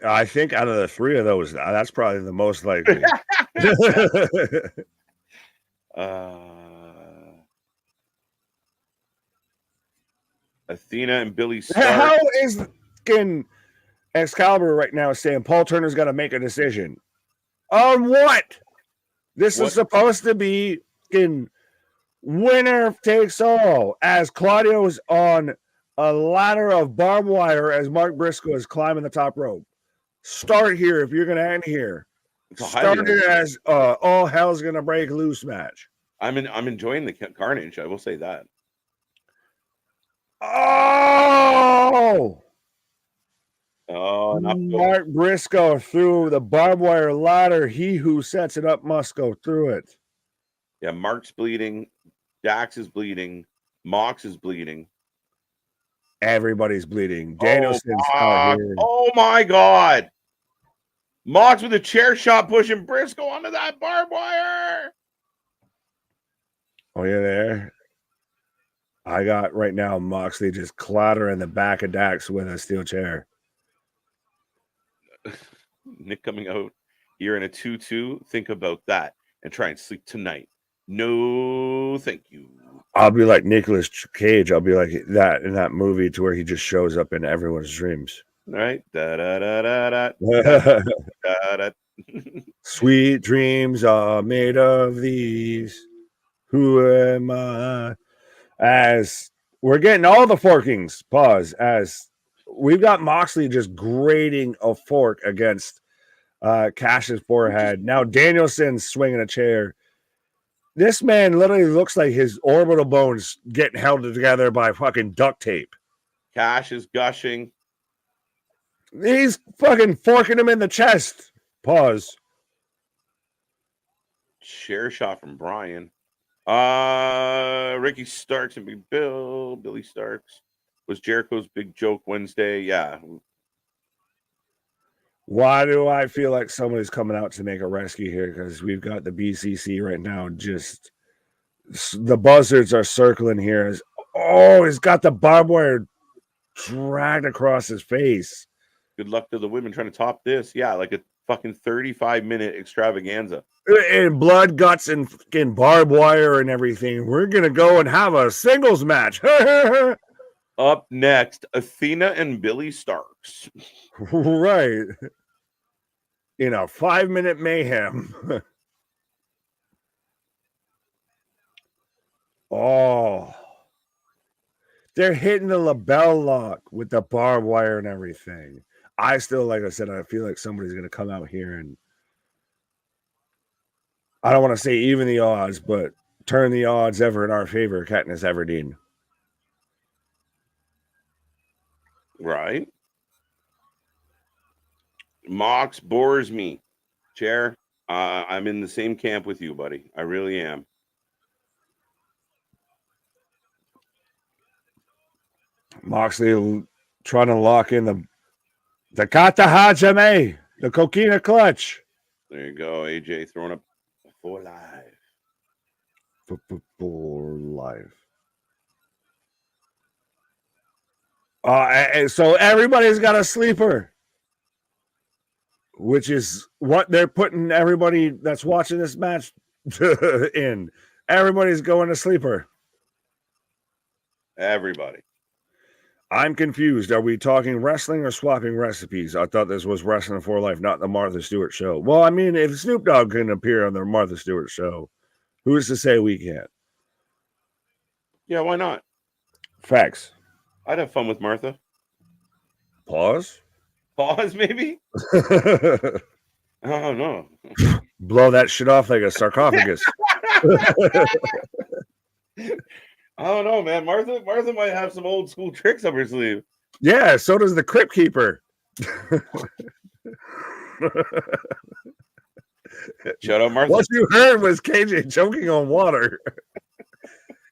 I think out of the 3 of those, that's probably the most likely. Athena and Billy Stark. How is Excalibur right now saying Paul Turner's got to make a decision? On what? This is supposed to be winner takes all, as Claudio's on a ladder of barbed wire as Mark Briscoe is climbing the top rope. Start here if you're going to end here. Start it as all hell's going to break loose match. I'm enjoying the carnage. I will say that. Oh, Mark Briscoe through the barbed wire ladder. He who sets it up must go through it. Yeah, Mark's bleeding. Dax is bleeding. Mox is bleeding. Everybody's bleeding. Danielson's out here. Oh my God. Mox with a chair shot pushing Briscoe onto that barbed wire. Oh, yeah, there. I got right now Moxley just clattering the back of Dax with a steel chair. Nick coming out here in a 2-2. Think about that and try and sleep tonight. No, thank you. I'll be like Nicolas Cage. I'll be like that in that movie to where he just shows up in everyone's dreams. All right. Da, da, da, da, da, da, da, da. Sweet dreams are made of these. Who am I? As we're getting all the forkings, pause, as we've got Moxley just grating a fork against Cash's forehead. Now Danielson's swinging a chair. This man literally looks like his orbital bones getting held together by fucking duct tape. Cash is gushing. He's fucking forking him in the chest. Pause. Chair shot from Brian. Ricky Starks and Big Bill. Billy Starks was Jericho's big joke Wednesday. Yeah. Why do I feel like somebody's coming out to make a rescue here? Because we've got the BCC right now. Just the buzzards are circling here. He's got the barbed wire dragged across his face. Good luck to the women trying to top this. Yeah, like a fucking 35-minute extravaganza. And blood, guts, and fucking barbed wire and everything. We're going to go and have a singles match. Up next, Athena and Billy Starks. Right. In a 5-minute mayhem. Oh. They're hitting the label lock with the barbed wire and everything. I still, like I said, I feel like somebody's going to come out here and I don't want to say even the odds, but turn the odds ever in our favor, Katniss Everdeen. Right. Mox bores me. Chair, I'm in the same camp with you, buddy. I really am. Moxley trying to lock in the Kata Hajime, the Coquina Clutch. There you go, AJ throwing up for life. For life. So everybody's got a sleeper, which is what they're putting everybody that's watching this match in. Everybody's going to sleeper. Everybody. I'm confused. Are we talking wrestling or swapping recipes? I thought this was Wrestling for Life, not the Martha Stewart show. Well, I mean, if Snoop Dogg can appear on the Martha Stewart show, who's to say we can't? Yeah, why not? Facts. I'd have fun with Martha. Pause? Pause, maybe? I don't know. Blow that shit off like a sarcophagus. I don't know, man. Martha might have some old school tricks up her sleeve. Yeah, so does the Crypt Keeper. Shut up, Martha. What you heard was KJ choking on water.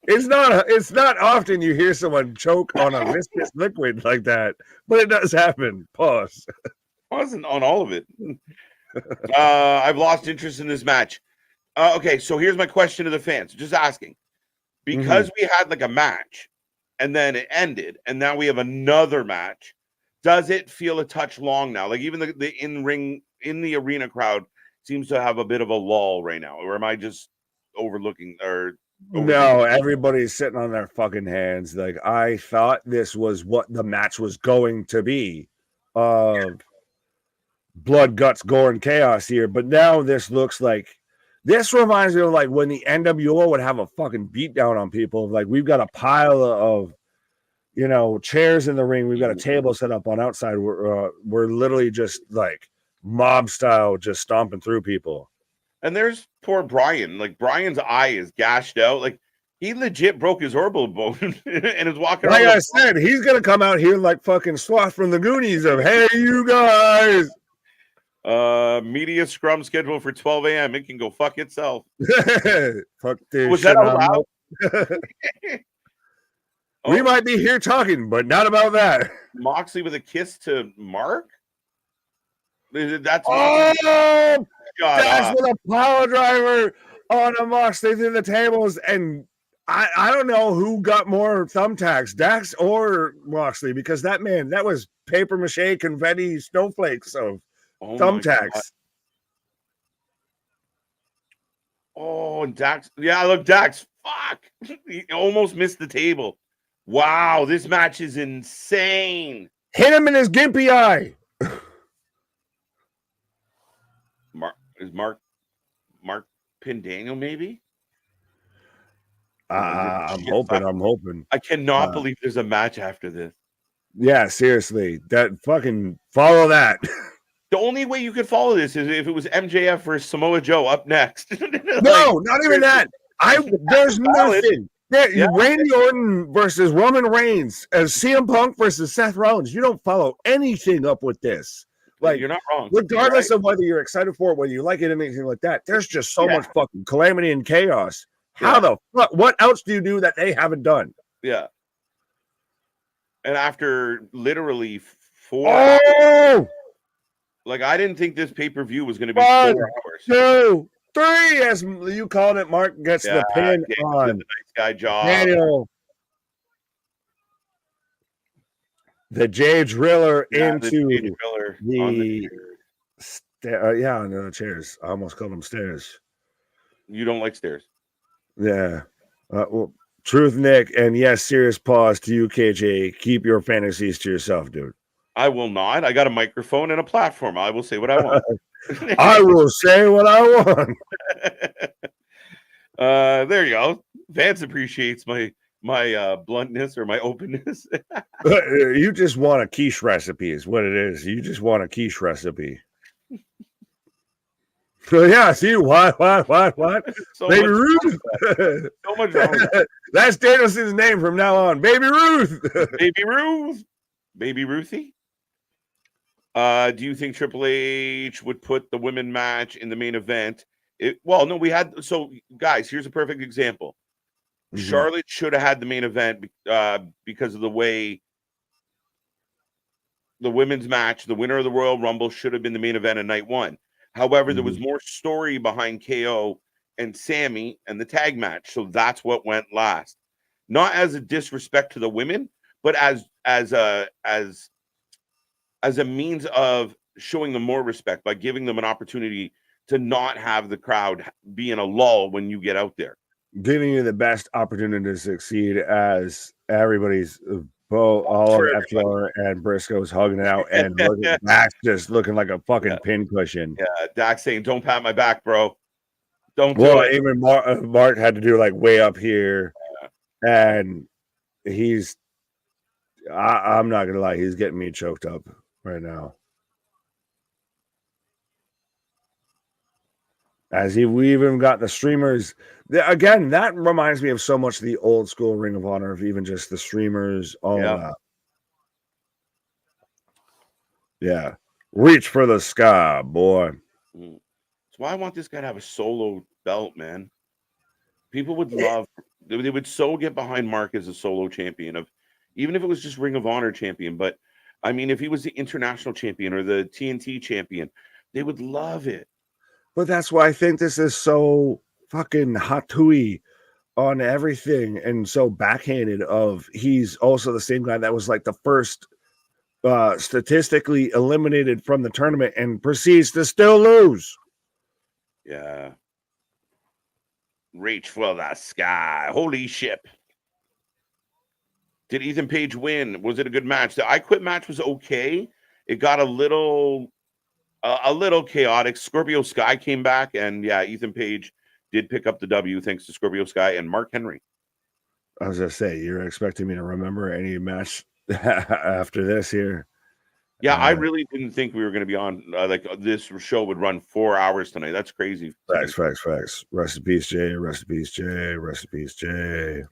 It's not often you hear someone choke on a viscous liquid like that, but it does happen. Pause. I wasn't on all of it. I've lost interest in this match. Okay, so here's my question to the fans. Just asking. Because we had like a match and then it ended, and now we have another match, does it feel a touch long now? Like even the in the arena crowd seems to have a bit of a lull right now. Or am I just overlooking or no, everybody's sitting on their fucking hands. Like, I thought this was what the match was going to be. Blood, guts, gore, and chaos here. But now this looks like, this reminds me of like when the NWO would have a fucking beatdown on people. Like, we've got a pile of, chairs in the ring. We've got a table set up on outside. We're literally just like mob style, just stomping through people. And there's poor Brian. Like, Brian's eye is gashed out. Like, he legit broke his orbital bone and is walking around. Like I said, he's going to come out here like fucking Sloth from the Goonies of, hey, you guys. Media scrum scheduled for 12 a.m. It can go fuck itself. Fuck this. Was that allowed? We might be here talking, but not about that. Moxley with a kiss to Mark? That's that's with a power driver on a Moxley through the tables. And I don't know who got more thumbtacks, Dax or Moxley, because that was paper mache confetti snowflakes of thumbtacks. Oh, and Dax. Yeah, look, Dax. Fuck. He almost missed the table. Wow, this match is insane. Hit him in his gimpy eye. Mark pinned Daniel, maybe? I'm hoping. I cannot believe there's a match after this. Yeah, seriously. That fucking follow that. The only way you could follow this is if it was MJF versus Samoa Joe up next. No, not even that. There's nothing. Yeah. Randy Orton versus Roman Reigns as CM Punk versus Seth Rollins. You don't follow anything up with this. Like, you're not wrong. Regardless of whether you're excited for it, whether you like it, anything like that, there's just so much fucking calamity and chaos. How the fuck? What else do you do that they haven't done? Yeah. And after literally 4 hours, like I didn't think this pay-per-view was going to be 4 hours. 2, 3, as you called it. Mark gets the pin on. The nice guy job. Daniel. The Jay Driller into the chairs. I almost called them stairs. You don't like stairs. Yeah. Well, truth, Nick, and yes, serious pause to you, KJ. Keep your fantasies to yourself, dude. I will not. I got a microphone and a platform. I will say what I want. I will say what I want. There you go. Vance appreciates my bluntness or my openness. You just want a quiche recipe is what it is. You just want a quiche recipe. So yeah, see what? So Baby Ruth. So much wrong. That's Danielson's name from now on. Baby Ruth. Baby Ruth. Baby Ruthie. Do you think Triple H would put the women match in the main event? So guys, here's a perfect example. Mm-hmm. Charlotte should have had the main event because of the way the women's match, the winner of the Royal Rumble, should have been the main event of night one. However, there was more story behind KO and Sammy and the tag match, so that's what went last. Not as a disrespect to the women, but as a means of showing them more respect by giving them an opportunity to not have the crowd be in a lull when you get out there. Giving you the best opportunity to succeed as everybody's all of FTR and Briscoe's hugging it out and Dax just looking like a fucking pin cushion. Yeah, Dax saying, "Don't pat my back, bro. Don't do it." Even Mark had to do like way up here, and I'm not gonna lie, he's getting me choked up right now. We even got the streamers. Again, that reminds me of so much the old school Ring of Honor of even just the streamers, all of that. Yeah. Reach for the sky, boy. That's why I want this guy to have a solo belt, man. People would love, they would so get behind Mark as a solo champion, even if it was just Ring of Honor champion. But I mean, if he was the international champion or the TNT champion, they would love it. But that's why I think this is so fucking hot-tooey on everything and so backhanded he's also the same guy that was like the first statistically eliminated from the tournament and proceeds to still lose. Yeah. Reach for the sky. Holy shit. Did Ethan Page win? Was it a good match? The I Quit match was okay. It got a little chaotic. Scorpio Sky came back, and Ethan Page did pick up the W thanks to Scorpio Sky and Mark Henry. I was gonna say, you're expecting me to remember any match after this here? Yeah, I really didn't think we were going to be on this show would run 4 hours tonight. That's crazy. Facts. Rest in peace, Jay. Rest in peace, Jay. Rest in peace, Jay.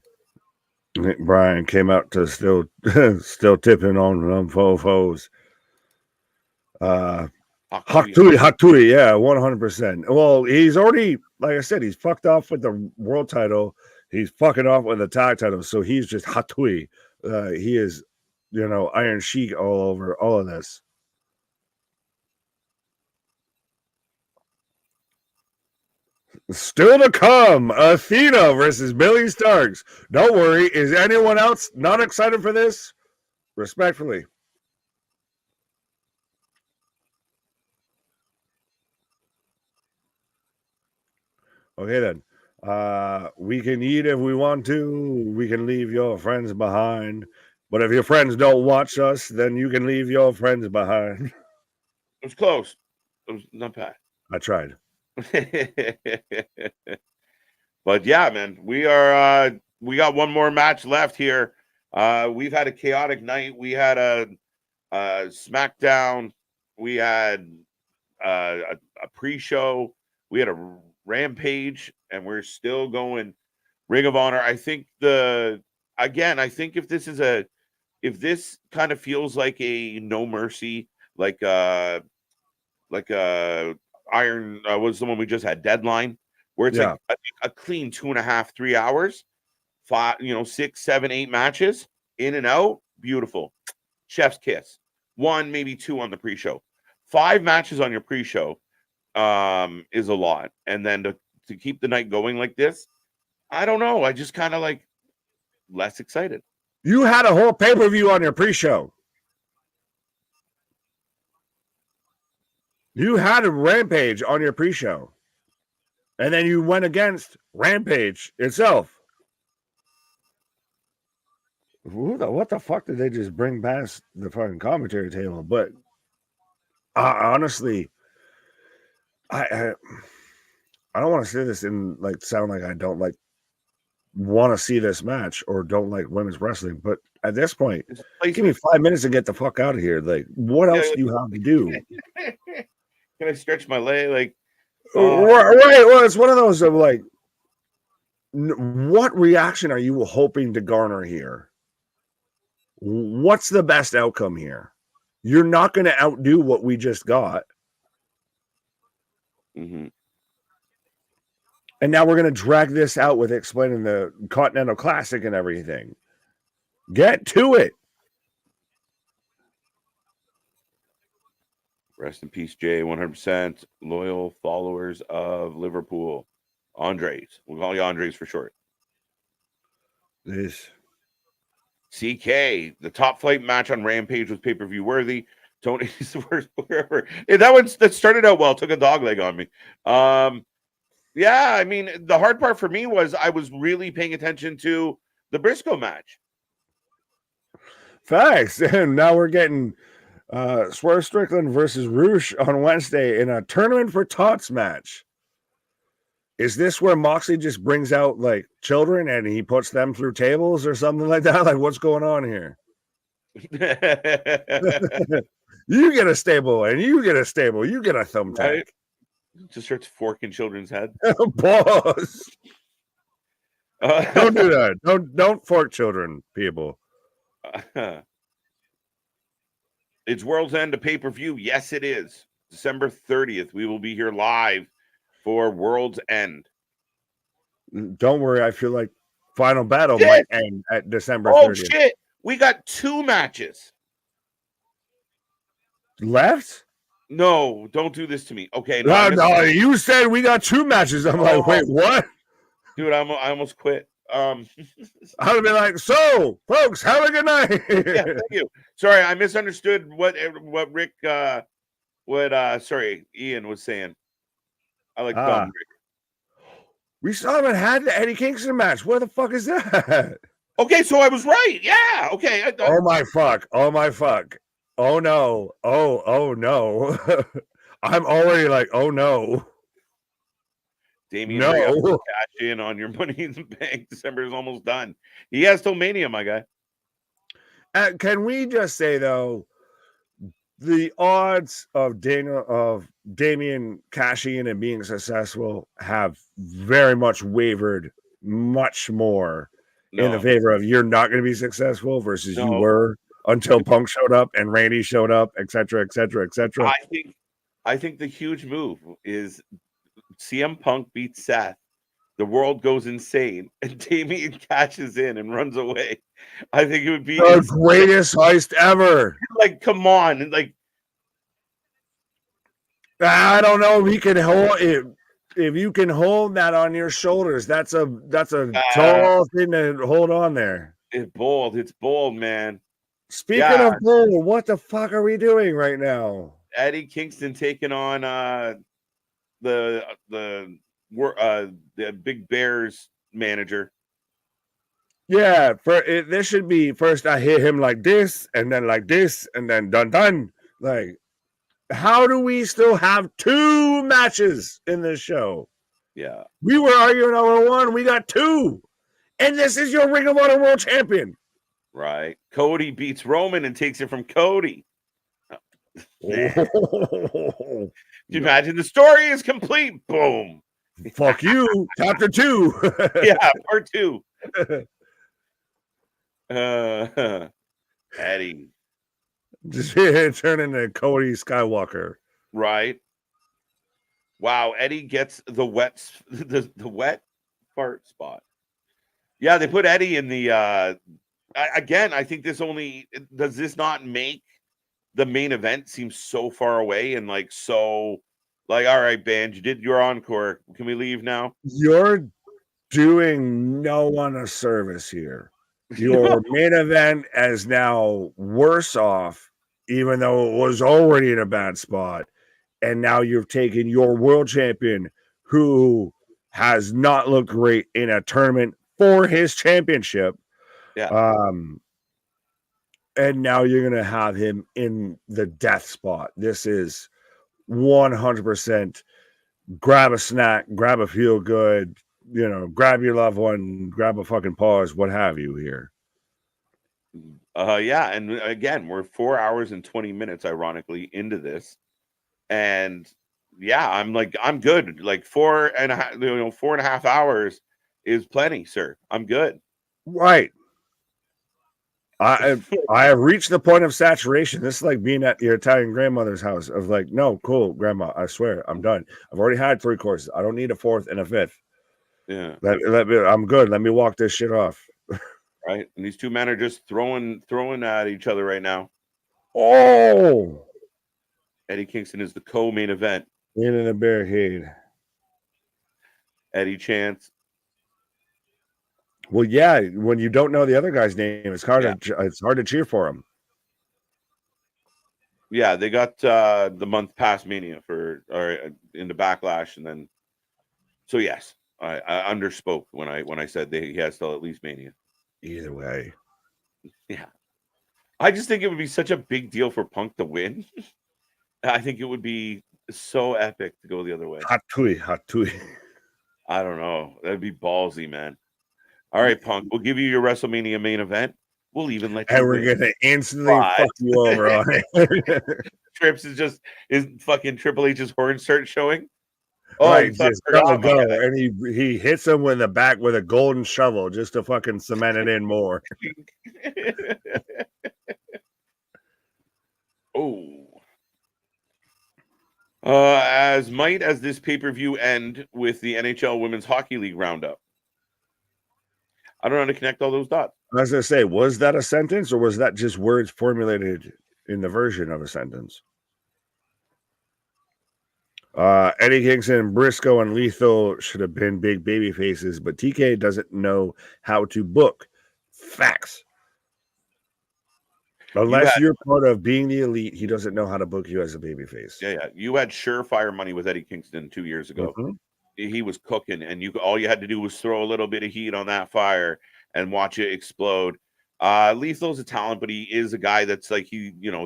Brian came out to still tipping on them fofos. Haktui, yeah, 100%. Well, he's already, like I said, he's fucked off with the world title. He's fucking off with the tag title, so he's just Hatui. He is, Iron Sheik all over all of this. Still to come, Athena versus Billy Starks. Don't worry, is anyone else not excited for this? Respectfully. Okay, then. We can eat if we want to. We can leave your friends behind. But if your friends don't watch us, then you can leave your friends behind. It was close. It was not bad. I tried. But yeah, man, we got one more match left here. We've had a chaotic night. We had a Smackdown. We had a pre-show. We had a Rampage, and we're still going Ring of Honor. I think if this kind of feels like a No Mercy, like Iron was the one we just had, Deadline, where it's like a clean 2.5, 3 hours, 5, 6, 7, 8 matches in and out, beautiful, chef's kiss. 1, maybe 2 on the pre-show. 5 matches on your pre-show is a lot, and then to keep the night going like this, I don't know. I just kind of like less excited. You had a whole pay-per-view on your pre-show. You had a Rampage on your pre-show. And then you went against Rampage itself. What the fuck did they just bring past the fucking commentary table? But honestly, I don't want to say this and like sound like I don't like want to see this match or don't like women's wrestling, but at this point, give me 5 minutes and get the fuck out of here. Like, what else do you have to do? Can I stretch my leg? Like, right. Well, it's one of those of like, what reaction are you hoping to garner here? What's the best outcome here? You're not going to outdo what we just got. Mm-hmm. And now we're going to drag this out with explaining the Continental Classic and everything. Get to it. Rest in peace, Jay. 100% loyal followers of Liverpool. Andres. We'll call you Andres for short. This CK. The top flight match on Rampage was pay-per-view worthy. Tony's the worst wherever. Hey, that started out well. Took a dog leg on me. Yeah, I mean, the hard part for me was I was really paying attention to the Briscoe match. Facts. And now we're getting Swerve Strickland versus Roosh on Wednesday in a tournament for tots match. Is this where Moxley just brings out like children and he puts them through tables or something like that? Like, what's going on here? You get a stable and you get a stable. You get a thumbtack. Right? Just starts forking children's head. Pause. Don't do that. Don't fork children, people. It's World's End, a pay-per-view. Yes, it is. December 30th. We will be here live for World's End. Don't worry. I feel like Final Battle might end at December 30th. Oh, shit. We got 2 matches. Left? No, don't do this to me. Okay. No, you said we got 2 matches. I'm like, wait, what? Dude, I almost quit. I would have been like, so, folks, have a good night. Yeah, thank you. Sorry, I misunderstood what Rick, Ian was saying. I like Rick. We still haven't had the Eddie Kingston match. What the fuck is that? Okay, so I was right. Yeah, okay. Oh my fuck. Oh no. Oh no. I'm already like, oh no. Damien, no. Cash in on your Money in the Bank. December is almost done. He has till Mania, my guy. Can we just say though, the odds of Damien cashing in and being successful have very much wavered much more in the favor of you're not going to be successful versus you were until Punk showed up and Randy showed up, etc., etc., etc. I think the huge move is CM Punk beats Seth. The world goes insane, and Damien cashes in and runs away. I think it would be the greatest heist ever. Like, come on, like I don't know if he can hold it. If you can hold that on your shoulders, that's a tall thing to hold on there. It's bold, man. Speaking of bold, what the fuck are we doing right now? Eddie Kingston taking on the Big Bears manager. Yeah, this should be first I hit him like this, and then like this, and then done. Like, how do we still have 2 matches in this show? Yeah. We were arguing over one. We got two. And this is your Ring of Honor World Champion. Right. Cody beats Roman and takes it from Cody. Nah. Oh, You imagine the story is complete. Boom. Fuck you. Chapter 2. Yeah, part 2. Eddie. Just turn into Cody Skywalker. Right. Wow, Eddie gets the wet fart spot. Yeah, they put Eddie in the again, I think this only does this not make the main event seem so far away and like so like, all right, band, you did your encore. Can we leave now? You're doing no one a service here. Your main event is now worse off, even though it was already in a bad spot. And now you've taken your world champion who has not looked great in a tournament for his championship. Yeah. And now you're going to have him in the death spot. This is 100% grab a snack, grab a feel good, grab your loved one, grab a fucking pause, what have you here. Yeah, and again, we're 4 hours and 20 minutes, ironically, into this. And yeah, I'm good. Like 4.5 hours is plenty, sir. I'm good. Right. I have reached the point of saturation. This is like being at your Italian grandmother's house of like, no, cool, grandma, I swear, I'm done. I've already had 3 courses. I don't need a 4th and a 5th. Yeah. I'm good. Let me walk this shit off. Right. And these two men are just throwing at each other right now. Oh, Eddie Kingston is the co-main event. In the barricade. Eddie Chance. Well, yeah, when you don't know the other guy's name, it's hard to cheer for him. Yeah, they got the month past Mania in the Backlash, and then so yes, I underspoke when I said he has till at least Mania. Either way, yeah, I just think it would be such a big deal for Punk to win. I think it would be so epic to go the other way. Hot tui. I don't know. That'd be ballsy, man. All right, Punk, we'll give you your WrestleMania main event. We'll even let you. And we're gonna instantly fuck you over on it. Trips is fucking Triple H's horn start showing. Oh, right, he's just gonna go, and he hits him in the back with a golden shovel just to fucking cement it in more. Oh. As might as this pay-per-view end with the NHL Women's Hockey League roundup. I don't know how to connect all those dots. I was gonna say, was that a sentence or was that just words formulated in the version of a sentence? Eddie Kingston, Briscoe, and Lethal should have been big baby faces, but TK doesn't know how to book. Facts. Unless you're part of being the elite, he doesn't know how to book you as a baby face. Yeah. You had surefire money with Eddie Kingston 2 years ago. Mm-hmm. He was cooking, and all you had to do was throw a little bit of heat on that fire and watch it explode. Lethal's a talent, but he is a guy that's like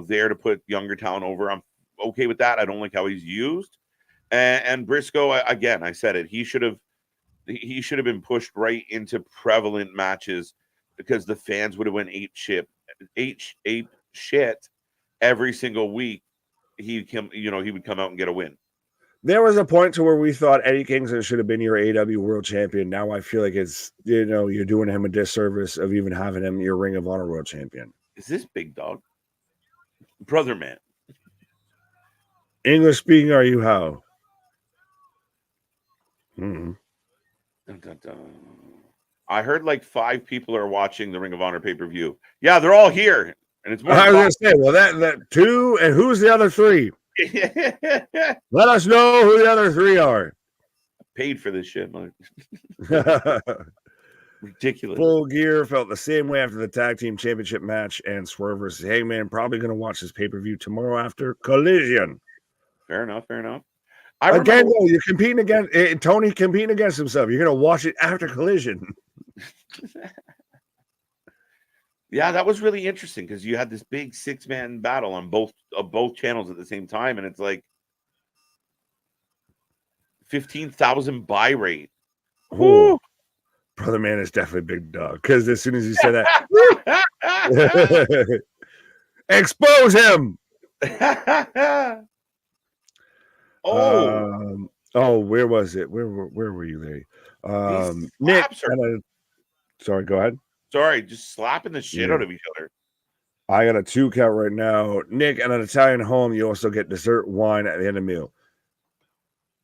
there to put younger talent over. I'm okay with that. I don't like how he's used. And Briscoe, again, I said it. He should have been pushed right into prevalent matches because the fans would have went ape shit every single week. He would come out and get a win. There was a point to where we thought Eddie Kingston should have been your AW World Champion. Now I feel like it's you're doing him a disservice of even having him your Ring of Honor World Champion. Is this big dog, brother man? English speaking, are you how? Mm-hmm. Dun, dun, dun. I heard like 5 people are watching the Ring of Honor pay-per-view. Yeah, they're all here, and it's more. I was gonna say, well, that 2, and who's the other 3? Let us know who the other 3 are. I paid for this shit, man. Ridiculous. Full Gear felt the same way after the tag team championship match, and Swerve versus Hangman. Probably going to watch this pay-per-view tomorrow after Collision. Fair enough. Again, though, you're competing against Tony competing against himself. You're going to watch it after Collision. Yeah, that was really interesting because you had this big 6-man battle on both channels at the same time, and it's like 15,000 buy rate. Oh, brother man is definitely big dog. Because as soon as you said that, expose him. Where was it? Where were you there? Nick. Sorry, go ahead. Sorry, just slapping the shit out of each other. I got a 2 count right now. Nick, at an Italian home, you also get dessert wine at the end of the meal.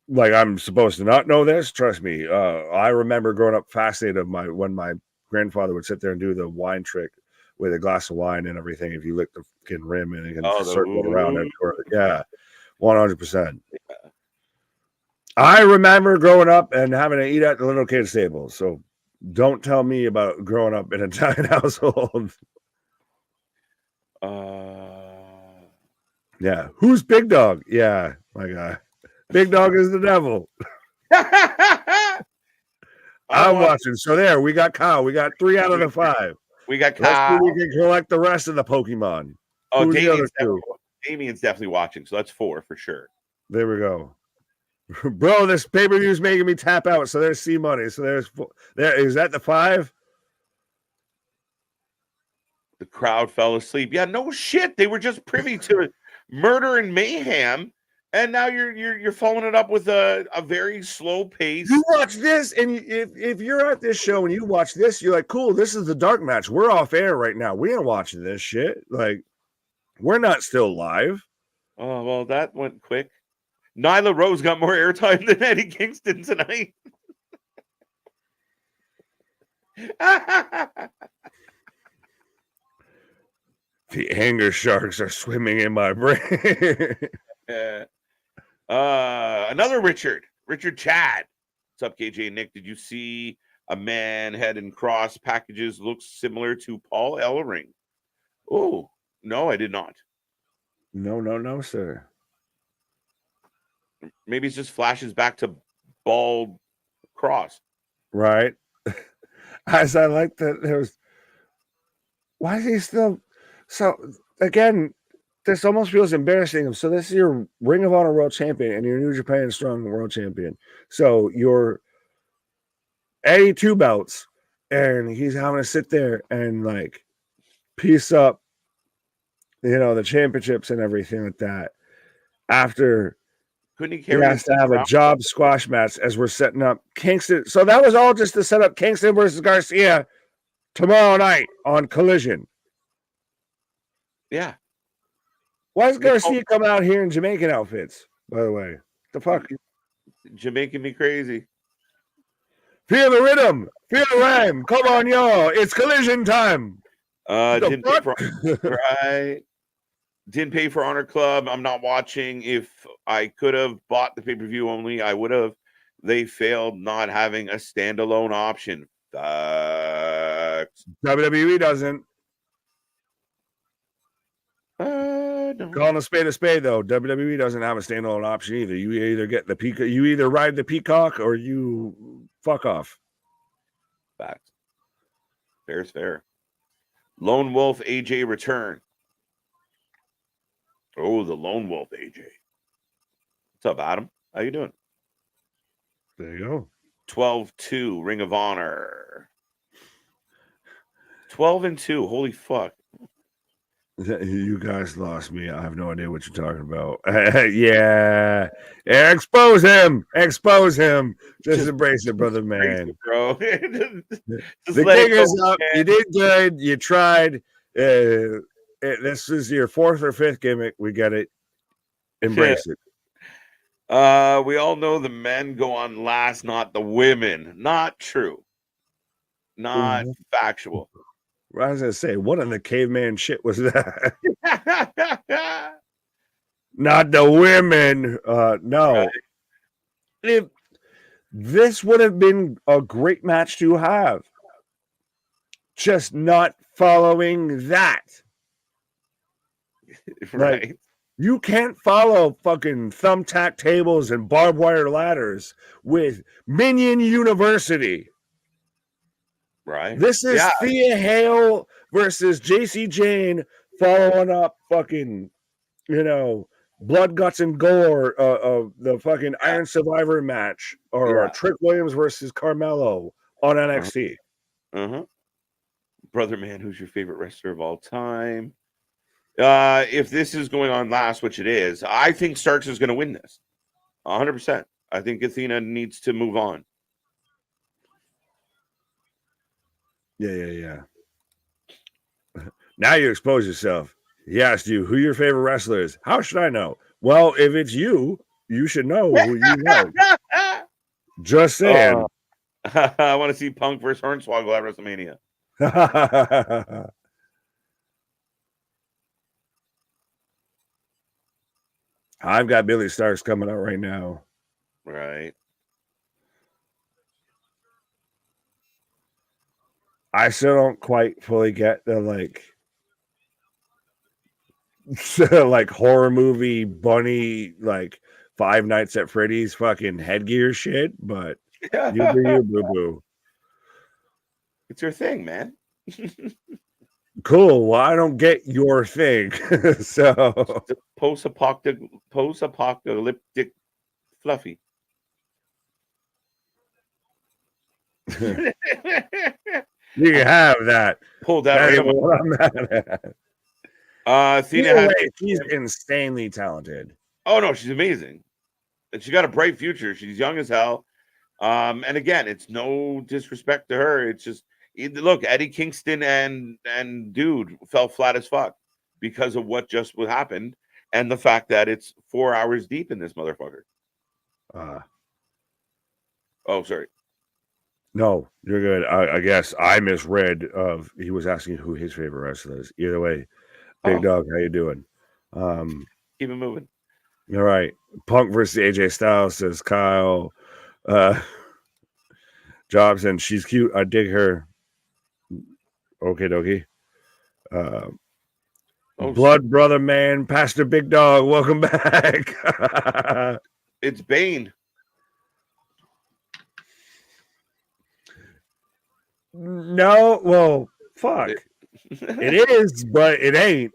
Like, I'm supposed to not know this? Trust me. I remember growing up fascinated when my grandfather would sit there and do the wine trick with a glass of wine and everything. If you lick the fucking rim and it can circle it around. Yeah, 100%. Yeah. I remember growing up and having to eat at the little kid's table. So don't tell me about growing up in an Italian household. Yeah. Who's Big Dog? Yeah, my guy. Big Dog is the devil. I'm watching. So there, we got Kyle. We got 3 out of the 5. We got Kyle. Let's see if we can collect the rest of the Pokemon. Oh, Damien's definitely watching. So that's 4 for sure. There we go. Bro, this pay-per-view is making me tap out. So there's C money. So there's 4. There is that the 5? The crowd fell asleep. Yeah, no shit. They were just privy to murder and mayhem, and now you're following it up with a very slow pace. You watch this, and if you're at this show and you watch this, you're like, cool, this is the dark match. We're off air right now. We ain't watching this shit. Like, we're not still live. Oh, well, that went quick. Nyla Rose got more airtime than Eddie Kingston tonight. The anger sharks are swimming in my brain. Another Richard Chad. What's up, KJ and Nick? Did you see a man head and cross packages looks similar to Paul Ellering? Oh, no, I did not. No, sir. Maybe it just flashes back to bald cross. Right. As I like that there's why is he still so again, this almost feels embarrassing. So this is your Ring of Honor World Champion and your New Japan Strong World Champion. So you're 82 belts and he's having to sit there and like piece up, the championships and everything like that. After he has to have a job squash match as we're setting up Kingston. So that was all just to set up Kingston versus Garcia tomorrow night on Collision. Yeah. Why does Garcia come out here in Jamaican outfits, by the way? The fuck? Jamaican me crazy. Feel the rhythm. Feel the rhyme. Come on, y'all. It's Collision time. Didn't pay for Honor Club. I'm not watching. If I could have bought the pay-per-view only, I would have. They failed not having a standalone option. WWE doesn't. No. Calling a spade, though. WWE doesn't have a standalone option either. You either get the peacock, you either ride the peacock, or you fuck off. Facts. Fair's fair. Lone Wolf AJ return. Oh, the Lone Wolf AJ. What's up, Adam? How you doing? There you go. 12-2 Ring of Honor. 12-2. Holy fuck. You guys lost me. I have no idea what you're talking about. Yeah. Expose him. Just embrace it, brother man. It, bro. The king is up. Man. You did good. You tried. This is your 4th or 5th gimmick. We get it. Embrace it. We all know the men go on last, not the women. Not true. Not factual. I was gonna say, what in the caveman shit was that? Not the women. No. Right. If this would have been a great match to have, just not following that. Right. Like, you can't follow fucking thumbtack tables and barbed wire ladders with Minion University. Right. This is Thea Hale versus JC Jane following up fucking, blood, guts, and gore of the fucking Iron Survivor match, or Trick Williams versus Carmelo on NXT. Brother man, who's your favorite wrestler of all time? If this is going on last, which it is, I think Starks is going to win this 100%. I think Athena needs to move on. Yeah. Now you expose yourself. He asked you who your favorite wrestler is. How should I know? Well, if it's you, you should know who you know. Just saying. I want to see Punk versus Hornswoggle at WrestleMania. I've got Billy Starks coming out right now. Right. I still don't quite fully get the like horror movie bunny, like Five Nights at Freddy's fucking headgear shit, but you do you, boo boo. It's your thing, man. Cool. Well, I don't get your thing. So post-apocalyptic fluffy. You can have that. Pull that right on. What I'm mad at. Athena she's insanely talented. Oh no, she's amazing. And she got a bright future. She's young as hell. And again, it's no disrespect to her. It's just look, Eddie Kingston and dude fell flat as fuck because of what just happened and the fact that it's 4 hours deep in this motherfucker. Oh, sorry. No, you're good. I guess I misread he was asking who his favorite wrestler is. Either way, Big Dog, how you doing? Keep it moving. All right. Punk versus AJ Styles, says Kyle. Jobson, she's cute. I dig her. Okay, dokie. Blood Brother Man, Pastor Big Dog, welcome back. It's Bane. No, well, fuck. It is, but it ain't.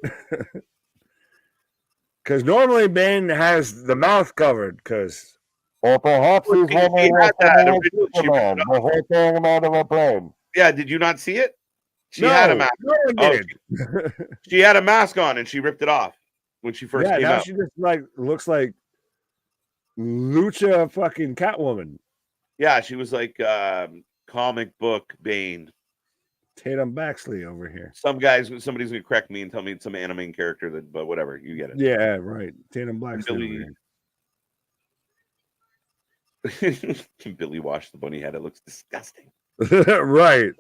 Because normally Bane has the mouth covered, because or perhaps he's running with the whole thing out of a plane. Yeah, did you not see it? She had a mask. No one did. She had a mask on and she ripped it off when she first came out. She just looks like Lucha fucking Catwoman. Yeah, she was like comic book Bane. Tatum Baxley over here. Somebody's gonna correct me and tell me it's some anime character but whatever, you get it. Yeah, right. Tatum Baxley. Billy washed the bunny head. It looks disgusting. Right.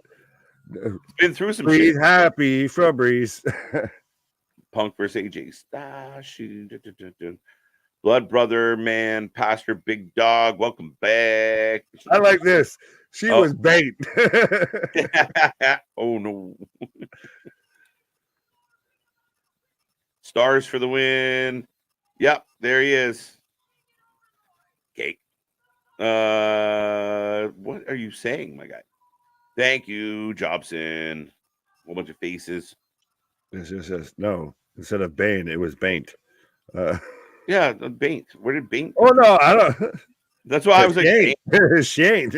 It's been through some Breathe shit. happy, Febreze. Punk versus AJ Styles. Blood Brother Man, Pastor Big Dog, welcome back. I like this. She was bait. Oh no. Stars for the win. Yep, there he is. Okay. What are you saying, my guy? Thank you, Jobson. A whole bunch of faces. It just says no. Instead of Bane, it was Baint. Yeah, Baint. Where did Baint? Oh no, I don't. That's why I was like, Shane.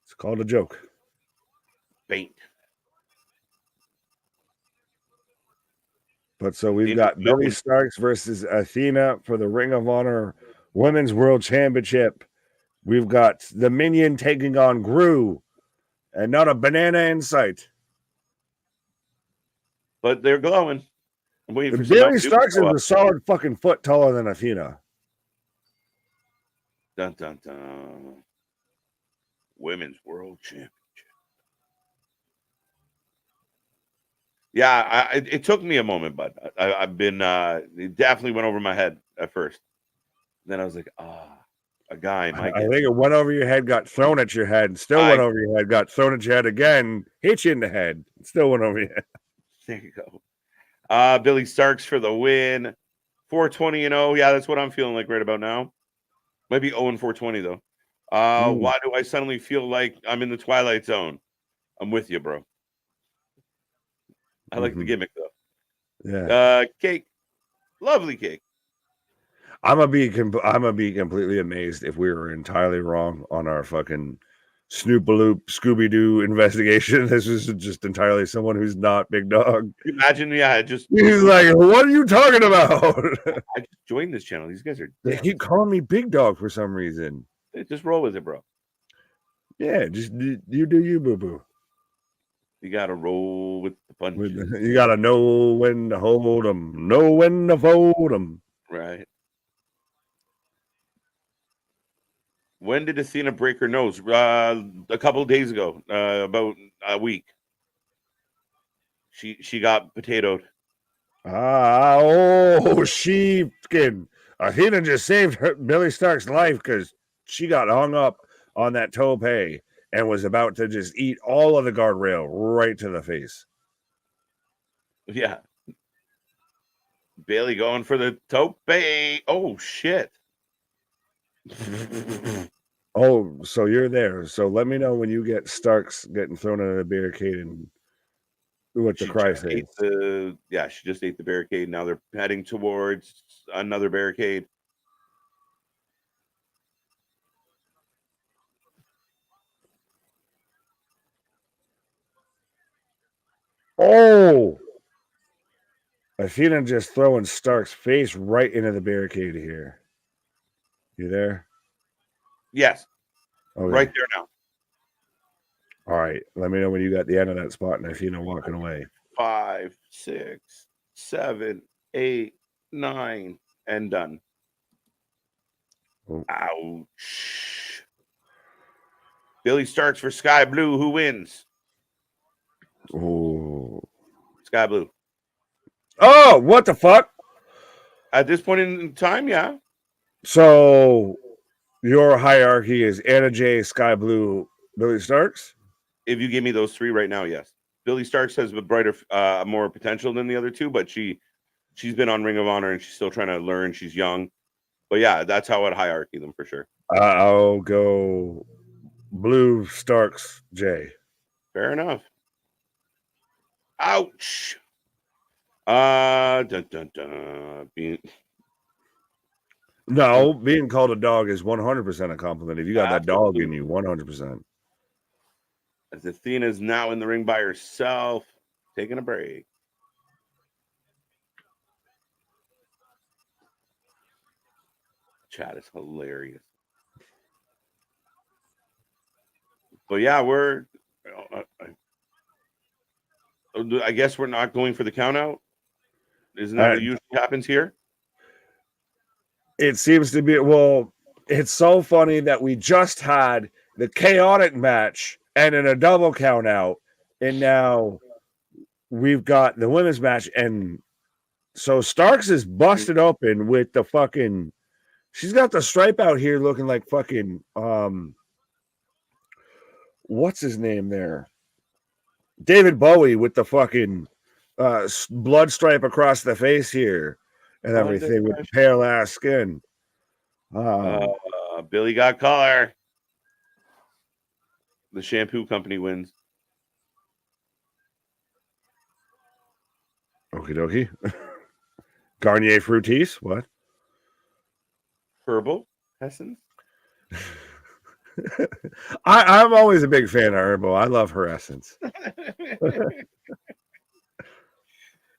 It's called a joke. Baint. But so we've got Billy Starks versus Athena for the Ring of Honor Women's World Championship. We've got the Minion taking on Gru, and not a banana in sight. But they're glowing. I'm waiting for Billy Starks is a solid fucking foot taller than Athena. Dun dun dun. Women's World Championship. Yeah, it took me a moment, but I've been it definitely went over my head at first. Then I was like, a guy. I think it went over your head, got thrown at your head, still went over your head, got thrown at your head again, hit you in the head, still went over your head. There you go. Billy Starks for the win. 420-0. Yeah, that's what I'm feeling like right about now. Might be 0-420 though. Why do I suddenly feel like I'm in the Twilight Zone? I'm with you, bro. I like the gimmick though. Yeah. Cake. Lovely cake. I'm gonna be completely amazed if we were entirely wrong on our fucking Snoop-a-Loop Scooby-Doo investigation. This is just entirely someone who's not Big Dog. Imagine, yeah, He's like, what are you talking about? I just joined this channel. These guys are They keep calling me Big Dog for some reason. just roll with it, bro. Yeah, just you do you, boo-boo. You gotta roll with the punches. You gotta know when to hold them, know when to fold them. Right. When did Athena break her nose? A couple of days ago, about a week. She got potatoed. Sheepskin. Athena just saved Billy Stark's life because she got hung up on that tope and was about to just eat all of the guardrail right to the face. Yeah. Bailey going for the tope. Oh, shit. Oh, so you're there. So let me know when you get Starks getting thrown into the barricade and what the cry says. She just ate the barricade. Now they're heading towards another barricade. Oh! Athena just throwing Stark's face right into the barricade here. You there? Yes. Okay. Right there now. All right. Let me know when you got the end of that spot and Athena walking away. 5, 6, 7, 8, 9, and done. Oh. Ouch. Billy Starks for Sky Blue. Who wins? Oh. Sky Blue. Oh, what the fuck? At this point in time, yeah. So your hierarchy is Anna J, Sky Blue, Billy Starks? If you give me those three right now, yes. Billy Starks has a brighter, more potential than the other two, but she's been on Ring of Honor and she's still trying to learn. She's young. But yeah, that's how I'd hierarchy them for sure. I'll go Blue Starks J. Fair enough. Ouch. Dun, dun, dun. No, being called a dog is 100% a compliment. If you got that dog in you, 100%. As Athena's now in the ring by herself, taking a break. Chat is hilarious. But yeah, I guess we're not going for the count out. Isn't that what usually happens here? It seems to be. Well, it's so funny that we just had the chaotic match and in a double count out, and now we've got the women's match, and so Starks is busted open with the fucking. She's got the stripe out here looking like fucking what's his name there? David Bowie with the fucking blood stripe across the face here and everything with the pale ass skin. Billy got color. The shampoo company wins. Okie dokie. Garnier Fructis, what? Herbal Essence. I'm always a big fan of Herbal. I love her essence.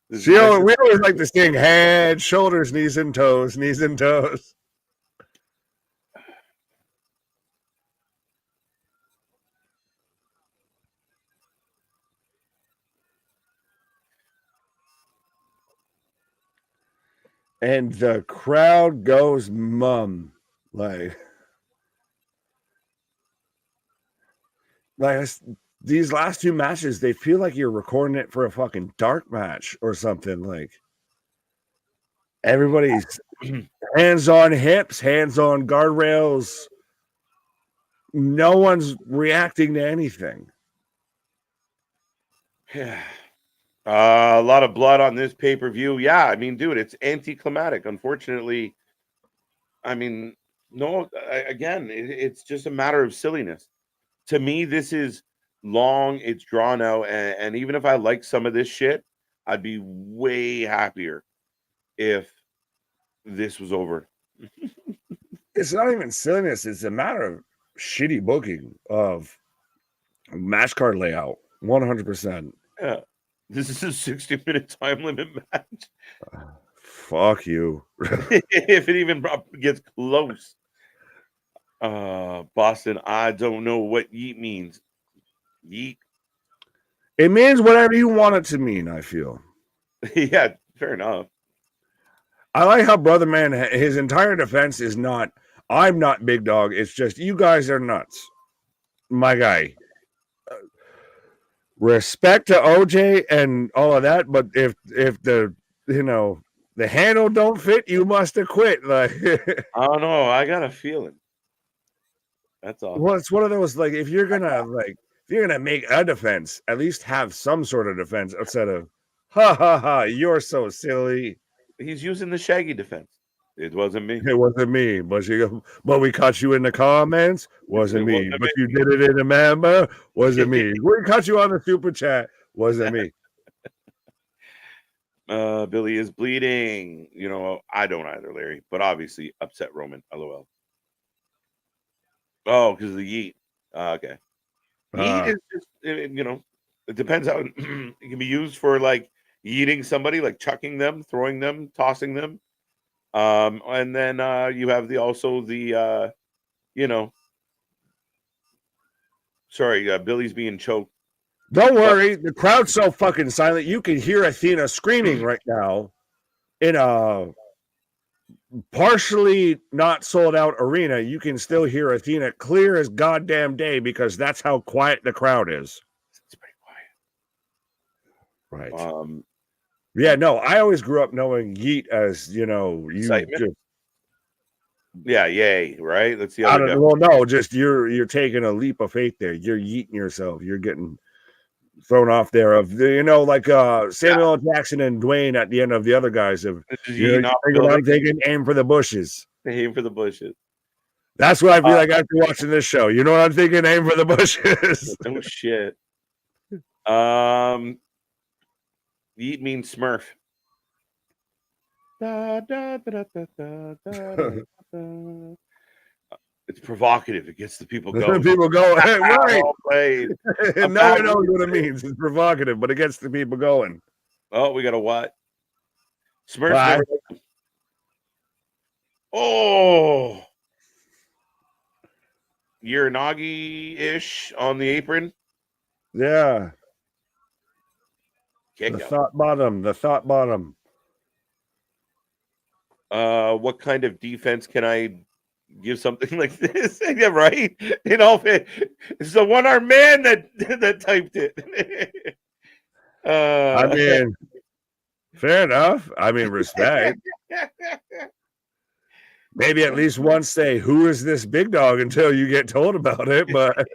We always like to sing head, shoulders, knees, and toes, knees and toes. And the crowd goes mum. Like these last two matches, they feel like you're recording it for a fucking dark match or something. Like everybody's hands on hips, hands on guardrails. No one's reacting to anything. Yeah. A lot of blood on this pay-per-view. Yeah, I mean, dude, it's anticlimactic. Unfortunately, I mean, no, again, it's just a matter of silliness. To me, this is long, it's drawn out, and even if I like some of this shit, I'd be way happier if this was over. It's not even silliness. It's a matter of shitty booking of match card layout. 100%. Yeah. This is a 60-minute time limit match. Fuck you. If it even gets close. Boston, I don't know what yeet means. Yeet. It means whatever you want it to mean, I feel. Yeah, fair enough. I like how Brother Man, his entire defense is not, I'm not big dog. It's just, you guys are nuts. My guy. Respect to OJ and all of that, but if the, the handle don't fit, you must have quit. Like, I don't know. I got a feeling. That's all. Well, it's one of those, like, if you're gonna make a defense, at least have some sort of defense instead of ha ha ha, you're so silly. He's using the Shaggy defense. It wasn't me. It wasn't me, but we caught you in the comments. Wasn't me, but you did it in the member. Wasn't me. We caught you on the super chat. Wasn't me. Billy is bleeding. I don't either, Larry. But obviously, upset Roman. LOL. Oh, because of the yeet. Okay. Yeet is just, it depends how it can be used for, like, yeeting somebody, like chucking them, throwing them, tossing them. And then you have Billy's being choked. Don't worry, the crowd's so fucking silent. You can hear Athena screaming right now in a partially not sold out arena. You can still hear Athena clear as goddamn day because that's how quiet the crowd is. It's pretty quiet. Right. Yeah, no, I always grew up knowing yeet as, excitement. Yeah, yay, right? That's the other. Well, no, just you're taking a leap of faith there. You're yeeting yourself. You're getting thrown off there of like Samuel L. Jackson and Dwayne at the end of the other guys of I'm thinking aim for the bushes. Aim for the bushes. That's what I feel like after watching this show. You know what I'm thinking? Aim for the bushes. No shit. Yeet means Smurf. It's provocative. It gets the people going. People go, hey, right. No one knows what it means. It's provocative, but it gets the people going. Oh, we got a what? Smurf. Oh, Uranagi-ish on the apron. Yeah. The thought bottom. What kind of defense can I give something like this? Yeah, right? It's the one-armed man that typed it. I mean, fair enough. I mean, respect. Maybe at least once say, who is this big dog until you get told about it, but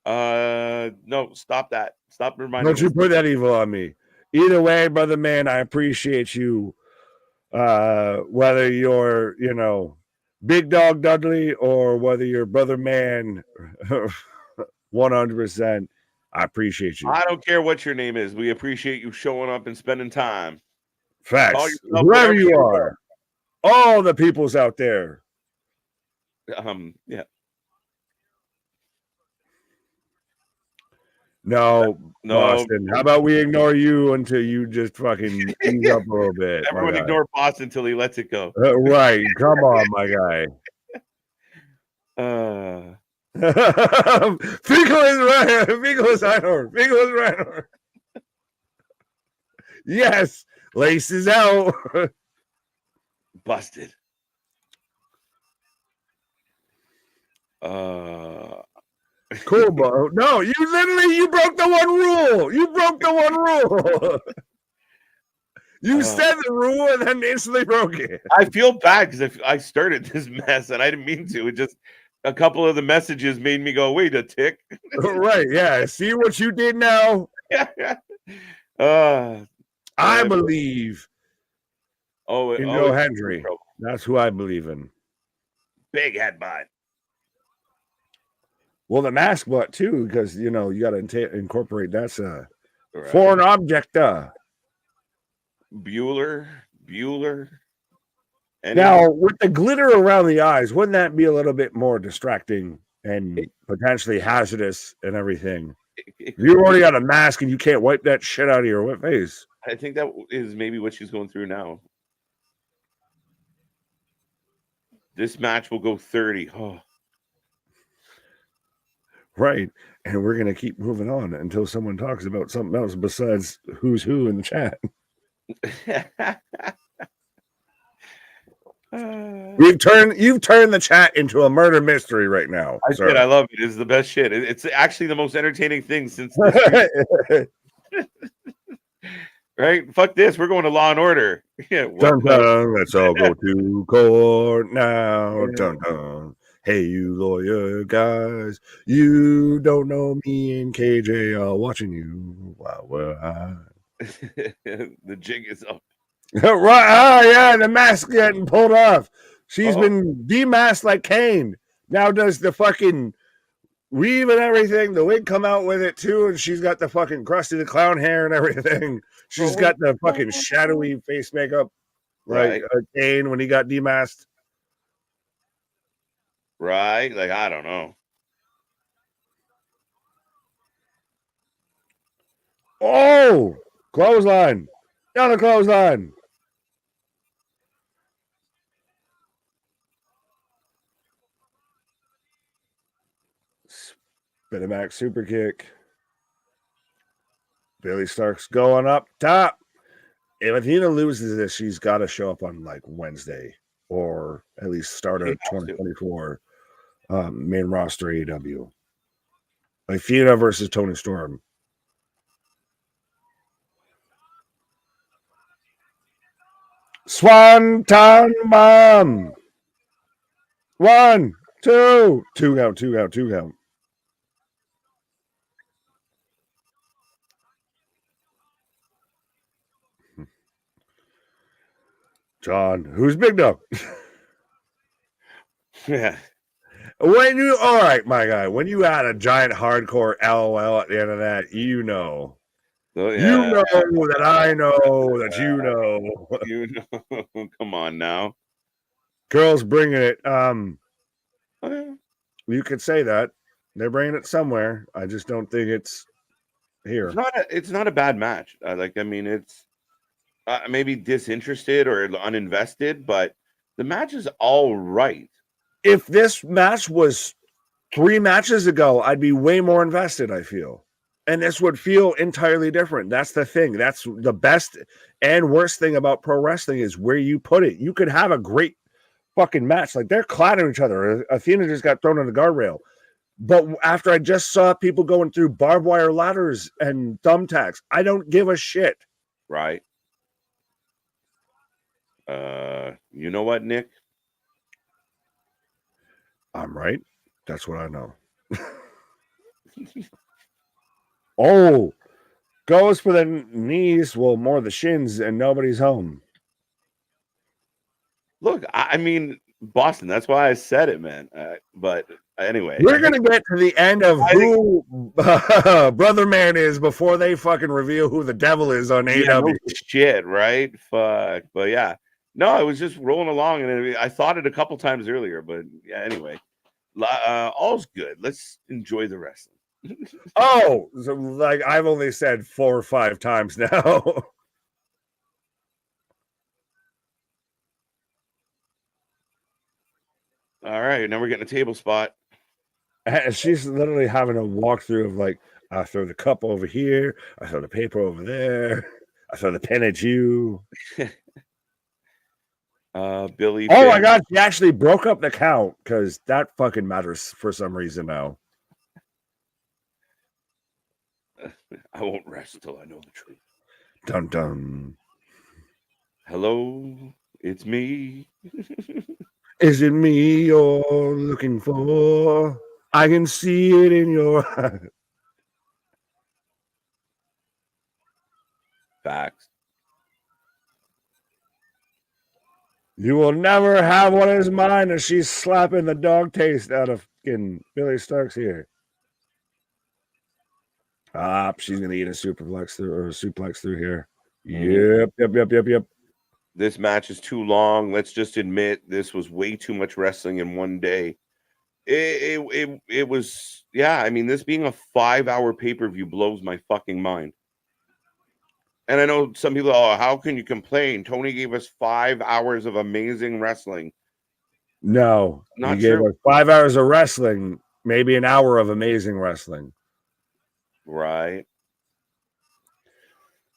no, stop that. Stop reminding Don't you put that evil on me. Either way, brother man, I appreciate you. Whether you're, Big Dog Dudley or whether you're Brother Man, 100%, I appreciate you. I don't care what your name is. We appreciate you showing up and spending time. Facts. Whoever you are. All the peoples out there. Yeah. No, Boston. How about we ignore you until you just fucking ease up a little bit? Everyone ignore Boston until he lets it go. Right. Come on, my guy. Finkel is right. Finkel is Reinhardt. Yes. Laces out. Busted. Cool, bro. No, you broke the one rule. You said the rule and then instantly broke it. I feel bad because I started this mess and I didn't mean to. It just a couple of the messages made me go, wait a tick. Right, yeah. See what you did now? I believe in Joe Hendry. That's who I believe in. Big headbutt. Well, the mask butt too, because you got to incorporate that's Right. Foreign object. Bueller. Now, with the glitter around the eyes, wouldn't that be a little bit more distracting and potentially hazardous and everything? You already got a mask and you can't wipe that shit out of your face. I think that is maybe what she's going through now. This match will go 30. Oh. Right. And we're going to keep moving on until someone talks about something else besides who's who in the chat. You've turned the chat into a murder mystery right now. I did. I love it. It's the best shit. It's actually the most entertaining thing since this. Right? Fuck this. We're going to Law and Order. Yeah, dun, dun, let's all go to court now. Yeah. Dun, dun. Hey, you lawyer guys, you don't know me and KJ are watching you while we're high. The jig is up. Right. Oh, yeah, the mask getting pulled off. She's been demasked like Kane. Now does the fucking weave and everything, the wig come out with it too, and she's got the fucking Krusty the Clown hair and everything. She's got the fucking shadowy face makeup, like Kane when he got demasked. Right? Like, I don't know. Oh, clothesline. Down the clothesline. Spinamax super kick. Billy Stark's going up top. If Athena loses this, she's got to show up on like Wednesday or at least start of 2024 main roster AEW. Athena versus Toni Storm. Swanton bomb. 1, 2. Two count. John, who's Big Dog? Yeah. All right, my guy, when you add a giant hardcore LOL at the end of that, you know. Oh, yeah. You know that I know that you know. You know. Come on now. Girls bringing it. You could say that. They're bringing it somewhere. I just don't think it's here. It's not a bad match. It's maybe disinterested or uninvested, but the match is all right. If this match was 3 matches ago, I'd be way more invested, I feel. And this would feel entirely different. That's the thing. That's the best and worst thing about pro wrestling is where you put it. You could have a great fucking match. Like, they're clattering each other. Athena just got thrown on the guardrail. But after I just saw people going through barbed wire ladders and thumbtacks, I don't give a shit. Right. You know what, Nick? I'm right. That's what I know. Oh, goes for the knees, well, more the shins, and nobody's home. Look, I mean, Boston, that's why I said it, man. But anyway. We're going to get to the end of who Brother Man is before they fucking reveal who the devil is on AEW. No shit, right? Fuck. But yeah. No, I was just rolling along, and I thought it a couple times earlier, but yeah, anyway. All's good. Let's enjoy the wrestling. Oh, so like I've only said 4 or 5 times now. All right, now we're getting a table spot. And she's literally having a walkthrough of like, I throw the cup over here, I throw the paper over there, I throw the pen at you. Billy. Oh my God, she actually broke up the count because that fucking matters for some reason now. I won't rest till I know the truth. Dun dun. Hello, it's me. Is it me you're looking for? I can see it in your eyes. Facts. You will never have what is mine, as she's slapping the dog taste out of fucking Billy Stark's ear. She's gonna eat a suplex through here. Mhm. Yep. This match is too long. Let's just admit this was way too much wrestling in one day. It was, yeah. I mean, this being a 5-hour pay-per-view blows my fucking mind. And I know some people, oh, how can you complain? Tony gave us 5 hours of amazing wrestling. No, Not he gave true. us 5 hours of wrestling, maybe an hour of amazing wrestling. Right.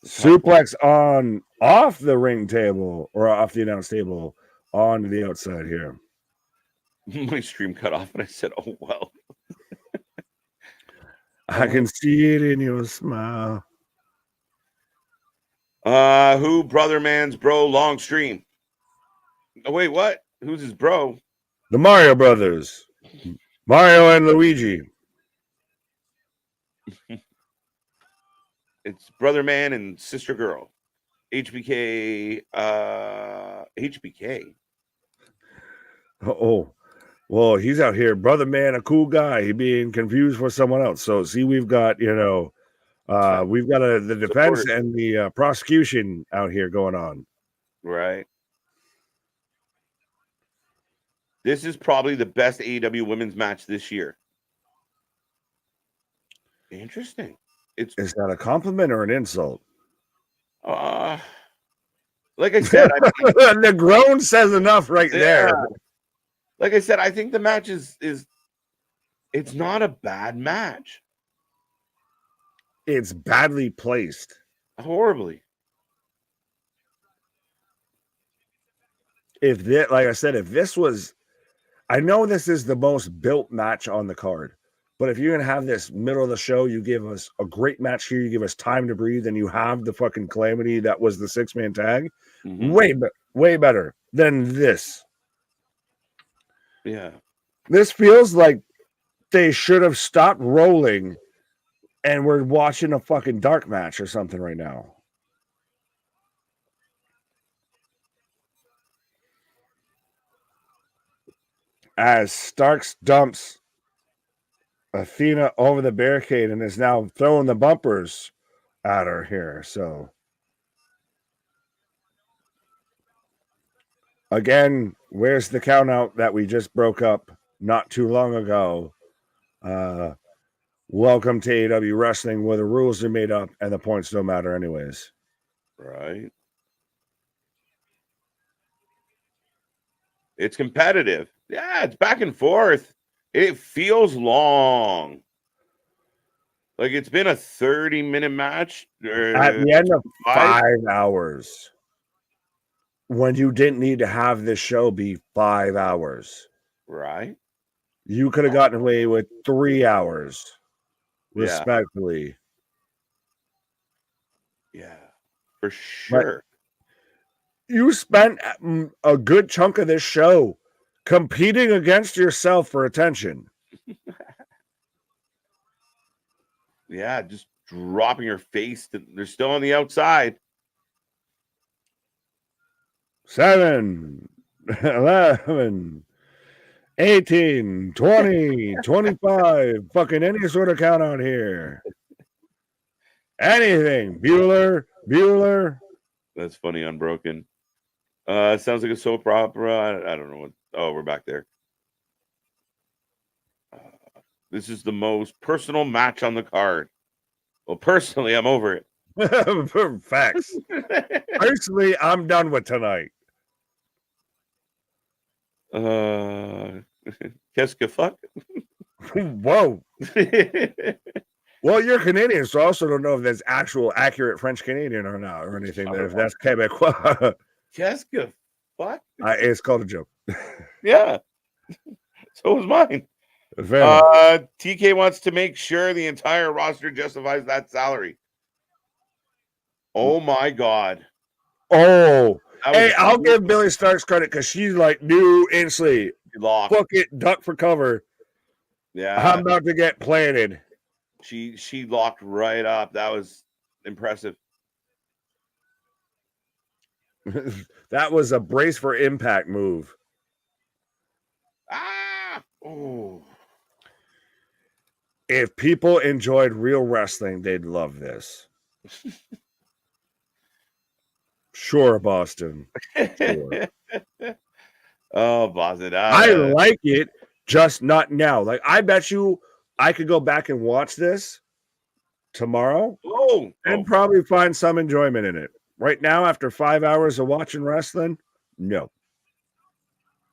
Suplex on off the ring table or off the announce table on the outside here. My stream cut off and I said, oh, well. I can see it in your smile. Who brother man's bro long stream? Oh, wait, what? Who's his bro? The Mario Brothers. Mario and Luigi. It's brother man and sister girl. HBK. HBK. Oh, well, he's out here, brother man, a cool guy. He being confused for someone else. So see, we've got we've got the defense and the prosecution out here going on. Right. This is probably the best AEW women's match this year. Interesting. Is that a compliment or an insult? Like I said, the groan says enough right there. Like I said, I think the match is it's not a bad match. It's badly placed. Horribly. If this, like I said, if this was, I know this is the most built match on the card, but if you're gonna have this middle of the show, you give us a great match here, you give us time to breathe, and you have the fucking Calamity that was the 6-man tag, way better than this. Yeah. This feels like they should have stopped rolling and we're watching a fucking dark match or something right now. As Starks dumps Athena over the barricade and is now throwing the bumpers at her here. So again, where's the count out that we just broke up not too long ago? Welcome to AEW Wrestling, where the rules are made up and the points don't matter anyways. Right. It's competitive. Yeah, it's back and forth. It feels long. Like it's been a 30-minute match. At the end of 5 hours. When you didn't need to have this show be 5 hours. Right. You could have gotten away with 3 hours. Respectfully. Yeah, for sure. But you spent a good chunk of this show competing against yourself for attention. Yeah, just dropping your face. They're still on the outside. 7, 11, 18, 20, 25. Fucking any sort of count out here. Anything. Bueller. That's funny, Unbroken. It sounds like a soap opera. I don't know what. Oh, we're back there. This is the most personal match on the card. Well, personally, I'm over it. Facts. Personally, I'm done with tonight. Qu'est-ce que fuck? Whoa. Well, you're Canadian, so I also don't know if that's actual accurate French Canadian or not, or anything. If that's Quebecois. Qu'est-ce que fuck? It's called a joke. Yeah. So was mine. TK wants to make sure the entire roster justifies that salary. Oh my God. Oh. Hey, I'll give Billy Starks credit because she's like knew instantly. Book it, duck for cover. Yeah. I'm about to get planted. She locked right up. That was impressive. That was a brace for impact move. Oh. If people enjoyed real wrestling, they'd love this. Sure, Boston. Sure. Oh, Boston. I like it, just not now. Like, I bet you I could go back and watch this tomorrow and probably find some enjoyment in it. Right now, after 5 hours of watching wrestling, no.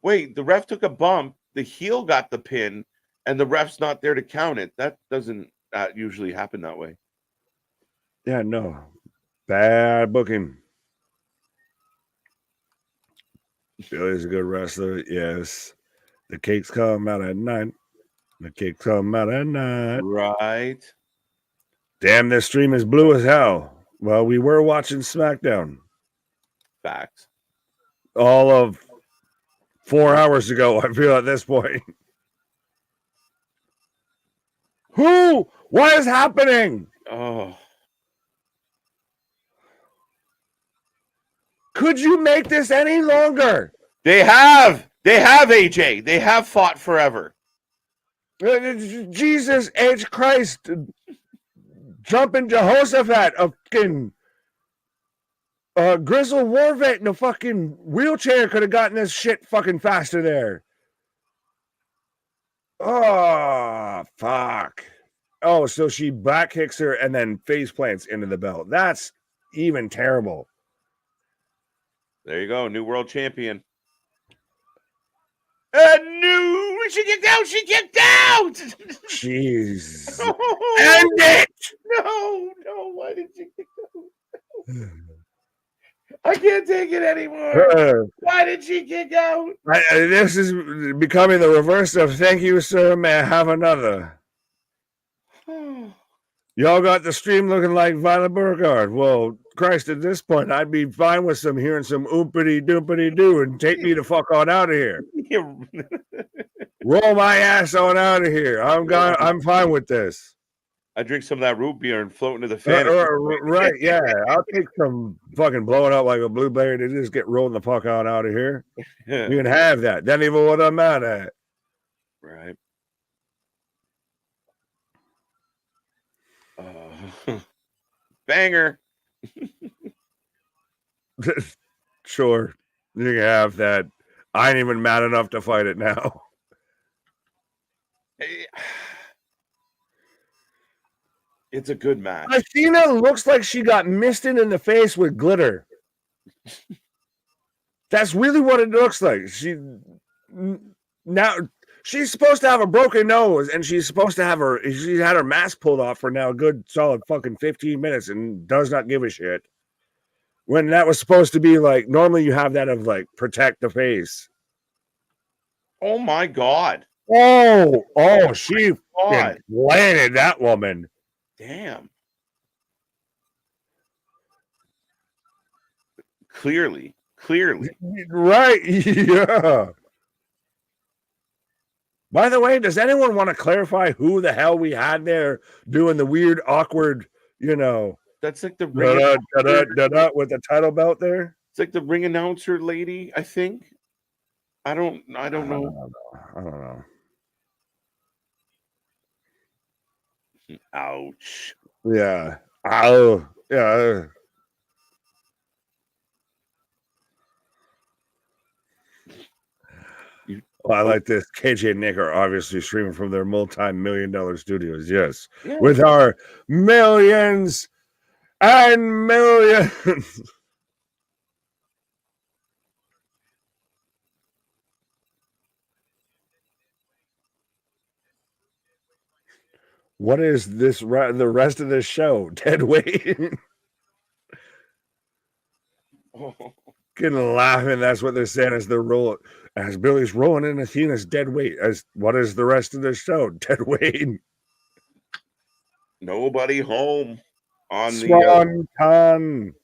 Wait, the ref took a bump. The heel got the pin, and the ref's not there to count it. That doesn't usually happen that way. Yeah, no. Bad booking. Billy's a good wrestler. Yes. The cakes come out at night. The cakes come out at night. Right. Damn, this stream is blue as hell. Well, we were watching SmackDown. Facts. All of 4 hours ago, I feel at this point. Who? What is happening? Oh. Could you make this any longer? They have AJ. They have fought forever. Jesus H. Christ. Jumping Jehoshaphat, a fucking grizzled war vet in a fucking wheelchair could have gotten this shit fucking faster there. Oh, fuck. Oh, so she back kicks her and then face plants into the belt. That's even terrible. There you go. New world champion. She kicked out. She kicked out. Jeez. End it. No. Why did she kick out? I can't take it anymore. Why did she kick out? This is becoming the reverse of thank you, sir. May I have another? Y'all got the stream looking like Violet Beauregard. Well, Christ, at this point, I'd be fine with hearing some oopity doopity doo and take me the fuck on out of here. Roll my ass on out of here. I'm fine with this. I drink some of that root beer and float into the fan. Right, yeah. I'll take some fucking blowing up like a blueberry to just get rolling the fuck on out of here. You can have that. That ain't even what I'm mad at. Right. Banger. Sure. You can have that. I ain't even mad enough to fight it now. It's a good match. Athena looks like she got misted in the face with glitter. That's really what it looks like. She's supposed to have a broken nose, and she had her mask pulled off for now a good solid fucking 15 minutes and does not give a shit. When that was supposed to be like, normally you have that of like protect the face. Oh my God. Oh, she landed that woman. Damn. Clearly. Right. Yeah. By the way, does anyone want to clarify who the hell we had there doing the weird, awkward, That's like the ring with the title belt there? It's like the ring announcer lady, I think. I don't know. I don't know. Ouch. Yeah. Oh, yeah. Well, I like this. KJ and Nick are obviously streaming from their multi-million-dollar studios. Yes. Yeah. With our millions and millions. What is this? The rest of this show? Dead weight. Getting laughing. That's what they're saying as they're rolling. As Billy's rolling in Athena's dead weight. As what is the rest of the show? Dead weight. Nobody home on Swan Con.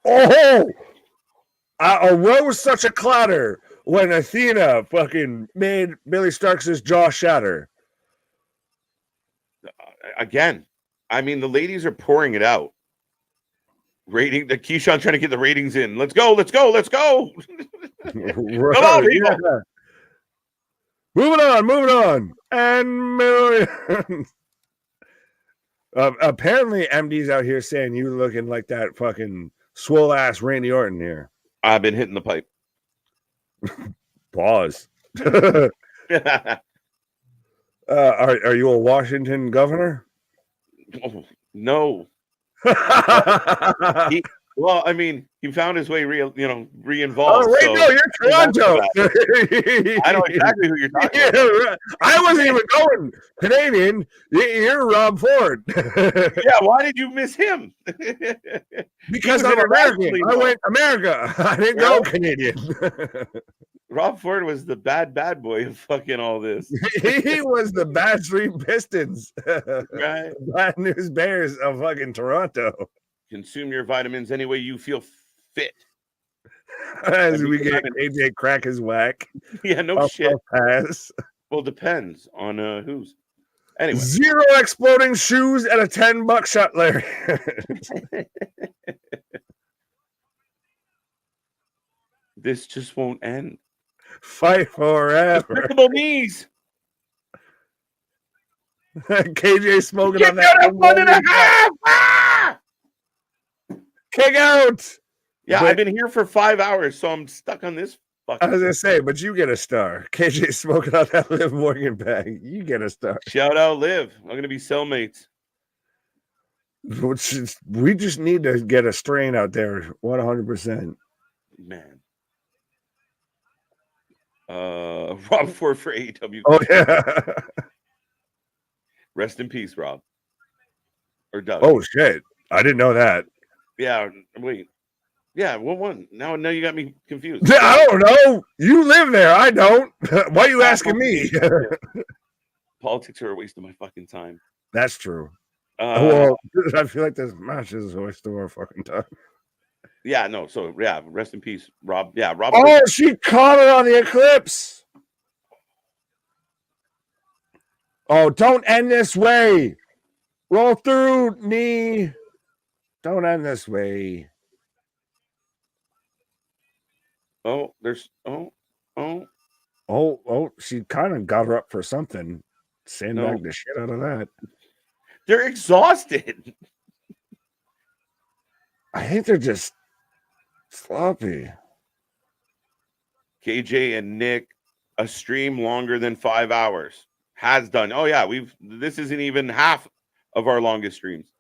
Oh, arose such a clatter when Athena fucking made Billy Starks' jaw shatter. Again, I mean, the ladies are pouring it out. The Keyshawn trying to get the ratings in. Let's go. Right, come on, people. Yeah. Moving on. And millions. Apparently, MD's out here saying you looking like that fucking swole ass Randy Orton here. I've been hitting the pipe. Pause. Are you a Washington governor? Oh, no. Well, I mean, he found his way re-involved. Oh, wait, so no, you're Toronto. I know exactly who you're talking about. Right. I wasn't even going Canadian. You're Rob Ford. Yeah, why did you miss him? Because I'm American. I went America. I didn't go Canadian. Rob Ford was the bad boy of fucking all this. He was the Bad Street Pistons. Right. Bad News Bears of fucking Toronto. Consume your vitamins any way you feel fit. As we get AJ crack his whack. Yeah, no shit. Pass. Well, depends on who's. Anyway. 0 exploding shoes and a $10 shot, Larry. This just won't end. Fight forever. Despicable knees. KJ smoking Get on that. 1.5. Ah! Kick out. Yeah, but, I've been here for 5 hours, so I'm stuck on this. I was gonna say, but you get a star. KJ smoking on that Liv Morgan bag. You get a star. Shout out, Liv. I'm gonna be cellmates. We just need to get a strain out there. 100%. Man. Rob Ford for AEW. Oh yeah. Rest in peace, Rob. Or Doug. Oh shit. I didn't know that. Yeah, wait. Yeah, what one? Now you got me confused. I don't know. You live there. I don't. Why are you asking me? Politics are a waste of my fucking time. That's true. Well, I feel like this match is a waste of our fucking time. Yeah, no. So yeah, rest in peace, Rob. Yeah, Rob. Oh, she caught it on the Eclipse. Oh, don't end this way. Roll through, knee. Don't end this way. Oh, there's she kind of got her up for something. Sandbag the shit out of that. They're exhausted. I think they're just sloppy. KJ and Nick, a stream longer than 5 hours has done. Oh yeah, this isn't even half of our longest streams.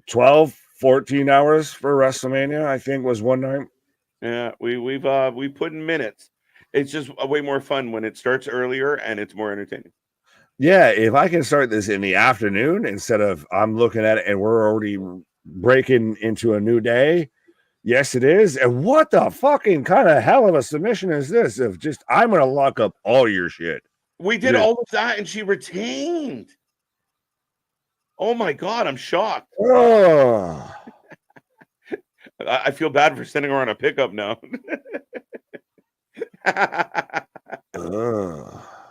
12, 14 hours for WrestleMania, I think, was one night. Yeah, we put in minutes. It's just way more fun when it starts earlier and it's more entertaining. Yeah, if I can start this in the afternoon instead of I'm looking at it and we're already breaking into a new day. Yes, it is. And what the fucking kind of hell of a submission is this? Of just I'm gonna lock up all your shit. We did all of that and she retained. Oh my god, I'm shocked. Oh. I feel bad for sending her on a pickup now.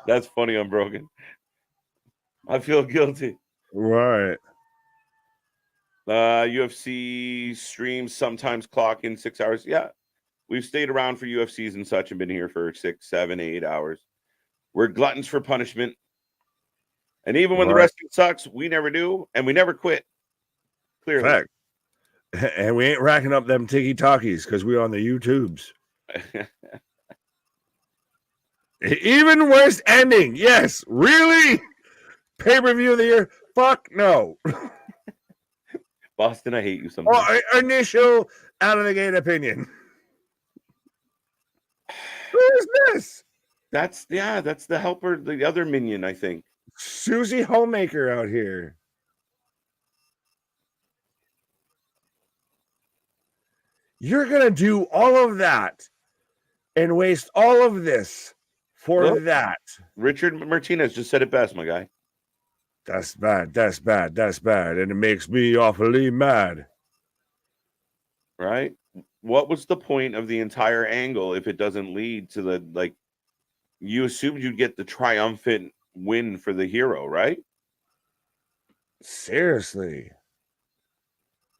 That's funny, I'm broken. I feel guilty. Right. UFC streams sometimes clock in 6 hours. Yeah. We've stayed around for UFCs and such and been here for 6, 7, 8 hours. We're gluttons for punishment. And even when the wrestling sucks, we never do, and we never quit. Clearly. Fact. And we ain't racking up them tiki-talkies because we're on the YouTubes. Even worse ending. Yes. Really? Pay-per-view of the year? Fuck no. Boston, I hate you sometimes. Oh, initial out-of-the-gate opinion. Who is this? That's the helper, the other minion, I think. Susie Homemaker out here. You're going to do all of that and waste all of this for that. Richard Martinez just said it best, my guy. That's bad. That's bad. That's bad. And it makes me awfully mad. Right? What was the point of the entire angle if it doesn't lead to the, like, you assumed you'd get the triumphant win for the hero, right? Seriously.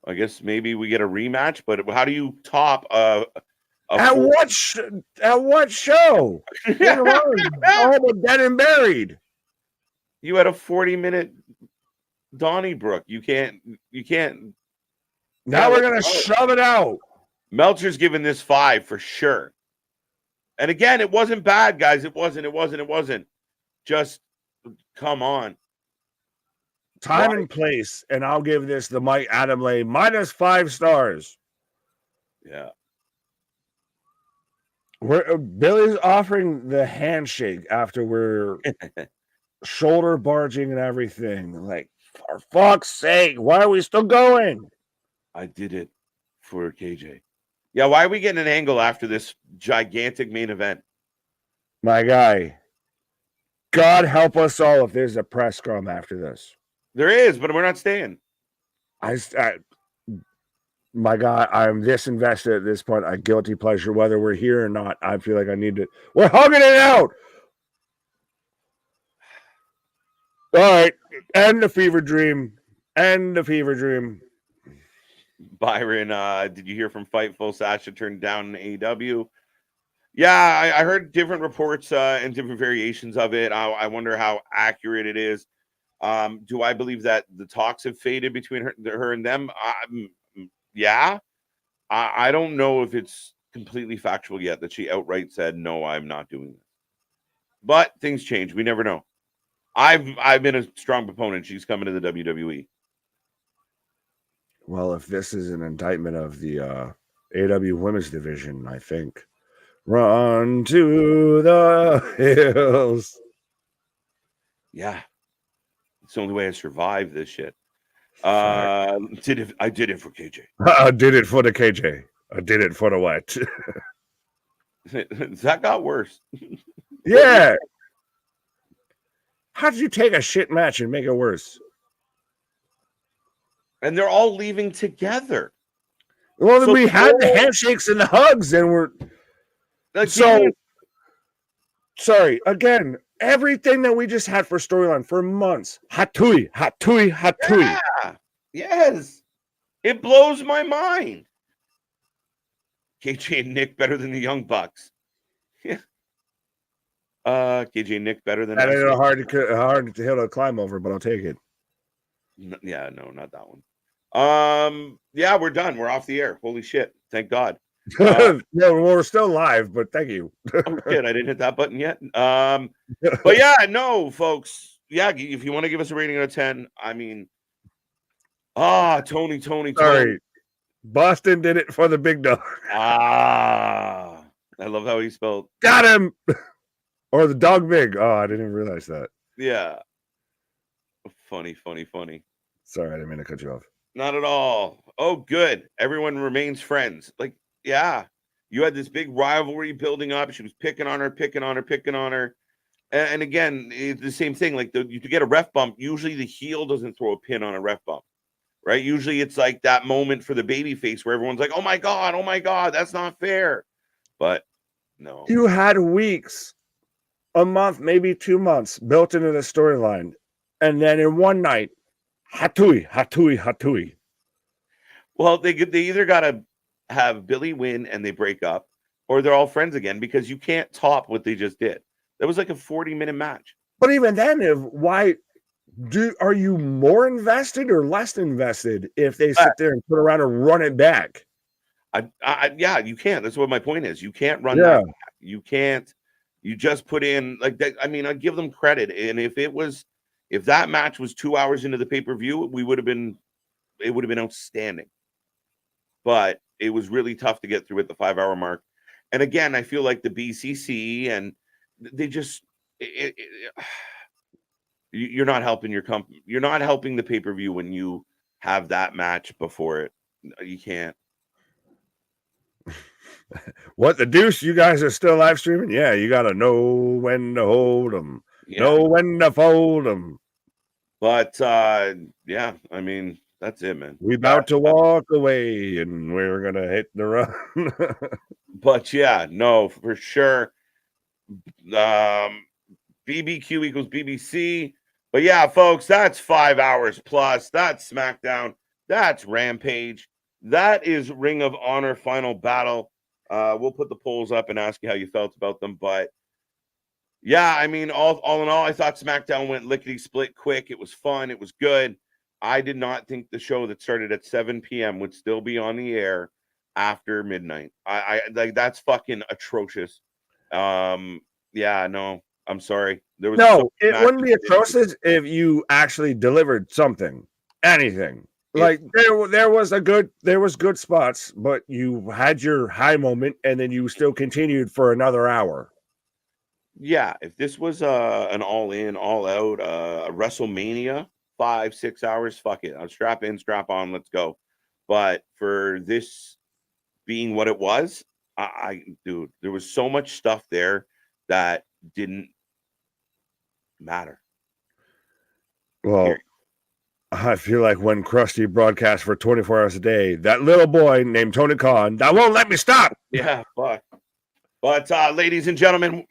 I guess maybe we get a rematch, but how do you top a At what show? Almost dead and buried. You had a 40-minute Donnybrook. You can't. Now we're gonna shove it out. Meltzer's giving this 5 for sure. And again, it wasn't bad, guys. It wasn't. Just come on. Time and place, and I'll give this the Mike Adamle -5 stars. Yeah. Billy's offering the handshake after we're shoulder barging and everything. Like, for fuck's sake, why are we still going? I did it for KJ. Yeah, why are we getting an angle after this gigantic main event? My guy, God help us all if there's a press scrum after this. There is, but we're not staying. My God, I'm this invested at this point. A guilty pleasure, whether we're here or not. I feel like I need to. We're hugging it out. All right, end the fever dream. End the fever dream. Byron, did you hear from Fightful? Sasha turned down an AEW. Yeah, I heard different reports and different variations of it. I wonder how accurate it is. Do I believe that the talks have faded between her and them? Yeah. I don't know if it's completely factual yet that she outright said, no, I'm not doing this. But things change. We never know. I've been a strong proponent. She's coming to the WWE. Well, if this is an indictment of the AEW women's division, I think. Run to the hills. Yeah. It's the only way I survive this shit. I did it for KJ. I did it for the KJ. I did it for the what? That got worse. Yeah. How did you take a shit match and make it worse? And they're all leaving together. Well, then we had the handshakes and the hugs, and we're sorry again. Everything that we just had for storyline for months. Hatui. Yeah. Yes. It blows my mind. KJ and Nick better than the Young Bucks. Yeah. KJ and Nick better than. That ain't hard to hill to climb over, but I'll take it. Yeah, no, not that one. Yeah, we're done. We're off the air. Holy shit! Thank God. No, we're still live, but thank you. Oh shit, I didn't hit that button yet. But yeah, no, folks. Yeah, if you want to give us a rating out of 10, I mean, Tony. Sorry, Boston did it for the big dog. I love how he spelled. Got him. Or the dog big. Oh, I didn't even realize that. Yeah. Funny. Sorry, I didn't mean to cut you off. Not at all. Oh, good. Everyone remains friends. Like, yeah. You had this big rivalry building up. She was picking on her. And again, it's the same thing. Like, you get a ref bump. Usually the heel doesn't throw a pin on a ref bump, right? Usually it's like that moment for the baby face where everyone's like, oh my God, that's not fair. But no. You had weeks, a month, maybe 2 months built into the storyline. And then in one night, Hatui. Well, they either got to have Billy win and they break up, or they're all friends again, because you can't top what they just did. That was like a 40-minute match. But even then, are you more invested or less invested if they sit there and turn around and run it back? Yeah, you can't. That's what my point is. You can't run that back. You can't. You just put in like that. I mean, I give them credit. And if that match was 2 hours into the pay-per-view, it would have been outstanding. But it was really tough to get through at the 5-hour mark. And again, I feel like the BCC and they just you're not helping your company. You're not helping the pay-per-view when you have that match before it. You can't. What the deuce? You guys are still live streaming? Yeah, you got to know when to hold them. Yeah. Know when to fold them. But, yeah, I mean, that's it, man. We about to walk away, and we're going to hit the run. But, yeah, no, for sure. BBQ equals BBC. But, yeah, folks, that's 5 hours plus. That's SmackDown. That's Rampage. That is Ring of Honor Final Battle. We'll put the polls up and ask you how you felt about them. But yeah, I mean, all in all, I thought SmackDown went lickety split quick. It was fun. It was good. I did not think the show that started at 7 p.m. would still be on the air after midnight. I like, that's fucking atrocious. Yeah, no, I'm sorry. There was it wouldn't be atrocious if you actually delivered something, anything. Like there was good spots, but you had your high moment and then you still continued for another hour. Yeah, if this was an all in, all out a WrestleMania, 5-6 hours, fuck it. I'll strap in, strap on, let's go. But for this being what it was, dude, there was so much stuff there that didn't matter. Well, I feel like when Krusty broadcast for 24 hours a day, that little boy named Tony Khan, that won't let me stop. Yeah, fuck. But ladies and gentlemen,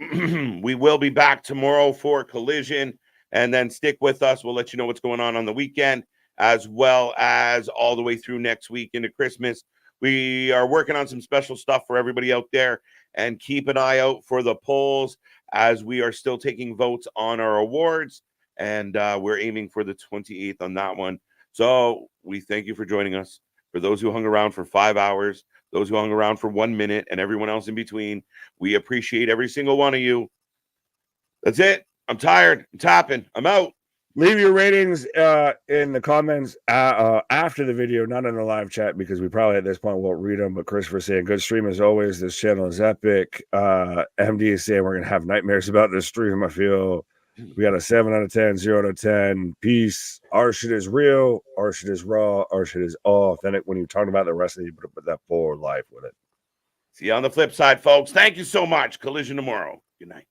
we will be back tomorrow for Collision, and then stick with us. We'll let you know what's going on the weekend, as well as all the way through next week into Christmas. We are working on some special stuff for everybody out there, and keep an eye out for the polls as we are still taking votes on our awards, and we're aiming for the 28th on that one. So we thank you for joining us. For those who hung around for 5 hours, those who hung around for 1 minute, and everyone else in between, we appreciate every single one of you. That's it. I'm tired. I'm tapping. I'm out. Leave your ratings in the comments after the video, not in the live chat, because we probably at this point won't read them. But Christopher saying, good stream as always. This channel is epic. MD is saying we're going to have nightmares about this stream, I feel. We got a 7 out of 10, 0 out of 10. Peace. Our shit is real. Our shit is raw. Our shit is authentic. When you talk about the rest of it, you put that forward life with it. See you on the flip side, folks. Thank you so much. Collision tomorrow. Good night.